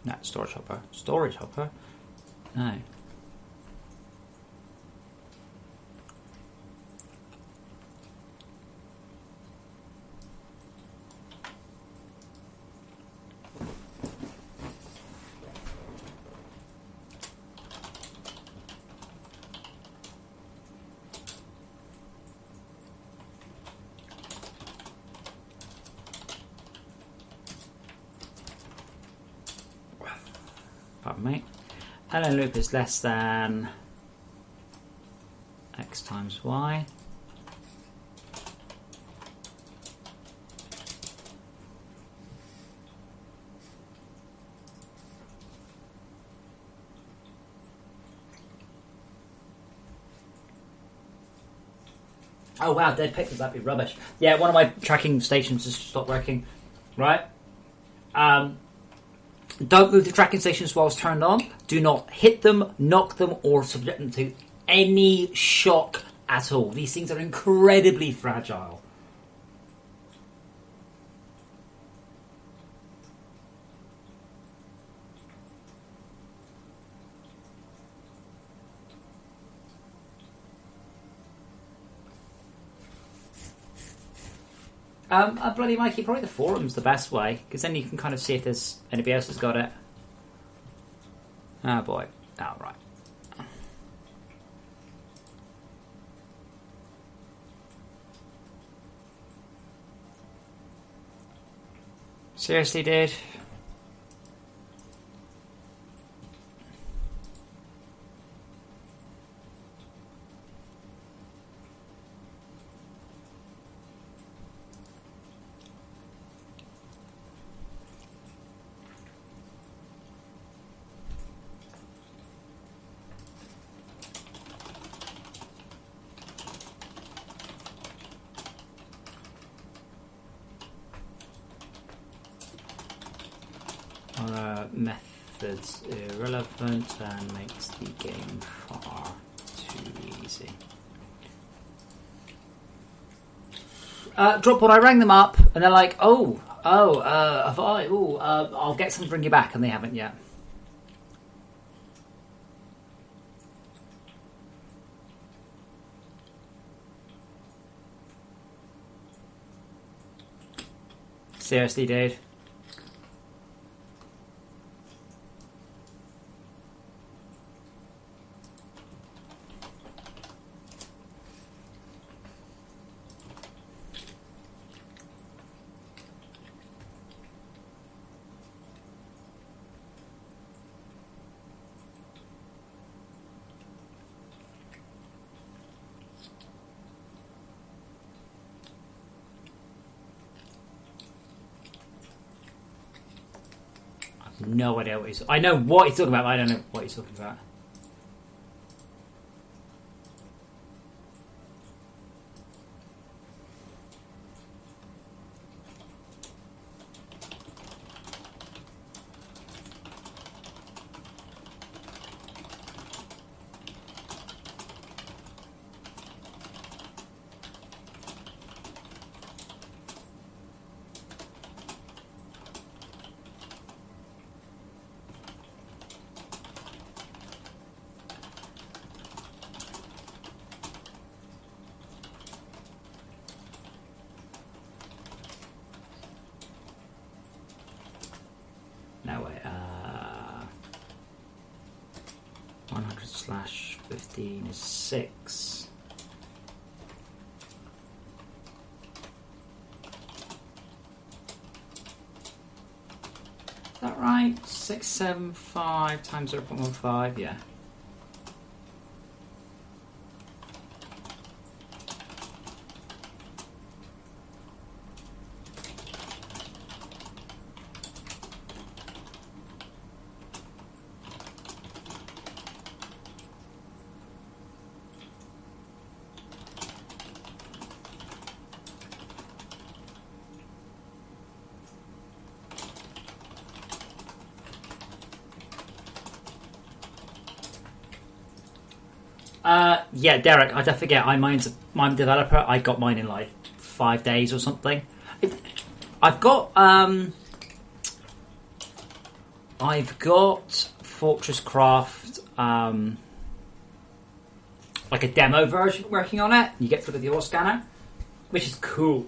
No, storage hopper. Storage hopper? No. Pardon me. ln loop is less than x times y. Oh wow, dead pixels, that'd be rubbish. Yeah, one of my tracking stations just stopped working. Right? Don't move the tracking stations whilst turned on. Do not hit them, knock them, or subject them to any shock at all. These things are incredibly fragile. Bloody Mikey, probably the forum's the best way, because then you can kind of see if there's anybody else has got it. Oh boy. Oh, right. Seriously, dude? Methods irrelevant and makes the game far too easy. Dropboard, I rang them up and they're like, I'll get some to bring you back, and they haven't yet. Seriously, dude? No idea what he's... I know what he's talking about, but I don't know what he's talking about. No way. 100/15 is 6. Is that right? 675 times 0.15, yeah. Yeah, Derek, I don't forget, I'm a developer. I got mine in like 5 days or something. I've got FortressCraft, like a demo version working on it. You get through the auto scanner, which is cool.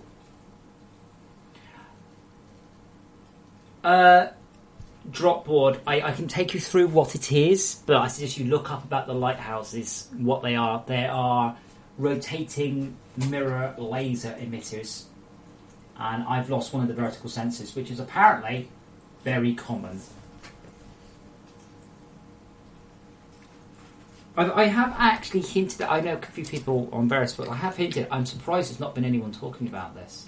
Dropboard, I can take you through what it is, but I suggest you look up about the lighthouses, what they are. They are rotating mirror laser emitters, and I've lost one of the vertical sensors, which is apparently very common. I have actually hinted that I know a few people on various, but I have hinted. I'm surprised there's not been anyone talking about this.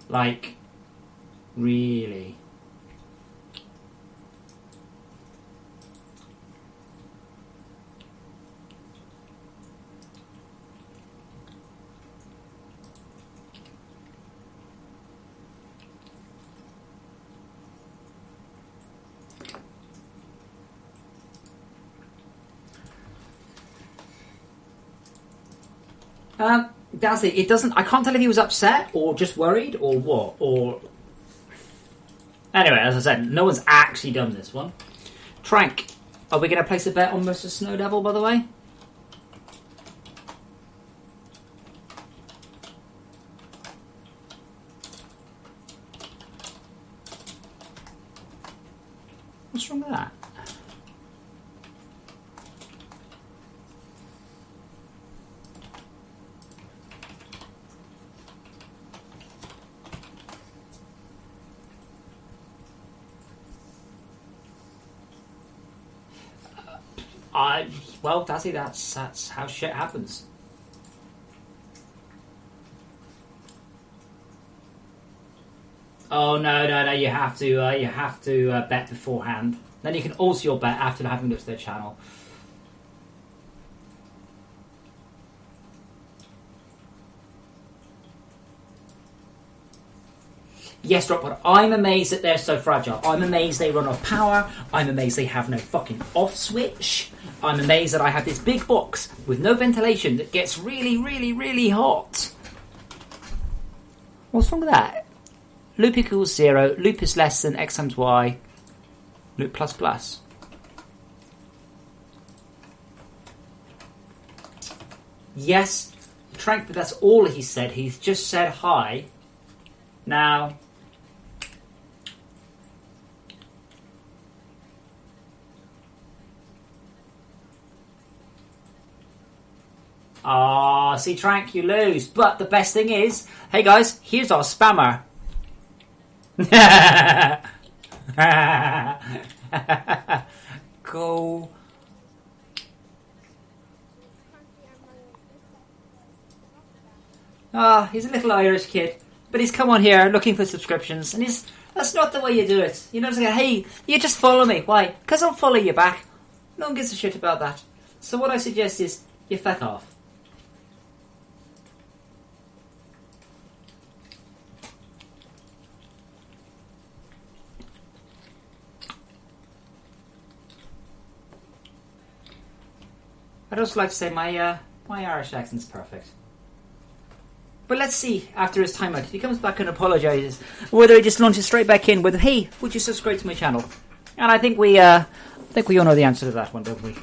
Like, really. Dazzy, it doesn't. I can't tell if he was upset or just worried or what. Or anyway, as I said, no one's actually done this one. Trank, are we going to place a bet on Mr. Snow Devil? By the way, what's wrong with that? Well, Dazzy, that's how shit happens. Oh no! You have to bet beforehand. Then you can alter your bet after having looked at their channel. Yes, Dropbot, I'm amazed that they're so fragile. I'm amazed they run off power. I'm amazed they have no fucking off switch. I'm amazed that I have this big box with no ventilation that gets really, really, really hot. What's wrong with that? Loop equals 0. Loop is less than x times y. Loop plus plus. Yes, Trank, but that's all he said. He's just said hi. Now... see, Trank, you lose. But the best thing is, hey guys, here's our spammer. Go. He's a little Irish kid. But he's come on here looking for subscriptions. And that's not the way you do it. You know, it's like, hey, you just follow me. Why? Because I'll follow you back. No one gives a shit about that. So what I suggest is, you fuck off. I'd also like to say my Irish accent's perfect. But let's see after his timeout. If he comes back and apologises, whether he just launches straight back in with, hey, would you subscribe to my channel? And I think we all know the answer to that one, don't we?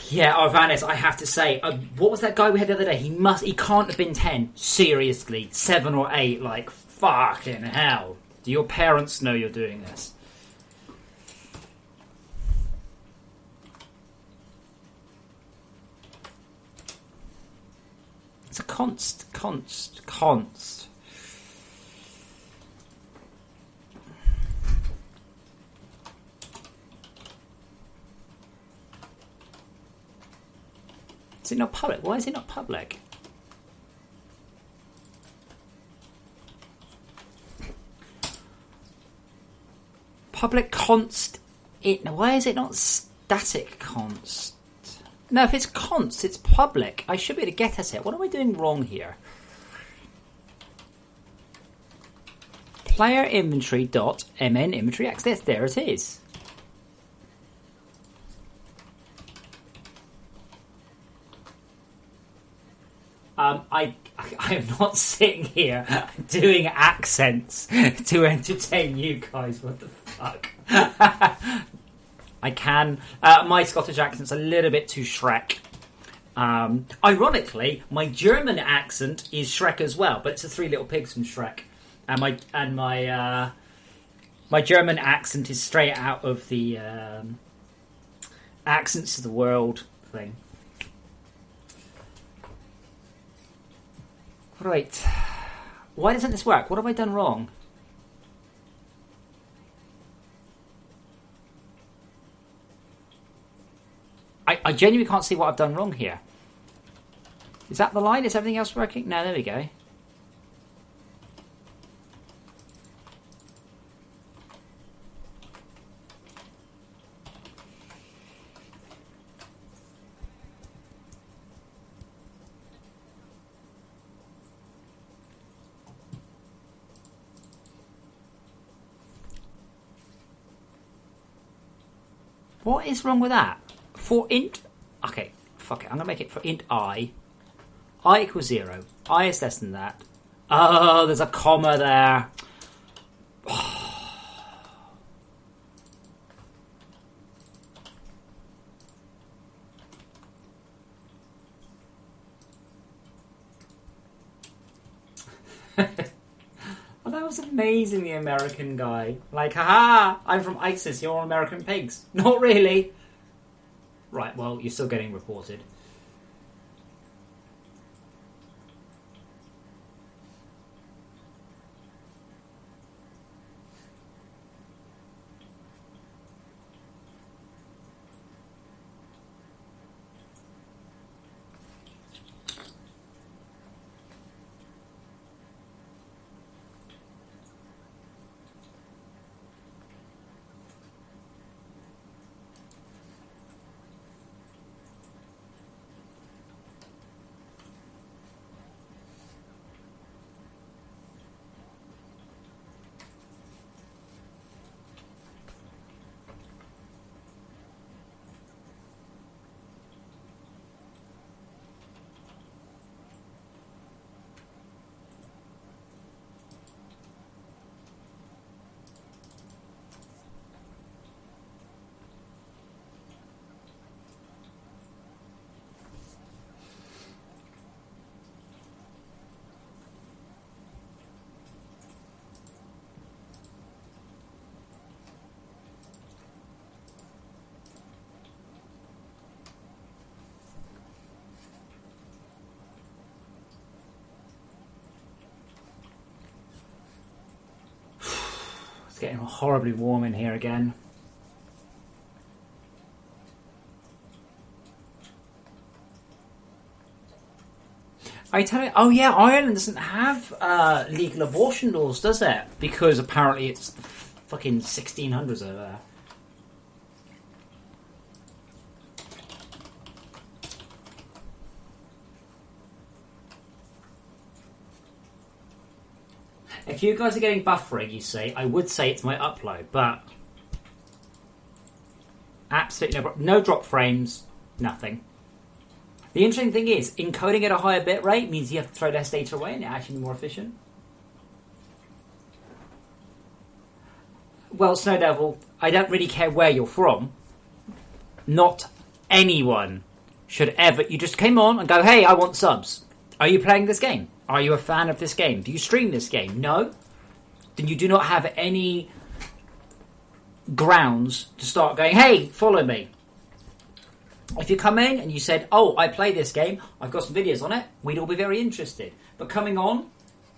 Yeah, Arvanis, I have to say, what was that guy we had the other day? He can't have been 10. Seriously, 7 or 8. Like, fucking hell. Do your parents know you're doing this? It's a const. Is it not public? Why is it not public? Public const. Why is it not static const? No, if it's const, it's public. I should be able to get at it. What am I doing wrong here? Player inventory dot mn inventory access. There it is. I am not sitting here doing accents to entertain you guys. What the fuck? I can. My Scottish accent's a little bit too Shrek. Ironically, my German accent is Shrek as well, but it's the Three Little Pigs from Shrek, and my German accent is straight out of the Accents of the World thing. Right. Why doesn't this work? What have I done wrong? I genuinely can't see what I've done wrong here. Is that the line? Is everything else working? No, there we go. What is wrong with that? For int... Okay, fuck it. I'm going to make it for int I. I equals 0. I is less than that. Oh, there's a comma there. Oh, that was amazing, the American guy. Like, haha, I'm from ISIS, you're all American pigs. Not really. Right, well, you're still getting reported. It's getting horribly warm in here again. Are you telling me? Oh yeah, Ireland doesn't have legal abortion laws, does it? Because apparently it's the fucking 1600s over there. If you guys are getting buffering, you see, I would say it's my upload, but absolutely no drop frames, nothing. The interesting thing is, encoding at a higher bit rate means you have to throw less data away and it actually be more efficient. Well, Snow Devil, I don't really care where you're from. Not anyone should ever... You just came on and go, hey, I want subs. Are you playing this game? Are you a fan of this game? Do you stream this game? No? Then you do not have any grounds to start going, hey, follow me. If you come in and you said, oh, I play this game, I've got some videos on it, we'd all be very interested. But coming on,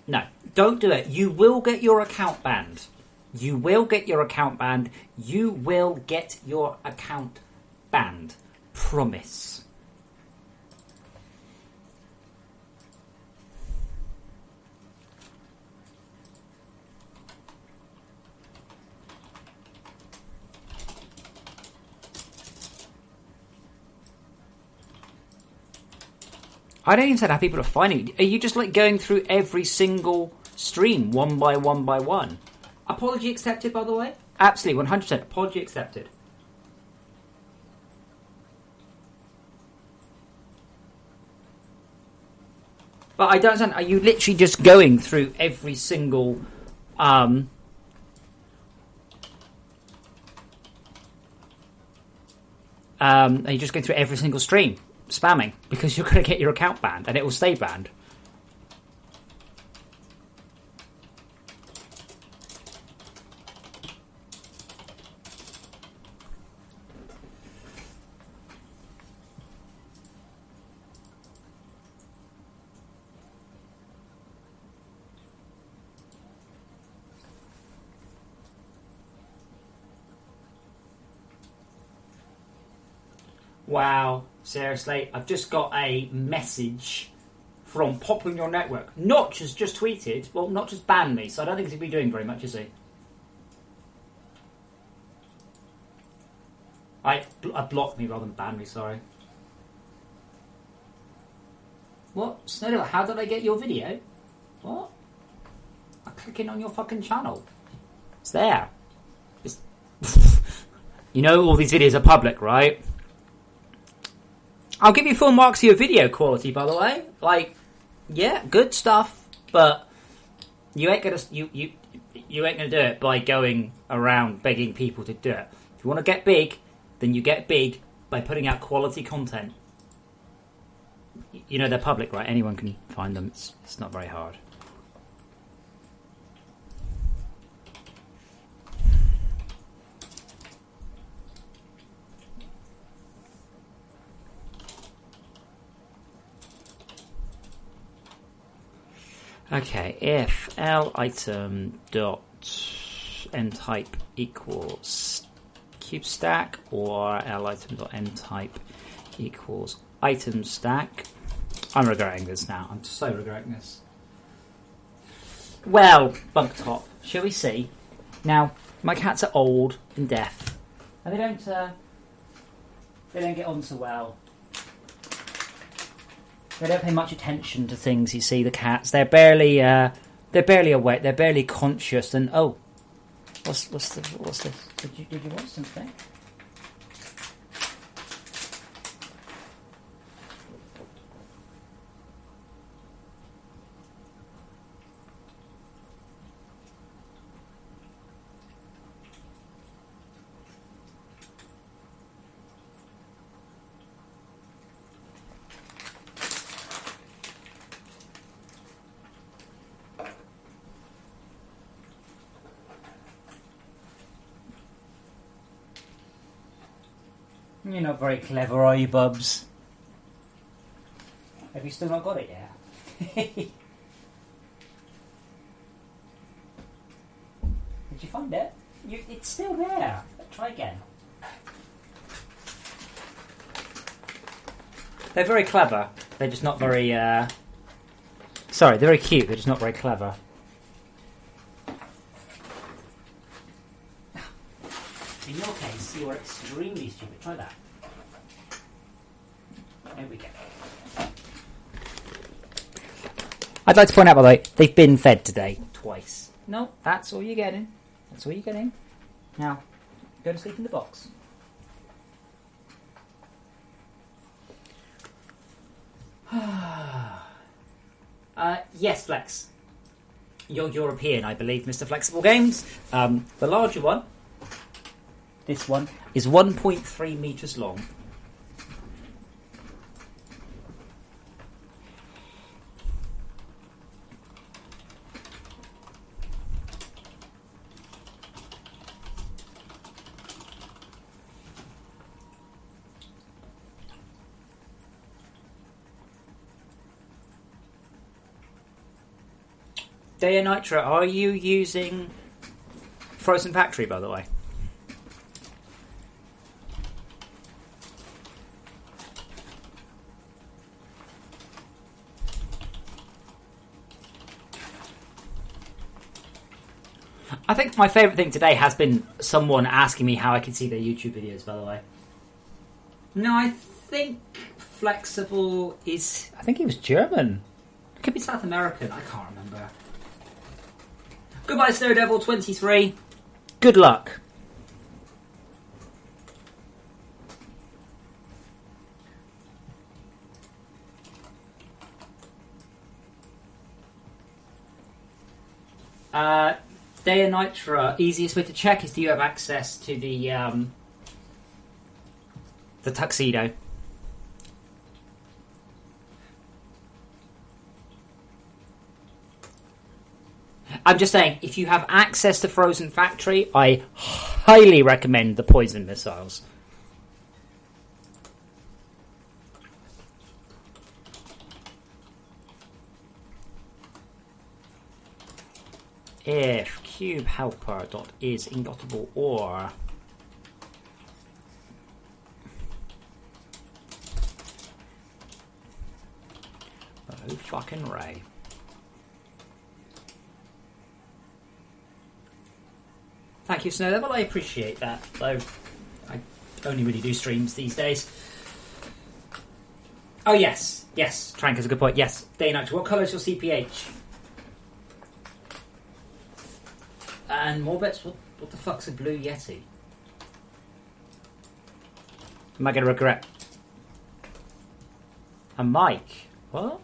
no, don't do it. You will get your account banned. You will get your account banned. You will get your account banned. Promise. I don't even know how people are finding it. Are you just like going through every single stream one by one by one? Apology accepted, by the way? Absolutely, 100%. Apology accepted. But I don't understand. Are you literally just going through every single... Are you just going through every single stream? Spamming, because you're going to get your account banned and it will stay banned. Wow, seriously, I've just got a message from Pop on Your Network. Notch has just tweeted, well, Notch has banned me, so I don't think he's going to be doing very much, is he? I blocked me rather than banned me, sorry. What? Snowdale, how did I get your video? What? I'm clicking on your fucking channel. It's there. It's you know all these videos are public, right? I'll give you full marks for your video quality, by the way. Like, yeah, good stuff, but you ain't gonna you ain't gonna do it by going around begging people to do it. If you want to get big, then you get big by putting out quality content. You know they're public, right? Anyone can find them. It's not very hard. Okay, if L item dot n type equals cube stack or L item dot n type equals item stack. I'm regretting this now. I'm so regretting this. Well, bunk top, shall we see? Now, my cats are old and deaf, and they don't get on so well. They don't pay much attention to things. You see, the cats. They're barely awake. They're barely conscious. And oh, what's this? Did you watch something? You're not very clever, are you, Bubs? Have you still not got it yet? Did you find it? It's still there. Try again. They're very clever. They're just not very... Sorry, they're very cute. They're just not very clever. In your case, you are extremely stupid. Try that. There we go. I'd like to point out, by the way, they've been fed today. Twice. No, that's all you're getting. That's all you're getting. Now, go to sleep in the box. Yes, Flex. You're European, I believe, Mr. Flexible Games. The larger one, this one, is 1.3 metres long. Dea Nitra, are you using Frozen Factory, by the way? I think my favourite thing today has been someone asking me how I can see their YouTube videos, by the way. No, I think Flexible is... I think he was German. It could be South American, I can't remember. Goodbye, Snowdevil23. Good luck. Dea Nitra, easiest way to check is do you have access to the tuxedo? I'm just saying, if you have access to Frozen Factory, I highly recommend the poison missiles. If cube helper dot is ingottable or fucking Ray. Thank you, Snow Level. I appreciate that. Though I only really do streams these days. Oh yes, Trank has a good point. Yes, Day and Night. What colour is your CPH? And more bets. What the fuck's a blue Yeti? Am I going to regret? A mic? What?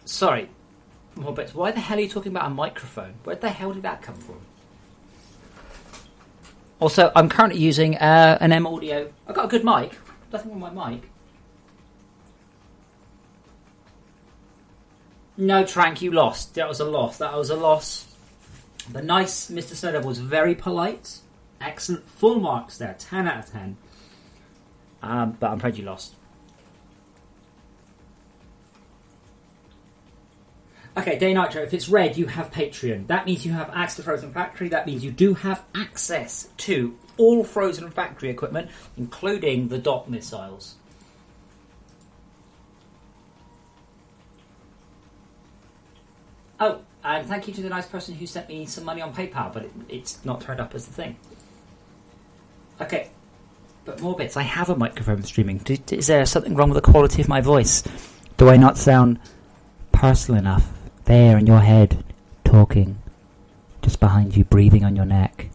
Sorry, more bets. Why the hell are you talking about a microphone? Where the hell did that come from? Also, I'm currently using an M Audio. I've got a good mic. Nothing wrong with my mic. No, Trank, you lost. That was a loss. The nice Mr. Snowdove was very polite. Excellent. Full marks there. 10 out of 10. But I'm afraid you lost. Okay, Day Nitro, if it's red, you have Patreon. That means you have access to Frozen Factory. That means you do have access to all Frozen Factory equipment, including the dot missiles. Oh, and thank you to the nice person who sent me some money on PayPal, but it's not turned up as the thing. Okay, but more bits. I have a microphone streaming. Is there something wrong with the quality of my voice? Do I not sound personal enough? There in your head, talking, just behind you, breathing on your neck.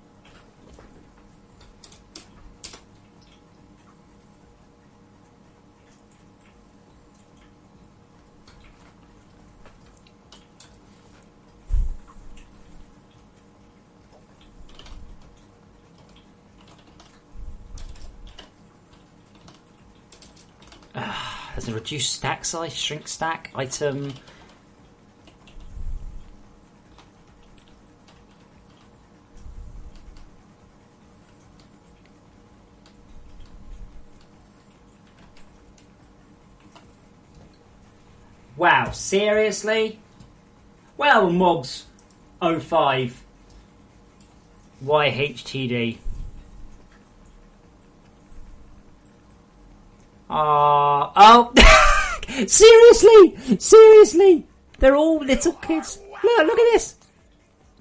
There's a reduced stack size, shrink stack item. Wow, seriously? Well, Mogs 05 YHTD. Oh, seriously, they're all little kids. Look at this.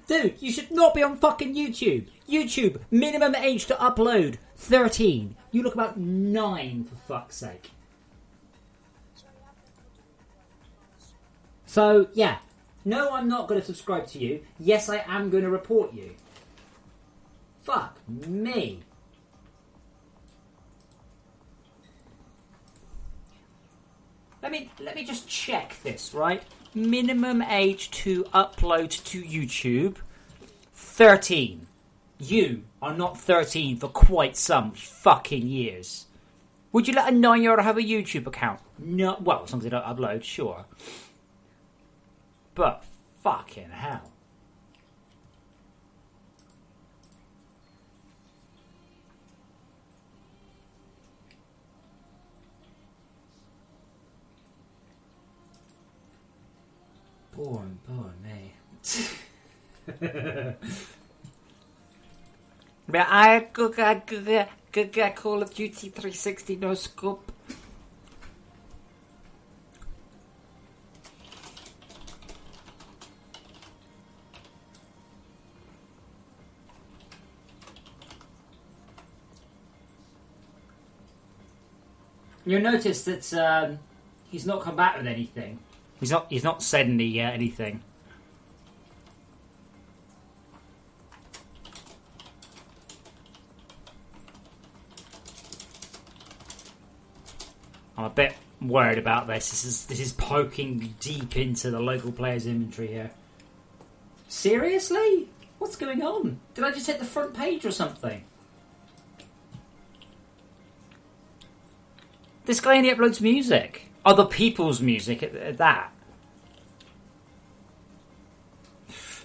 Dude, you should not be on fucking YouTube. YouTube, minimum age to upload, 13. You look about 9, for fuck's sake. So, yeah. No, I'm not going to subscribe to you. Yes, I am going to report you. Fuck me. Let me just check this, right? Minimum age to upload to YouTube, 13. You are not 13 for quite some fucking years. Would you let a 9-year-old have a YouTube account? No. Well, as long as they don't upload, sure. But fucking hell. Born me. But I got Call of Duty 360 no scope. You'll notice that he's not come back with anything. He's not said anything. I'm a bit worried about this. This is poking deep into the local player's inventory here. Seriously? What's going on? Did I just hit the front page or something? This guy only uploads music. Other people's music at that.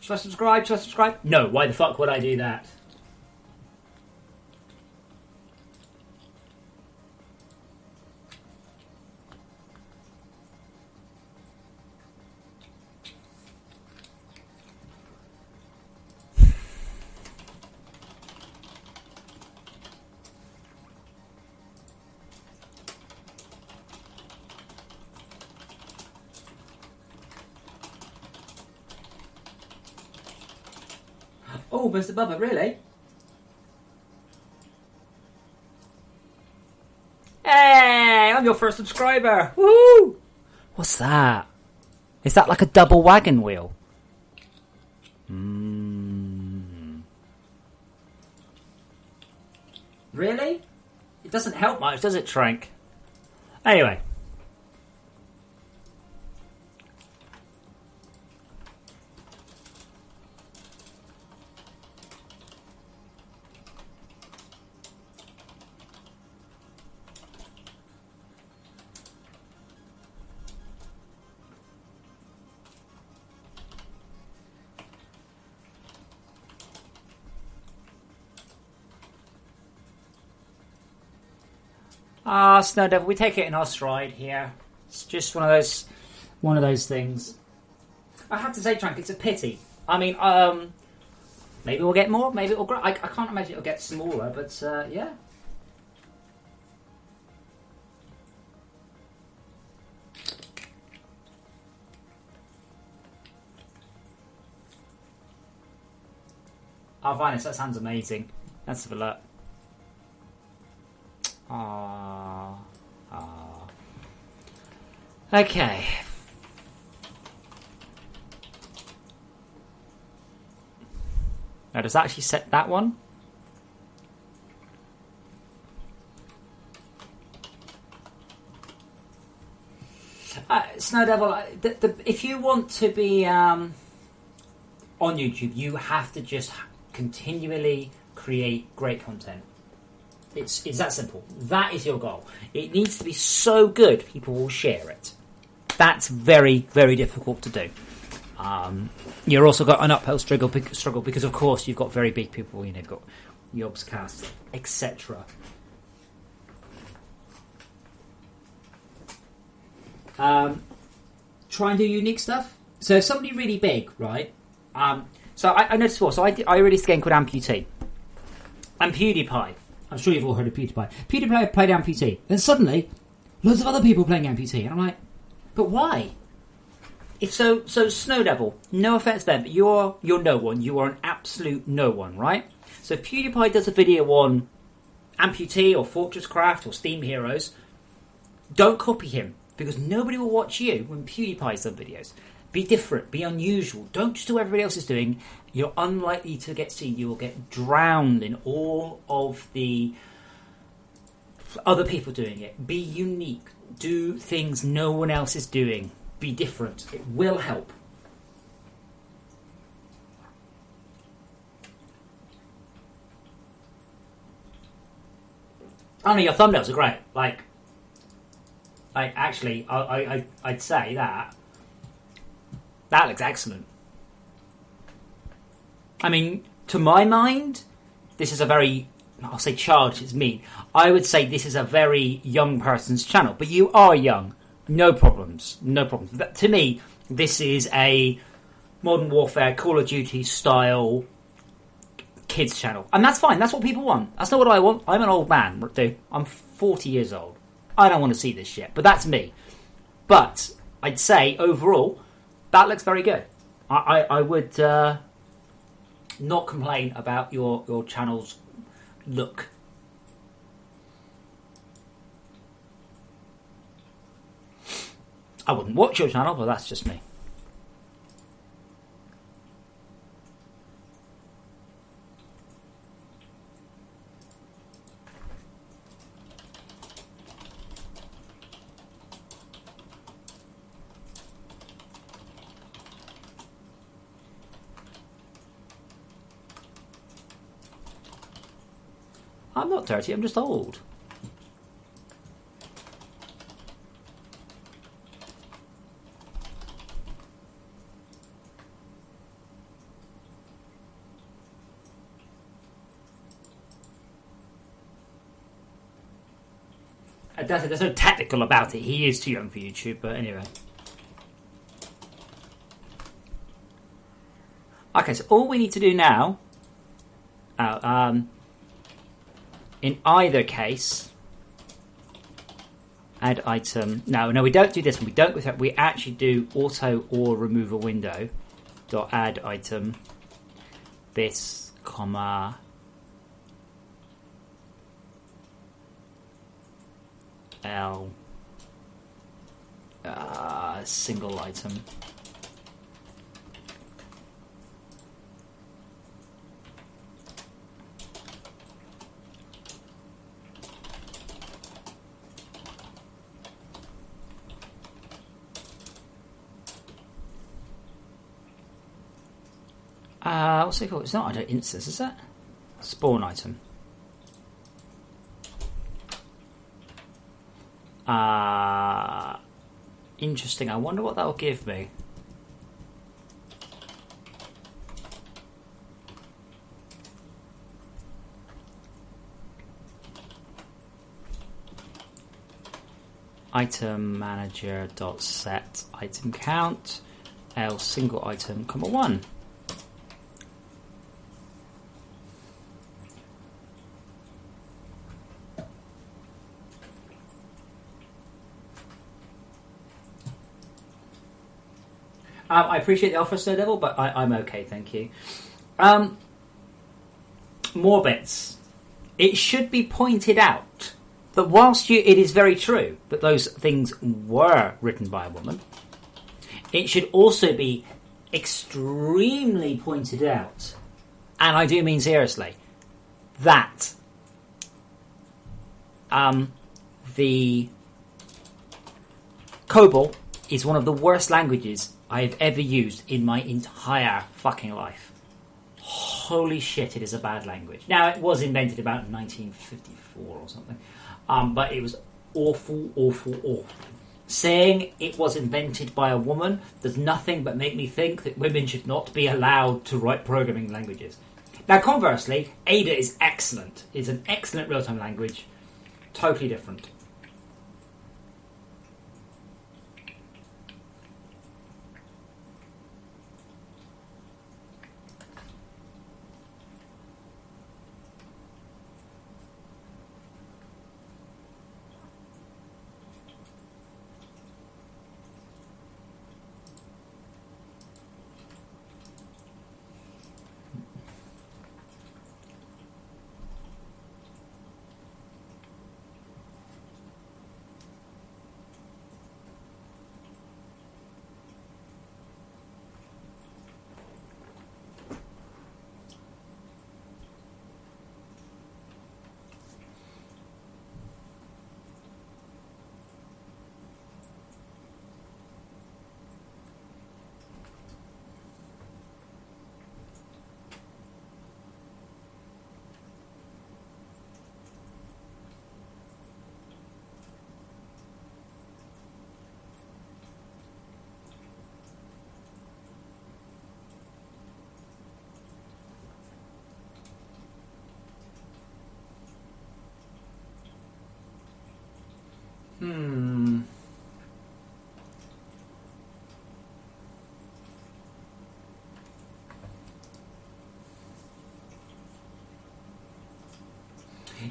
Should I subscribe? No, why the fuck would I do that? Oh, Mr. Bubba, really? Hey, I'm your first subscriber. Woohoo! What's that? Is that like a double wagon wheel? Really? It doesn't help much, does it, Trank? Anyway. Snow Devil, we take it in our stride here. It's just one of those things. I have to say, Trank, it's a pity. I mean, maybe we'll get more, maybe it'll grow. I can't imagine it'll get smaller, but yeah. Oh, Vinus, that sounds amazing. Let's have a look. Okay. Now, does that actually set that one? Snow Devil, if you want to be on YouTube, you have to just continually create great content. It's that simple. That is your goal. It needs to be so good people will share it. That's very, very difficult to do. You've also got an uphill struggle because, of course, you've got very big people. You know, you've got Yobscast, etc. Try and do unique stuff. So if somebody really big, right? So I noticed before. So I released a game called Amputee. And PewDiePie. I'm sure you've all heard of PewDiePie. PewDiePie played Amputee. Then suddenly, loads of other people playing Amputee. And I'm like, but why? It's so Snow Devil, no offense to them, but you're no one. You are an absolute no one, right? So if PewDiePie does a video on Amputee or FortressCraft or Steam Heroes, don't copy him, because nobody will watch you when PewDiePie's done videos. Be different, be unusual. Don't just do what everybody else is doing. You're unlikely to get seen. You will get drowned in all of the other people doing it. Be unique. Do things no one else is doing. Be different. It will help. I mean, your thumbnails are great. Like actually, I'd say that looks excellent. I mean, to my mind, this is a very, I'll say childish, it's mean. I would say this is a very young person's channel, but you are young. No problems. No problems. But to me, this is a Modern Warfare, Call of Duty style kids channel. And that's fine. That's what people want. That's not what I want. I'm an old man, dude. I'm 40 years old. I don't want to see this shit. But that's me. But I'd say, overall, that looks very good. I would not complain about your channel's look. I wouldn't watch your channel, but that's just me. I'm not dirty, I'm just old. There's no technical about it. He is too young for YouTube, but anyway. Okay, so all we need to do now, in either case, add item. No, we don't do this one. We don't go through. We actually do auto or remove a window. Dot add item. This comma, L, single item. What's it called? It's not an instance, is it? Spawn item. Interesting. I wonder what that will give me. Item manager dot set item count L single item comma 1. I appreciate the offer, Sir Devil, but I'm okay, thank you. More bits. It should be pointed out that whilst it is very true that those things were written by a woman, it should also be extremely pointed out, and I do mean seriously, that the COBOL is one of the worst languages I have ever used in my entire fucking life. Holy shit, it is a bad language. Now, it was invented about 1954 or something, but it was awful, awful, awful. Saying it was invented by a woman does nothing but make me think that women should not be allowed to write programming languages. Now, conversely, Ada is excellent. It's an excellent real-time language. Totally different.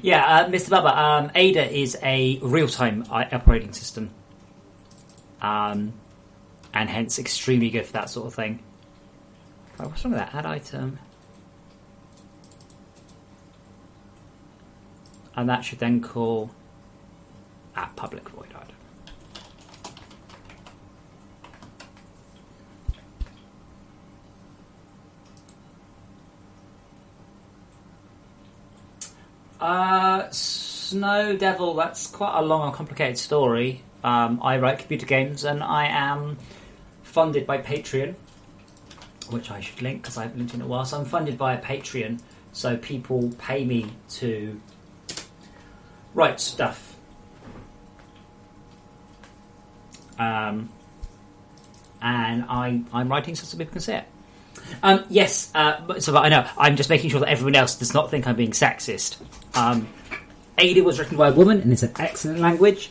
Yeah, Mr. Bubba, Ada is a real-time operating system, and hence extremely good for that sort of thing. Oh, what's wrong with that? Add item. And that should then call at public void item. Snow Devil, that's quite a long and complicated story. I write computer games and I am funded by Patreon, which I should link because I haven't linked in a while. So I'm funded by a Patreon, so people pay me to write stuff. And I'm writing so people can see it. Yes, so I know. I'm just making sure that everyone else does not think I'm being sexist. Ada was written by a woman, and it's an excellent language.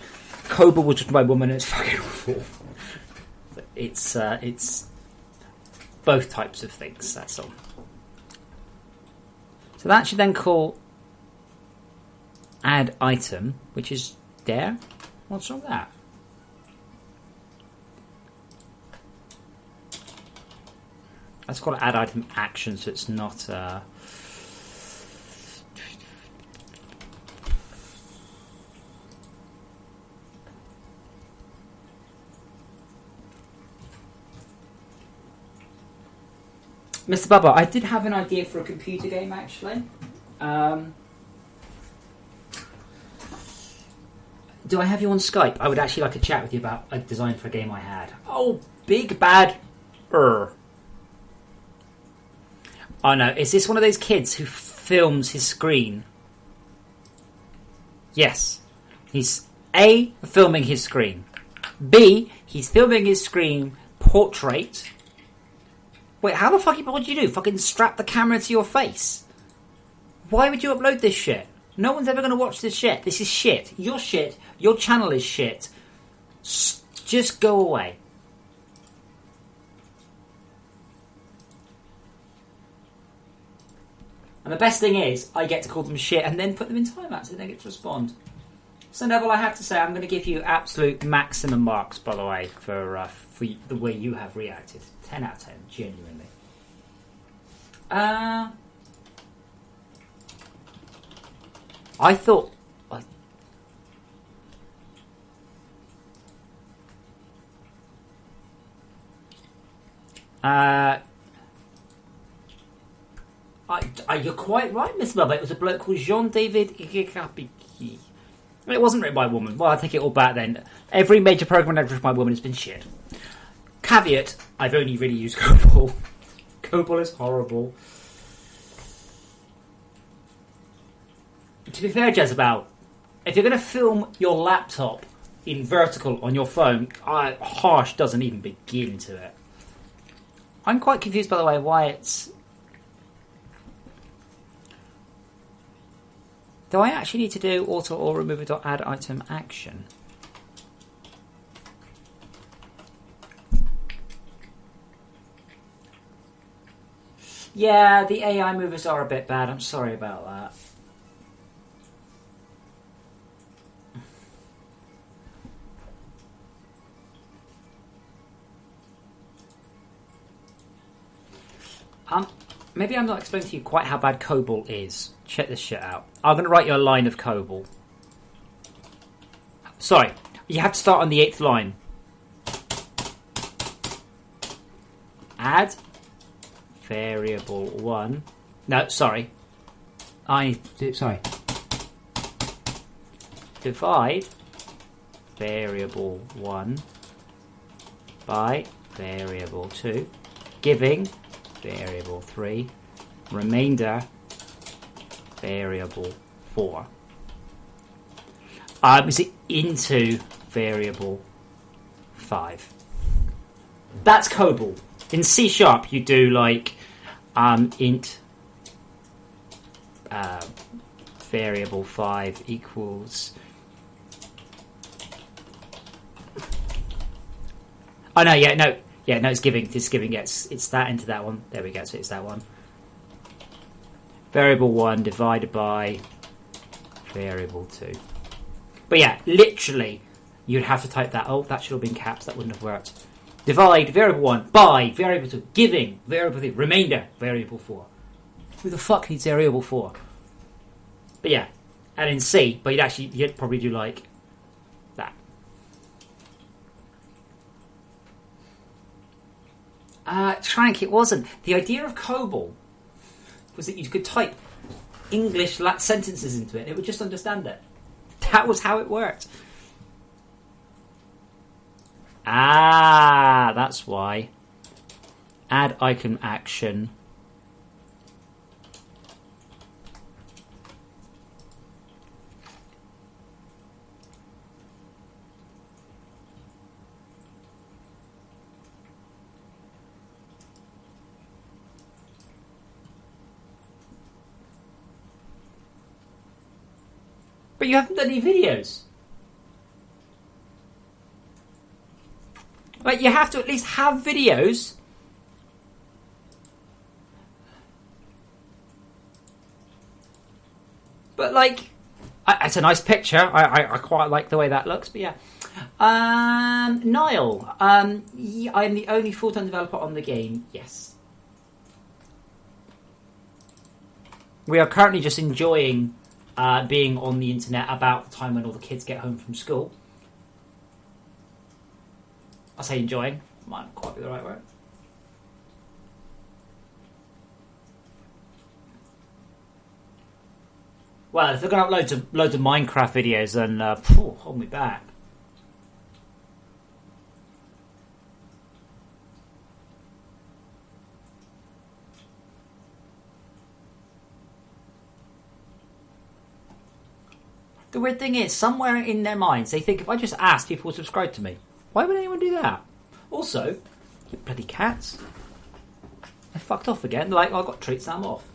COBOL was written by a woman, and it's fucking awful. It's both types of things. That's all. So that should then call add item, which is there. What's wrong with that? Let's call it add item action, so it's not Mr. Bubba, I did have an idea for a computer game, actually. Do I have you on Skype? I would actually like to chat with you about a design for a game I had. Oh, big bad. Oh no, is this one of those kids who films his screen? Yes. He's A, filming his screen. B, he's filming his screen portrait. Wait, how the fuck would you do? Fucking strap the camera to your face? Why would you upload this shit? No one's ever going to watch this shit. This is shit. You're shit. Your channel is shit. Just go away. And the best thing is, I get to call them shit and then put them in timeouts and they get to respond. So Neville, I have to say, I'm going to give you absolute maximum marks, by the way, for the way you have reacted. 10 out of 10, genuinely. I thought... you're quite right, Miss Love. It was a bloke called Jean-David Igekapiki. It wasn't written by a woman. Well, I take it all back then. Every major program ever written by a woman has been shit. Caveat, I've only really used COBOL. COBOL is horrible. To be fair, Jezebel, if you're going to film your laptop in vertical on your phone, harsh doesn't even begin to it. I'm quite confused, by the way, why it's... Do I actually need to do auto or remover.add item action? Yeah, the AI movers are a bit bad. I'm sorry about that. Maybe I'm not explaining to you quite how bad COBOL is. Check this shit out. I'm going to write you a line of COBOL. Sorry, you have to start on the 8th line. Add variable 1. No, sorry. Sorry. Divide variable 1 by variable 2, giving variable 3, remainder variable 4. Is it into variable 5? That's COBOL. In C# you do like int variable 5 equals... Oh no, no, it's giving. It's giving. Yes, it's that into that one. There we go. So it's that one. Variable 1 divided by variable 2. But yeah, literally, you'd have to type that. Oh, that should have been caps. That wouldn't have worked. Divide variable 1 by variable 2, giving variable 3, remainder variable 4. Who the fuck needs variable 4? But yeah, and in C, but you'd probably do like that. Trank, it wasn't. The idea of COBOL was that you could type English sentences into it and it would just understand it. That was how it worked. That's why. Add icon action. But you haven't done any videos. Like, you have to at least have videos. But, like, it's a nice picture. I quite like the way that looks, but yeah. Niall, I'm the only full-time developer on the game. Yes. We are currently just enjoying being on the internet about the time when all the kids get home from school. I say enjoying. Might quite be the right word. Well, if they're going to upload loads of Minecraft videos, then hold me back. The weird thing is, somewhere in their minds, they think if I just ask, people will subscribe to me. Why would anyone do that? Also, you bloody cats. They fucked off again. Like, I've got treats, now I'm off.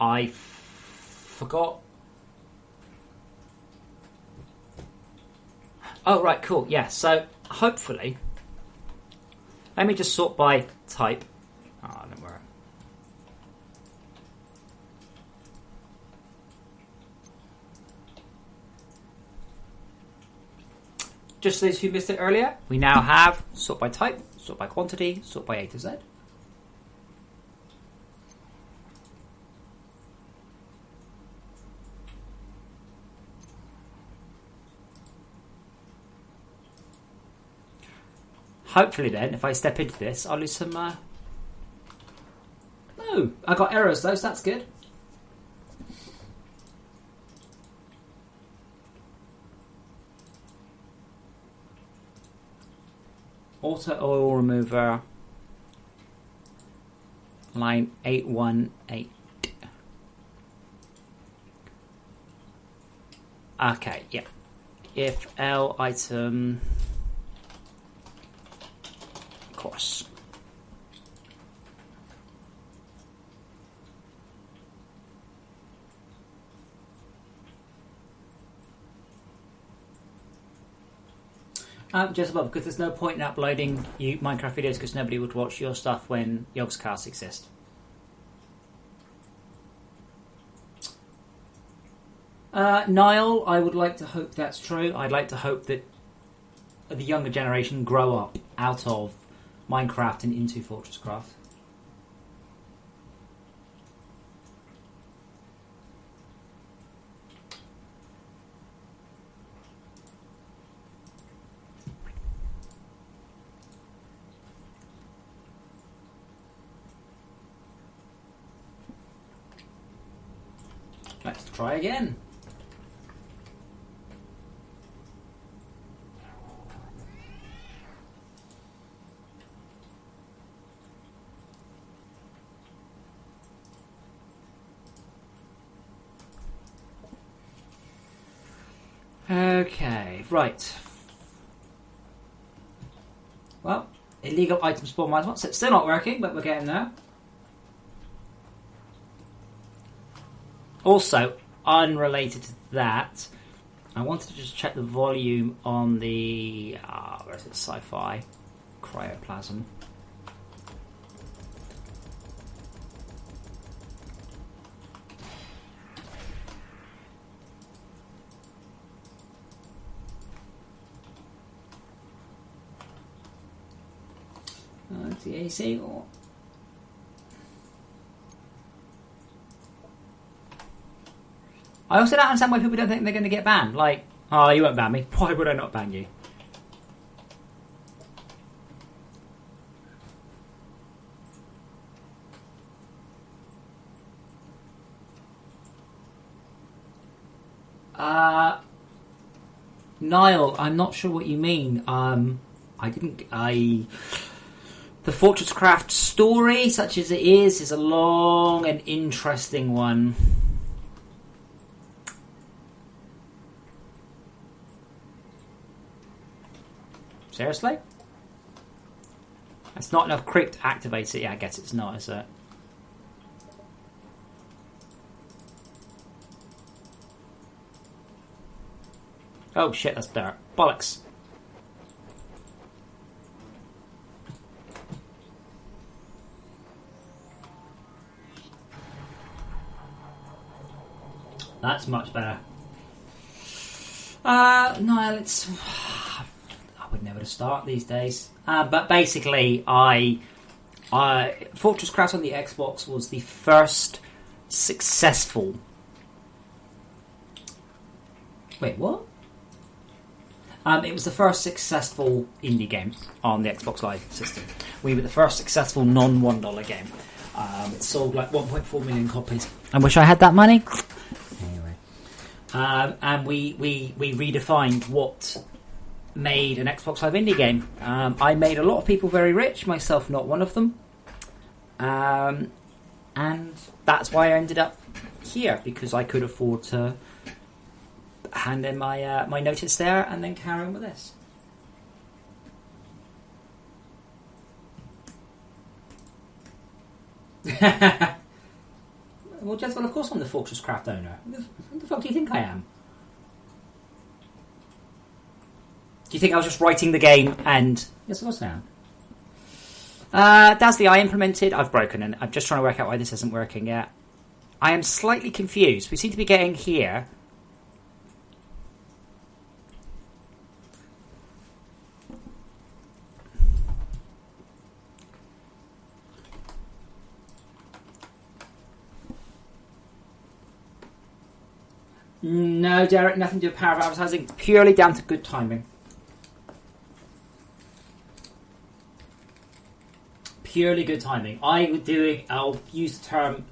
I forgot. Oh, right, cool. Yeah, so hopefully, let me just sort by type. Oh, don't worry. Just those who missed it earlier, we now have sort by type, sort by quantity, sort by A to Z. Hopefully then, if I step into this, I'll lose some... No, I got errors though, so that's good. Auto oil remover. Line 818. Okay, yep. If L item... course. Just above, because there's no point in uploading you Minecraft videos because nobody would watch your stuff when Yogscast exist. Niall, I would like to hope that's true. I'd like to hope that the younger generation grow up out of Minecraft and into FortressCraft. Let's try again. Okay, right. Well, illegal item spawn management. So it's still not working, but we're getting there. Also, unrelated to that, I wanted to just check the volume on the... where is it? Sci-fi. Cryoplasm. The AC or... I also don't understand why people don't think they're going to get banned. Like, oh, you won't ban me. Why would I not ban you? Niall, I'm not sure what you mean. The FortressCraft story, such as it is a long and interesting one. Seriously? That's not enough creep to activate it. Yeah, I guess it's not, is it? Oh shit, that's dirt. Bollocks. That's much better. No, it's... I wouldn't know where to start these days. But basically, FortressCraft on the Xbox was the first successful... Wait, what? It was the first successful indie game on the Xbox Live system. We were the first successful non-$1 game. It sold like 1.4 million copies. I wish I had that money. Anyway. And we redefined what made an Xbox Live indie game. I made a lot of people very rich, myself not one of them. And that's why I ended up here, because I could afford to hand in my my notice there and then carry on with this. Well, Jezebel, of course I'm the FortressCraft owner. Who the fuck do you think I am? Do you think I was just writing the game and... Yes, of course I am. Dasby, I implemented... I've broken and I'm just trying to work out why this isn't working yet. I am slightly confused. We seem to be getting here... No, Derek, nothing to do with power of advertising. Purely down to good timing. Purely good timing. I'll use the term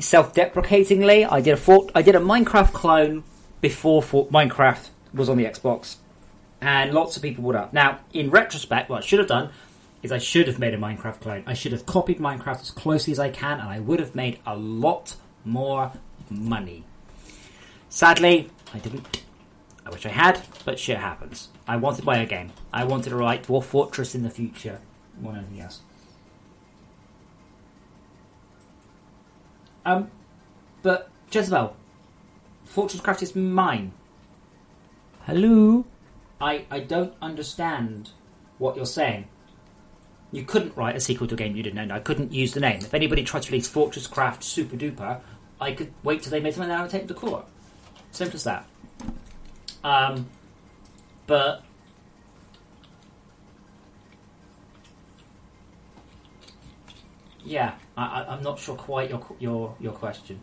self-deprecatingly. I did a Minecraft clone before Minecraft was on the Xbox, and lots of people would up. Now, in retrospect, what I should have done is I should have made a Minecraft clone. I should have copied Minecraft as closely as I can, and I would have made a lot more money. Sadly, I didn't. I wish I had, but shit happens. I wanted my own game. I wanted to write Dwarf Fortress in the future, more than anything else. But Jezebel, FortressCraft is mine. Hello? I don't understand what you're saying. You couldn't write a sequel to a game you didn't own. I couldn't use the name. If anybody tried to release FortressCraft Super Duper, I could wait till they made something and I would take them to court. Simple as that. But yeah, I'm not sure quite your question.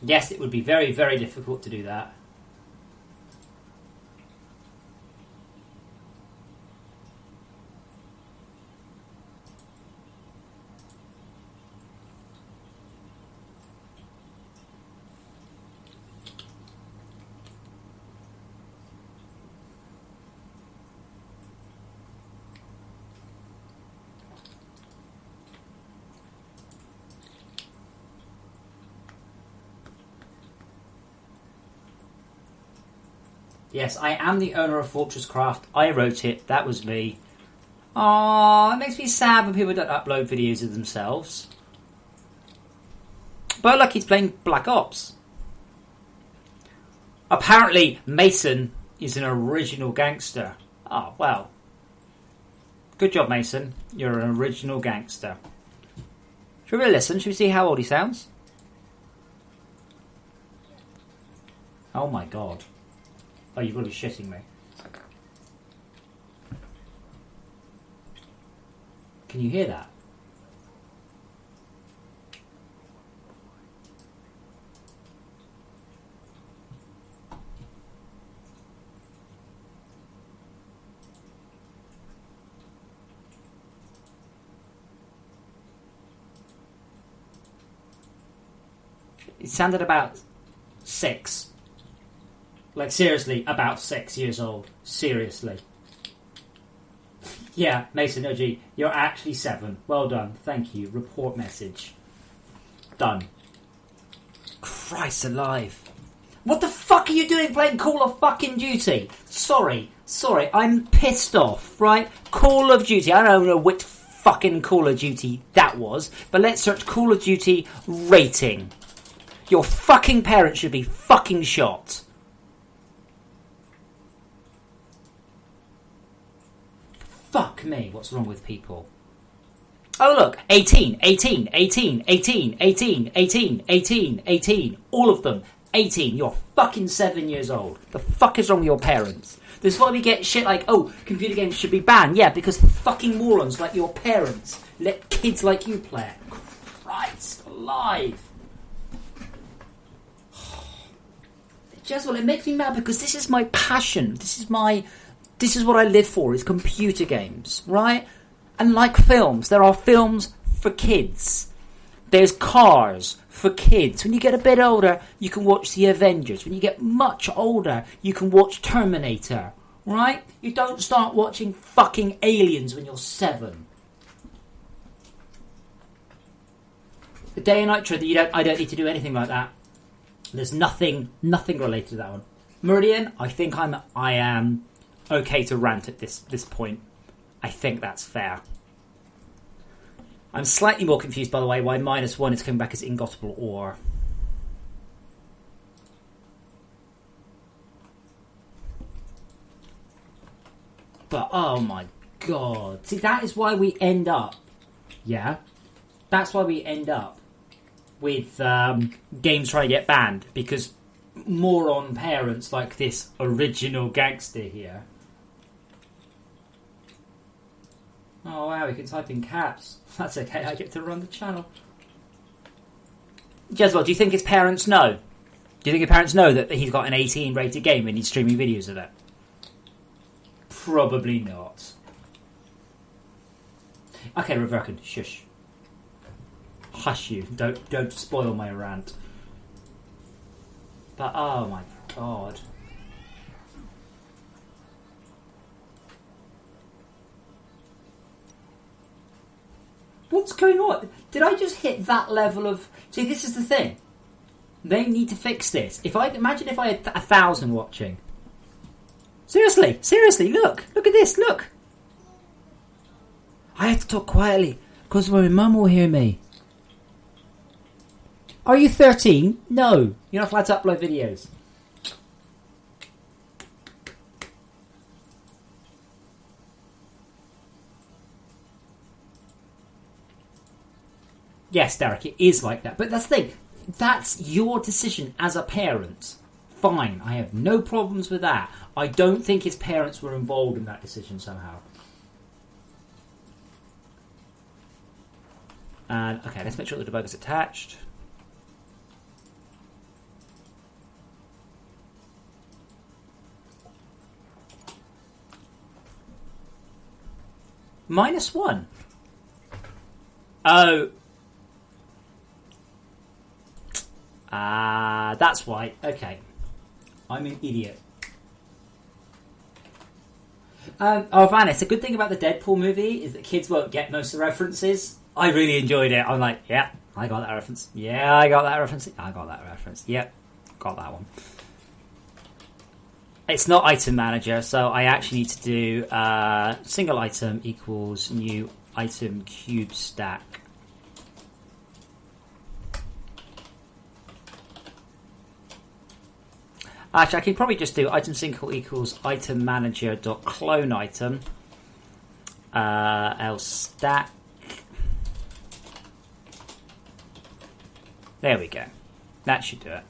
Yes, it would be very, very difficult to do that. Yes, I am the owner of FortressCraft. I wrote it. That was me. Aww, it makes me sad when people don't upload videos of themselves. But look, he's playing Black Ops. Apparently, Mason is an original gangster. Oh, well. Good job, Mason. You're an original gangster. Should we listen? Should we see how old he sounds? Oh my god. Oh, you've got to be shitting me. Can you hear that? It sounded about 6. Like, seriously, about 6 years old. Seriously. Yeah, Mason OG, you're actually 7. Well done. Thank you. Report message. Done. Christ alive. What the fuck are you doing playing Call of fucking Duty? Sorry, I'm pissed off, right? Call of Duty. I don't know which fucking Call of Duty that was, but let's search Call of Duty rating. Your fucking parents should be fucking shot. Fuck me, what's wrong with people? Oh look, 18, 18, 18, 18, 18, 18, 18, 18, all of them, 18, you're fucking 7 years old. The fuck is wrong with your parents? This is why we get shit like, oh, computer games should be banned. Yeah, because fucking morons like your parents let kids like you play it. Christ alive. Jezebel, it makes me mad because this is my passion. This is what I live for, is computer games, right? And like films, there are films for kids. There's cars for kids. When you get a bit older, you can watch The Avengers. When you get much older, you can watch Terminator, right? You don't start watching fucking Aliens when you're 7. The Day and Night Trilogy, I don't need to do anything like that. There's nothing related to that one. Meridian, I think I am okay to rant at this point. I think that's fair. I'm slightly more confused, by the way, why -1 is coming back as ingottable ore. But, oh my god. See, that is why we end up... Yeah? That's why we end up with games trying to get banned. Because moron parents like this original gangster here... Oh wow, we can type in caps. That's okay, I get to run the channel. Jezebel, do you think his parents know? Do you think his parents know that he's got an 18 rated game and he's streaming videos of it? Probably not. Okay, Reverkin, shush. Hush you, don't spoil my rant. But oh my god. What's going on? Did I just hit that level of... See, this is the thing. They need to fix this. Imagine if I had 1,000 watching. Seriously, look at this, look. I have to talk quietly, because my mum will hear me. Are you 13? No, you're not allowed to upload videos. Yes, Derek, it is like that. But that's the thing. That's your decision as a parent. Fine, I have no problems with that. I don't think his parents were involved in that decision somehow. And okay, let's make sure the debugger's attached. -1. Oh. That's why. Okay. I'm an idiot. Vanessa, a good thing about the Deadpool movie is that kids won't get most of the references. I really enjoyed it. I'm like, yeah, I got that reference. Yeah, I got that reference. I got that reference. Yep, got that one. It's not item manager, so I actually need to do single item equals new item cube stack. Actually, I can probably just do item single equals item manager dot clone item else stack. There we go. That should do it.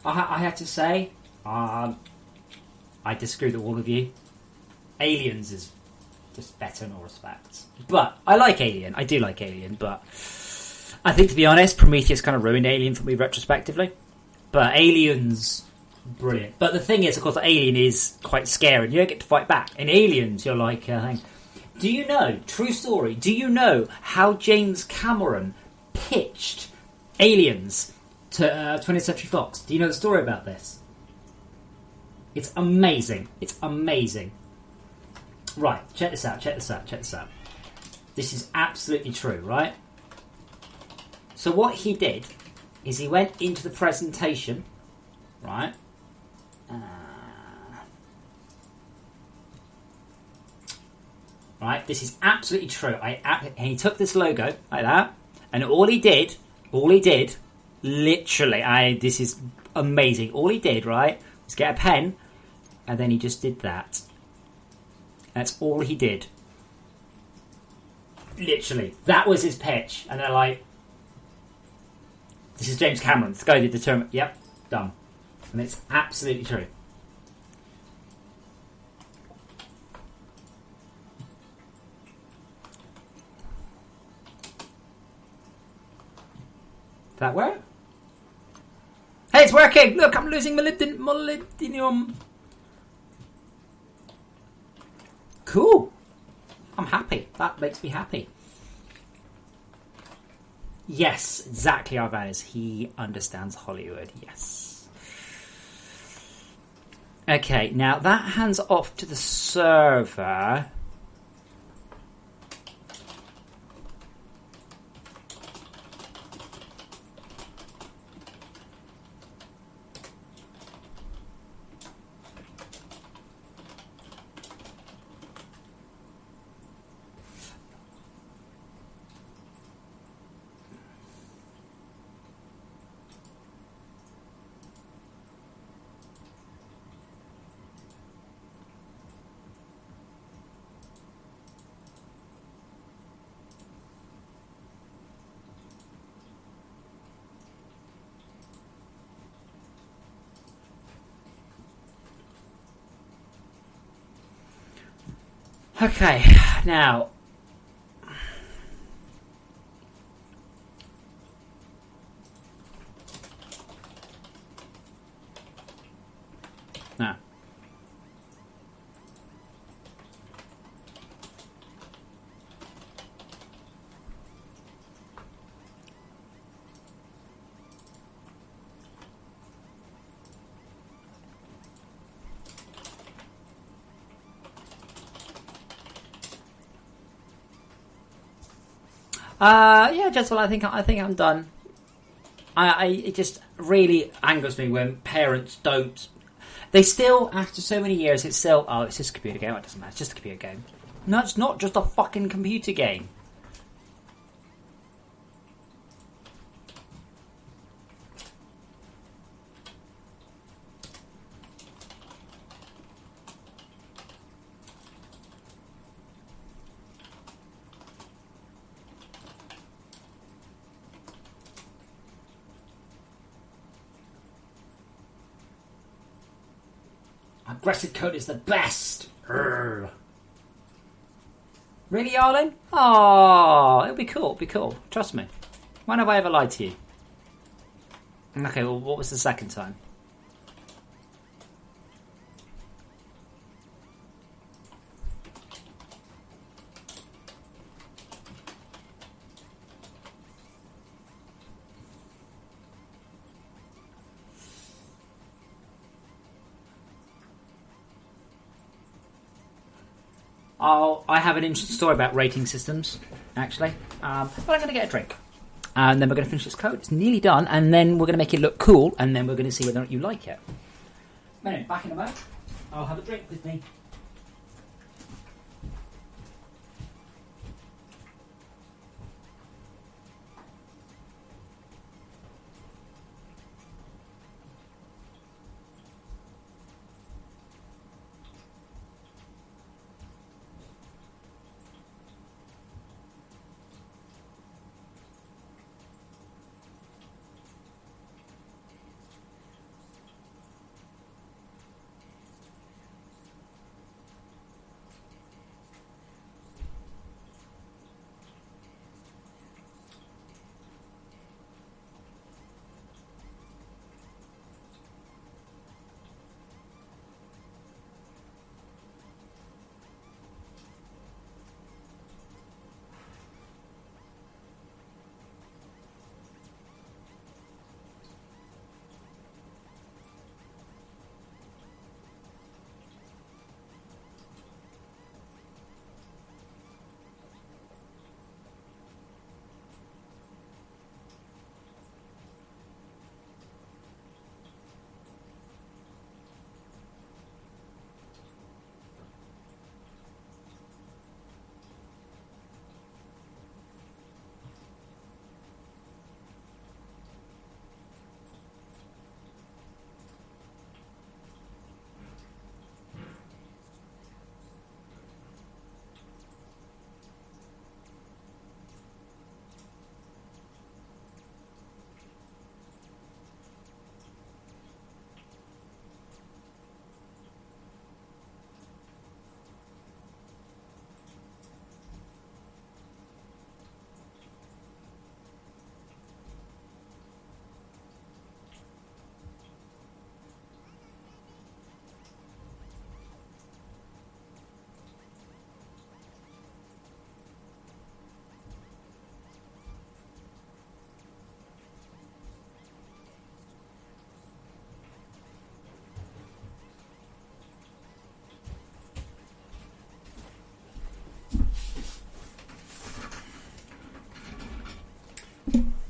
I have to say, I disagree with all of you. Aliens is just better in all respects. But I like Alien. I do like Alien, but I think, to be honest, Prometheus kind of ruined Alien for me retrospectively. But Alien's brilliant. But the thing is, of course, Alien is quite scary. You don't get to fight back. In Aliens, you're like... do you know, true story, do you know how James Cameron pitched Aliens to 20th Century Fox? Do you know the story about this? It's amazing. It's amazing. Right, check this out. This is absolutely true, right? So what he did is he went into the presentation, right? Right, this is absolutely true. And he took this logo like that, and all he did, literally, this is amazing. All he did, right, was get a pen, and then he just did that. That's all he did. Literally, that was his pitch, and they're like, "This is James Cameron. This guy did the term. Yep, done." And it's absolutely true. Did that work? Hey, it's working! Look, I'm losing molybdenum. Cool. I'm happy. That makes me happy. Yes, exactly, Arvanis. He understands Hollywood. Yes. Okay, now that hands off to the server. Okay, now. Now. Yeah, Jessel, I think I'm done. It just really angers me when parents don't. They still, after so many years, it's still, oh, it's just a computer game. It doesn't matter. It's just a computer game. No, it's not just a fucking computer game. Aggressive code is the best. Urgh. Really, Arlen? Oh, it'll be cool. It'll be cool. Trust me. When have I ever lied to you? Okay, well, what was the second time? Oh, I have an interesting story about rating systems, actually. But I'm going to get a drink. And then we're going to finish this code. It's nearly done. And then we're going to make it look cool. And then we're going to see whether or not you like it. Anyway, back in a moment. I'll have a drink with me.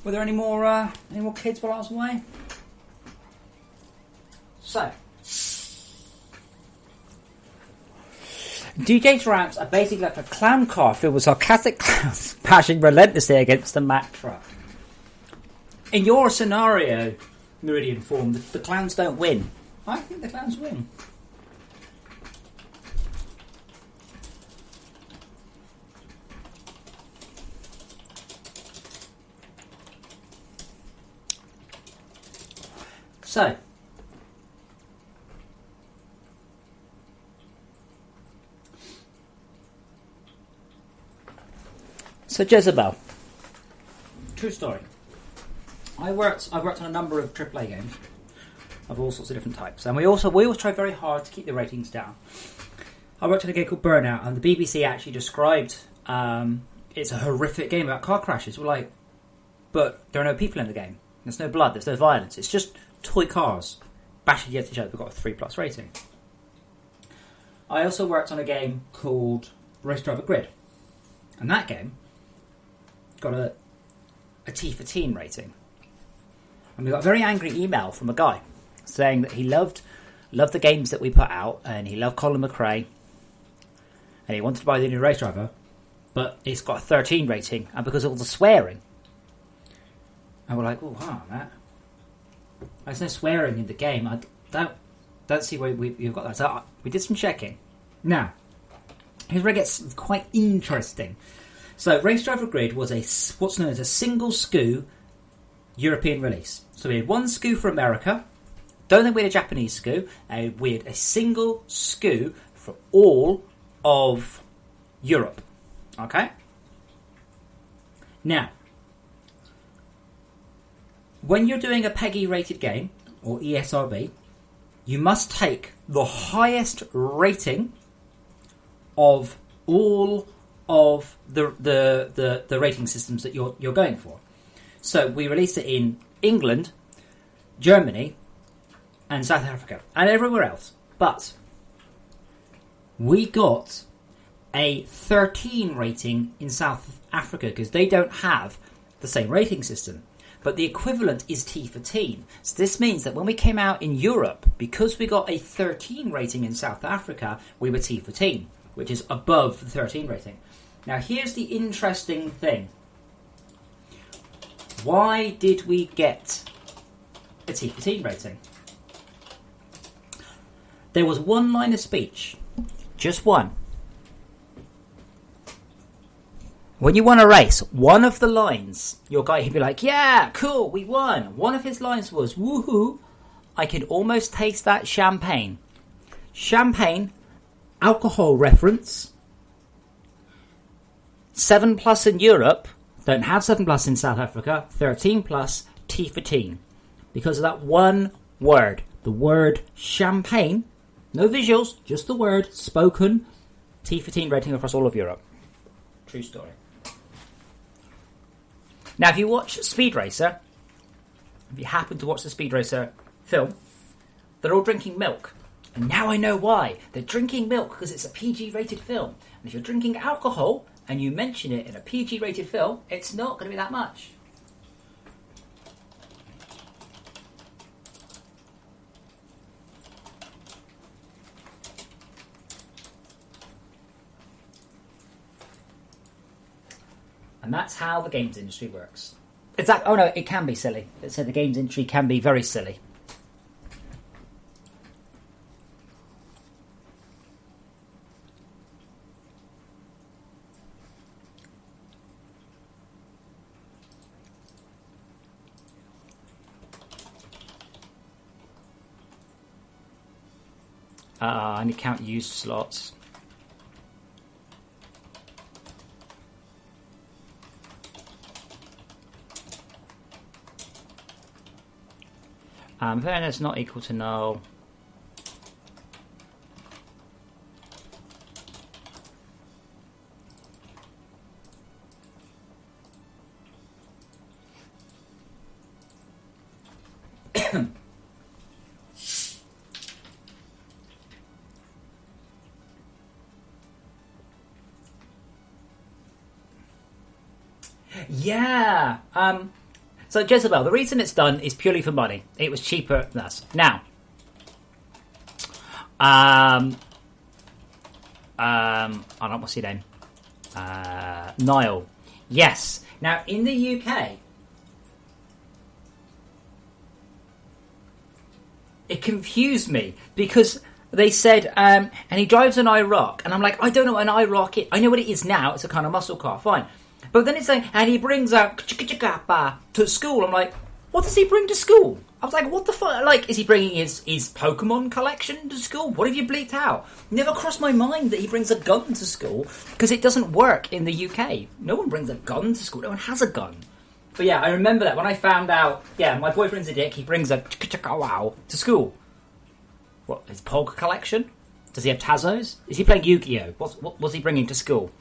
Were there any more kids while I was away? So, DJ ramps are basically like a clown car filled with sarcastic clowns bashing relentlessly against the Mack truck. In your scenario, Meridian Form, the clowns don't win. I think the clowns win. So, Jezebel. True story. I've worked on a number of AAA games of all sorts of different types, and we always try very hard to keep the ratings down. I worked on a game called Burnout, and the BBC actually described it's a horrific game about car crashes. We're like, but there are no people in the game. There's no blood. There's no violence. It's just toy cars bashing against each other. We've got a 3+ rating. I also worked on a game called Race Driver Grid, and that game got a T for teen rating. And we got a very angry email from a guy saying that he loved the games that we put out, and he loved Colin McRae, and he wanted to buy the new Race Driver, but it's got a 13 rating, and because of all the swearing. And we're like, oh, wow, Matt. There's no swearing in the game. I don't see where you've got that. So we did some checking. Now, here's where it gets quite interesting. So, Race Driver Grid was what's known as a single SKU European release. So we had one SKU for America. Don't think we had a Japanese SKU. We had a single SKU for all of Europe. Okay? Now, when you're doing a PEGI rated game, or ESRB, you must take the highest rating of all of the rating systems that you're going for. So we released it in England, Germany, and South Africa, and everywhere else. But we got a 13 rating in South Africa because they don't have the same rating system. But the equivalent is T for teen. So this means that when we came out in Europe, because we got a 13 rating in South Africa, we were T for teen, which is above the 13 rating. Now here's the interesting thing. Why did we get a T for teen rating? There was one line of speech, just one. When you won a race, one of the lines, your guy, he'd be like, yeah, cool, we won. One of his lines was, woohoo, I can almost taste that champagne. Champagne, alcohol reference, 7+ in Europe, don't have 7+ in South Africa, 13+, T for teen. Because of that one word, the word champagne, no visuals, just the word, spoken, T for teen rating across all of Europe. True story. Now, if you watch Speed Racer, if you happen to watch the Speed Racer film, they're all drinking milk. And now I know why. They're drinking milk because it's a PG-rated film. And if you're drinking alcohol and you mention it in a PG-rated film, it's not going to be that much. And that's how the games industry works. Oh no, it can be silly. It said the games industry can be very silly. I need to count used slots. Fairness not equal to null. Yeah. So Jezebel, the reason it's done is purely for money. It was cheaper than us. Now, I don't know what's your name. Niall. Yes. Now in the UK, it confused me because they said, and he drives an IROC, and I'm like, I don't know what an IROC is. I know what it is now. It's a kind of muscle car, fine. But then it's saying, and he brings out to school. I'm like, what does he bring to school? I was like, what the fuck? Like, is he bringing his Pokemon collection to school? What have you bleeped out? Never crossed my mind that he brings a gun to school, because it doesn't work in the UK. No one brings a gun to school. No one has a gun. But yeah, I remember that when I found out, yeah, my boyfriend's a dick, he brings a wow to school. What, his Pog collection? Does he have Tazos? Is he playing Yu-Gi-Oh? What's he bringing to school?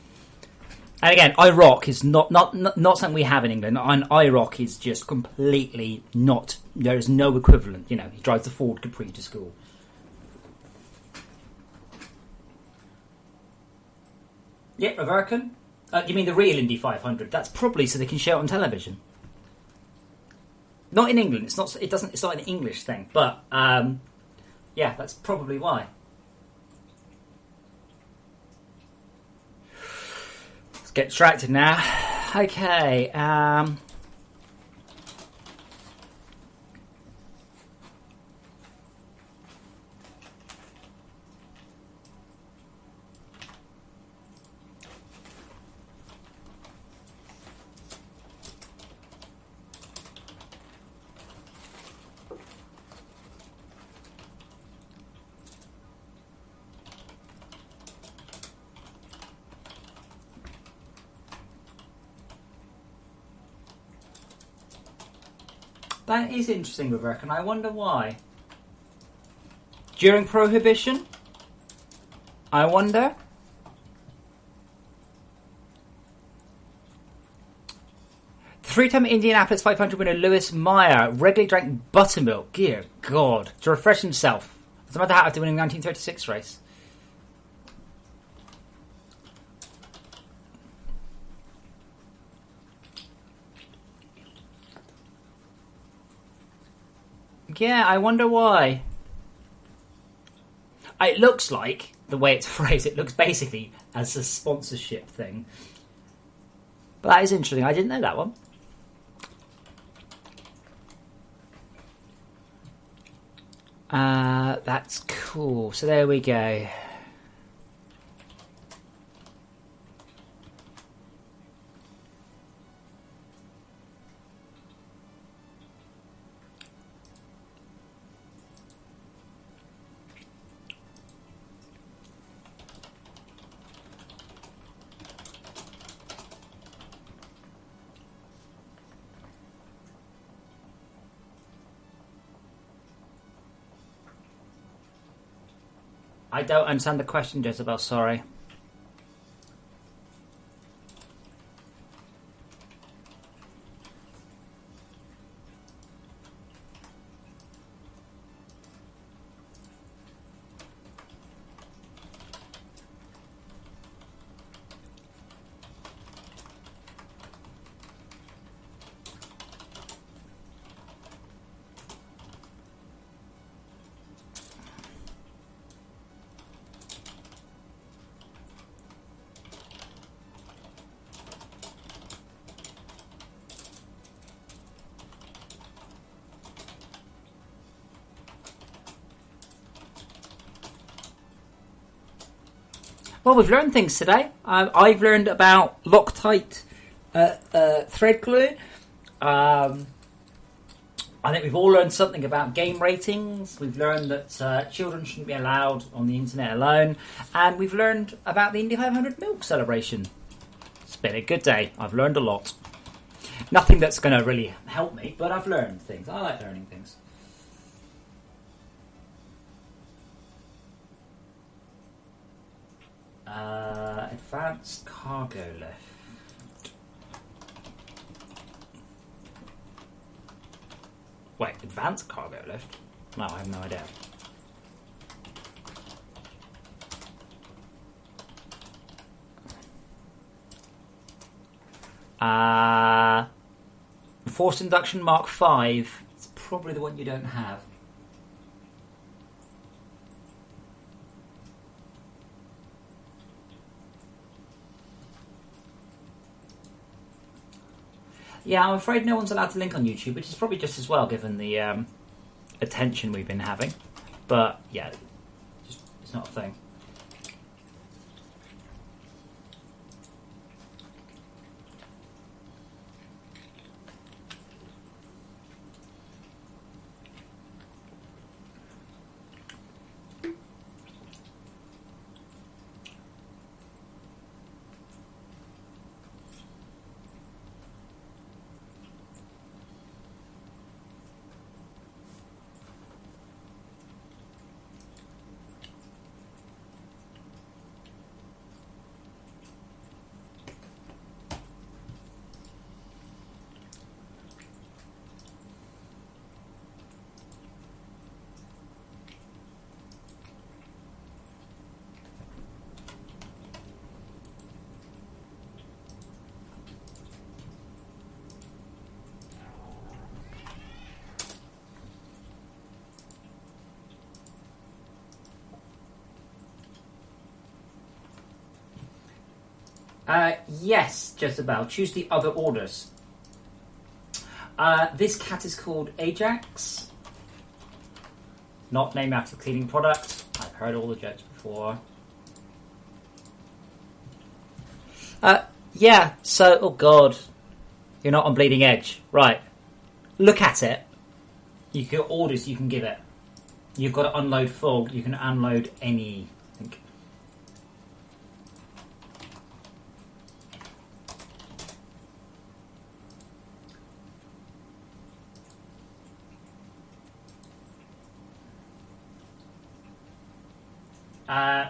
And again, IROC is not something we have in England. An IROC is just completely not. There is no equivalent. You know, he drives the Ford Capri to school. Yeah, Reverkin. You mean the real Indy 500? That's probably so they can show it on television. Not in England. It's not. It doesn't. It's not an English thing. But yeah, that's probably why. Get distracted now. Okay. That is interesting, Rebecca, and I wonder why. During Prohibition? I wonder. Three-time Indianapolis 500 winner Lewis Meyer regularly drank buttermilk, dear God, to refresh himself. As a matter of fact, after winning the 1936 race. Yeah, I wonder why. It looks like, the way it's phrased, it looks basically as a sponsorship thing. But that is interesting. I didn't know that one. That's cool. So there we go. I don't understand the question, Jezebel, sorry. Well, we've learned things today. I've learned about Loctite thread glue. I think we've all learned something about game ratings. We've learned that children shouldn't be allowed on the internet alone. And we've learned about the Indy 500 milk celebration. It's been a good day. I've learned a lot. Nothing that's going to really help me, but I've learned things. I like learning things. Advanced cargo lift. Wait, advanced cargo lift? No, I have no idea. Forced Induction Mark 5. It's probably the one you don't have. Yeah, I'm afraid no one's allowed to link on YouTube, which is probably just as well given the attention we've been having. But yeah, it's not a thing. Yes, Jezebel. Choose the other orders. This cat is called Ajax. Not named after cleaning product. I've heard all the jokes before. Yeah, so, oh god. You're not on Bleeding Edge. Right. Look at it. You get orders you can give it. You've got to unload full. You can unload anything.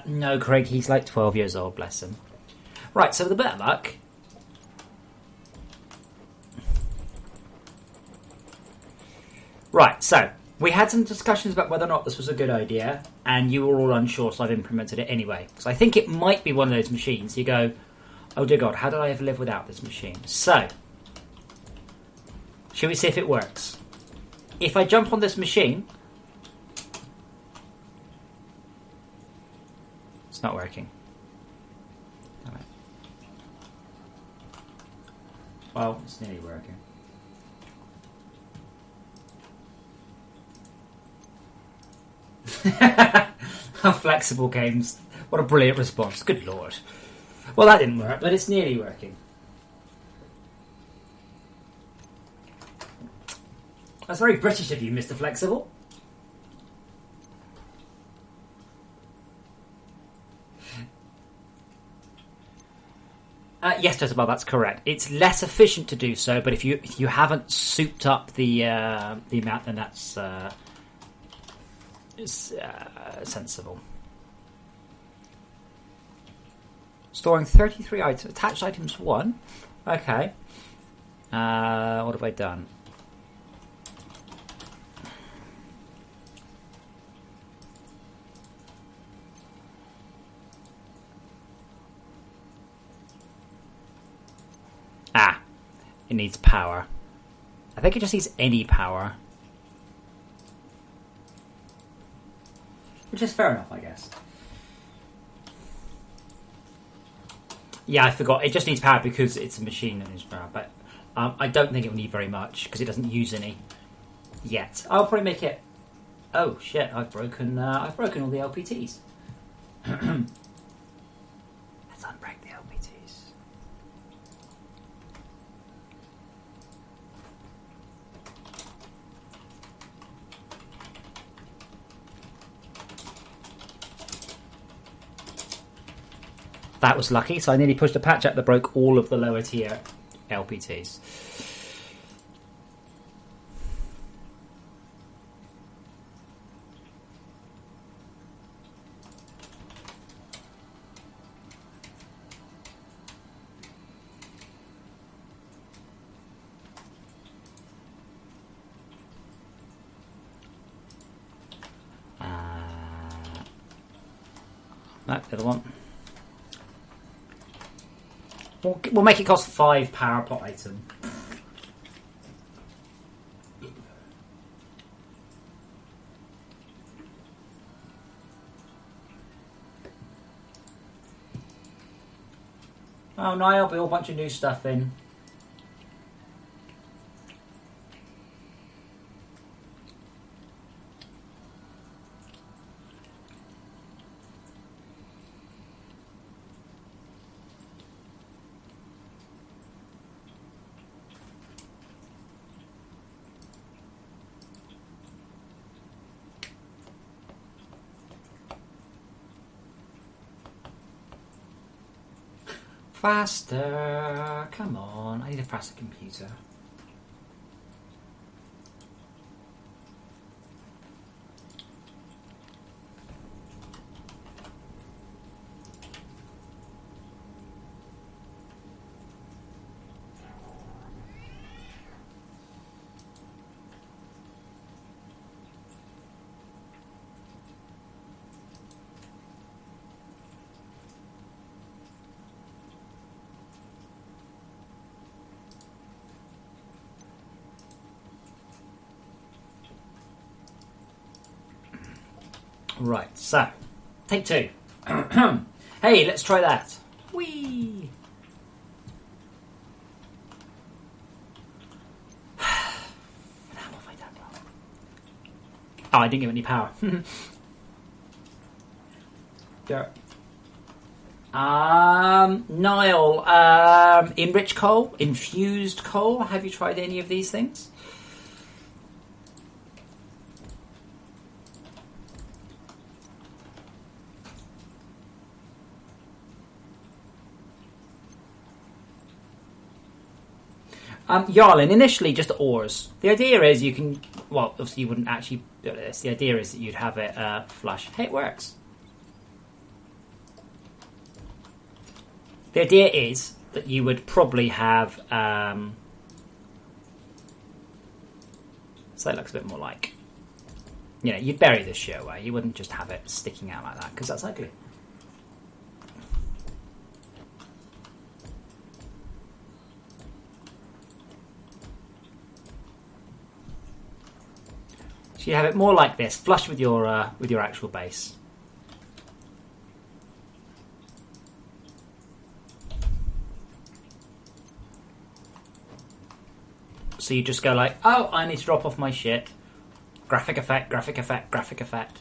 No, Craig, he's like 12 years old, bless him. Right, so with a bit of luck... Right, so, we had some discussions about whether or not this was a good idea, and you were all unsure, so I've implemented it anyway. Because I think it might be one of those machines. You go, oh dear God, how did I ever live without this machine? So, shall we see if it works? If I jump on this machine... It's not working. Damn it. Well, it's nearly working. How flexible games. What a brilliant response. Good lord. Well, that didn't work, but it's nearly working. That's very British of you, Mr. Flexible. Yes, Jezebel, that's correct. It's less efficient to do so, but if you haven't souped up the amount, then that's sensible. Storing 33 items. Attached items 1. Okay. What have I done? It needs power. I think it just needs any power. Which is fair enough, I guess. Yeah, I forgot. It just needs power because it's a machine that needs power. But I don't think it will need very much because it doesn't use any yet. I'll probably make it... Oh, shit. I've broken all the LPTs. Let's unbreak the LPTs. That was lucky, so I nearly pushed a patch up that broke all of the lower tier LPTs. That the other one. We'll make it cost 5 power per item. Oh, Niall, be a whole bunch of new stuff in. Faster! Come on, I need a faster computer. Right, so, take two. Hey, let's try that. Whee! How have I done wrong? Oh, I didn't give it any power. Dirt. Niall, enriched coal, infused coal. Have you tried any of these things? Yarlin, initially just ores. The idea is you can, well, obviously you wouldn't actually do this. The idea is that you'd have it flush. Hey, it works. The idea is that you would probably have, so it looks a bit more like, you know, you'd bury this shit away. You wouldn't just have it sticking out like that, because that's ugly. So you have it more like this, flush with your actual base. So you just go like, oh, I need to drop off my shit. Graphic effect, graphic effect, graphic effect.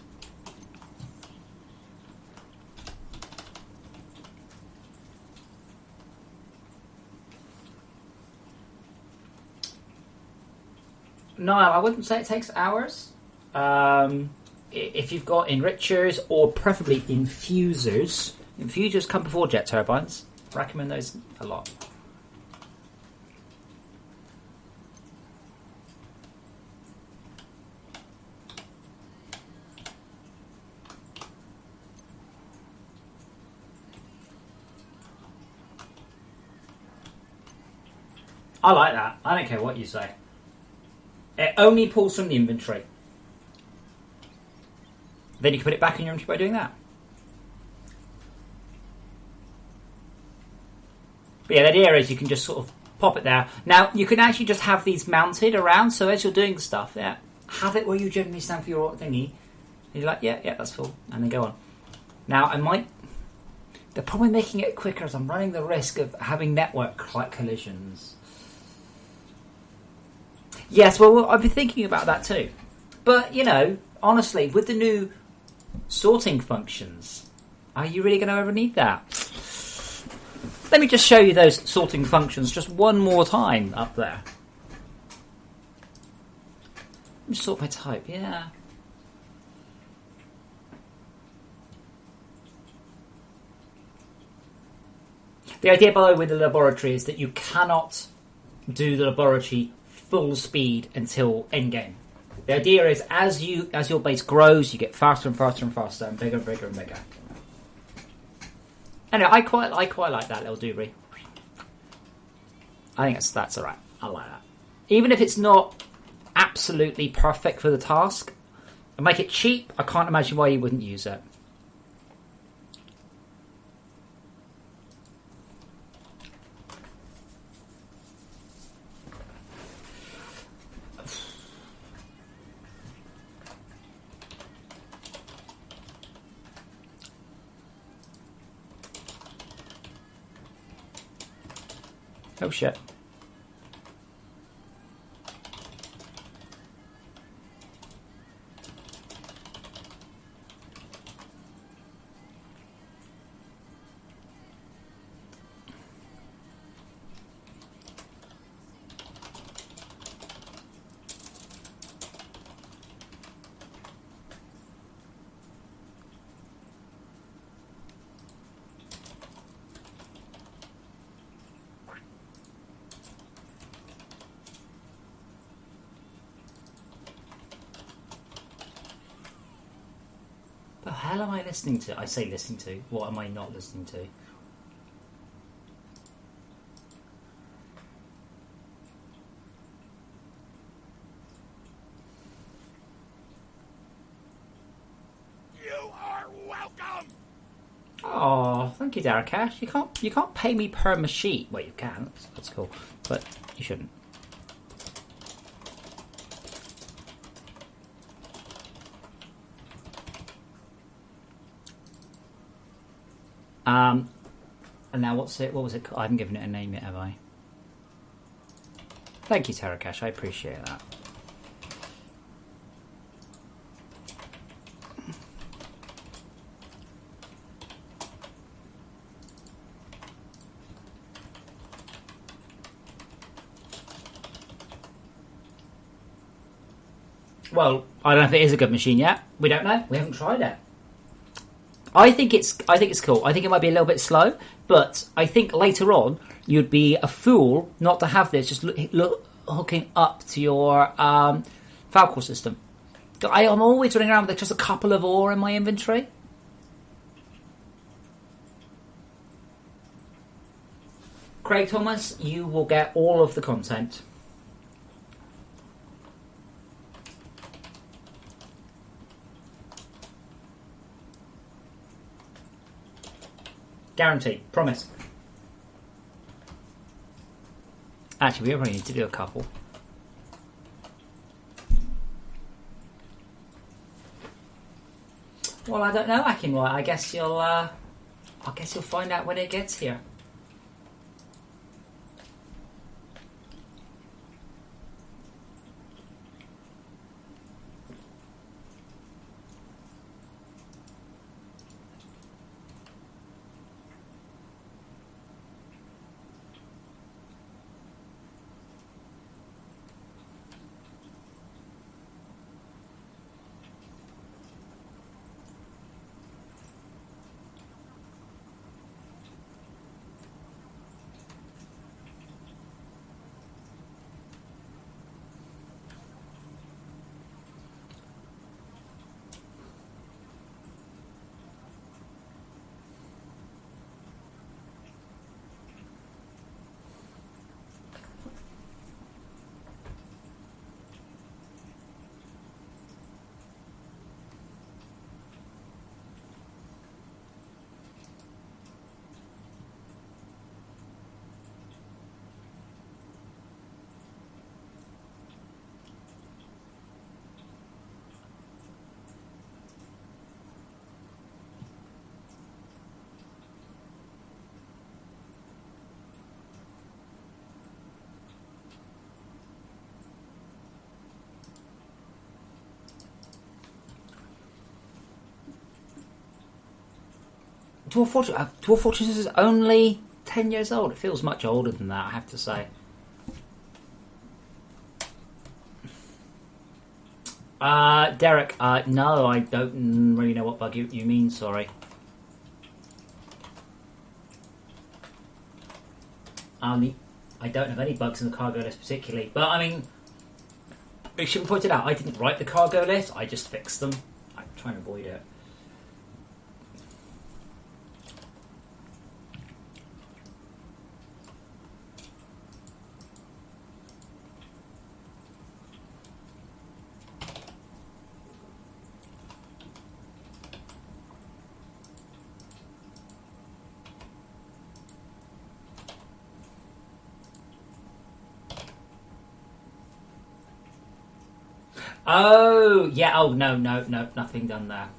No, I wouldn't say it takes hours. If you've got enrichers or preferably infusers. Infusers come before jet turbines. Recommend those a lot. I like that. I don't care what you say. It only pulls from the inventory. Then you can put it back in your inventory by doing that. But yeah, the idea is you can just sort of pop it there. Now, you can actually just have these mounted around, so as you're doing stuff, yeah, have it where you generally stand for your thingy. And you're like, yeah, that's full. And then go on. Now, I might... They're probably making it quicker as I'm running the risk of having network collisions. Yes, well, I've been thinking about that too. But, you know, honestly, with the new sorting functions, are you really going to ever need that? Let me just show you those sorting functions just one more time up there. Let me sort my type, yeah. The idea, by the way, with the laboratory is that you cannot do the laboratory full speed until endgame. The idea is as your base grows, you get faster and faster and faster and bigger and bigger and bigger. Anyway, I quite like that little doobry. I think that's alright. I like that. Even if it's not absolutely perfect for the task, and make it cheap, I can't imagine why you wouldn't use it. Oh shit. The hell am I listening to? I say listening to. What am I not listening to? You are welcome. Oh, thank you, Darakash. You can't pay me per machine. Well, you can. That's cool, but you shouldn't. And now what's it? What was it called? I haven't given it a name yet, have I? Thank you, Tarakash. I appreciate that. Well, I don't know if it is a good machine yet. We don't know. We haven't tried it. I think it's cool. I think it might be a little bit slow, but I think later on you'd be a fool not to have this just hooking up to your Falcor system. I'm always running around with just a couple of ore in my inventory. Craig Thomas, you will get all of the content. Guarantee. Promise. Actually, we only need to do a couple. Well, I don't know, Akinroy. I guess you'll find out when it gets here. Dwarf Fortress is only 10 years old. It feels much older than that, I have to say. Derek, no, I don't really know what bug you mean, sorry. I don't have any bugs in the cargo list particularly, but I mean, it should be pointed out, I didn't write the cargo list, I just fixed them. I'm trying to avoid it. Oh, yeah, oh, no, nothing done there.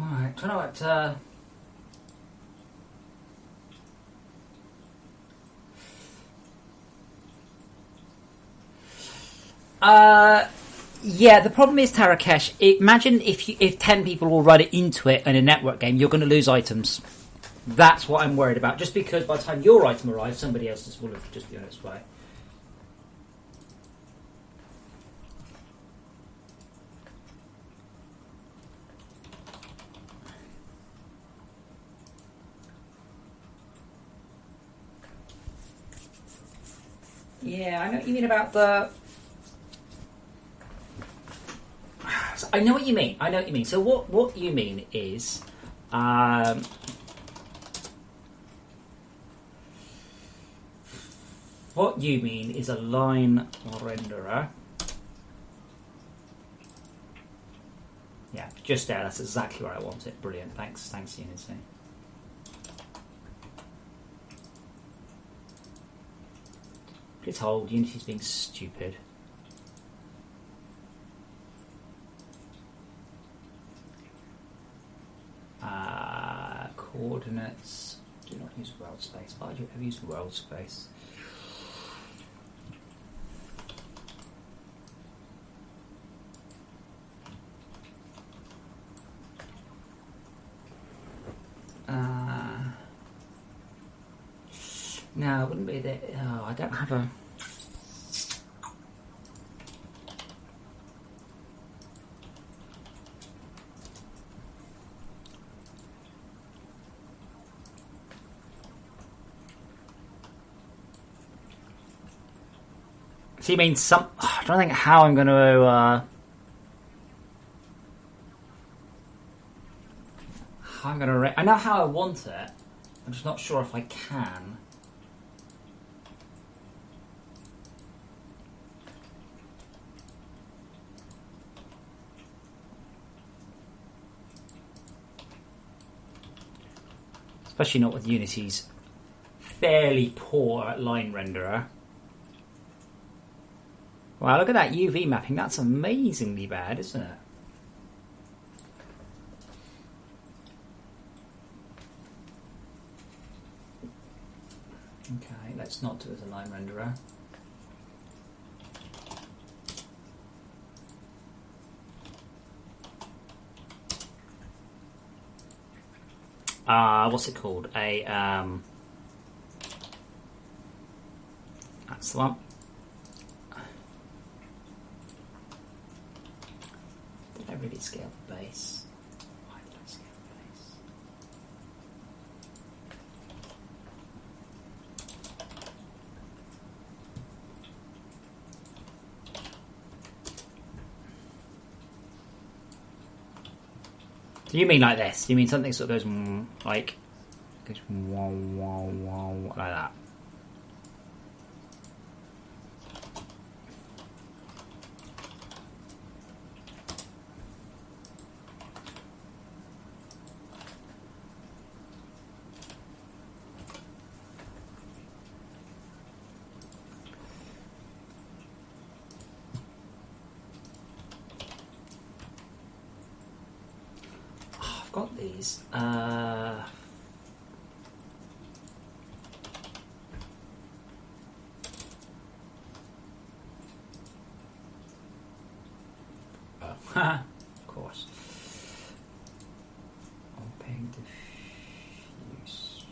Right, trying to what. Yeah, the problem is, Tarakesh, imagine if 10 people all run it into it in a network game, you're going to lose items. That's what I'm worried about. Just because by the time your item arrives, somebody else's will have just been on its way. Yeah, I know what you mean about the... I know what you mean. I know what you mean. So what you mean is... what you mean is a line renderer. Yeah, just there. That's exactly where I want it. Brilliant. Thanks, Unity. Please hold. Unity's being stupid. Coordinates. Do not use world space. Why do you ever use world space? No, it wouldn't be that. Oh, I don't have a. So you mean some? I don't think how I'm going to. How I'm going to. I know how I want it. I'm just not sure if I can. Especially not with Unity's fairly poor line renderer. Wow, look at that UV mapping. That's amazingly bad, isn't it? Okay, let's not do it as a line renderer. What's it called? That's the one. Did I really scale the base? Why did I scale the base? Do you mean like this? Do you mean something sort of goes like goes wow wow wow like that? I've got these. Of course. Opaque diffuse.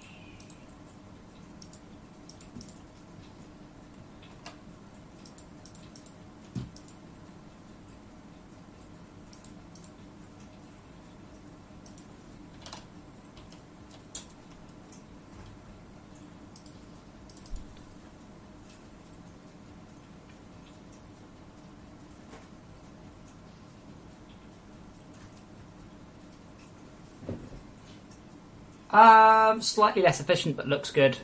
Slightly less efficient, but looks good.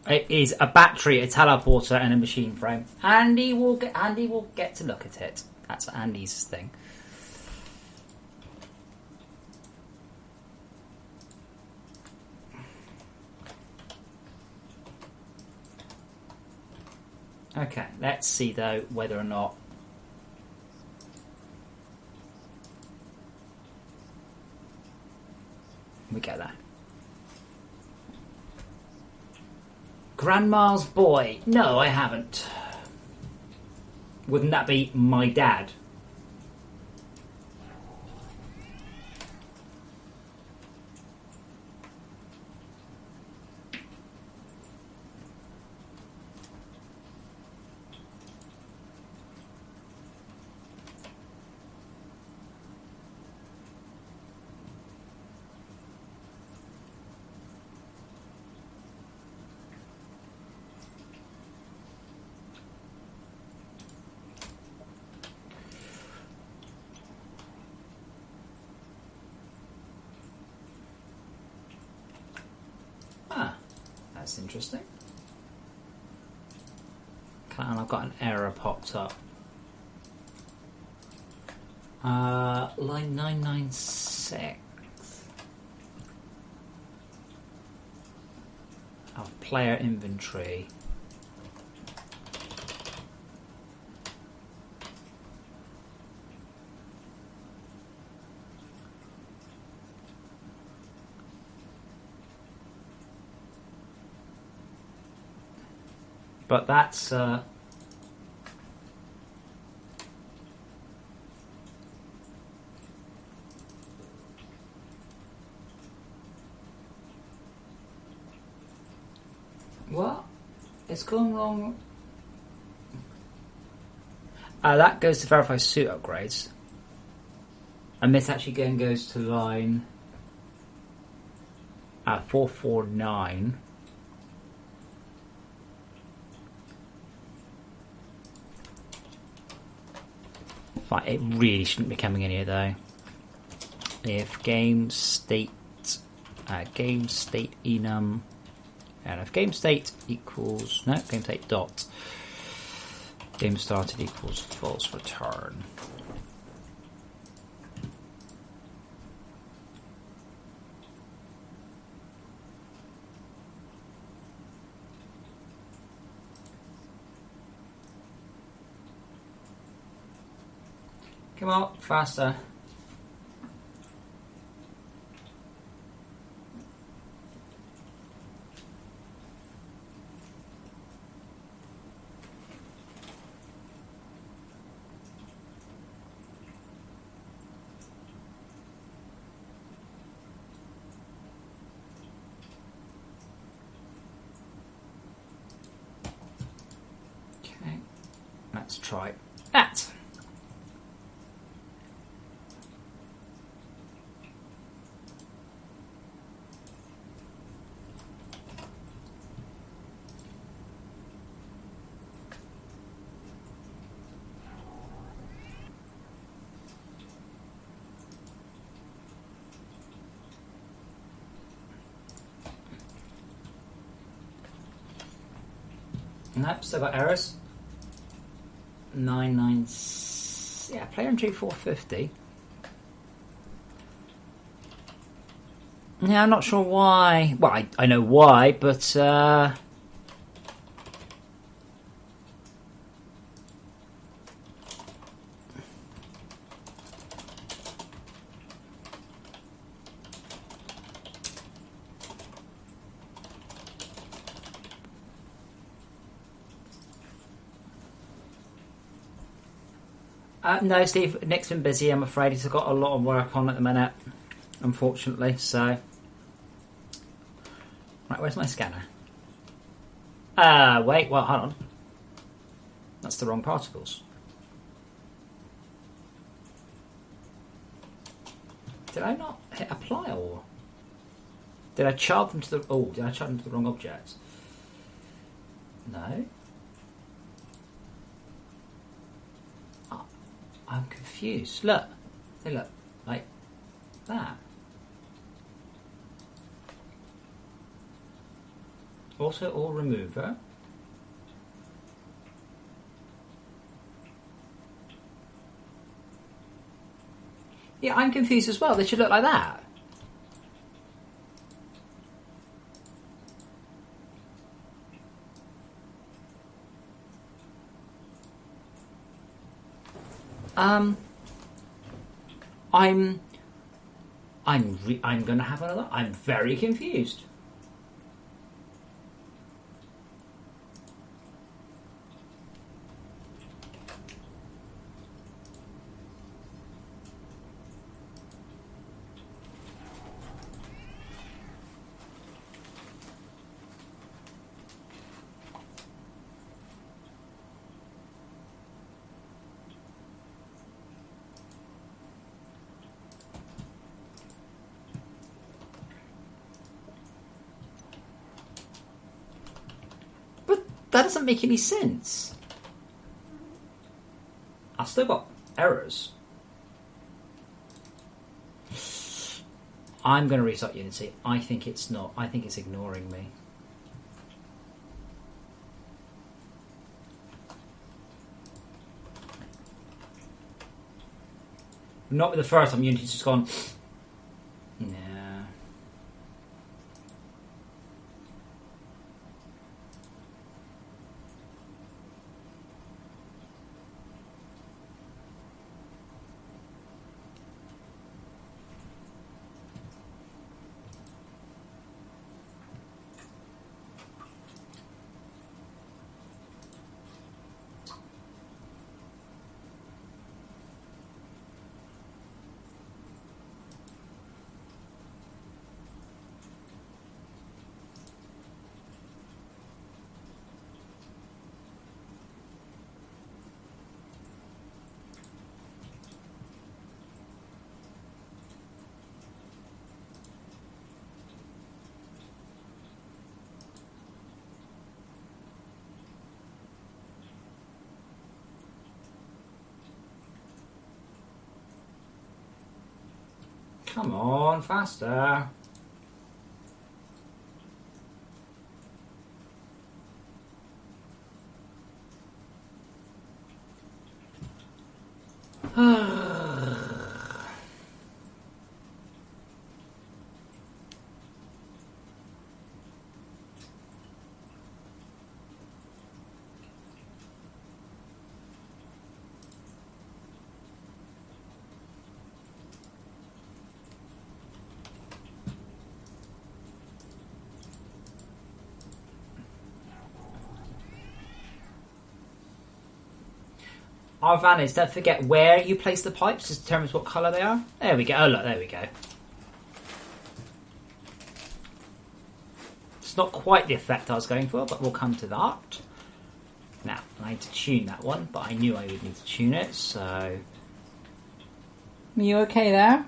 It is a battery, a teleporter, and a machine frame. Andy will get to look at it. That's Andy's thing. Okay, let's see though whether or not we get that. Grandma's boy. No, I haven't. Wouldn't that be my dad? That's interesting. Okay, and I've got an error popped up. Line 996 of player inventory. But that's what? It's gone wrong. That goes to verify suit upgrades. And this actually again goes to line 449. Fine, it really shouldn't be coming in here though. If game state enum, and if game state equals game state dot game started equals false return. Come on, faster. Okay, let's try that. Nope, still got errors. 99. Yeah, player entry 450. Yeah, I'm not sure why. Well, I know why, but no, Steve. Nick's been busy. I'm afraid he's got a lot of work on at the minute, unfortunately. So Where's my scanner? Wait, well, hold on. That's the wrong particles. Did I not hit apply or did I charge them to the? Oh, did I charge them to the wrong object? No. Oh, I'm confused. Look, they look like that. Also, all remover. Yeah, I'm confused as well. They should look like that. I'm gonna have another. I'm very confused. That doesn't make any sense. I've still got errors. I'm going to restart Unity. I think it's not. I think it's ignoring me. Not with the first time. Unity's just gone. Nah. Come on, faster. Arvanis, don't forget where you place the pipes determines what colour they are. There we go. Oh, look, there we go. It's not quite the effect I was going for, but we'll come to that. Now, I need to tune that one, but I knew I would need to tune it, so... Are you okay there?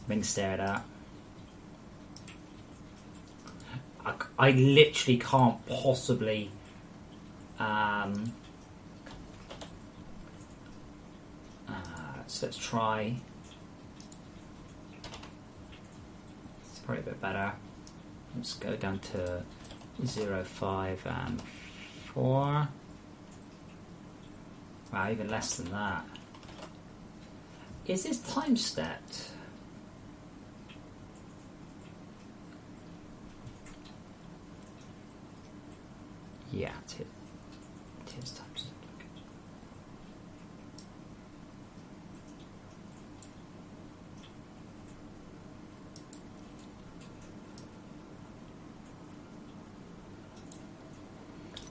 Being stared at. I literally can't possibly... so let's try... It's probably a bit better. Let's go down to 0, 5 and 4. Wow, even less than that. Is this time stepped? Yeah, it is time stepped.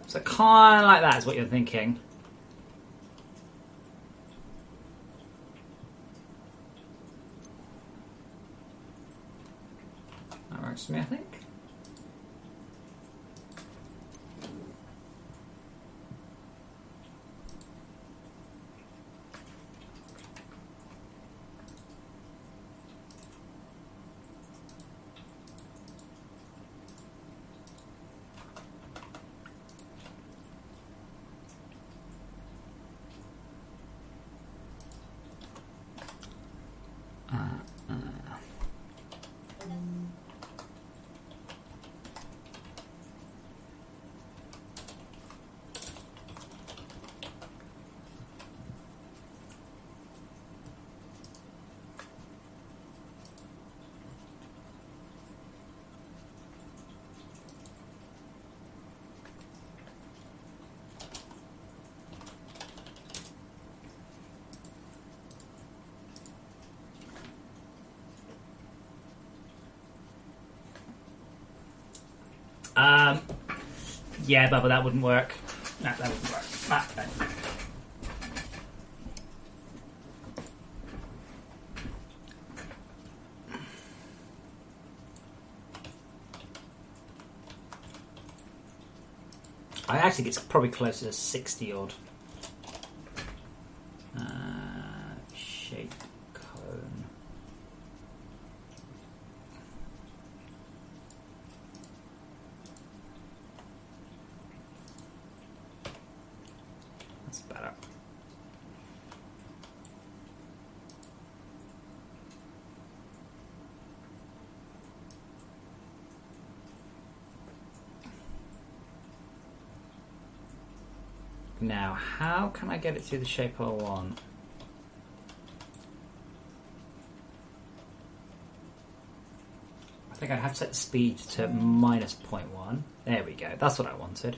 So kind of like that is what you're thinking. That works works for me, I think. Yeah, but that wouldn't work. No, that wouldn't work. No. I actually think it's probably closer to 60 odd. Shape cone. That's better. Now, how can I get it to the shape I want? I think I'd have to set the speed to minus 0.1. There we go. That's what I wanted.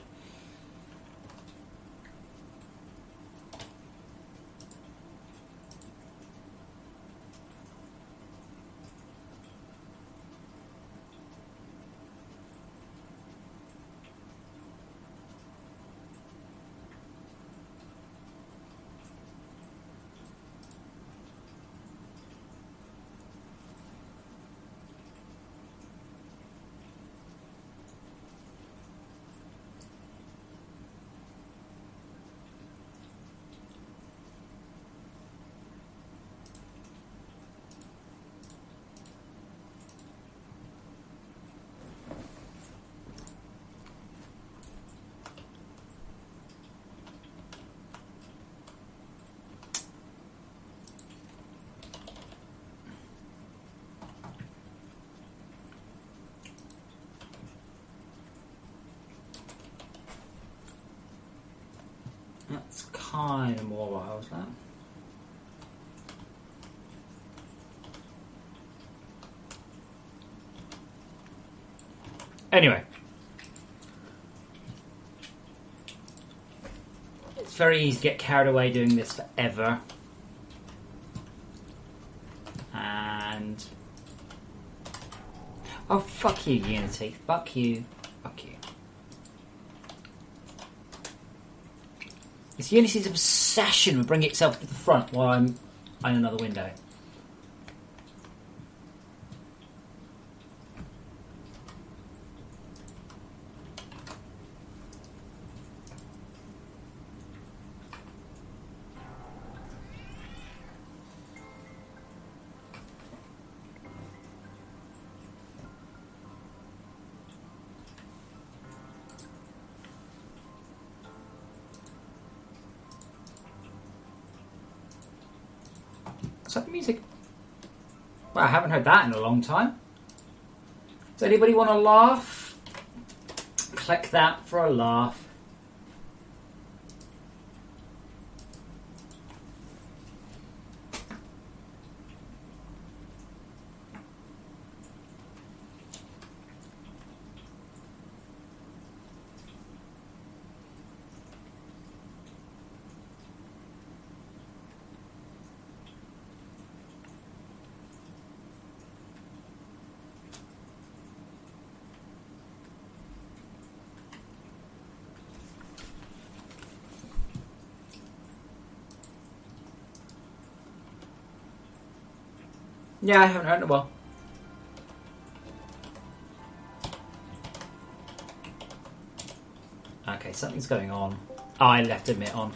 That's kind of more what I was at. Anyway. It's very easy to get carried away doing this forever. And... oh, fuck you, Unity. Fuck you. Fuck you. It's Unity's obsession with bringing itself to the front while I'm in another window. Is that the music? Well, I haven't heard that in a long time. Does anybody want to laugh? Click that for a laugh. Yeah, I haven't heard in a while. Okay, something's going on. Oh, I left a mitt on.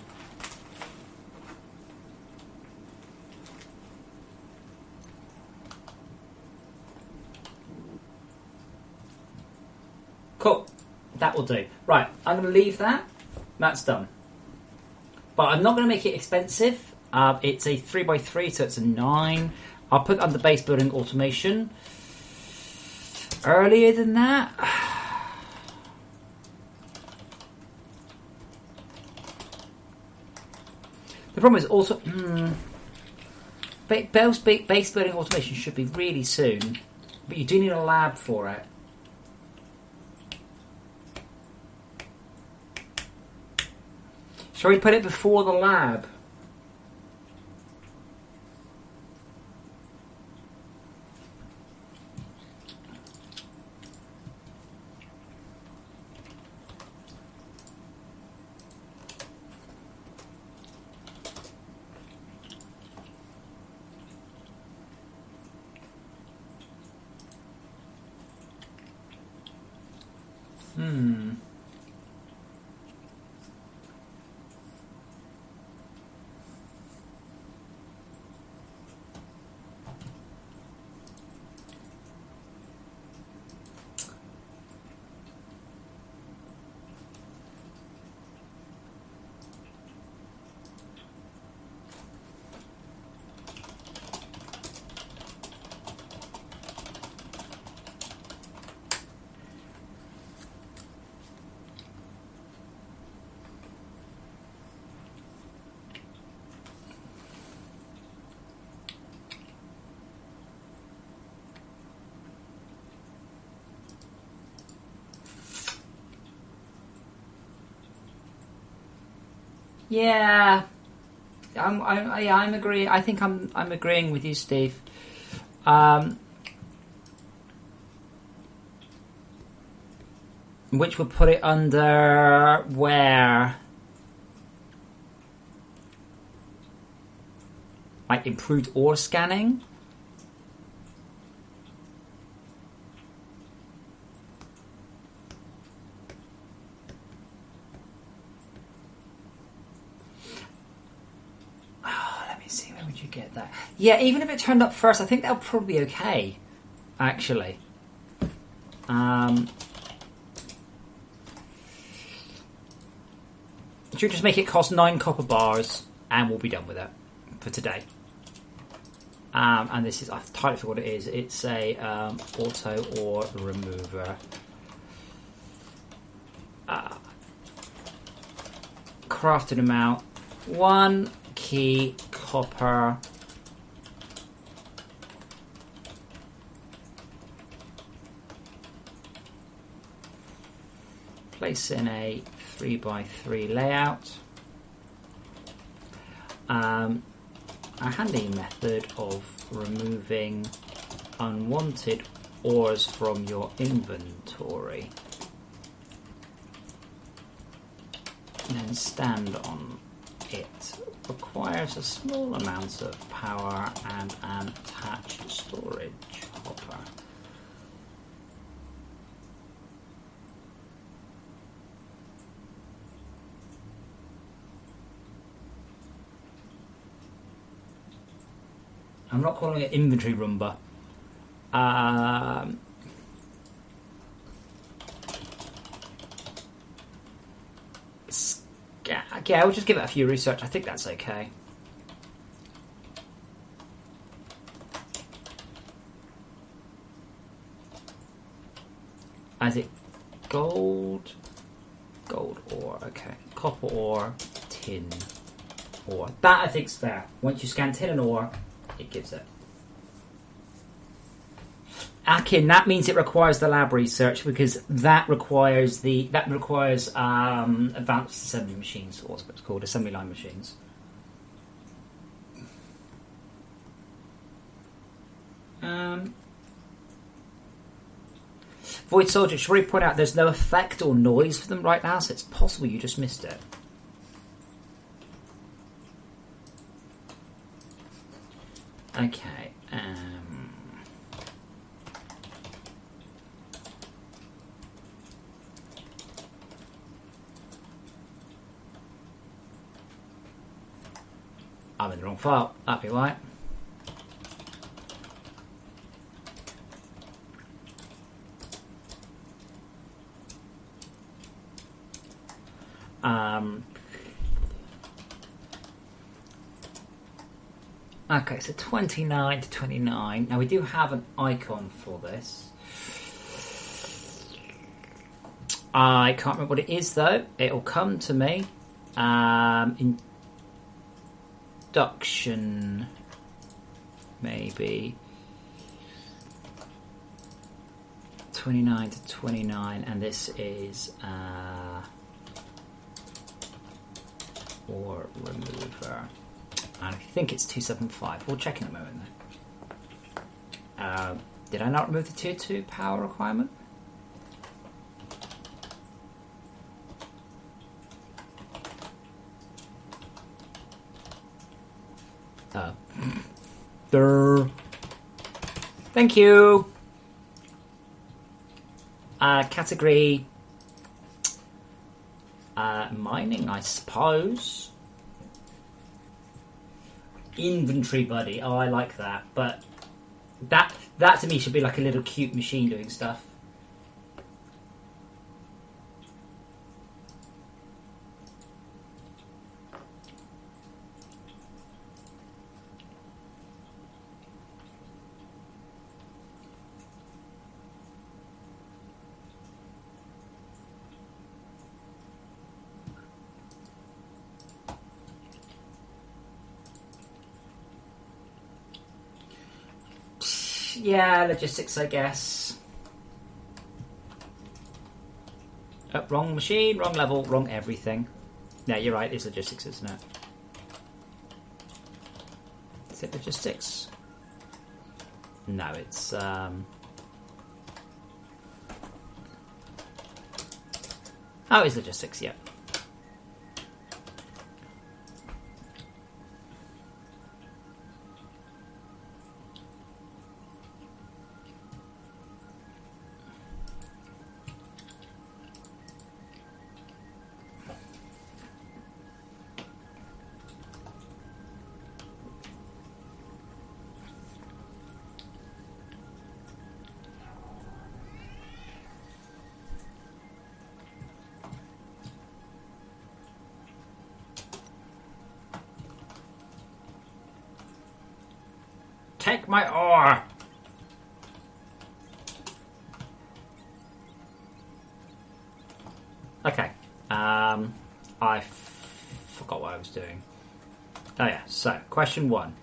Cool. That will do. Right, I'm going to leave that. That's done. But I'm not going to make it expensive. It's a 3x3, so it's a 9. I'll put it under base building automation. Earlier than that... The problem is also... base building automation should be really soon. But you do need a lab for it. Shall we put it before the lab? Yeah, I'm agreeing. I think I'm agreeing with you, Steve. Which would put it under where? Like improved ore scanning? Get that. Yeah, even if it turned up first, I think that'll probably be okay. Actually, should just make it cost 9 copper bars, and we'll be done with it for today. And this is, I've totally forgot what it is. It's a auto ore remover. Crafted amount 1 key copper. Place in a 3x3 layout. A handy method of removing unwanted ores from your inventory. And then stand on it. Requires a small amount of power and an attached storage hopper. I'm not calling it inventory Roomba. Yeah, I'll just give it a few research. I think that's okay. Is it gold? Gold ore, okay. Copper ore, tin ore. That I think's fair. Once you scan tin and ore, it gives it. Akin, that means it requires the lab research because that requires advanced assembly machines, or what's it's called, assembly line machines. Void Soldier, should we point out there's no effect or noise for them right now, so it's possible you just missed it. Okay. I'm in the wrong file. That'd be right. Okay, so 29 to 29. Now we do have an icon for this. I can't remember what it is though. It'll come to me. Induction, maybe. 29 to 29, and this is or remover. And I think it's 275. We'll check in a moment though. Did I not remove the tier 2 power requirement? Thank you. Category mining, I suppose. Inventory buddy. Oh, I like that. But that to me should be like a little cute machine doing stuff. Yeah, logistics, I guess. Oh, wrong machine, wrong level, wrong everything. Yeah, you're right, it's logistics, isn't it? Is it logistics? No, it's... Oh, it's logistics, yeah. Take my ore! Okay. I forgot what I was doing. Oh yeah, so, question 1.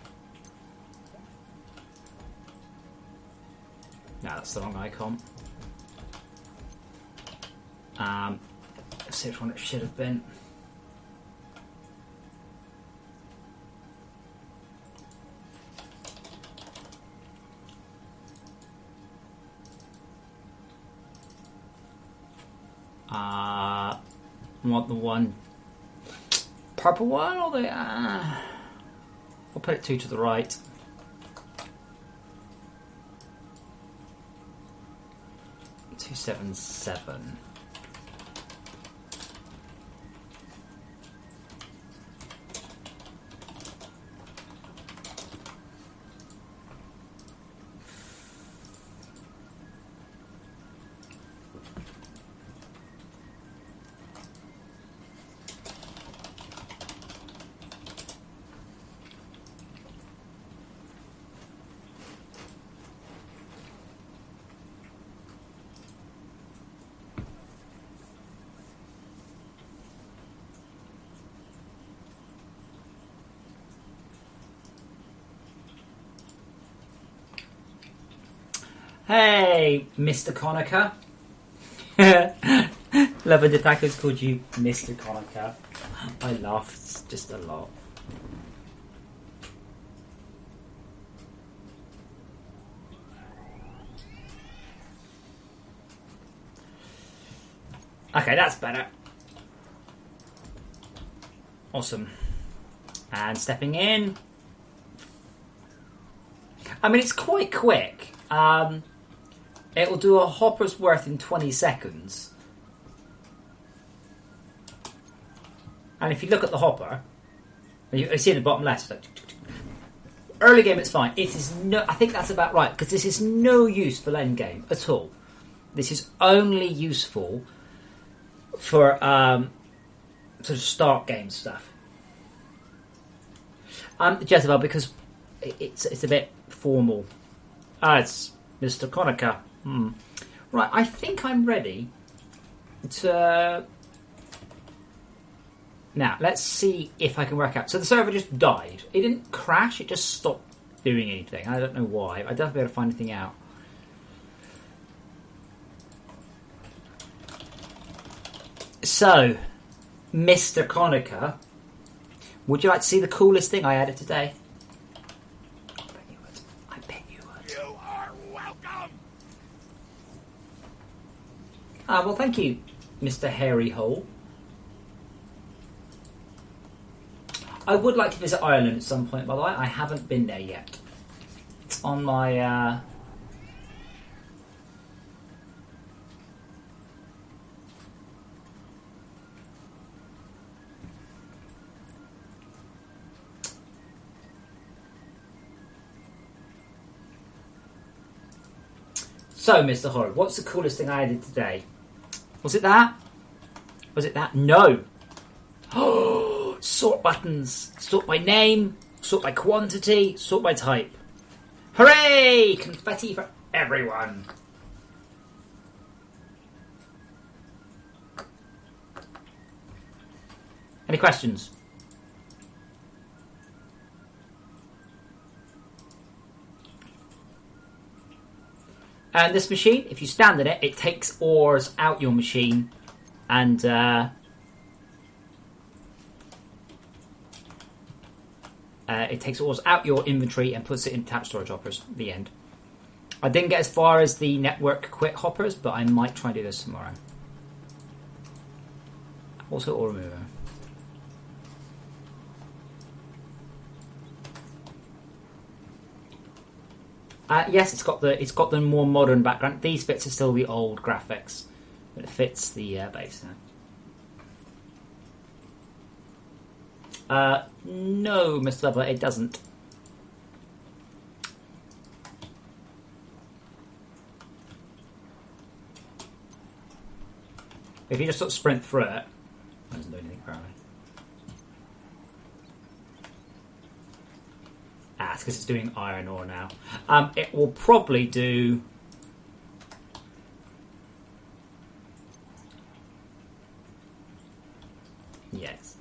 No, that's the wrong icon. Let's see which one it should have been. Want the one purple one or the we'll put it 2 to the right. $277. Hey, Mr. Conacher. Lover the Tacos called you Mr. Conacher. I laughed just a lot. Okay, that's better. Awesome. And stepping in. I mean, it's quite quick. It will do a hopper's worth in 20 seconds. And if you look at the hopper, You see in the bottom left. It's like, early game, it's fine. It is no. I think that's about right because this is no use for end game at all. This is only useful for sort of start game stuff. Jezebel, because it's a bit formal. It's Mr. Conacher. Right, I think I'm ready to... Now, let's see if I can work out. So the server just died. It didn't crash, it just stopped doing anything. I don't know why. I don't be able to find anything out. So, Mr. Conacher, would you like to see the coolest thing I added today? I bet you would. You are welcome. Well, thank you, Mr. Hairy Hole. I would like to visit Ireland at some point, by the way. I haven't been there yet. It's on my... So, Mr. Horror, what's the coolest thing I added today? Was it that? Was it that? No! Sort buttons. Sort by name, sort by quantity, sort by type. Hooray! Confetti for everyone. Any questions? And this machine, if you stand in it, it takes ores out your machine and it takes ores out your inventory and puts it in tap storage hoppers. The end. I didn't get as far as the network quit hoppers, but I might try and do this tomorrow. Also, ore remover. Yes, it's got the more modern background. These bits are still the old graphics, but it fits the base now. No, Mr. Lover, it doesn't. If you just sort of sprint through it, it doesn't do anything apparently. It's because it's doing iron ore now. It will probably do... Yes.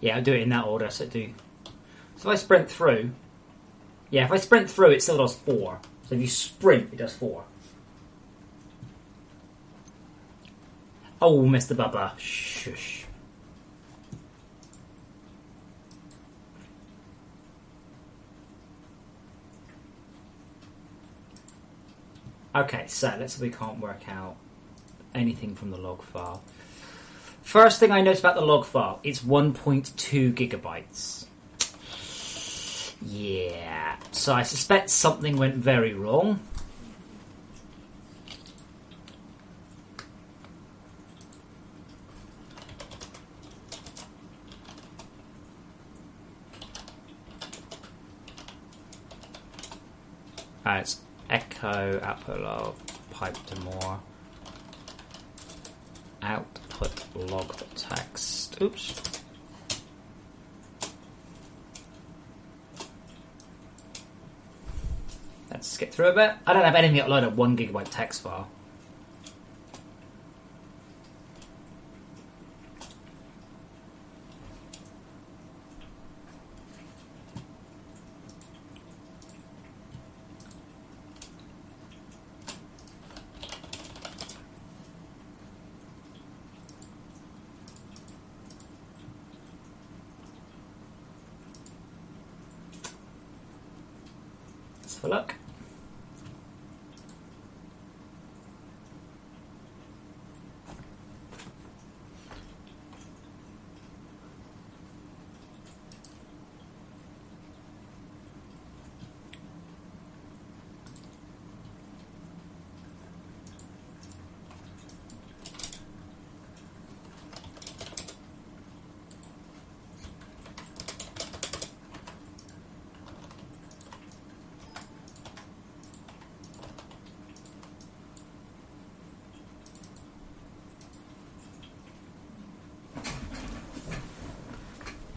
Yeah, I'll do it in that order. So if I sprint through... Yeah, if I sprint through, it still does 4. So if you sprint, it does 4. Oh, Mr. Bubba. Shush. Okay, so let's see if we can't work out anything from the log file. First thing I noticed about the log file, it's 1.2 gigabytes. Yeah, so I suspect something went very wrong. It's echo, output log, pipe to more, output log text. Oops. Let's skip through a bit. I don't have anything uploaded at 1 gigabyte text file. Let's have a look.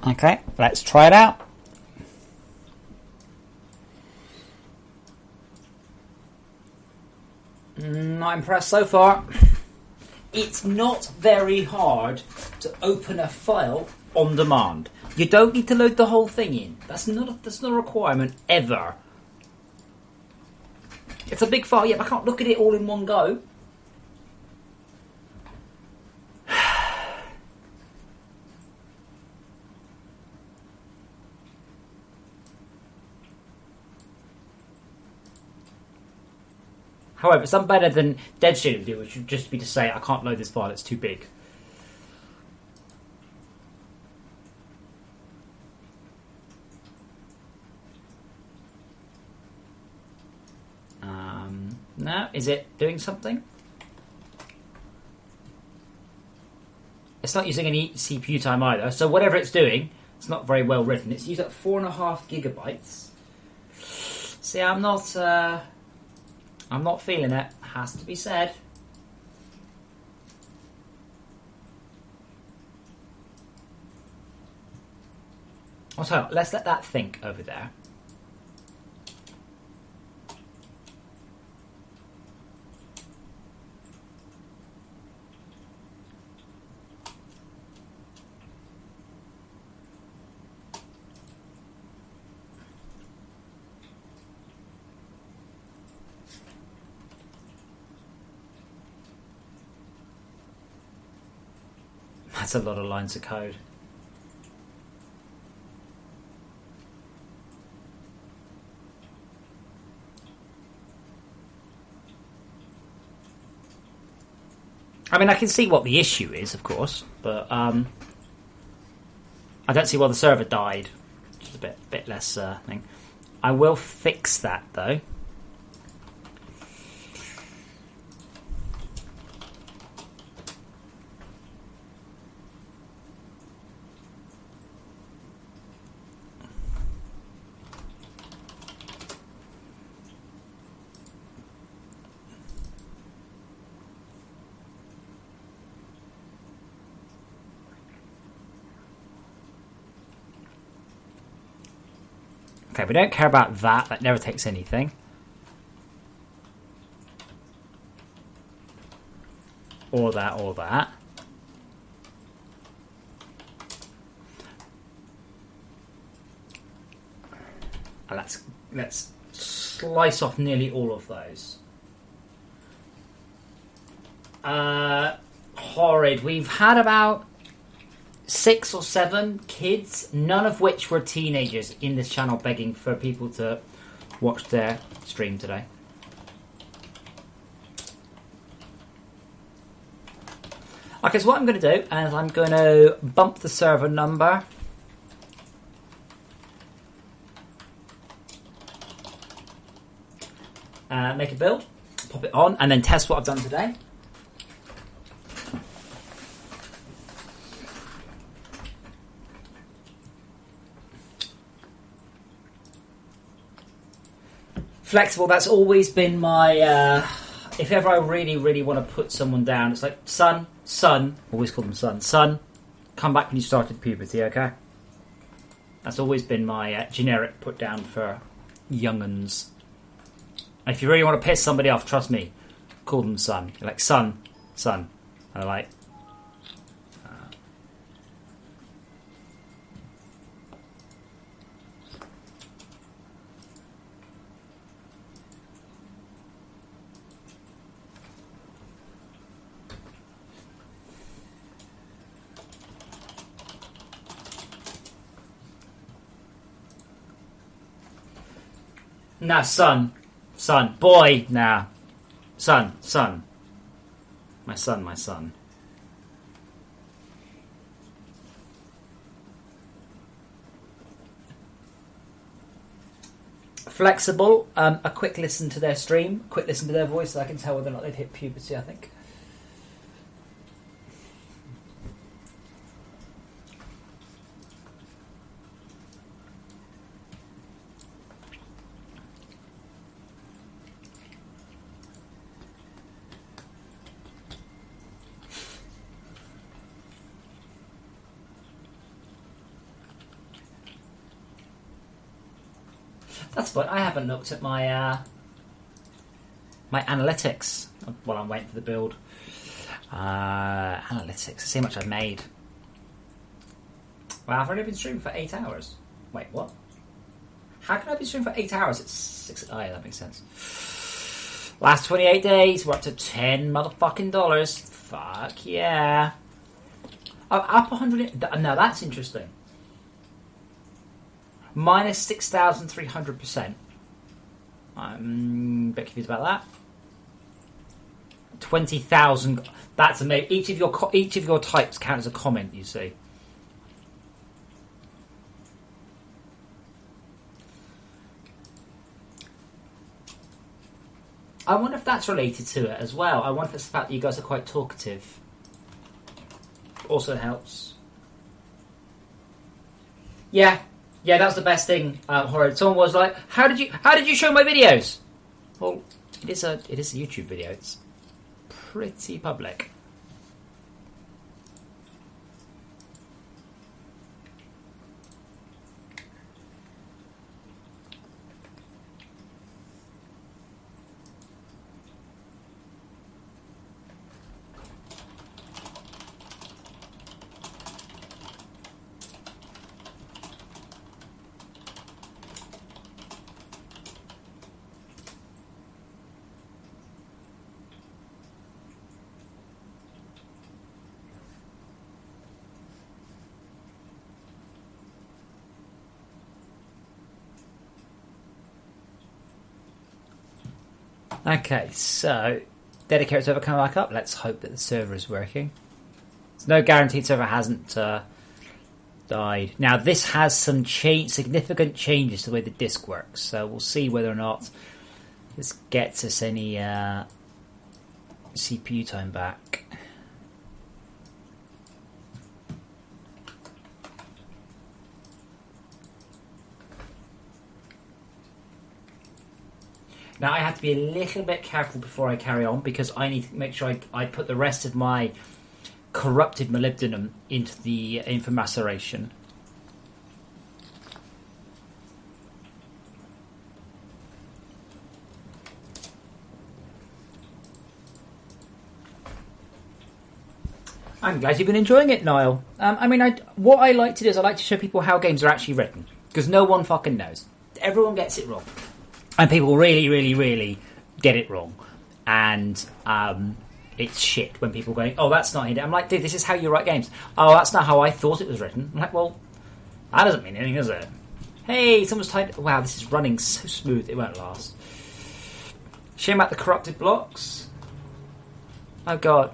Okay, let's try it out. Not impressed so far. It's not very hard to open a file on demand. You don't need to load the whole thing in. That's not a requirement ever. It's a big file, yeah, but I can't look at it all in one go. However, it's something better than Deadshade would do, which would just be to say, I can't load this file, it's too big. Now, is it doing something? It's not using any CPU time either, so whatever it's doing, it's not very well written. It's used up 4.5 gigabytes. See, I'm not feeling it. Has to be said. So let's let that think over there. That's a lot of lines of code. I mean, I can see what the issue is, of course, but I don't see why the server died. Which is a bit less thing. I will fix that though. Okay, we don't care about that. That never takes anything. Or that, or that. And let's slice off nearly all of those. Horrid. We've had about 6 or 7 kids, none of which were teenagers, in this channel begging for people to watch their stream today. Okay, so what I'm going to do is I'm going to bump the server number. Make a build, pop it on, and then test what I've done today. Flexible, that's always been my, if ever I really, really want to put someone down, it's like, son, always call them son, come back when you started puberty, okay? That's always been my generic put down for young'uns. And if you really want to piss somebody off, trust me, call them son. You're like, son. And they're like, nah, son, boy, nah, son, my son. Flexible, a quick listen to their stream, quick listen to their voice, so I can tell whether or not they've hit puberty, I think. That's fine. I haven't looked at my my analytics while I'm waiting for the build. Analytics. See how much I've made. Well, I've only been streaming for 8 hours. Wait, what? How can I be streaming for 8 hours? It's 6. Oh, yeah, that makes sense. Last 28 days, we're up to $10 motherfucking dollars. Fuck yeah. I'm up 100. No, that's interesting. Minus 6,300%. I'm a bit confused about that. 20,000. That's amazing. Each of your types count as a comment. You see. I wonder if that's related to it as well. I wonder if it's the fact that you guys are quite talkative. Also helps. Yeah, that's the best thing. Horrid. Someone was like, "How did you show my videos?" Well, it is a YouTube video. It's pretty public. Okay, so dedicated server coming back up. Let's hope that the server is working. There's no guaranteed server hasn't died. Now this has some significant changes to the way the disk works. So we'll see whether or not this gets us any CPU time back. Now I have to be a little bit careful before I carry on because I need to make sure I put the rest of my corrupted molybdenum in for maceration. I'm glad you've been enjoying it, Niall. What I like to do is I like to show people how games are actually written because no one fucking knows. Everyone gets it wrong. And people really, really, really get it wrong. And it's shit when people go, "Oh, that's not it." I'm like, dude, this is how you write games. "Oh, that's not how I thought it was written." I'm like, well, that doesn't mean anything, does it? Hey, someone's typed... Wow, this is running so smooth, it won't last. Shame about the corrupted blocks. Oh, God.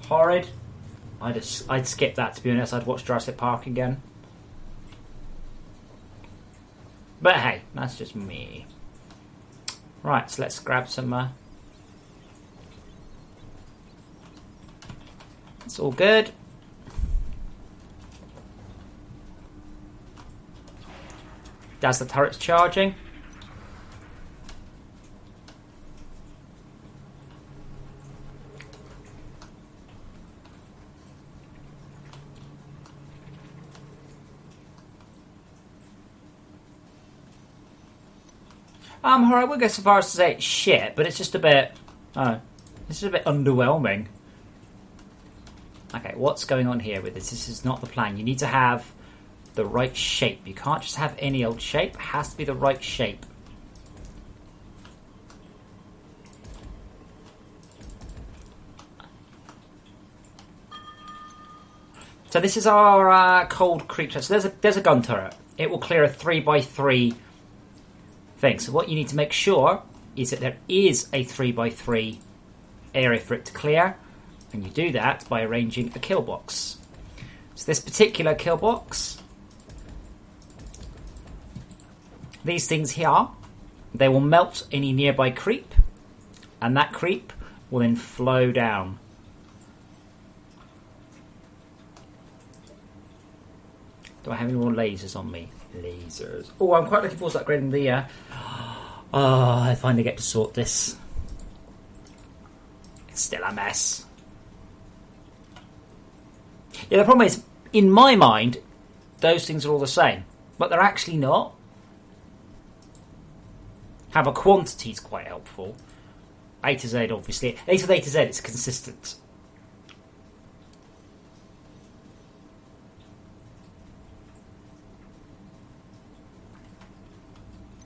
Horrid. I'd skip that, to be honest. I'd watch Jurassic Park again. But hey, that's just me. Right, so let's grab some... It's all good. As the turret's charging. I would go so far as to say it's shit, but it's just a bit... it's just a bit underwhelming. Okay, what's going on here with this? This is not the plan. You need to have the right shape. You can't just have any old shape. It has to be the right shape. So this is our cold creature. So there's a gun turret. It will clear a 3x3 thing. So what you need to make sure is that there is a 3x3 area for it to clear. And you do that by arranging a kill box. So this particular kill box, these things here, they will melt any nearby creep, and that creep will then flow down. Do I have any more lasers on me? Lasers. Oh, I'm quite looking forward to upgrading the... I finally get to sort this. It's still a mess. Yeah, the problem is, in my mind, those things are all the same. But they're actually not. However, quantity is quite helpful. A to Z, obviously. At least with A to Z, it's consistent.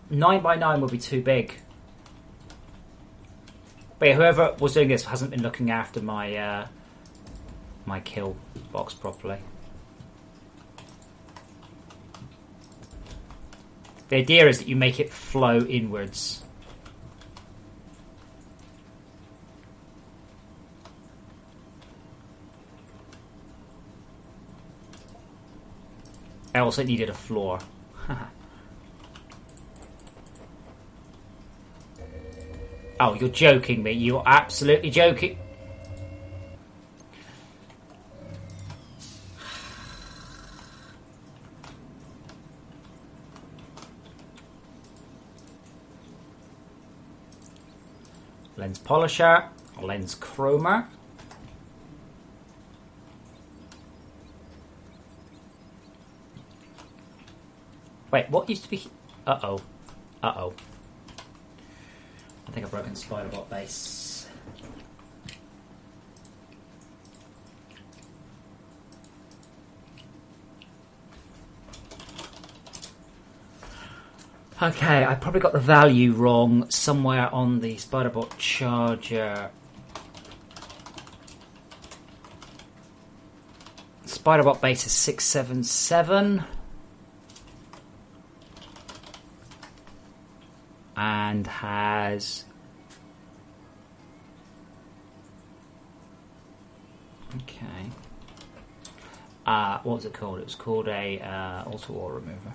Nine by 9 would be too big. But yeah, whoever was doing this hasn't been looking after my my kill box properly. The idea is that you make it flow inwards. I also needed a floor. Oh, you're joking me. You're absolutely joking. Lens polisher, lens chromer. Wait, what used to be... Uh-oh. Uh-oh. I think I've broken Spiderbot base. Okay, I probably got the value wrong somewhere on the Spiderbot charger. Spiderbot base is 677. And has... Okay. What was it called? It was called a auto wall remover.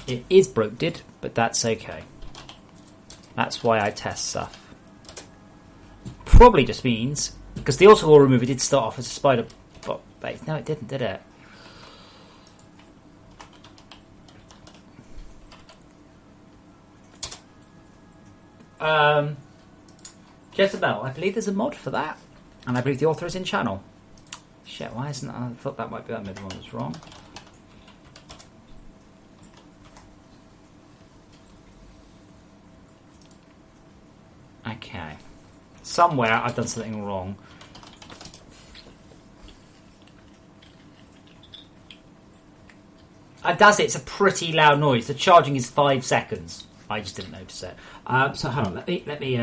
It is broken, but that's okay. That's why I test stuff. Probably just means... Because the auto wall remover did start off as a spider... base. No, it didn't, did it? Jezebel, I believe there's a mod for that. And I believe the author is in channel. Shit, why isn't... I thought that might be that middle one was wrong. Okay. Somewhere I've done something wrong. It does it. It's a pretty loud noise. The charging is 5 seconds. I just didn't notice it. So hold on. Let me.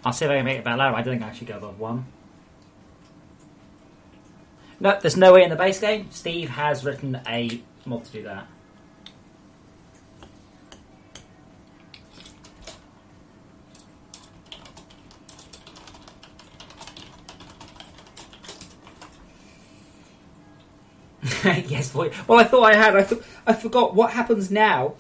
I'll see if I can make it better louder. I don't think I actually go above 1. No, there's no way in the base game. Steve has written a mod to do that. Yes, boy. Well, I thought I had. I forgot. What happens now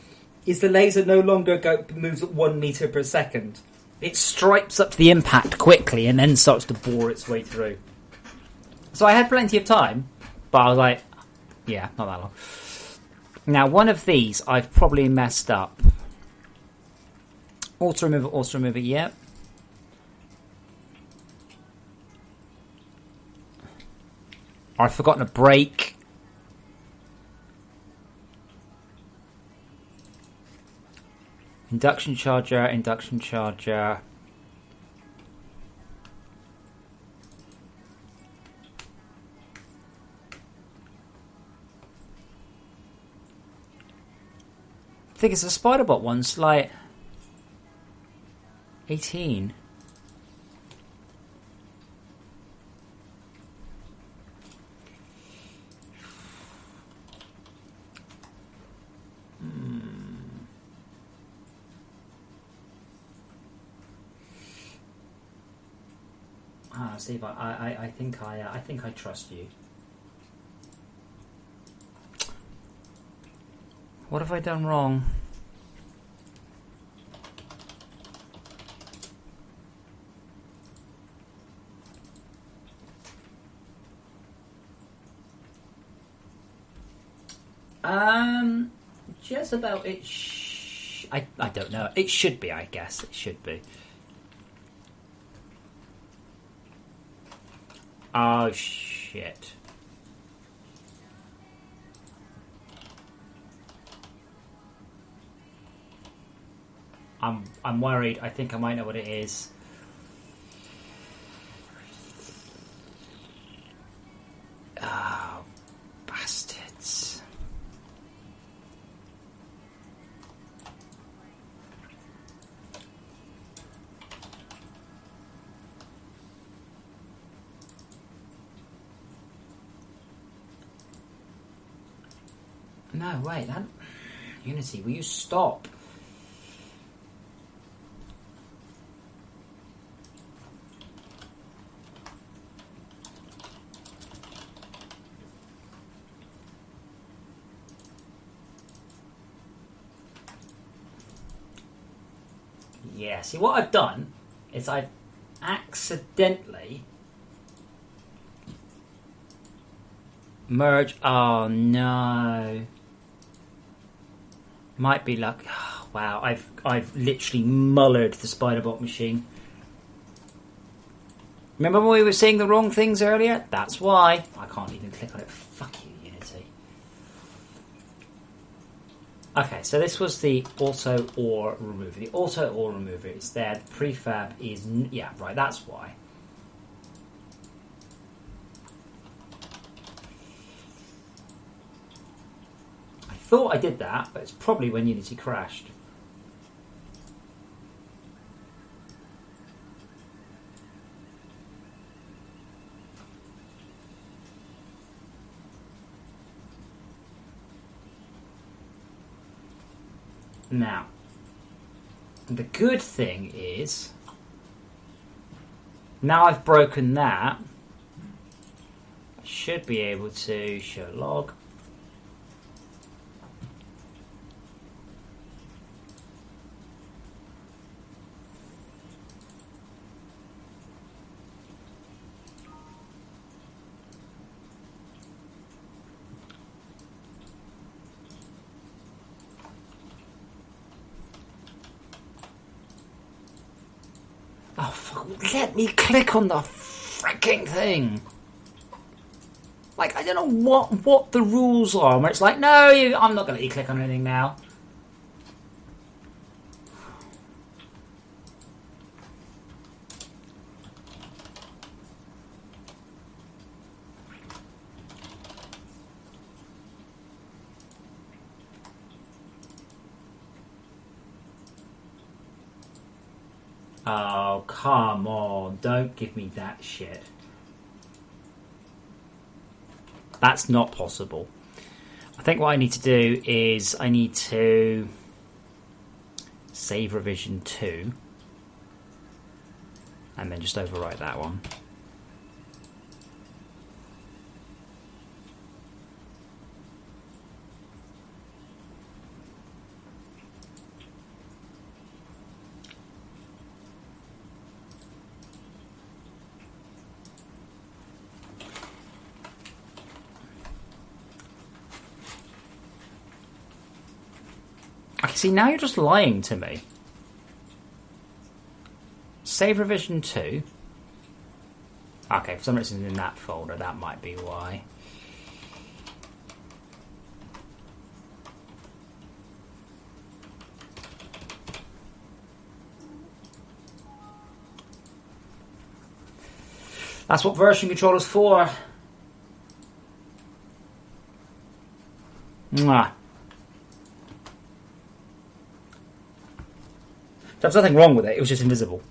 is the laser no longer moves at 1 meter per second. It stripes up to the impact quickly and then starts to bore its way through. So I had plenty of time, but I was like, yeah, not that long. Now, one of these I've probably messed up. Auto remover, yeah. I've forgotten a brake. Induction charger. I think it's a Spiderbot one, like 18. Steve, I think I trust you. What have I done wrong? Just about it. I don't know. It should be, I guess. It should be. Oh, shit. I'm worried. I think I might know what it is. Oh, bastards. No, wait, that... Unity, will you stop? Yeah, see what I've done is I've accidentally merged... Oh, no. Might be luck. Oh, wow, I've literally mullered the Spiderbot machine. Remember when we were saying the wrong things earlier? That's why. I can't even click on it. Fuck you, Unity. Okay, so this was the auto ore remover. The auto ore remover is there. The prefab is... Yeah, right, that's why. I thought I did that, but it's probably when Unity crashed. Now, the good thing is, now I've broken that, I should be able to show log. Oh, fuck, let me click on the freaking thing. Like, I don't know what the rules are, where it's like, no, I'm not going to let you click on anything now. Oh, come on. Don't give me that shit. That's not possible. I think what I need to do is I need to save revision 2 and then just overwrite that one. Okay, see, now you're just lying to me. Save revision 2. Okay, for some reason in that folder, that might be why. That's what version control is for. Mwah. There's nothing wrong with it, it was just invisible.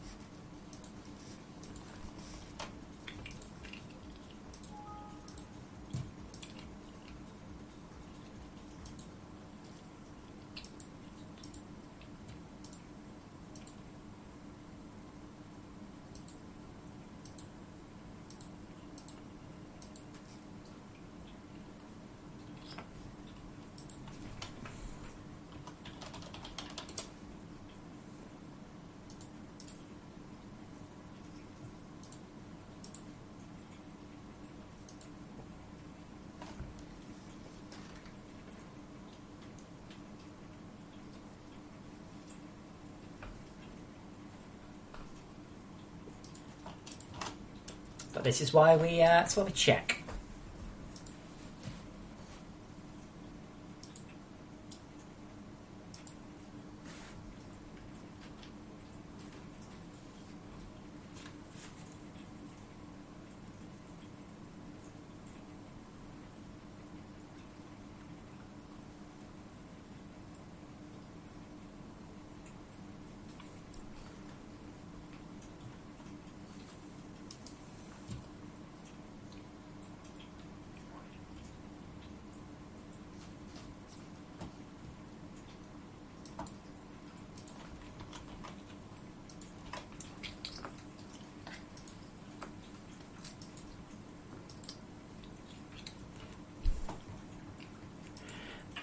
But this is why we check.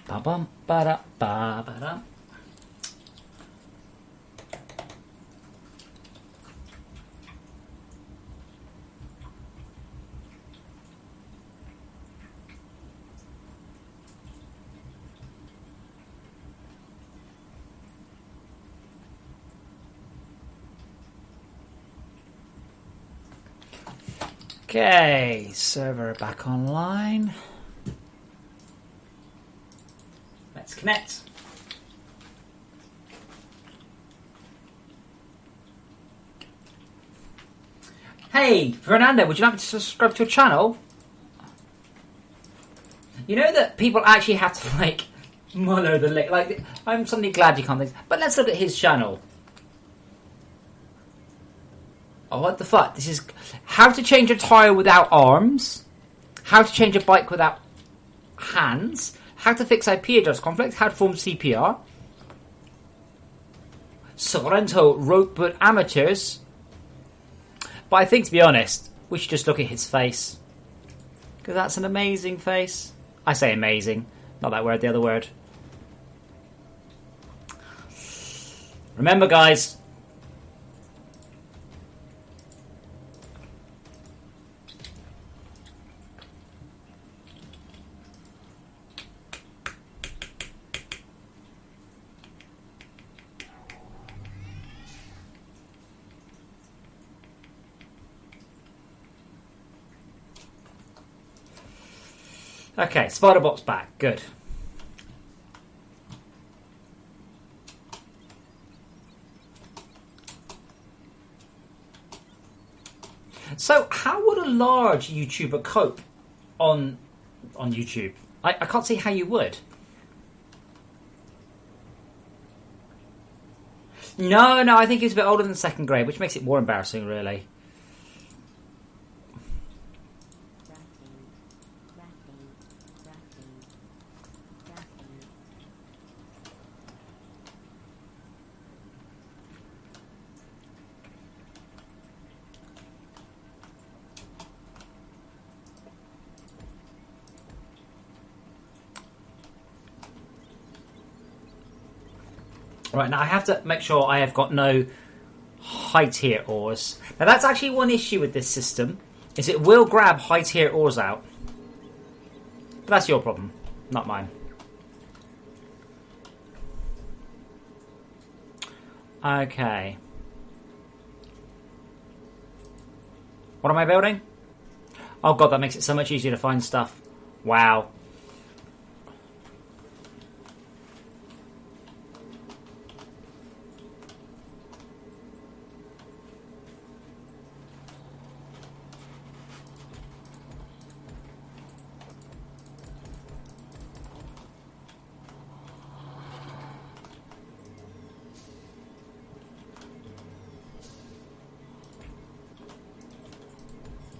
Ba-bum, ba-da, ba-ba-da. Okay, server back online. Let's connect. Hey, Fernando, would you like me to subscribe to your channel? You know that people actually have to, like, mull over the link. Like, I'm suddenly glad you can't think. But let's look at his channel. Oh, what the fuck? This is how to change a tyre without arms, how to change a bike without hands, how to fix IP address conflicts, how to form CPR, Sorrento rope but amateurs. But I think, to be honest, we should just look at his face, because that's an amazing face. I say amazing, not that word, the other word. Remember, guys. Okay, Spiderbot's back. Good. So, how would a large YouTuber cope on YouTube? I can't see how you would. No, I think he's a bit older than second grade, which makes it more embarrassing, really. Right, now I have to make sure I have got no high tier ores. Now that's actually one issue with this system, is it will grab high tier ores out. But that's your problem, not mine. Okay. What am I building? Oh god, that makes it so much easier to find stuff. Wow.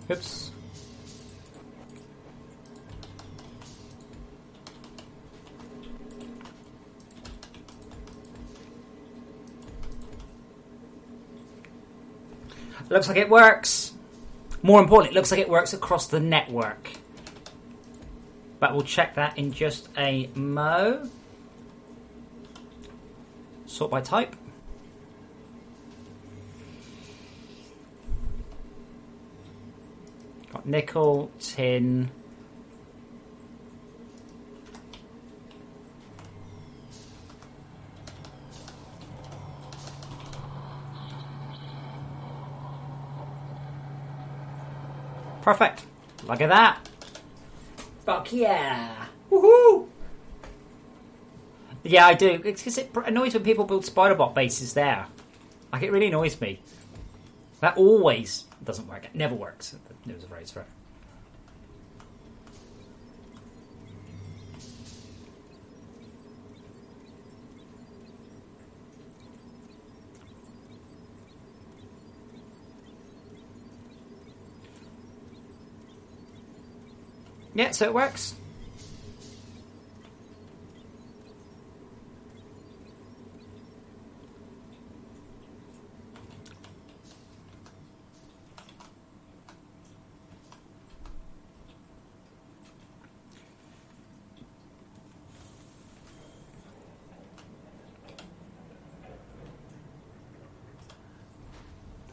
Oops. Looks like it works. More importantly, it looks like it works across the network. But we'll check that in just a mo. Sort by type. Got nickel, tin. Perfect. Look at that. Fuck yeah. Woohoo! Yeah, I do. It's because it annoys when people build spider bot bases there. Like, it really annoys me. That always doesn't work. It never works. It was a phrase for it. Yeah, so it works.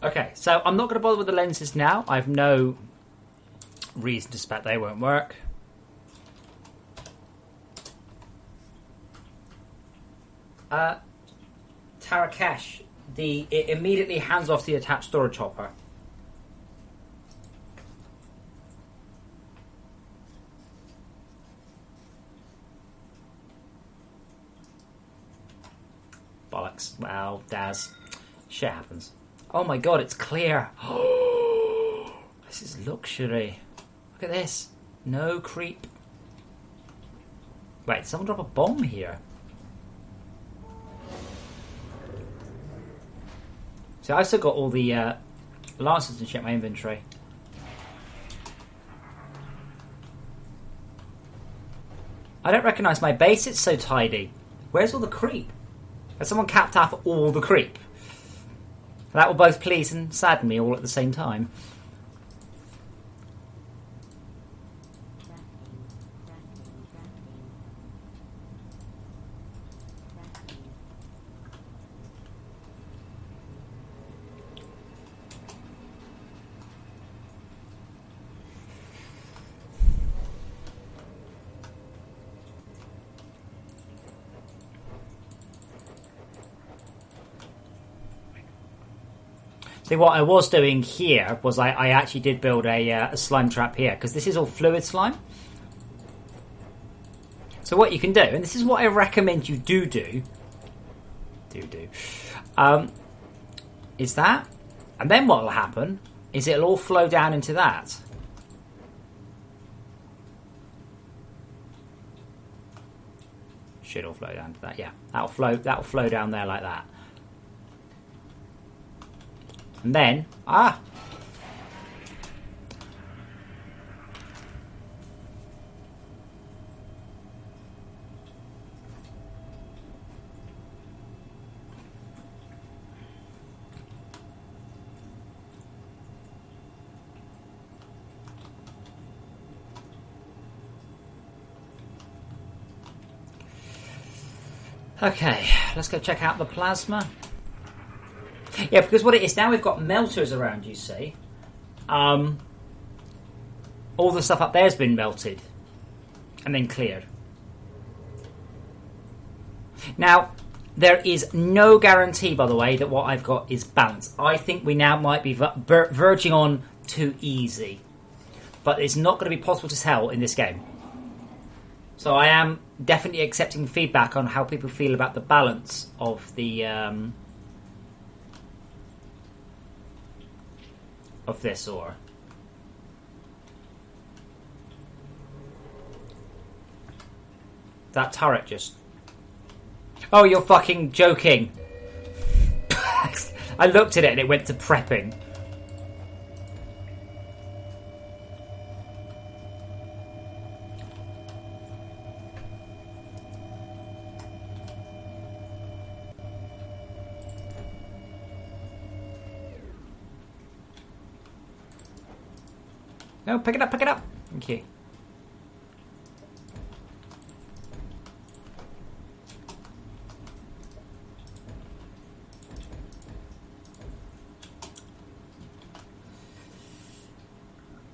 Okay, so I'm not going to bother with the lenses now. I have no reason to suspect they won't work. Tarakesh, it immediately hands off the attached storage hopper. Bollocks. Well, Daz. Shit happens. Oh my god, it's clear. This is luxury. Look at this. No creep. Wait, did someone drop a bomb here? So I've still got all the lances and shit in my inventory. I don't recognise my base, it's so tidy. Where's all the creep? Has someone capped off all the creep? That will both please and sadden me all at the same time. See, what I was doing here was I actually did build a slime trap here, because this is all fluid slime. So what you can do, and this is what I recommend you do, is that, and then what will happen is it'll all flow down into that. Should all flow down to that, yeah. That'll flow down there like that. And then, okay, let's go check out the plasma. Yeah, because what it is now, we've got melters around, you see. All the stuff up there has been melted and then cleared. Now, there is no guarantee, by the way, that what I've got is balanced. I think we now might be verging on too easy. But it's not going to be possible to tell in this game. So I am definitely accepting feedback on how people feel about the balance of the... of this ore. That turret just... Oh, you're fucking joking. I looked at it and it went to prepping. No, pick it up, pick it up. Thank you.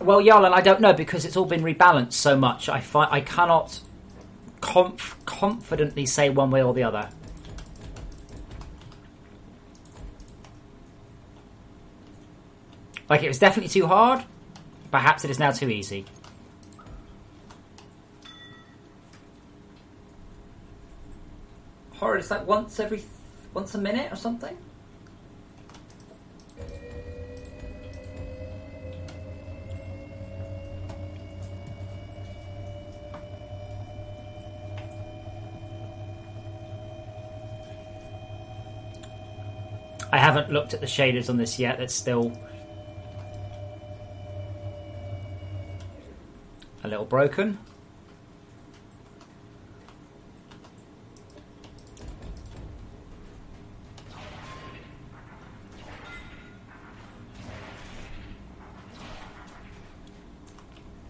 Well, Yarlan, I don't know, because it's all been rebalanced so much. I cannot confidently say one way or the other. Like, it was definitely too hard. Perhaps it is now too easy. Horror, it's like once a minute or something? I haven't looked at the shaders on this yet. It's still a little broken.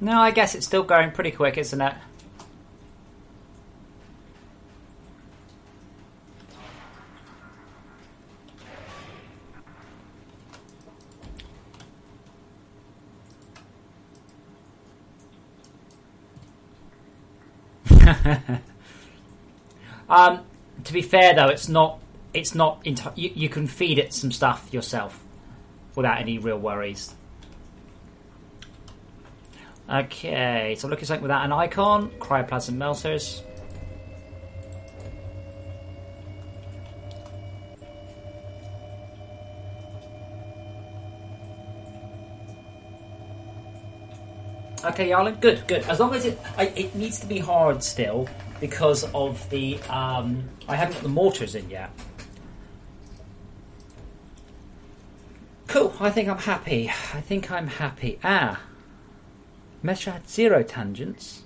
No, I guess it's still going pretty quick, isn't it? To be fair, though, it's not. You can feed it some stuff yourself without any real worries. Okay, so looking something without an icon. Cryoplasm melters. Okay, Yarlin, good. As long as it needs to be hard still because of the I haven't got the mortars in yet. Cool. I think I'm happy. Mesh had 0 tangents.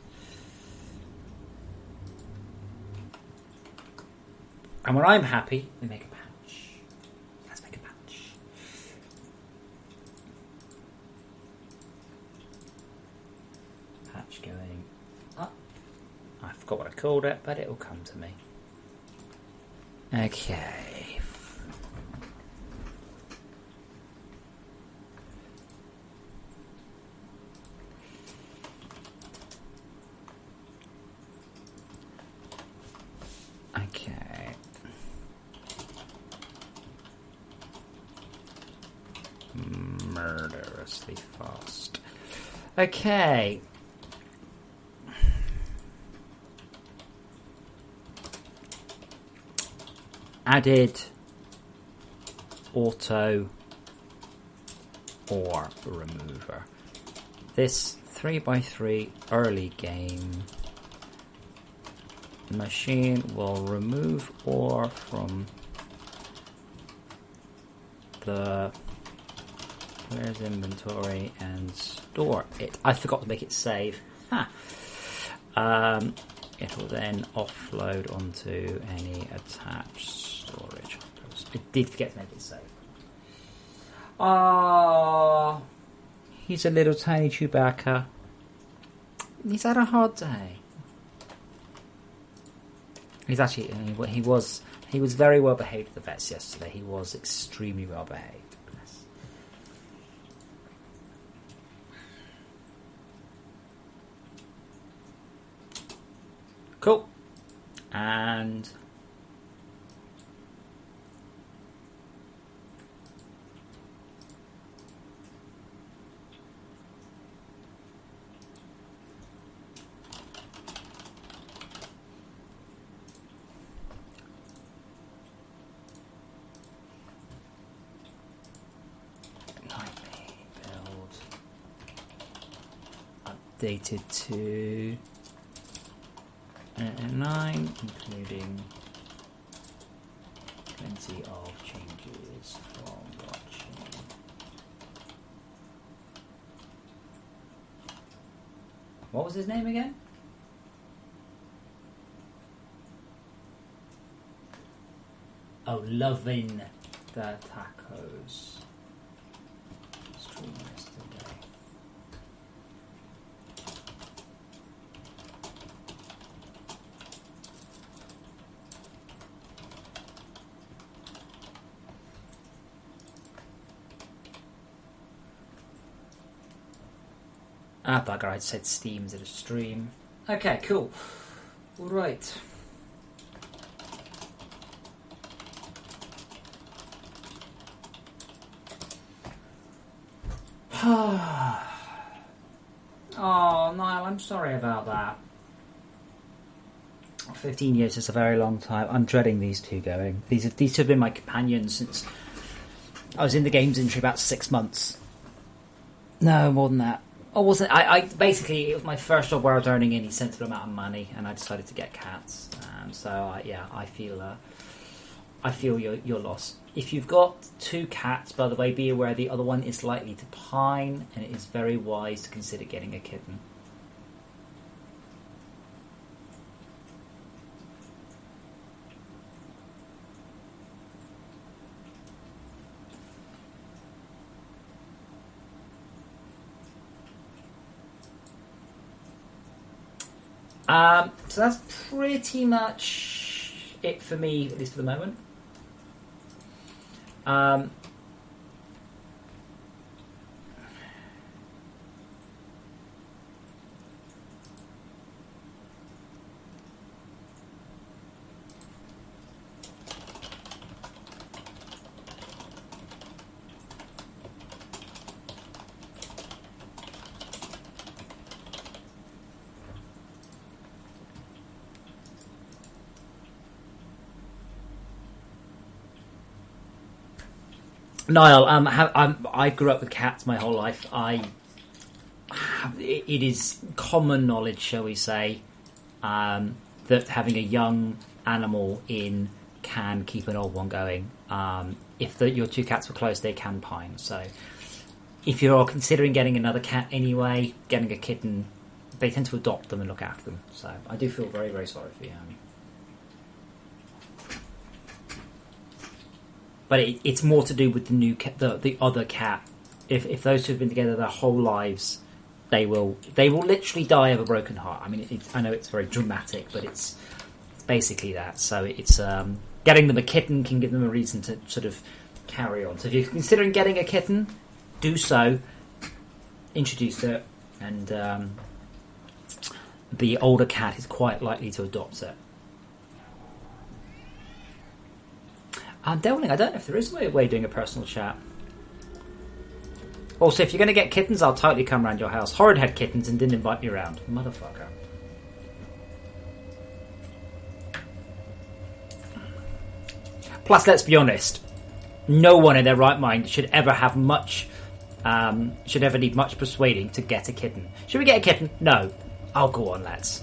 And when I'm happy, we make a patch. Let's make a patch. Patch going up. I forgot what I called it, but it'll come to me. Okay. Okay. Murderously fast. Okay. Added auto ore remover. This 3x3 early game machine will remove ore from the player's inventory and store it. I forgot to make it save. It will then offload onto any attached storage. It did forget to make it save. He's a little tiny Chewbacca. He's had a hard day. He's actually he was very well behaved at the vets yesterday. He was extremely well behaved. Cool. And build updated to 9, including plenty of changes from watching. What was his name again? Oh, loving the tacos. Stream yesterday. Bugger, I'd said Steam instead of stream. Okay, cool. Alright. Oh, Niall, I'm sorry about that. 15 years is a very long time. I'm dreading these two going. These have been my companions since I was in the games industry about 6 months. No, more than that. I wasn't. I basically, it was my first job where I was earning any sensible amount of money, and I decided to get cats. I feel your loss. If you've got 2 cats, by the way, be aware the other one is likely to pine, and it is very wise to consider getting a kitten. So that's pretty much it for me, at least for the moment. Niall, I grew up with cats my whole life. It is common knowledge, shall we say, that having a young animal in can keep an old one going. If your 2 cats were close, they can pine. So, if you're considering getting another cat anyway, getting a kitten, they tend to adopt them and look after them. So, I do feel very, very sorry for you, Amy. But it's more to do with the new the other cat. If those two have been together their whole lives, they will literally die of a broken heart. I mean, I know it's very dramatic, but it's basically that. So it's getting them a kitten can give them a reason to sort of carry on. So if you're considering getting a kitten, do so. Introduce it, and the older cat is quite likely to adopt it. Delving, I don't know if there is a way of doing a personal chat. Also, if you're going to get kittens, I'll totally come round your house. Horrid had kittens and didn't invite me around. Motherfucker. Plus, let's be honest. No one in their right mind should ever have much... should ever need much persuading to get a kitten. Should we get a kitten? No. Oh, go on, lads.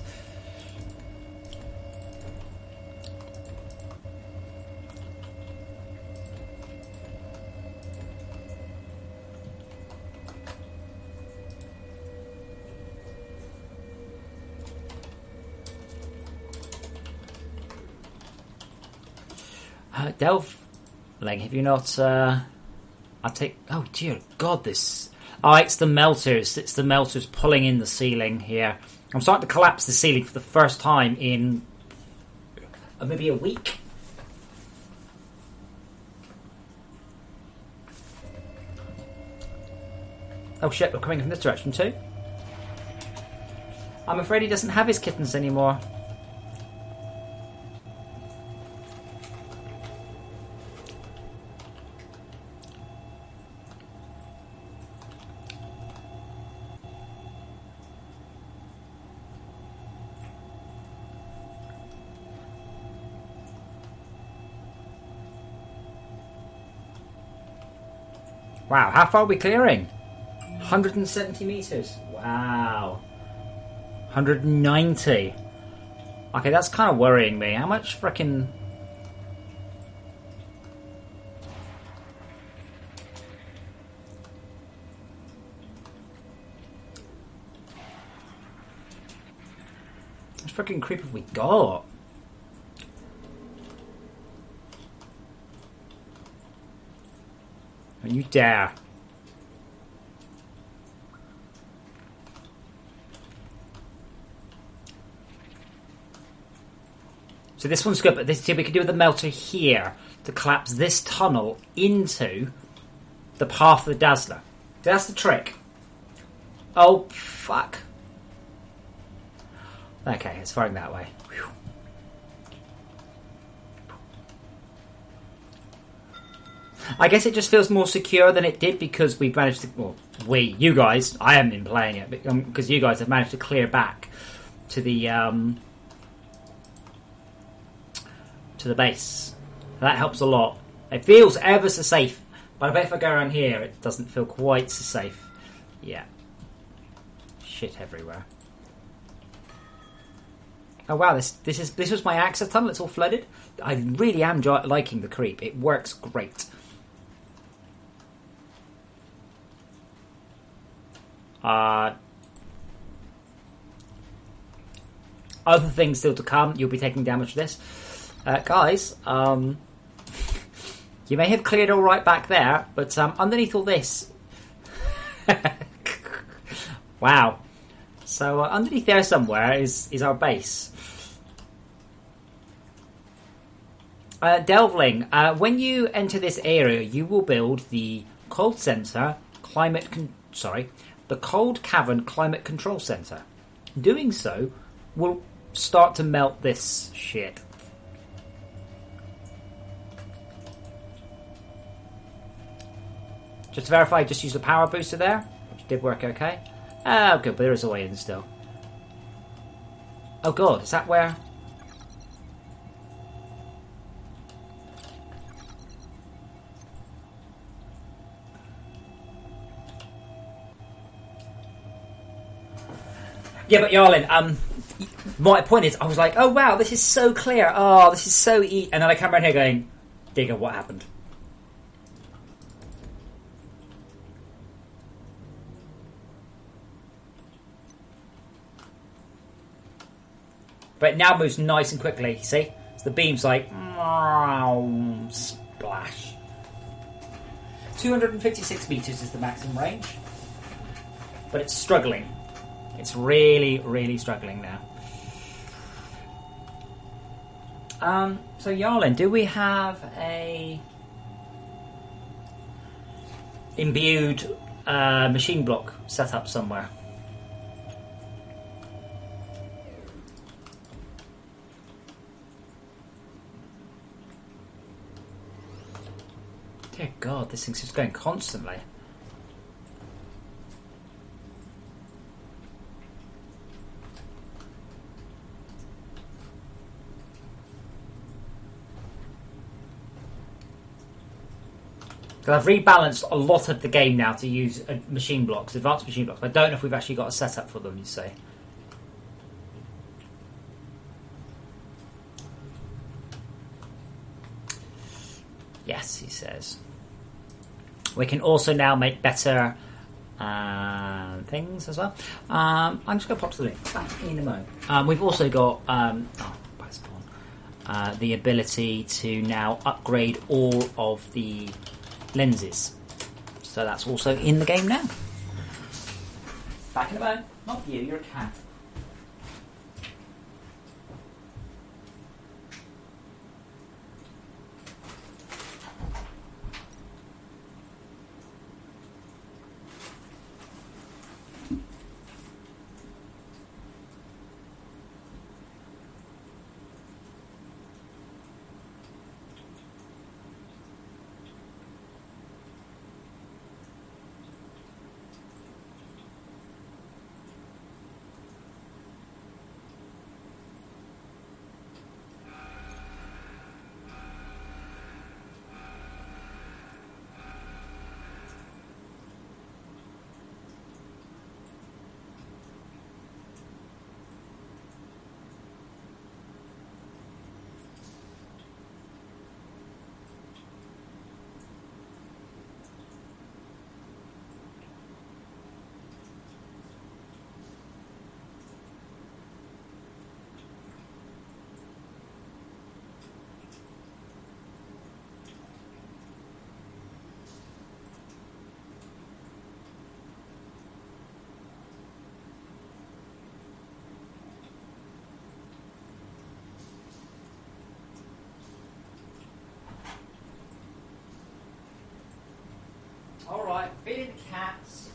Delve, like, have you not? I'll take. Oh dear God, this. Oh, it's the melters. It's the melters pulling in the ceiling here. I'm starting to collapse the ceiling for the first time in maybe a week. Oh shit, we're coming from this direction too. I'm afraid he doesn't have his kittens anymore. Wow, how far are we clearing? 170 meters. Wow. 190. Okay, that's kind of worrying me. How much frickin'... How much frickin' creep have we got? Don't you dare. So this one's good, but this we could do with the melter here to collapse this tunnel into the path of the Dazzler. That's the trick. Oh, fuck. Okay, it's firing that way. Whew. I guess it just feels more secure than it did because we've managed to... Well, you guys, I haven't been playing it, because you guys have managed to clear back to the base. That helps a lot. It feels ever so safe, but I bet if I go around here, it doesn't feel quite so safe. Yeah. Shit everywhere. Oh wow, this was my access tunnel. It's all flooded. I really am liking the creep. It works great. Other things still to come. You'll be taking damage for this, guys. You may have cleared all right back there, but underneath all this, wow. So underneath there somewhere is our base. Delvling, when you enter this area, you will build the cold center the cold cavern climate control center. Doing so will start to melt this shit. Just to verify, just use the power booster there, which did work okay. Oh, good, but there is a way in still. Oh god, is that where? Yeah, but Yarlin, my point is, I was like, oh wow, this is so clear. Oh, this is so easy. And then I come around here going, Digger, what happened? But it now moves nice and quickly, see? So the beam's like, splash. 256 meters is the maximum range. But it's struggling. It's really, really struggling now. So Yarlin, do we have a imbued machine block set up somewhere? Dear God, this thing's just going constantly. I've rebalanced a lot of the game now to use machine blocks, advanced machine blocks. I don't know if we've actually got a setup for them, you see. Yes, he says. We can also now make better things as well. I'm just going to pop to the link back in a moment. We've also got the ability to now upgrade all of the lenses, so that's also in the game now. Back in a moment. Not you, you're a cat. Alright, feeding the cats.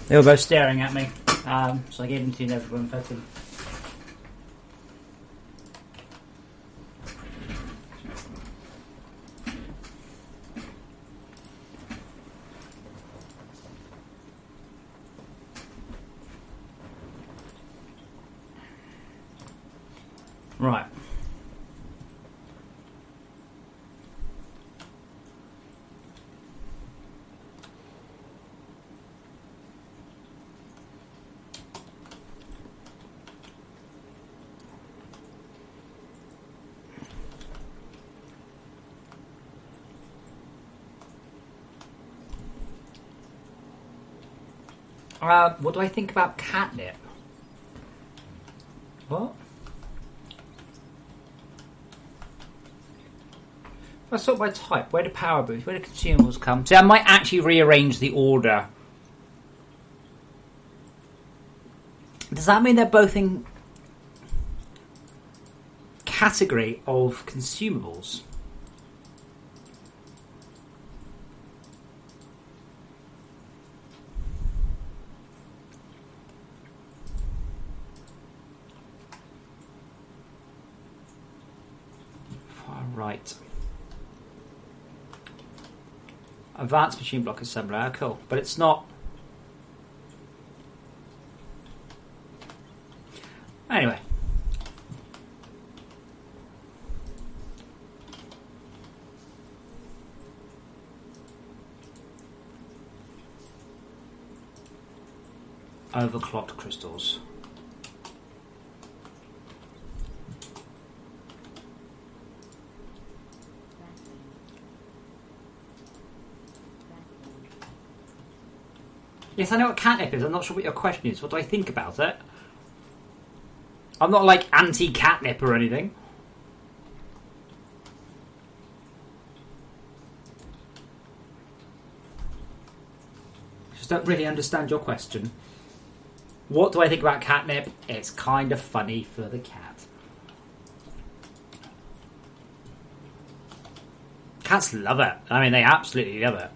They were both staring at me, so I gave them to you everyone fed them. Right. What do I think about catnip? What? If I sort by type, where do power boosts, where do consumables come? See, I might actually rearrange the order. Does that mean they're both in category of consumables? Far right. Advanced machine block assembler, cool. But it's not... Anyway. Overclocked crystals. Yes, I know what catnip is. I'm not sure what your question is. What do I think about it? I'm not like anti-catnip or anything. Just don't really understand your question. What do I think about catnip? It's kind of funny for the cat. Cats love it. I mean, they absolutely love it.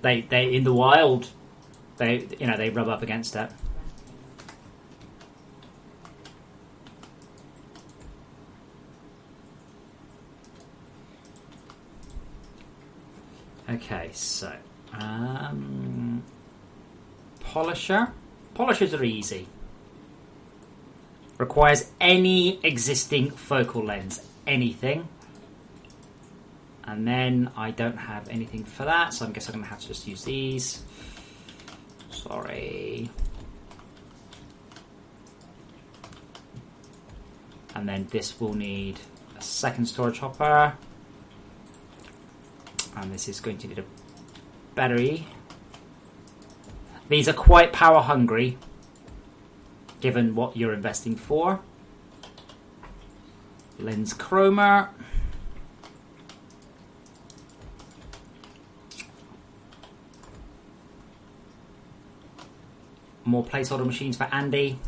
They in the wild, they rub up against it. Okay, so polisher. Polishers are easy. Requires any existing focal lens, anything. And then I don't have anything for that, so I guess I'm going to have to just use these. Sorry. And then this will need a second storage hopper. And this is going to need a battery. These are quite power hungry, given what you're investing for. Lens chromer. More placeholder machines for Andy.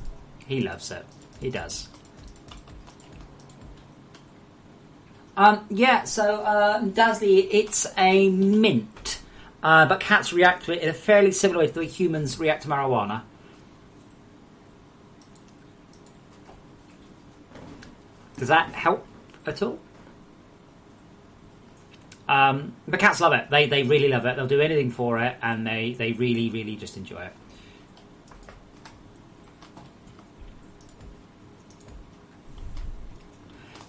He loves it. He does. Yeah, so Dazzly, it's a mint. But cats react to it in a fairly similar way to the way humans react to marijuana. Does that help at all? But cats love it. They really love it. They'll do anything for it, and they really, really just enjoy it.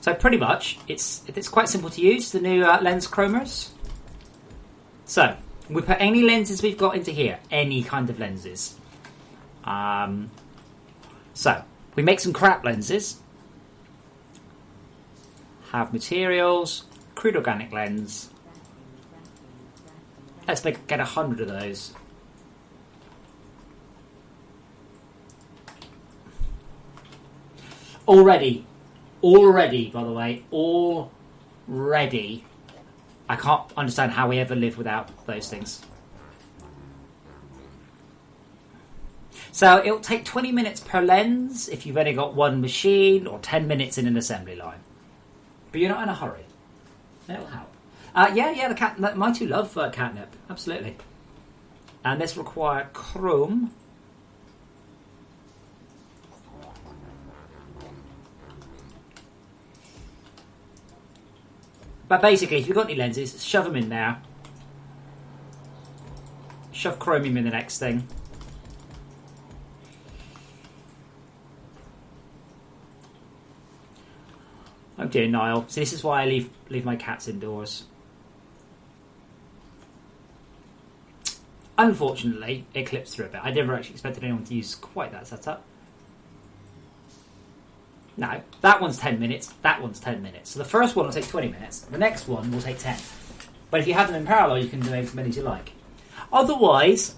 So pretty much, it's quite simple to use, the new lens chromers. So, we put any lenses we've got into here, any kind of lenses. So, we make some crap lenses. Have materials, crude organic lens. Let's get 100 of those. Already, by the way, already, I can't understand how we ever live without those things. So it'll take 20 minutes per lens if you've only got one machine, or 10 minutes in an assembly line. But you're not in a hurry. It'll help. Yeah, the cat. My two love catnip. Absolutely. And this requires chrome. But basically, if you've got any lenses, shove them in there. Shove chromium in the next thing. Oh dear, Niall. So this is why I leave my cats indoors. Unfortunately, it clips through a bit. I never actually expected anyone to use quite that setup. No, that one's 10 minutes, that one's 10 minutes. So the first one will take 20 minutes, the next one will take 10. But if you have them in parallel, you can do as many as you like. Otherwise,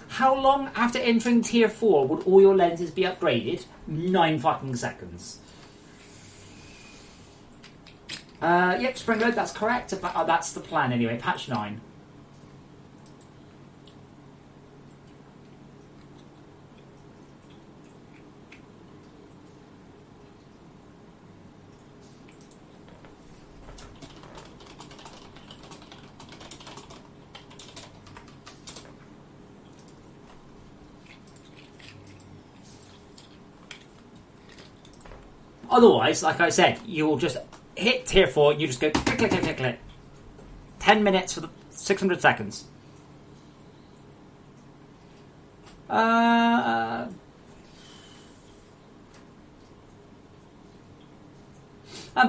how long after entering tier 4 would all your lenses be upgraded? 9 fucking seconds. Yep, Springload, that's correct. That's the plan anyway, patch 9. Otherwise, like I said, you will just hit tier 4, you just go click, click, click, click, click. 10 minutes for the 600 seconds. And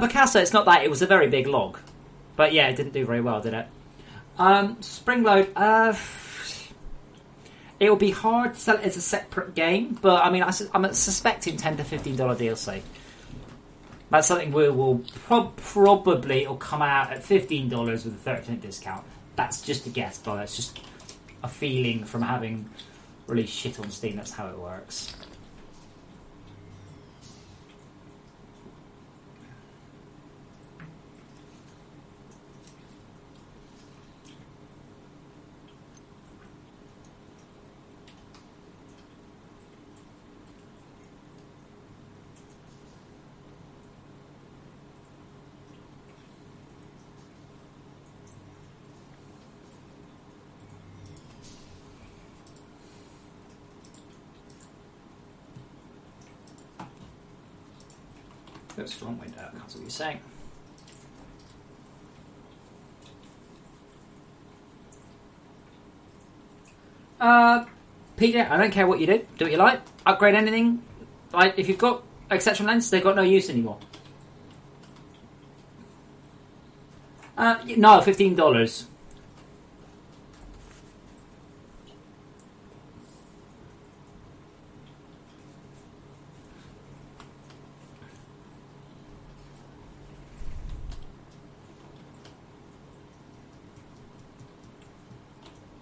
Picasso, it's not that, it was a very big log. But yeah, it didn't do very well, did it? Springload, it will be hard to sell it as a separate game, but I mean, I'm suspecting $10 to $15 DLC. That's something we will probably it'll come out at $15 with a 30% discount. That's just a guess, but that's just a feeling from having released shit on Steam. That's how it works. Oops, wrong window. I can't see what you're saying. Peter, I don't care what you do. Do what you like. Upgrade anything. Like, if you've got exceptional lenses, they've got no use anymore. No, $15.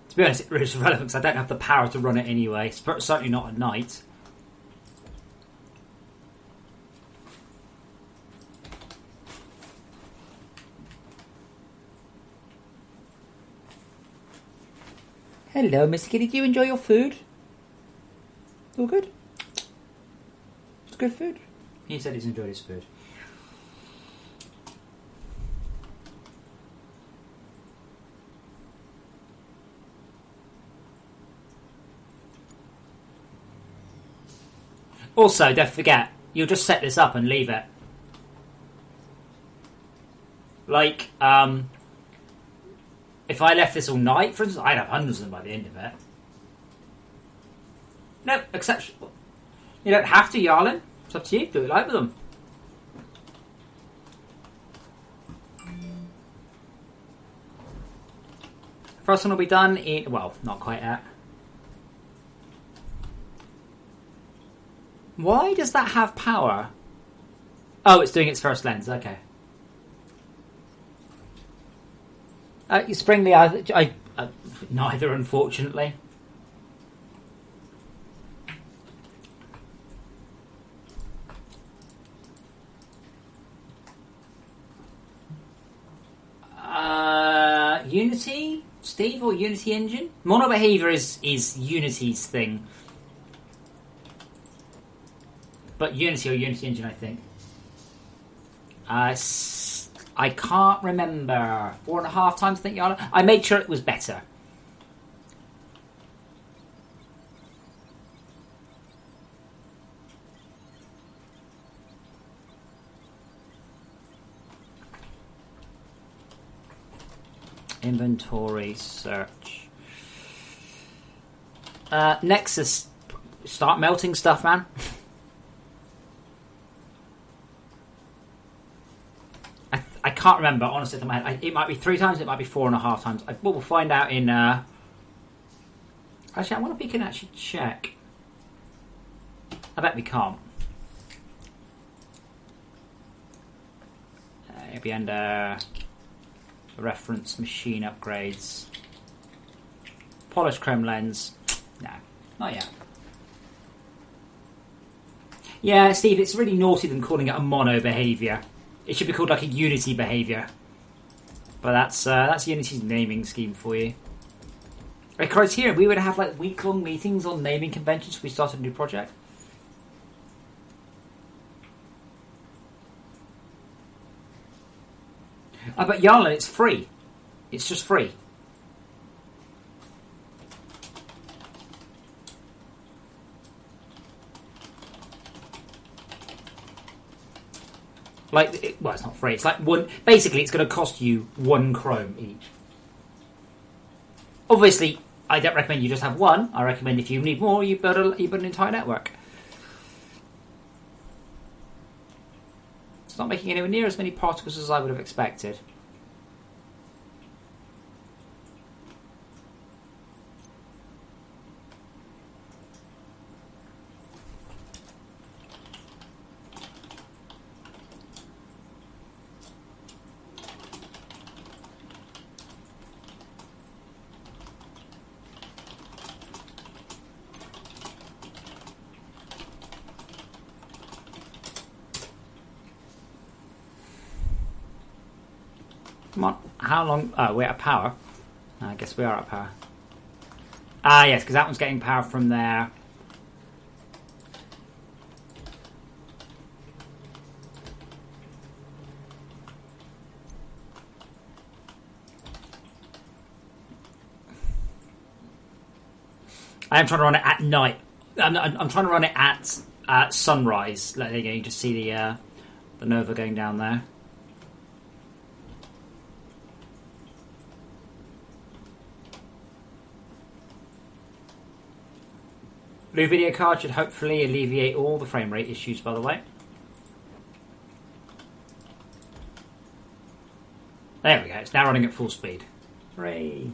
To be honest, it's irrelevant because I don't have the power to run it anyway. Certainly not at night. Hello, Mr. Kitty. Do you enjoy your food? All good? It's good food. He said he's enjoyed his food. Also, don't forget, you'll just set this up and leave it. Like, if I left this all night, for instance, I'd have hundreds of them by the end of it. No, exception. You don't have to, Yarlin. It's up to you. Do what you like with them. First one will be done in... Well, not quite yet. Why does that have power? Oh, it's doing its first lens. Okay. Springly, neither, unfortunately. Unity, Steve, or Unity Engine? Mono Behavior is Unity's thing. But Unity or Unity Engine, I think. I can't remember. 4.5 times, I think, Yana. I made sure it was better. Inventory, search. Nexus. Start melting stuff, man. I can't remember, honestly, off my head. It might be 3 times, it might be 4.5 times. We'll find out in... Actually, I wonder if we can actually check. I bet we can't. It'll be under reference machine upgrades. Polished chrome lens. No, not yet. Yeah, Steve, it's really naughty them calling it a mono behaviour. It should be called like a Unity behaviour. But that's Unity's naming scheme for you. A criteria, we would have like week-long meetings on naming conventions if we started a new project. But Yarlin, it's free. It's just free. Well, it's not free. It's like one. Basically, it's going to cost you 1 chrome each. Obviously, I don't recommend you just have one. I recommend if you need more, you build an entire network. It's not making anywhere near as many particles as I would have expected. Come on, how long? Oh, we're at power. I guess we are at power. Ah, yes, because that one's getting power from there. I am trying to run it at night. I'm trying to run it at sunrise. There you go. You just see the Nova going down there. Blue video card should hopefully alleviate all the frame rate issues, by the way. There we go, it's now running at full speed. Hooray!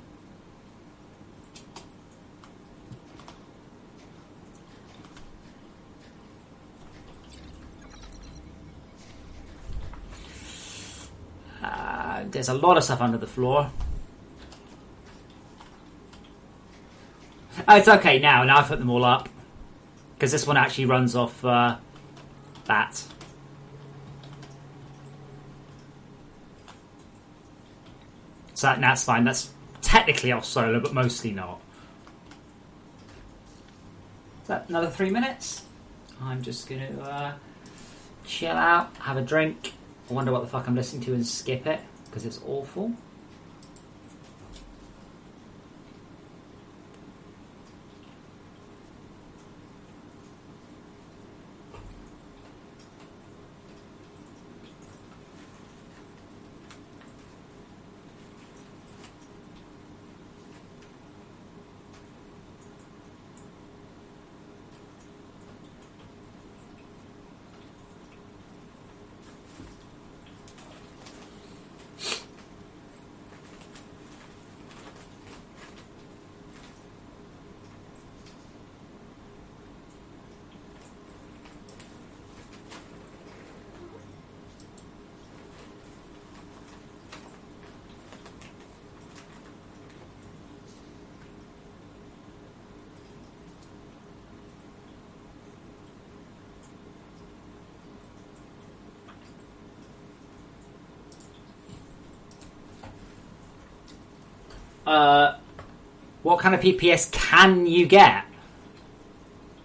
There's a lot of stuff under the floor. Oh, it's okay now. Now I've put them all up. Because this one actually runs off that. So that's fine. That's technically off solar, but mostly not. Is that another 3 minutes? I'm just going to chill out, have a drink. I wonder what the fuck I'm listening to and skip it, because it's awful. What kind of PPS can you get?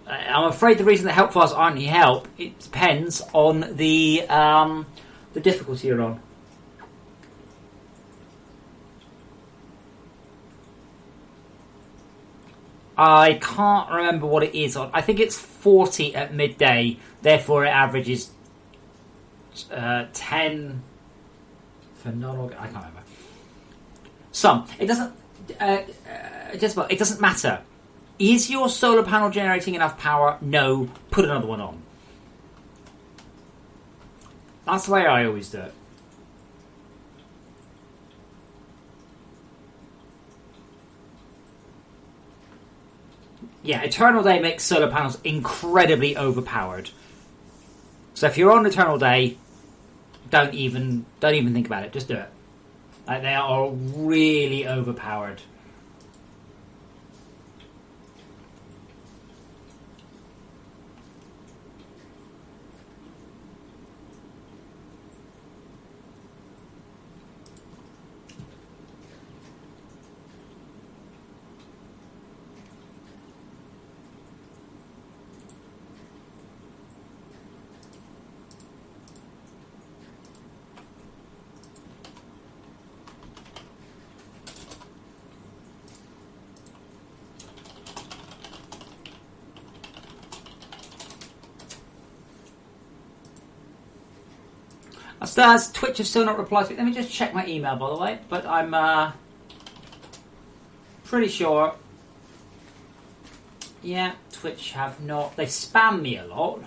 I'm afraid the reason that help files aren't any help, it depends on the difficulty you're on. I can't remember what it is on. I think it's 40 at midday, therefore it averages 10 for non-organ. I can't remember. Some. It doesn't. It doesn't matter. Is your solar panel generating enough power? No. Put another one on. That's the way I always do it. Yeah, Eternal Day makes solar panels incredibly overpowered. So if you're on Eternal Day, don't even think about it. Just do it. Like, they are really overpowered. Twitch has still not replied to me. Let me just check my email, by the way. But I'm pretty sure. Yeah, Twitch have not. They spam me a lot.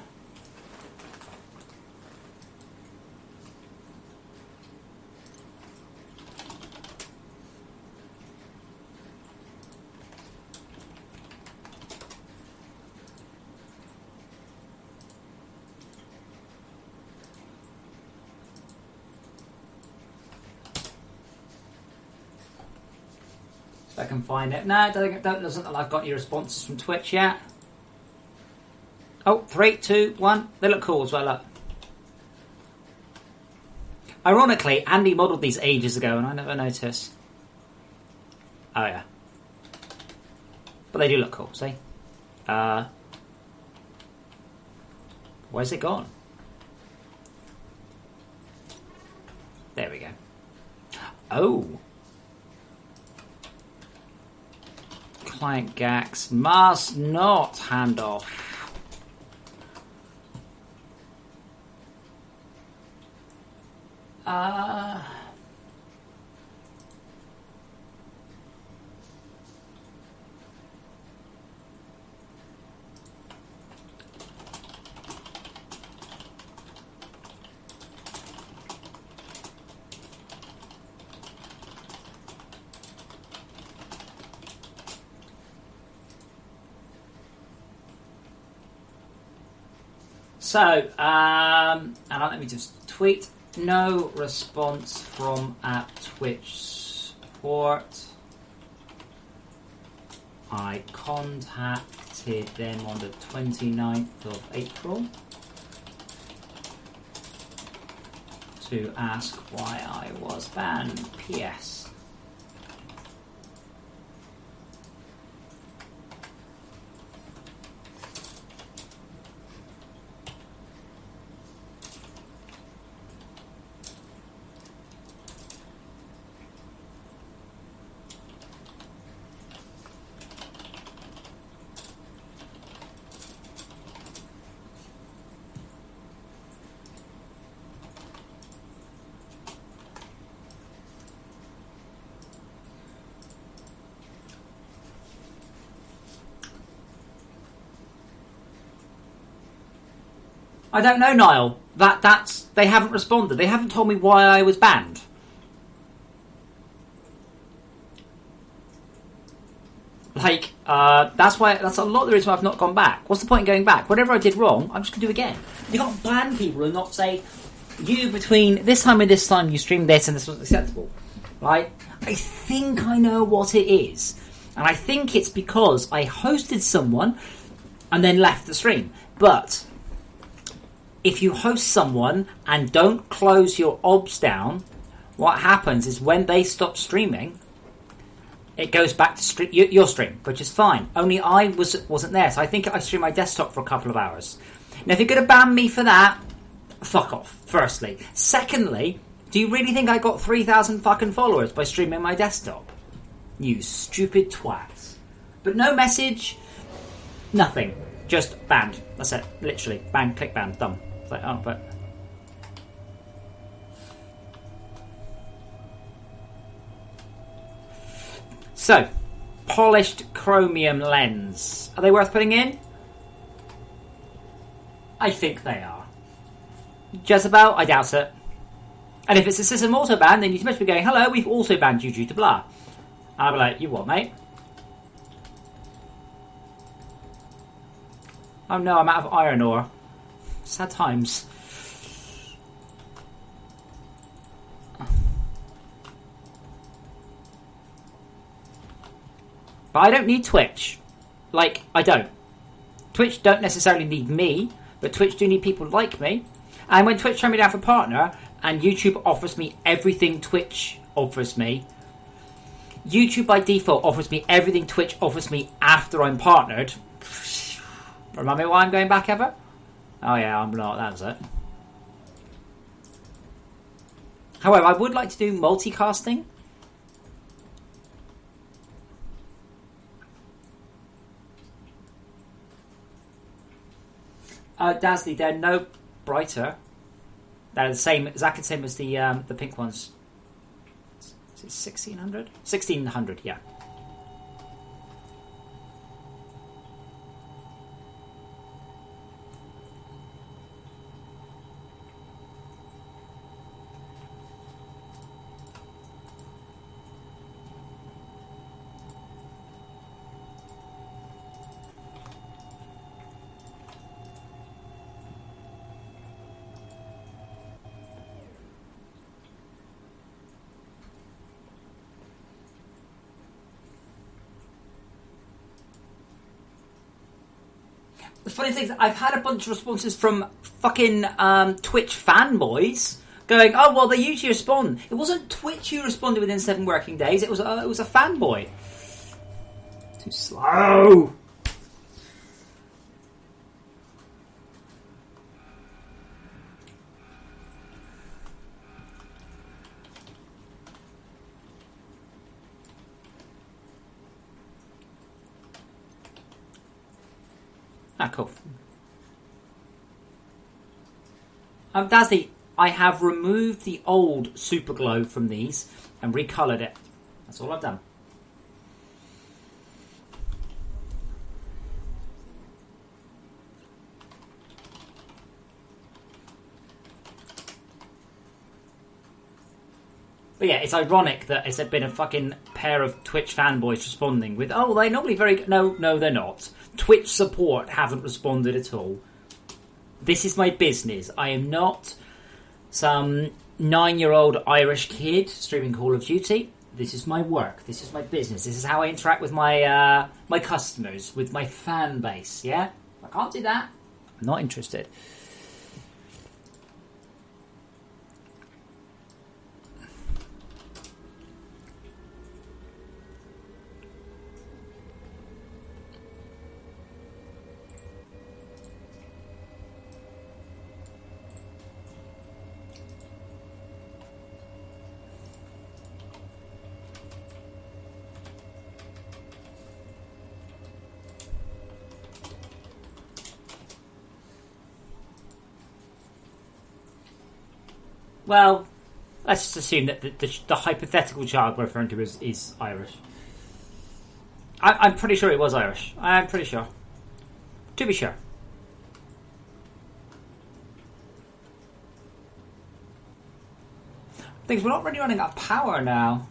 I can find it. No, it doesn't look like I've got any responses from Twitch yet. Oh, 3, 2, 1. They look cool as well, look. Ironically, Andy modelled these ages ago and I never noticed. Oh, yeah. But they do look cool, see? Where's it gone? There we go. Oh. Client Gax must not hand off. So, and let me just tweet. No response from Twitch support. I contacted them on the 29th of April to ask why I was banned. PS. I don't know, Niall. That's they haven't responded. They haven't told me why I was banned. Like, that's a lot of the reason why I've not gone back. What's the point in going back? Whatever I did wrong, I'm just going to do again. You can't ban people and not say, you between this time and this time you streamed this and this was acceptable. Right? I think I know what it is. And I think it's because I hosted someone and then left the stream. But if you host someone and don't close your obs down, what happens is when they stop streaming, it goes back to your stream, which is fine. Only I wasn't there, so I think I streamed my desktop for a couple of hours. Now, if you're going to ban me for that, fuck off, firstly. Secondly, do you really think I got 3,000 fucking followers by streaming my desktop? You stupid twats. But no message, nothing. Just banned. That's it. Literally. Bang, click ban, done. It's like, oh, but... So, polished chromium lens. Are they worth putting in? I think they are. Jezebel? I doubt it. And if it's a system auto ban, then you're supposed to be going, hello, we've also banned you due to blah. And I'll be like, you what, mate? Oh no, I'm out of iron ore. Sad times. But I don't need Twitch. Like, I don't. Twitch don't necessarily need me, but Twitch do need people like me. And when Twitch turned me down for partner, and YouTube offers me everything Twitch offers me, YouTube by default offers me everything Twitch offers me after I'm partnered. Remind me why I'm going back ever? Oh yeah, I'm not, that's it. However, I would like to do multicasting. Dazzly, they're no brighter. They're the same, exactly the same as the pink ones. Is it 1600? 1600, yeah. The funny thing is, I've had a bunch of responses from fucking Twitch fanboys going, "Oh well, they usually respond." It wasn't Twitch who responded within 7 working days. It was a fanboy. Too slow. Ah, cool. Dazzy, I have removed the old Super Glow from these and recoloured it. That's all I've done. But yeah, it's ironic that it's been a fucking pair of Twitch fanboys responding with, "Oh, they're normally very..." No, they're not. Twitch support haven't responded at all. This is my business. I am not some 9-year-old Irish kid streaming Call of Duty. This is my work. This is my business. This is how I interact with my my customers, with my fan base. Yeah, I can't do that. I'm not interested. Well, let's just assume that the hypothetical child we're referring to is Irish. I'm pretty sure it was Irish. I'm pretty sure. To be sure. Things we're not really running out of power now.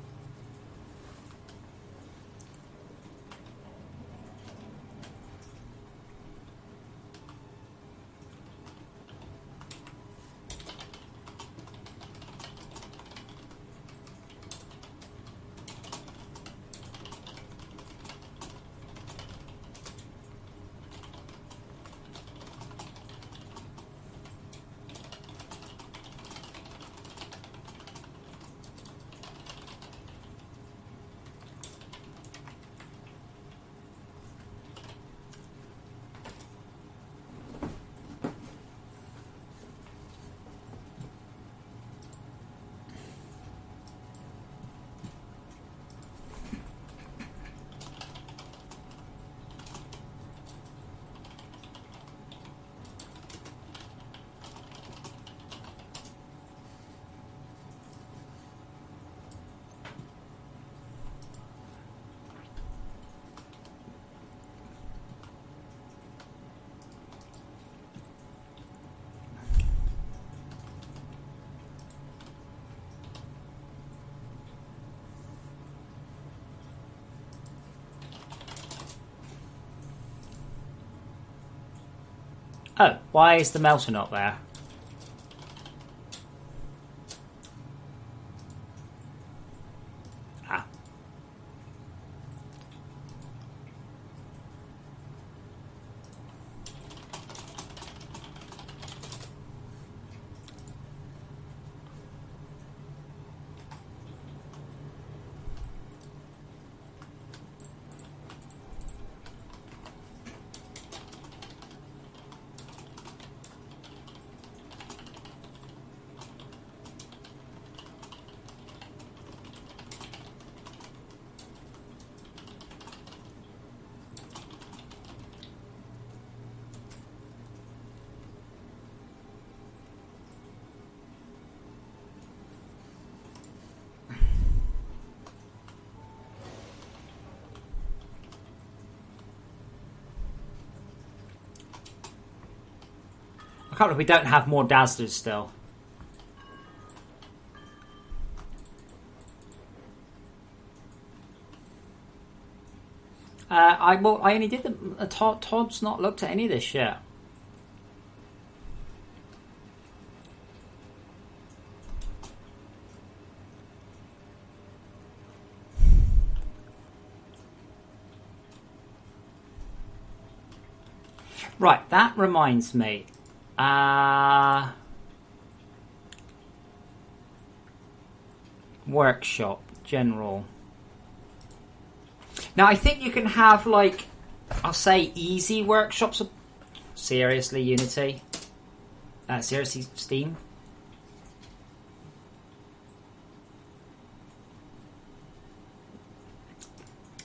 Oh, why is the melter not there? Ah. I can't believe we don't have more Dazzlers still. I only did the Todd's not looked at any of this yet. Right, that reminds me. Workshop, general. Now, I think you can have, like, I'll say easy workshops. Seriously, Unity? Seriously, Steam?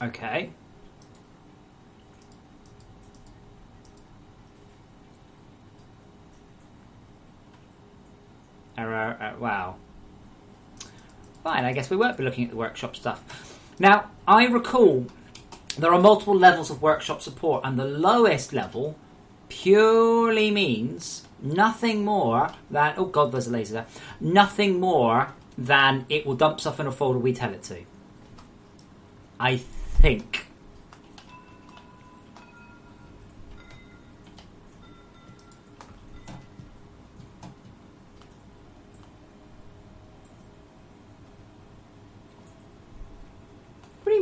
Okay. Error, wow. Fine, I guess we won't be looking at the workshop stuff. Now, I recall there are multiple levels of workshop support, and the lowest level purely means nothing more than... Oh god, there's a laser there. Nothing more than it will dump stuff in a folder we tell it to. I think.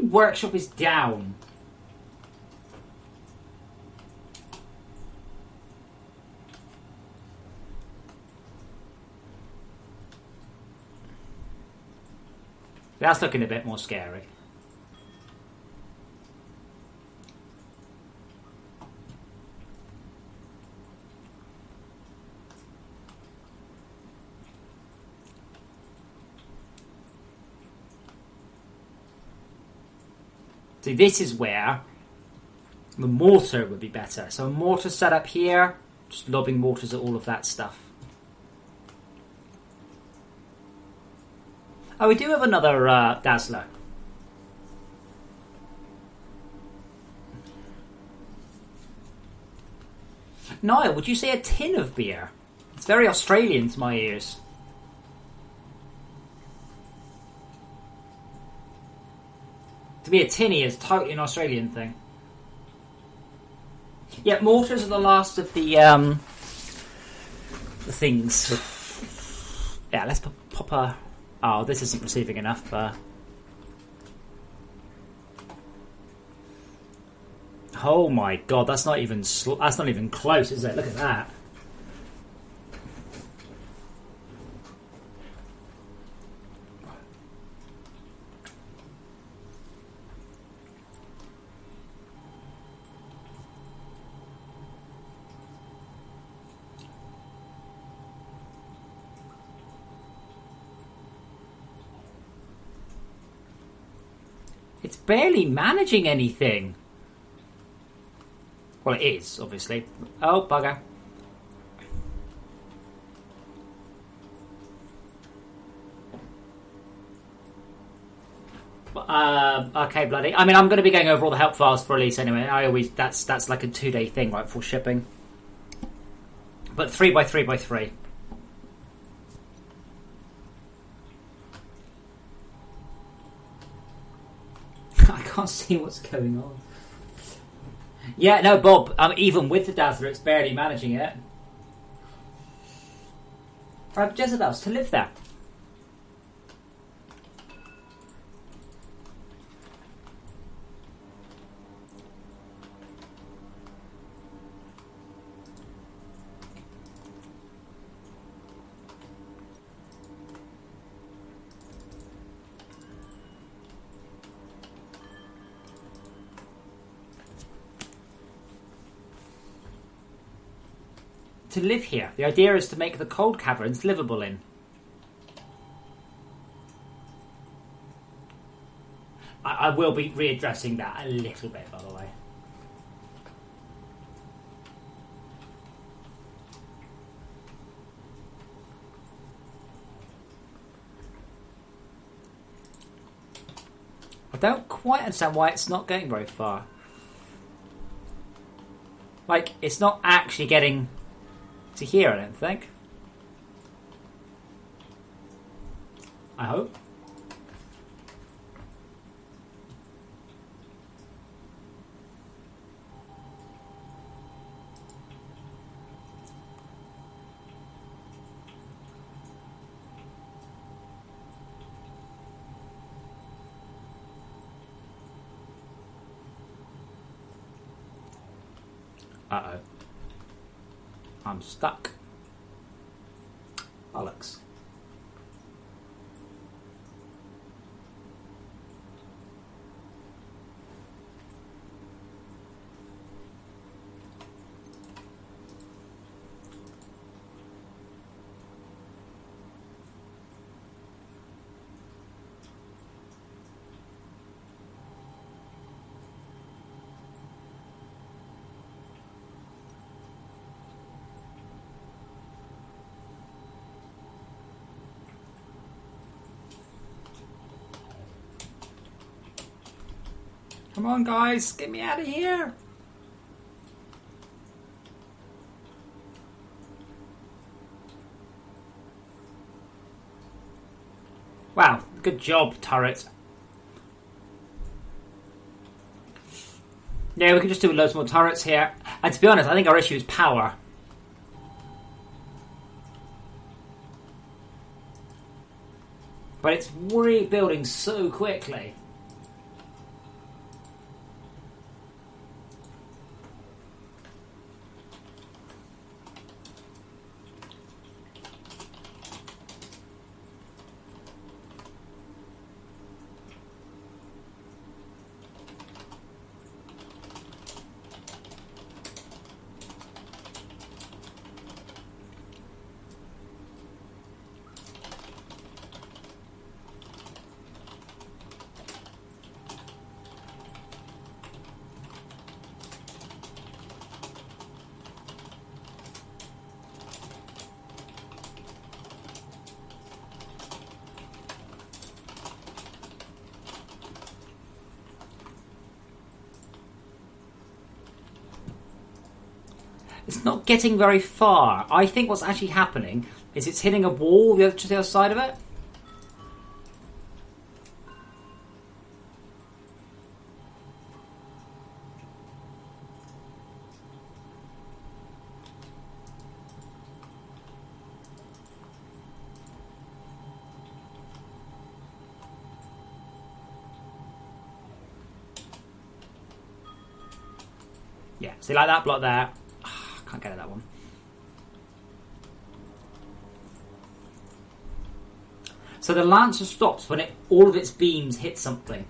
Workshop is down. That's looking a bit more scary. See, this is where the mortar would be better. So a mortar set up here, just lobbing mortars at all of that stuff. Oh, we do have another Dazzler. Niall, would you say a tin of beer? It's very Australian to my ears. To be a tinny is totally an Australian thing. Yeah, mortars are the last of the things. Yeah, let's pop a... Oh, this isn't receiving enough. Oh my god, that's not even close, is it? Look at that. It's barely managing anything. Well, it is, obviously. Oh, bugger. Okay, bloody. I mean, I'm going to be going over all the help files for release anyway. That's like a 2-day thing, right, for shipping. But 3x3x3. I can't see what's going on. Yeah, no, Bob, even with the Dazzler, it's barely managing it. For Jezebels to live there. To live here. The idea is to make the cold caverns livable in. I will be readdressing that a little bit, by the way. I don't quite understand why it's not going very far. Like, it's not actually getting to here, I don't think. I hope. Uh-oh. I'm stuck. Bollocks. Come on, guys, get me out of here. Wow, good job, turret. Yeah, we can just do loads more turrets here. And to be honest, I think our issue is power. But it's rebuilding so quickly. It's not getting very far. I think what's actually happening is it's hitting a wall to the other side of it. Yeah, see, like that block there. Can't get at that one. So the Lancer stops when all of its beams hit something.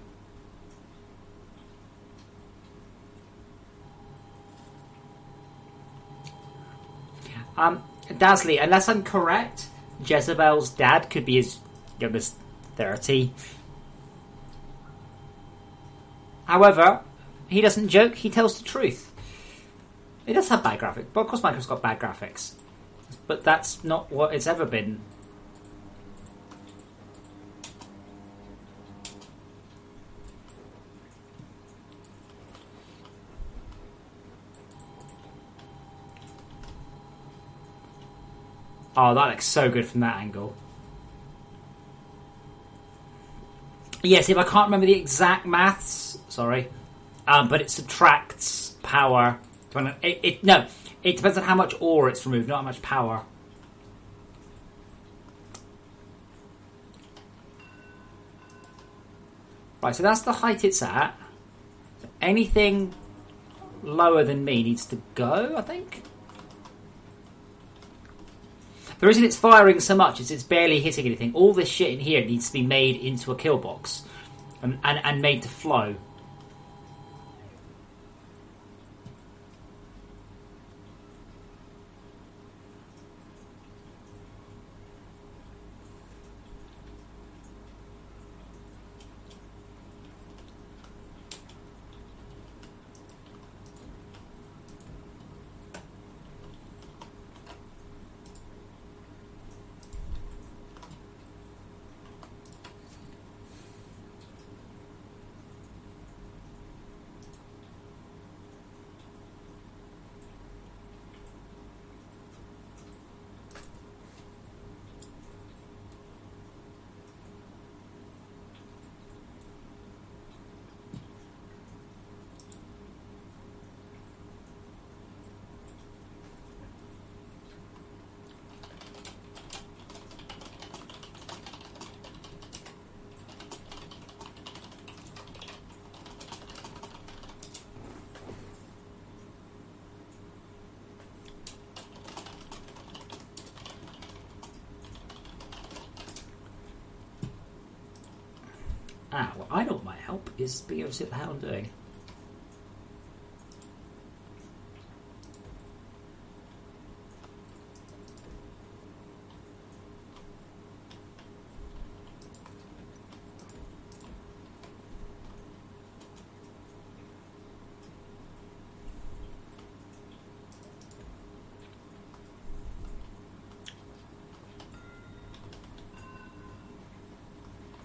Dazzly, unless I'm correct, Jezebel's dad could be as young as 30. However, he doesn't joke, he tells the truth. It does have bad graphics, but of course Minecraft's got bad graphics. But that's not what it's ever been. Oh, that looks so good from that angle. Yes, if I can't remember the exact maths, sorry. but it subtracts power. It depends on how much ore it's removed, not how much power. Right, so that's the height it's at. Anything lower than me needs to go, I think. The reason it's firing so much is it's barely hitting anything. All this shit in here needs to be made into a kill box and made to flow. What I know what might help is being able to see what the hell I'm doing.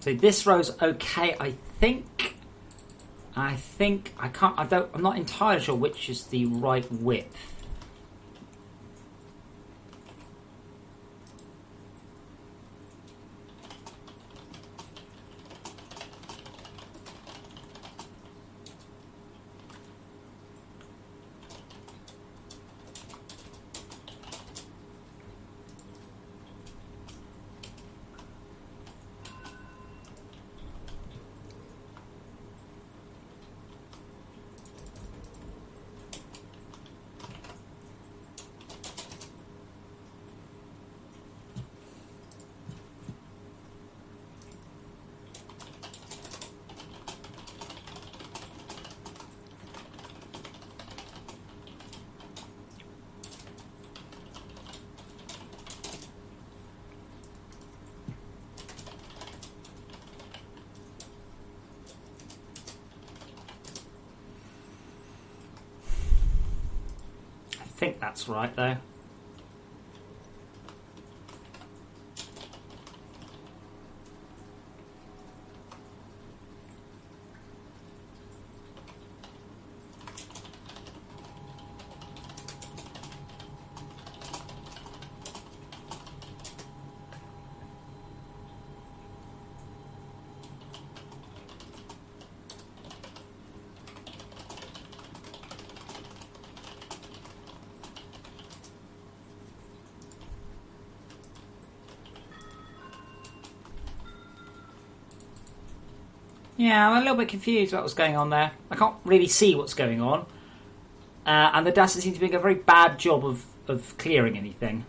So this row's okay, I think. I can't. I'm not entirely sure which is the right width. I think that's right, though. Yeah, I'm a little bit confused about what's going on there. I can't really see what's going on. And the Dasta seems to be doing a very bad job of clearing anything.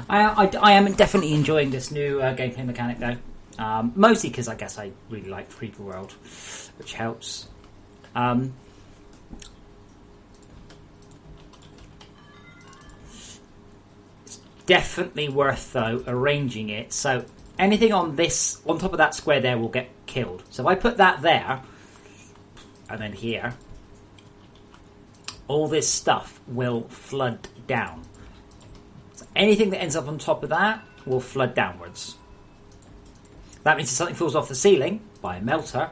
I am definitely enjoying this new gameplay mechanic, though. Mostly because I guess I really like Creeper World, which helps. It's definitely worth, though, arranging it so anything on top of that square there will get killed. So if I put that there, and then here, all this stuff will flood down. So anything that ends up on top of that will flood downwards. That means if something falls off the ceiling by a melter,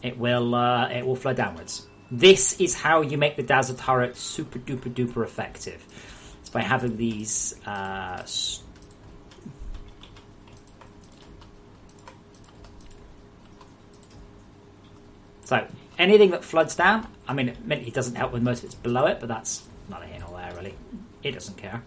it will flood downwards. This is how you make the Dazzle turret super duper duper effective. It's by having these so anything that floods down, I mean, it doesn't help when most of it's below it, but that's not here nor there really. It doesn't care.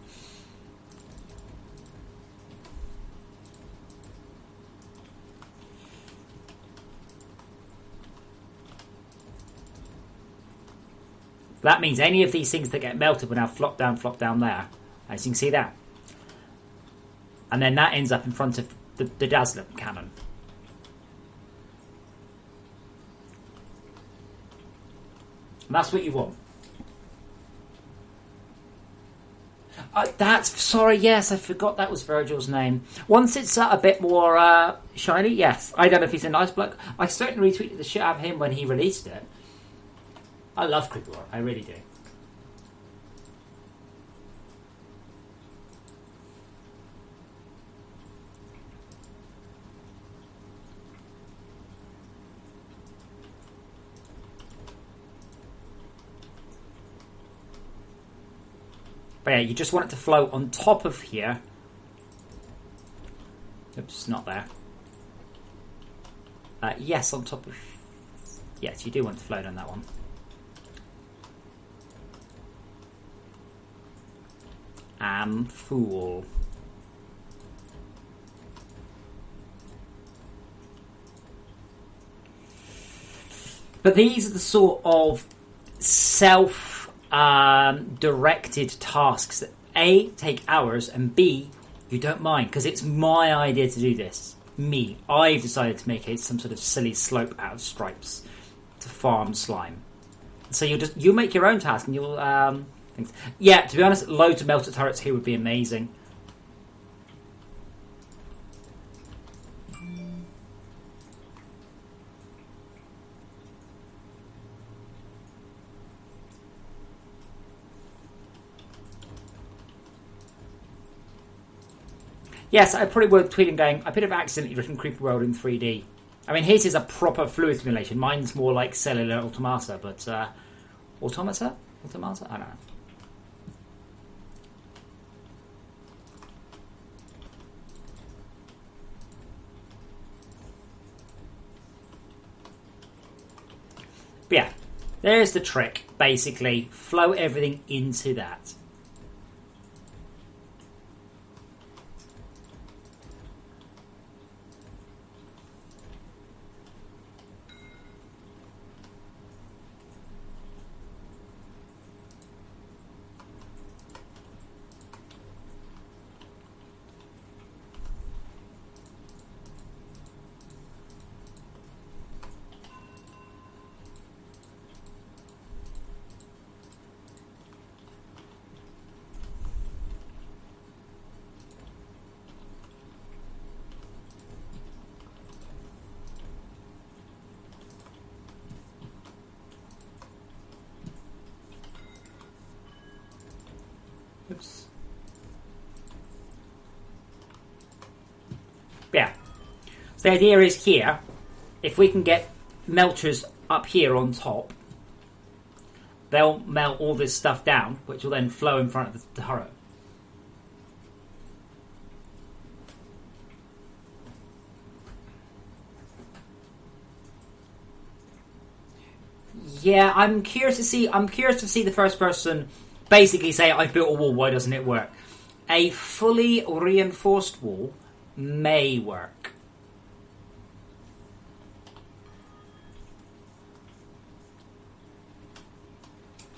That means any of these things that get melted will now flop down there. As you can see that. And then that ends up in front of the Dazzler cannon. And that's what you want. Sorry, yes, I forgot that was Virgil's name. Once it's a bit more shiny, yes. I don't know if he's a nice bloke. I certainly retweeted the shit out of him when he released it. I love Creeper World, I really do. But yeah, you just want it to float on top of here. Oops, not there. Yes, on top of... Yes, you do want to float on that one. Fool. But these are the sort of self-directed tasks that A, take hours, and B, you don't mind, because it's my idea to do this. Me. I've decided to make it some sort of silly slope out of stripes to farm slime. So you'll make your own task, and you'll... Yeah, to be honest, loads of melted turrets here would be amazing. Yes, I probably would tweet and going, I could have accidentally written Creeper World in 3D. I mean, his is a proper fluid simulation. Mine's more like cellular automata, but... Automata? Automata? I don't know. But yeah, there's the trick, basically. Float everything into that. Oops. Yeah. So the idea is here, if we can get melters up here on top, they'll melt all this stuff down, which will then flow in front of the turret. Yeah, I'm curious to see the first person basically say, I've built a wall, why doesn't it work? A fully reinforced wall may work.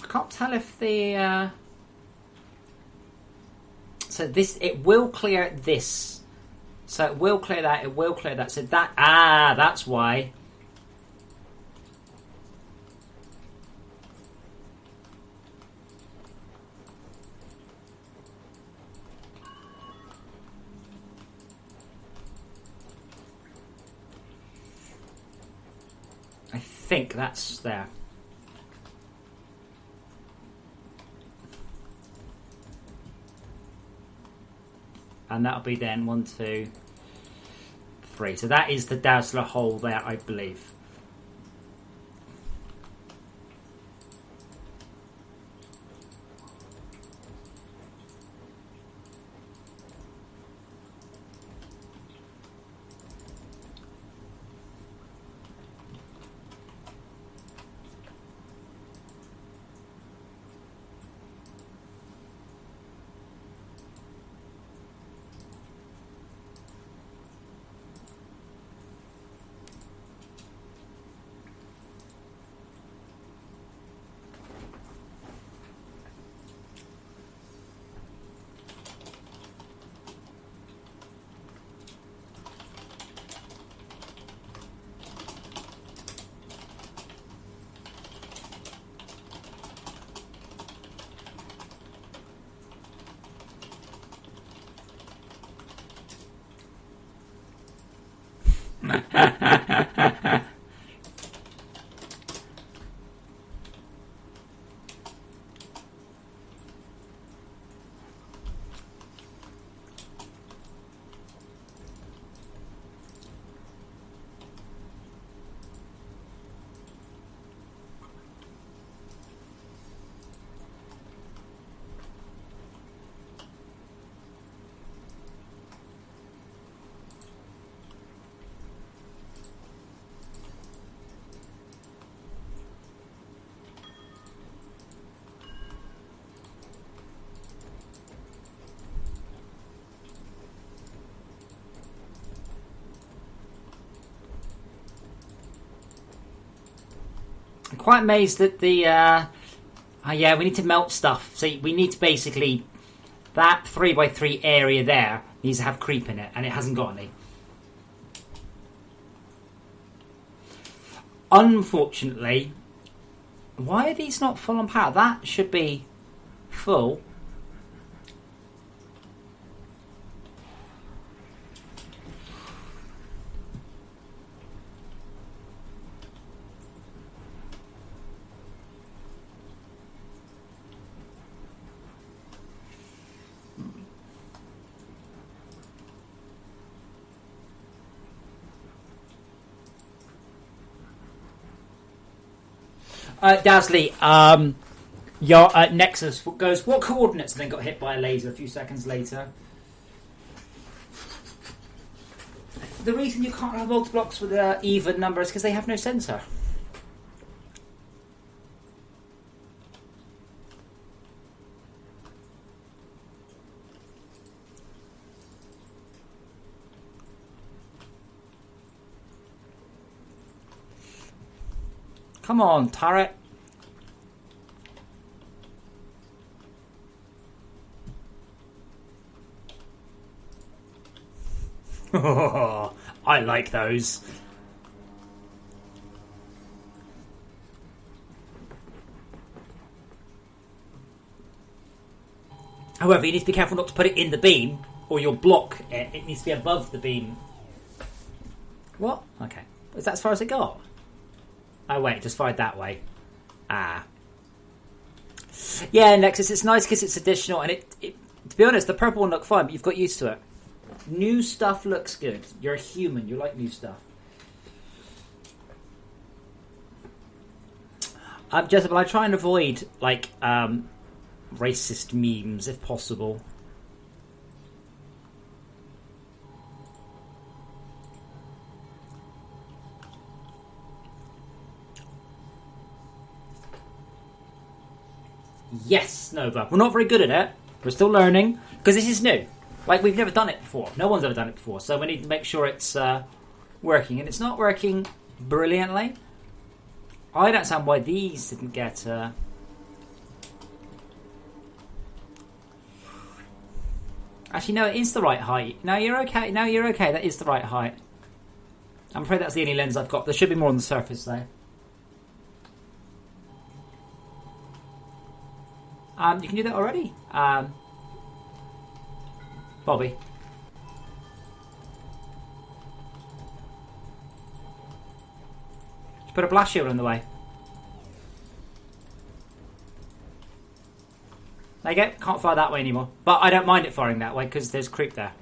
I can't tell if the... So this, it will clear this So it will clear that. It will clear that. So that's why. I think that's there. And that'll be then 1, 2, 3. So that is the Dazzler hole there, I believe. I'm quite amazed that the... yeah, we need to melt stuff. So we need to basically... That 3x3 area there needs to have creep in it, and it hasn't got any. Unfortunately, why are these not full on power? That should be full. Dazzly, your Nexus goes, what coordinates? And then got hit by a laser a few seconds later. The reason you can't have multi-blocks with an even number is because they have no sensor. Come on, turret. I like those. However, you need to be careful not to put it in the beam, or you'll block it. It needs to be above the beam. What? Okay. Is that as far as it got? Oh wait, just fired that way. Ah. Yeah, Nexus, it's nice because it's additional, and it to be honest, the purple one looked fine, but you've got used to it. New stuff looks good. You're a human, you like new stuff. Jezebel, I try and avoid like racist memes if possible. Yes, Nova. We're not very good at it. We're still learning because this is new. Like, we've never done it before. No one's ever done it before. So we need to make sure it's working. And it's not working brilliantly. I don't understand why these didn't get... Actually, no, it is the right height. No, you're okay. No, you're okay. That is the right height. I'm afraid that's the only lens I've got. There should be more on the surface, though. You can do that already. Bobby. Just put a blast shield in the way. There you go. Can't fire that way anymore. But I don't mind it firing that way because there's creep there.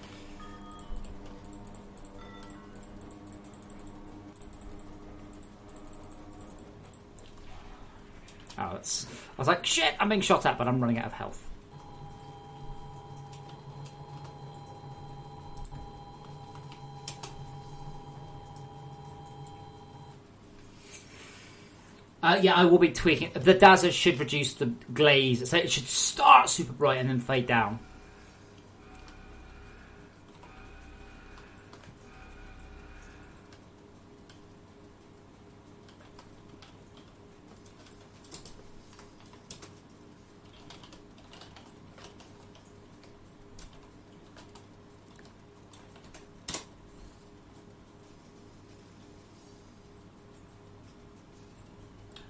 Oh, it's... I was like, shit, I'm being shot at, but I'm running out of health. Yeah, I will be tweaking. The dazzers should reduce the glaze, so it should start super bright and then fade down.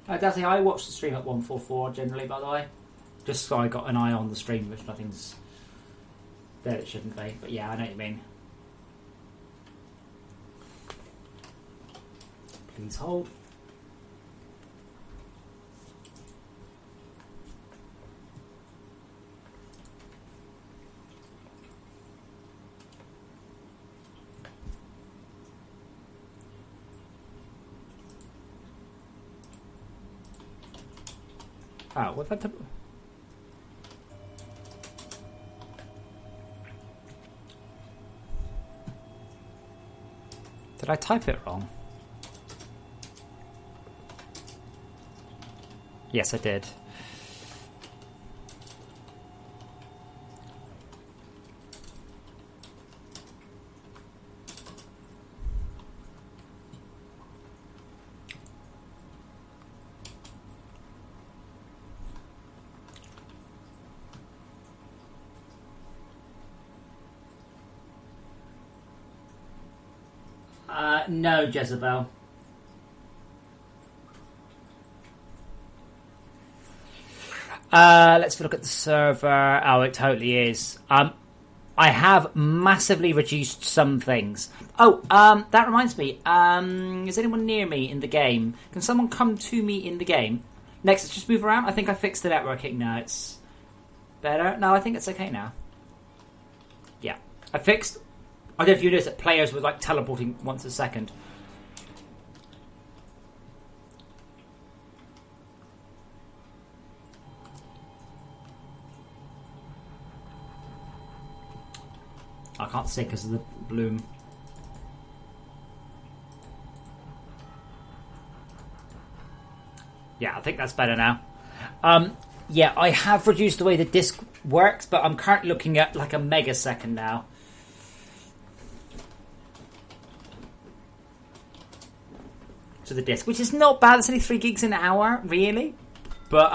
Dazzy, I watch the stream at 144 generally, by the way. Just so I got an eye on the stream, if nothing's there it shouldn't be. But yeah, I know what you mean. Please hold. Oh, what that? Did I type it wrong? Yes, I did. No, Jezebel. Let's look at the server. Oh, it totally is. I have massively reduced some things. Oh, that reminds me. Is anyone near me in the game? Can someone come to me in the game? Next, let's just move around. I think I fixed the networking now. It's better. No, I think it's okay now. Yeah, I fixed... I don't know if you noticed that players were like teleporting once a second. I can't see because of the bloom. Yeah, I think that's better now. Yeah, I have reduced the way the disc works, but I'm currently looking at like a megasecond now. To the disc, which is not bad. It's only 3 gigs an hour, really. But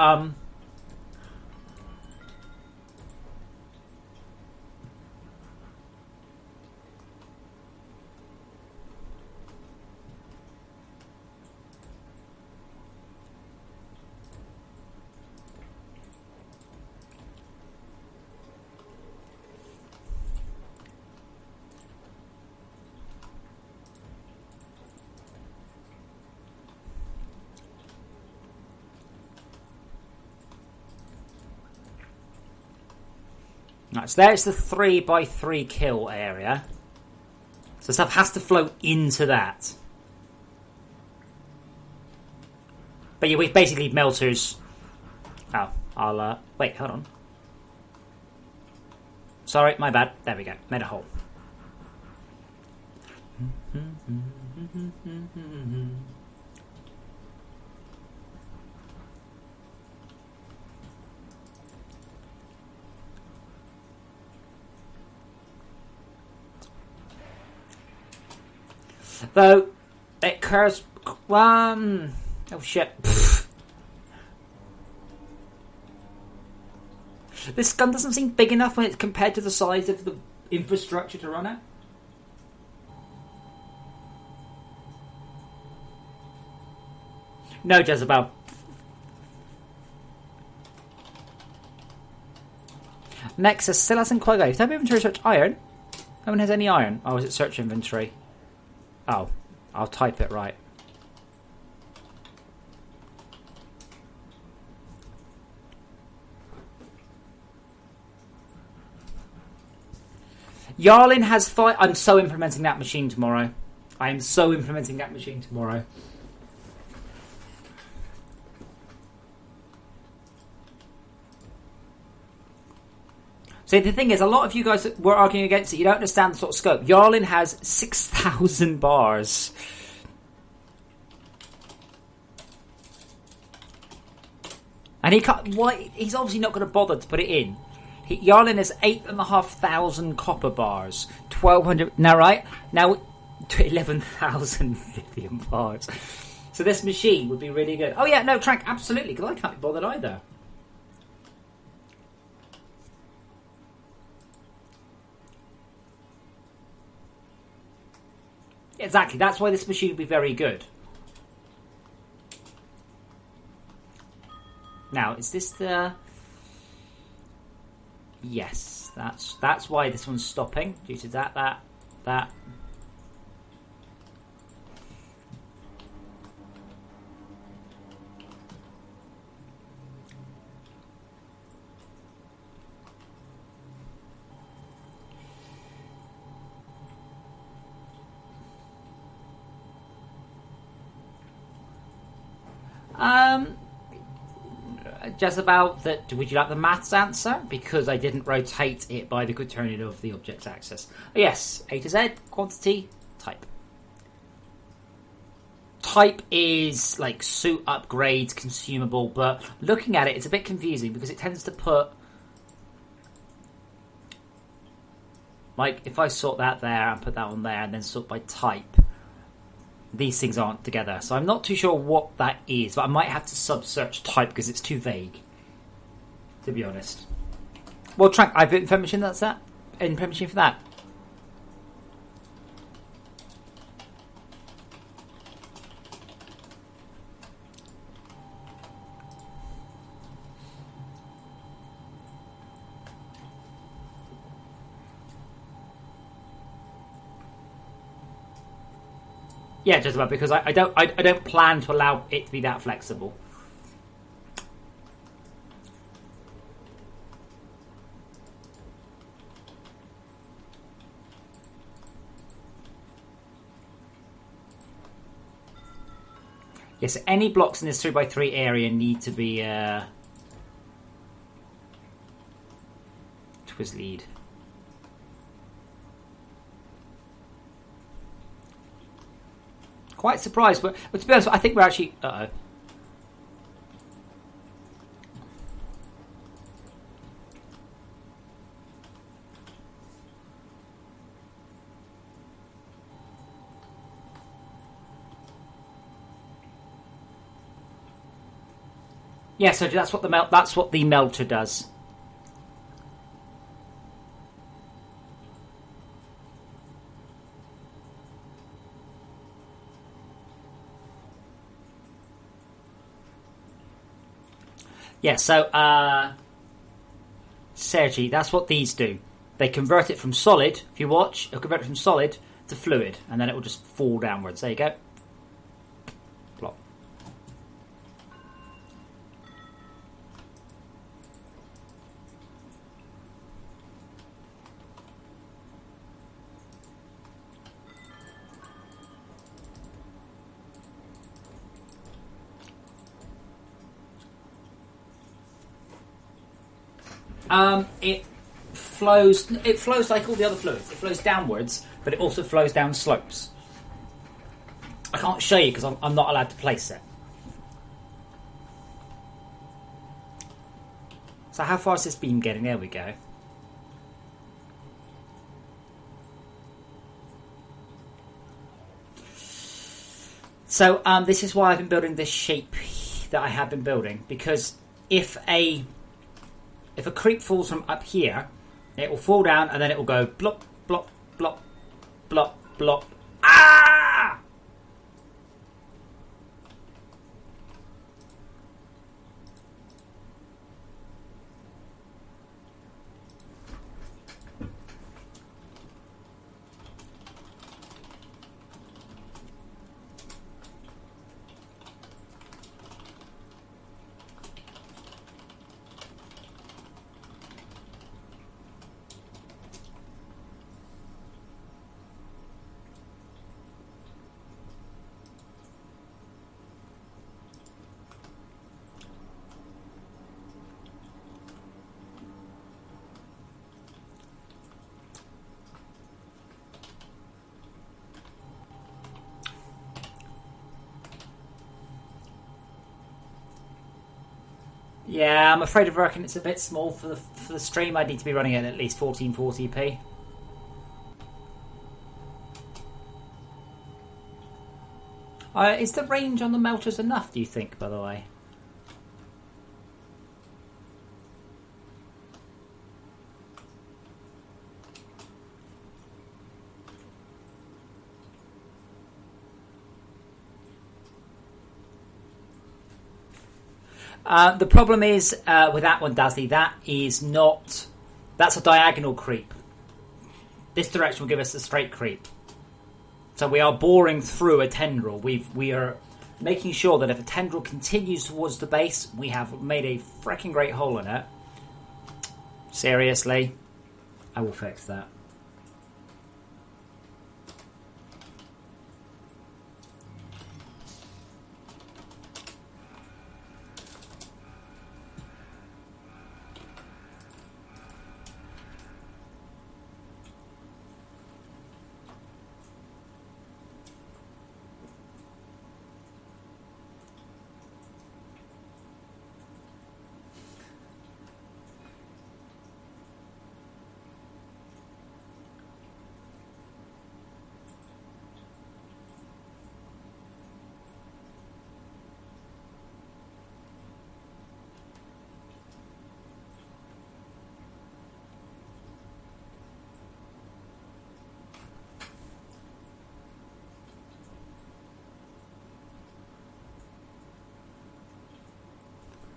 right, so there's the 3x3 kill area. So stuff has to float into that. But yeah, we basically melters. Oh, I'll wait, hold on. Sorry, my bad. There we go. Made a hole. Though it curves. Oh shit. This gun doesn't seem big enough when it's compared to the size of the infrastructure to run it. No, Jezebel. Nexus still hasn't quite got. Type inventory search iron. No one has any iron. Oh, is it search inventory? Oh, I'll type it right. Yarlin has 5. I'm so implementing that machine tomorrow. I am so implementing that machine tomorrow. So the thing is, a lot of you guys that were arguing against it, you don't understand the sort of scope. Yarlin has 6,000 bars. And he can't. Why? He's obviously not going to bother to put it in. Yarlin has 8,500 copper bars, 1,200. Now, right now, 11,000 lithium bars. So this machine would be really good. Oh yeah, no, Trank, absolutely, because I can't be bothered either. Exactly, that's why this machine would be very good. Now, is this the... Yes, that's why this one's stopping, due to that. Just about that. Would you like the maths answer? Because I didn't rotate it by the quaternion of the object's axis. Yes, A to Z, quantity, type. Type is like suit upgrade, consumable, but looking at it, it's a bit confusing because it tends to put, like, if I sort that there and put that on there and then sort by type, these things aren't together. So I'm not too sure what that is, but I might have to sub-search type because it's too vague, to be honest. Well, Trank, I've written permission, that's that. In permission for that. Yeah, just about, because I don't plan to allow it to be that flexible. Yes, any blocks in this 3x3 area need to be Twiz lead. Quite surprised, but to be honest, I think we're actually... Uh-oh. Yeah, so that's what the melter does. Yeah, so, Sergi, that's what these do. They convert it from solid, if you watch, it'll convert it from solid to fluid, and then it will just fall downwards. There you go. Plop. It flows like all the other fluids. It flows downwards, but it also flows down slopes. I can't show you because I'm not allowed to place it. So how far is this beam getting? There we go. So this is why I've been building this shape that I have been building, because if a if a creep falls from up here, it will fall down and then it will go blop, blop, blop, blop, blop. Ah! Yeah, I'm afraid of reckon it's a bit small for the stream. I need to be running it at least 1440p. Is the range on the melters enough, do you think, by the way? The problem is with that one, Dazzy, that's a diagonal creep. This direction will give us a straight creep. So we are boring through a tendril. We are making sure that if a tendril continues towards the base, we have made a freaking great hole in it. Seriously, I will fix that.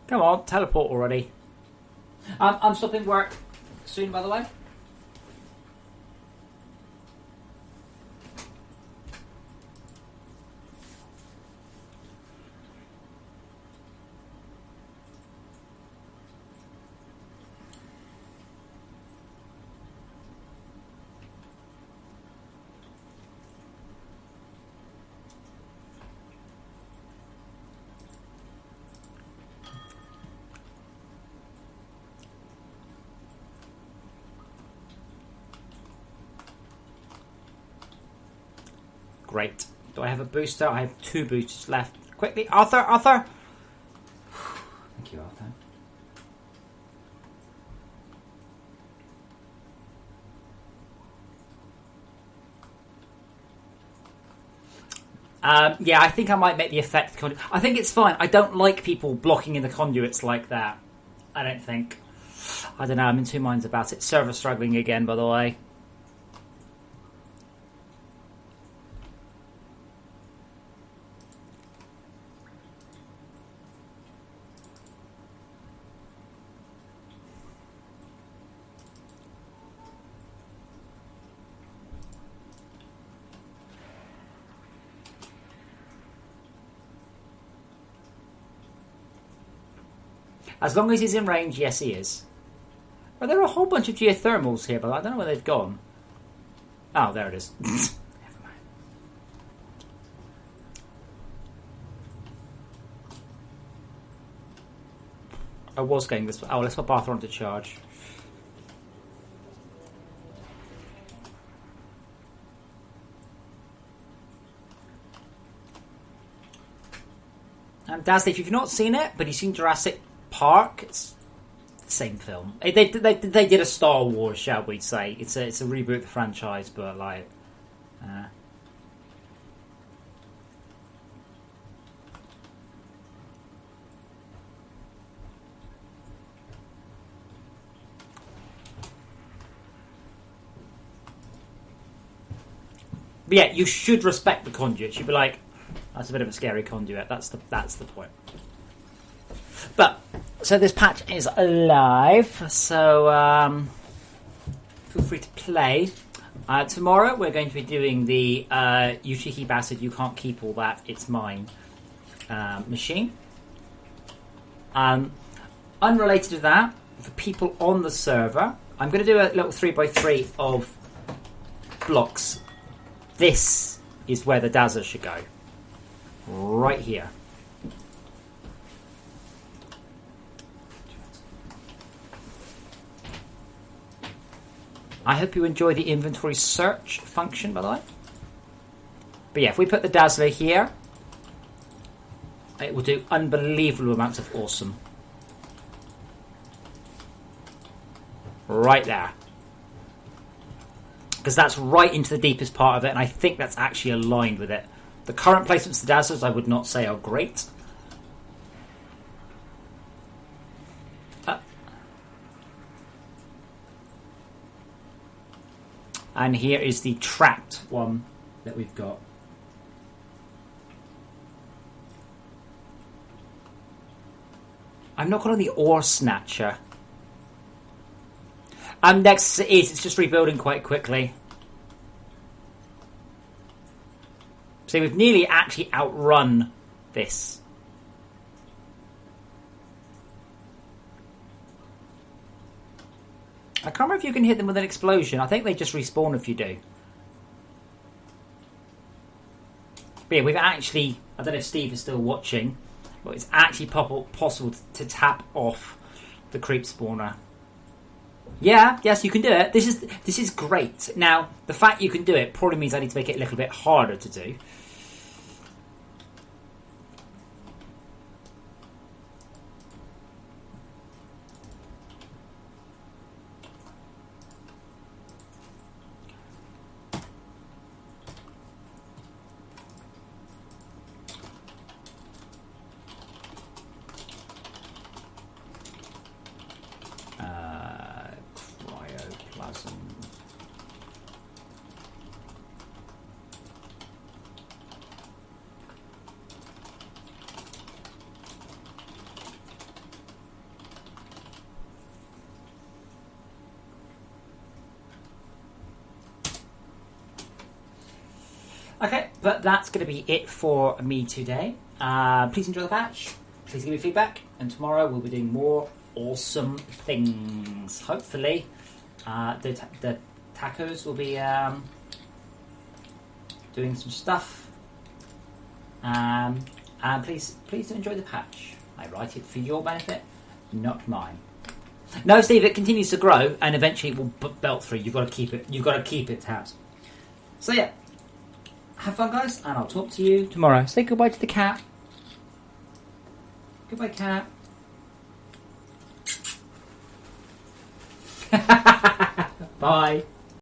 Come on, teleport already. I'm stopping work soon, by the way. Great. Do I have a booster? I have 2 boosters left. Quickly, Arthur! Arthur! Thank you, Arthur. Yeah, I think I might make the effect conduit. I think it's fine. I don't like people blocking in the conduits like that. I don't think. I don't know, I'm in 2 minds about it. Server struggling again, by the way. As long as he's in range, yes he is. Well, there are a whole bunch of geothermals here, but I don't know where they've gone. Oh, there it is. Never mind. I was getting this. Oh, let's put Arthur onto charge. Dazzy, if you've not seen it, but you've seen Jurassic Park, it's the same film. They did a Star Wars, shall we say? It's a reboot of the franchise, but like, But yeah, you should respect the conduit. You'd be like, that's a bit of a scary conduit. That's the point. But so this patch is live, so feel free to play. Tomorrow we're going to be doing the you cheeky bastard, you can't keep all that, it's mine machine. Unrelated to that, for people on the server, I'm going to do a little 3x3 of blocks. This is where the Dazzler should go. Right here. I hope you enjoy the inventory search function, by the way. But yeah, if we put the Dazzler here, it will do unbelievable amounts of awesome. Right there. Because that's right into the deepest part of it, and I think that's actually aligned with it. The current placements of the Dazzlers, I would not say are great. And here is the trapped one that we've got. I'm not calling the ore snatcher. Next is it's just rebuilding quite quickly. See, we've nearly actually outrun this. I can't remember if you can hit them with an explosion. I think they just respawn if you do. But yeah, we've actually... I don't know if Steve is still watching, but it's actually possible to tap off the creep spawner. Yeah, yes, you can do it. This is great. Now, the fact you can do it probably means I need to make it a little bit harder to do. Okay, but that's going to be it for me today. Please enjoy the patch. Please give me feedback. And tomorrow we'll be doing more awesome things. Hopefully, the tacos will be doing some stuff. And please enjoy the patch. I write it for your benefit, not mine. No, Steve, it continues to grow, and eventually it will belt through. You've got to keep it. You've got to keep it tabs. So yeah. Have fun, guys, and I'll talk to you tomorrow. Say goodbye to the cat. Goodbye, cat. Bye.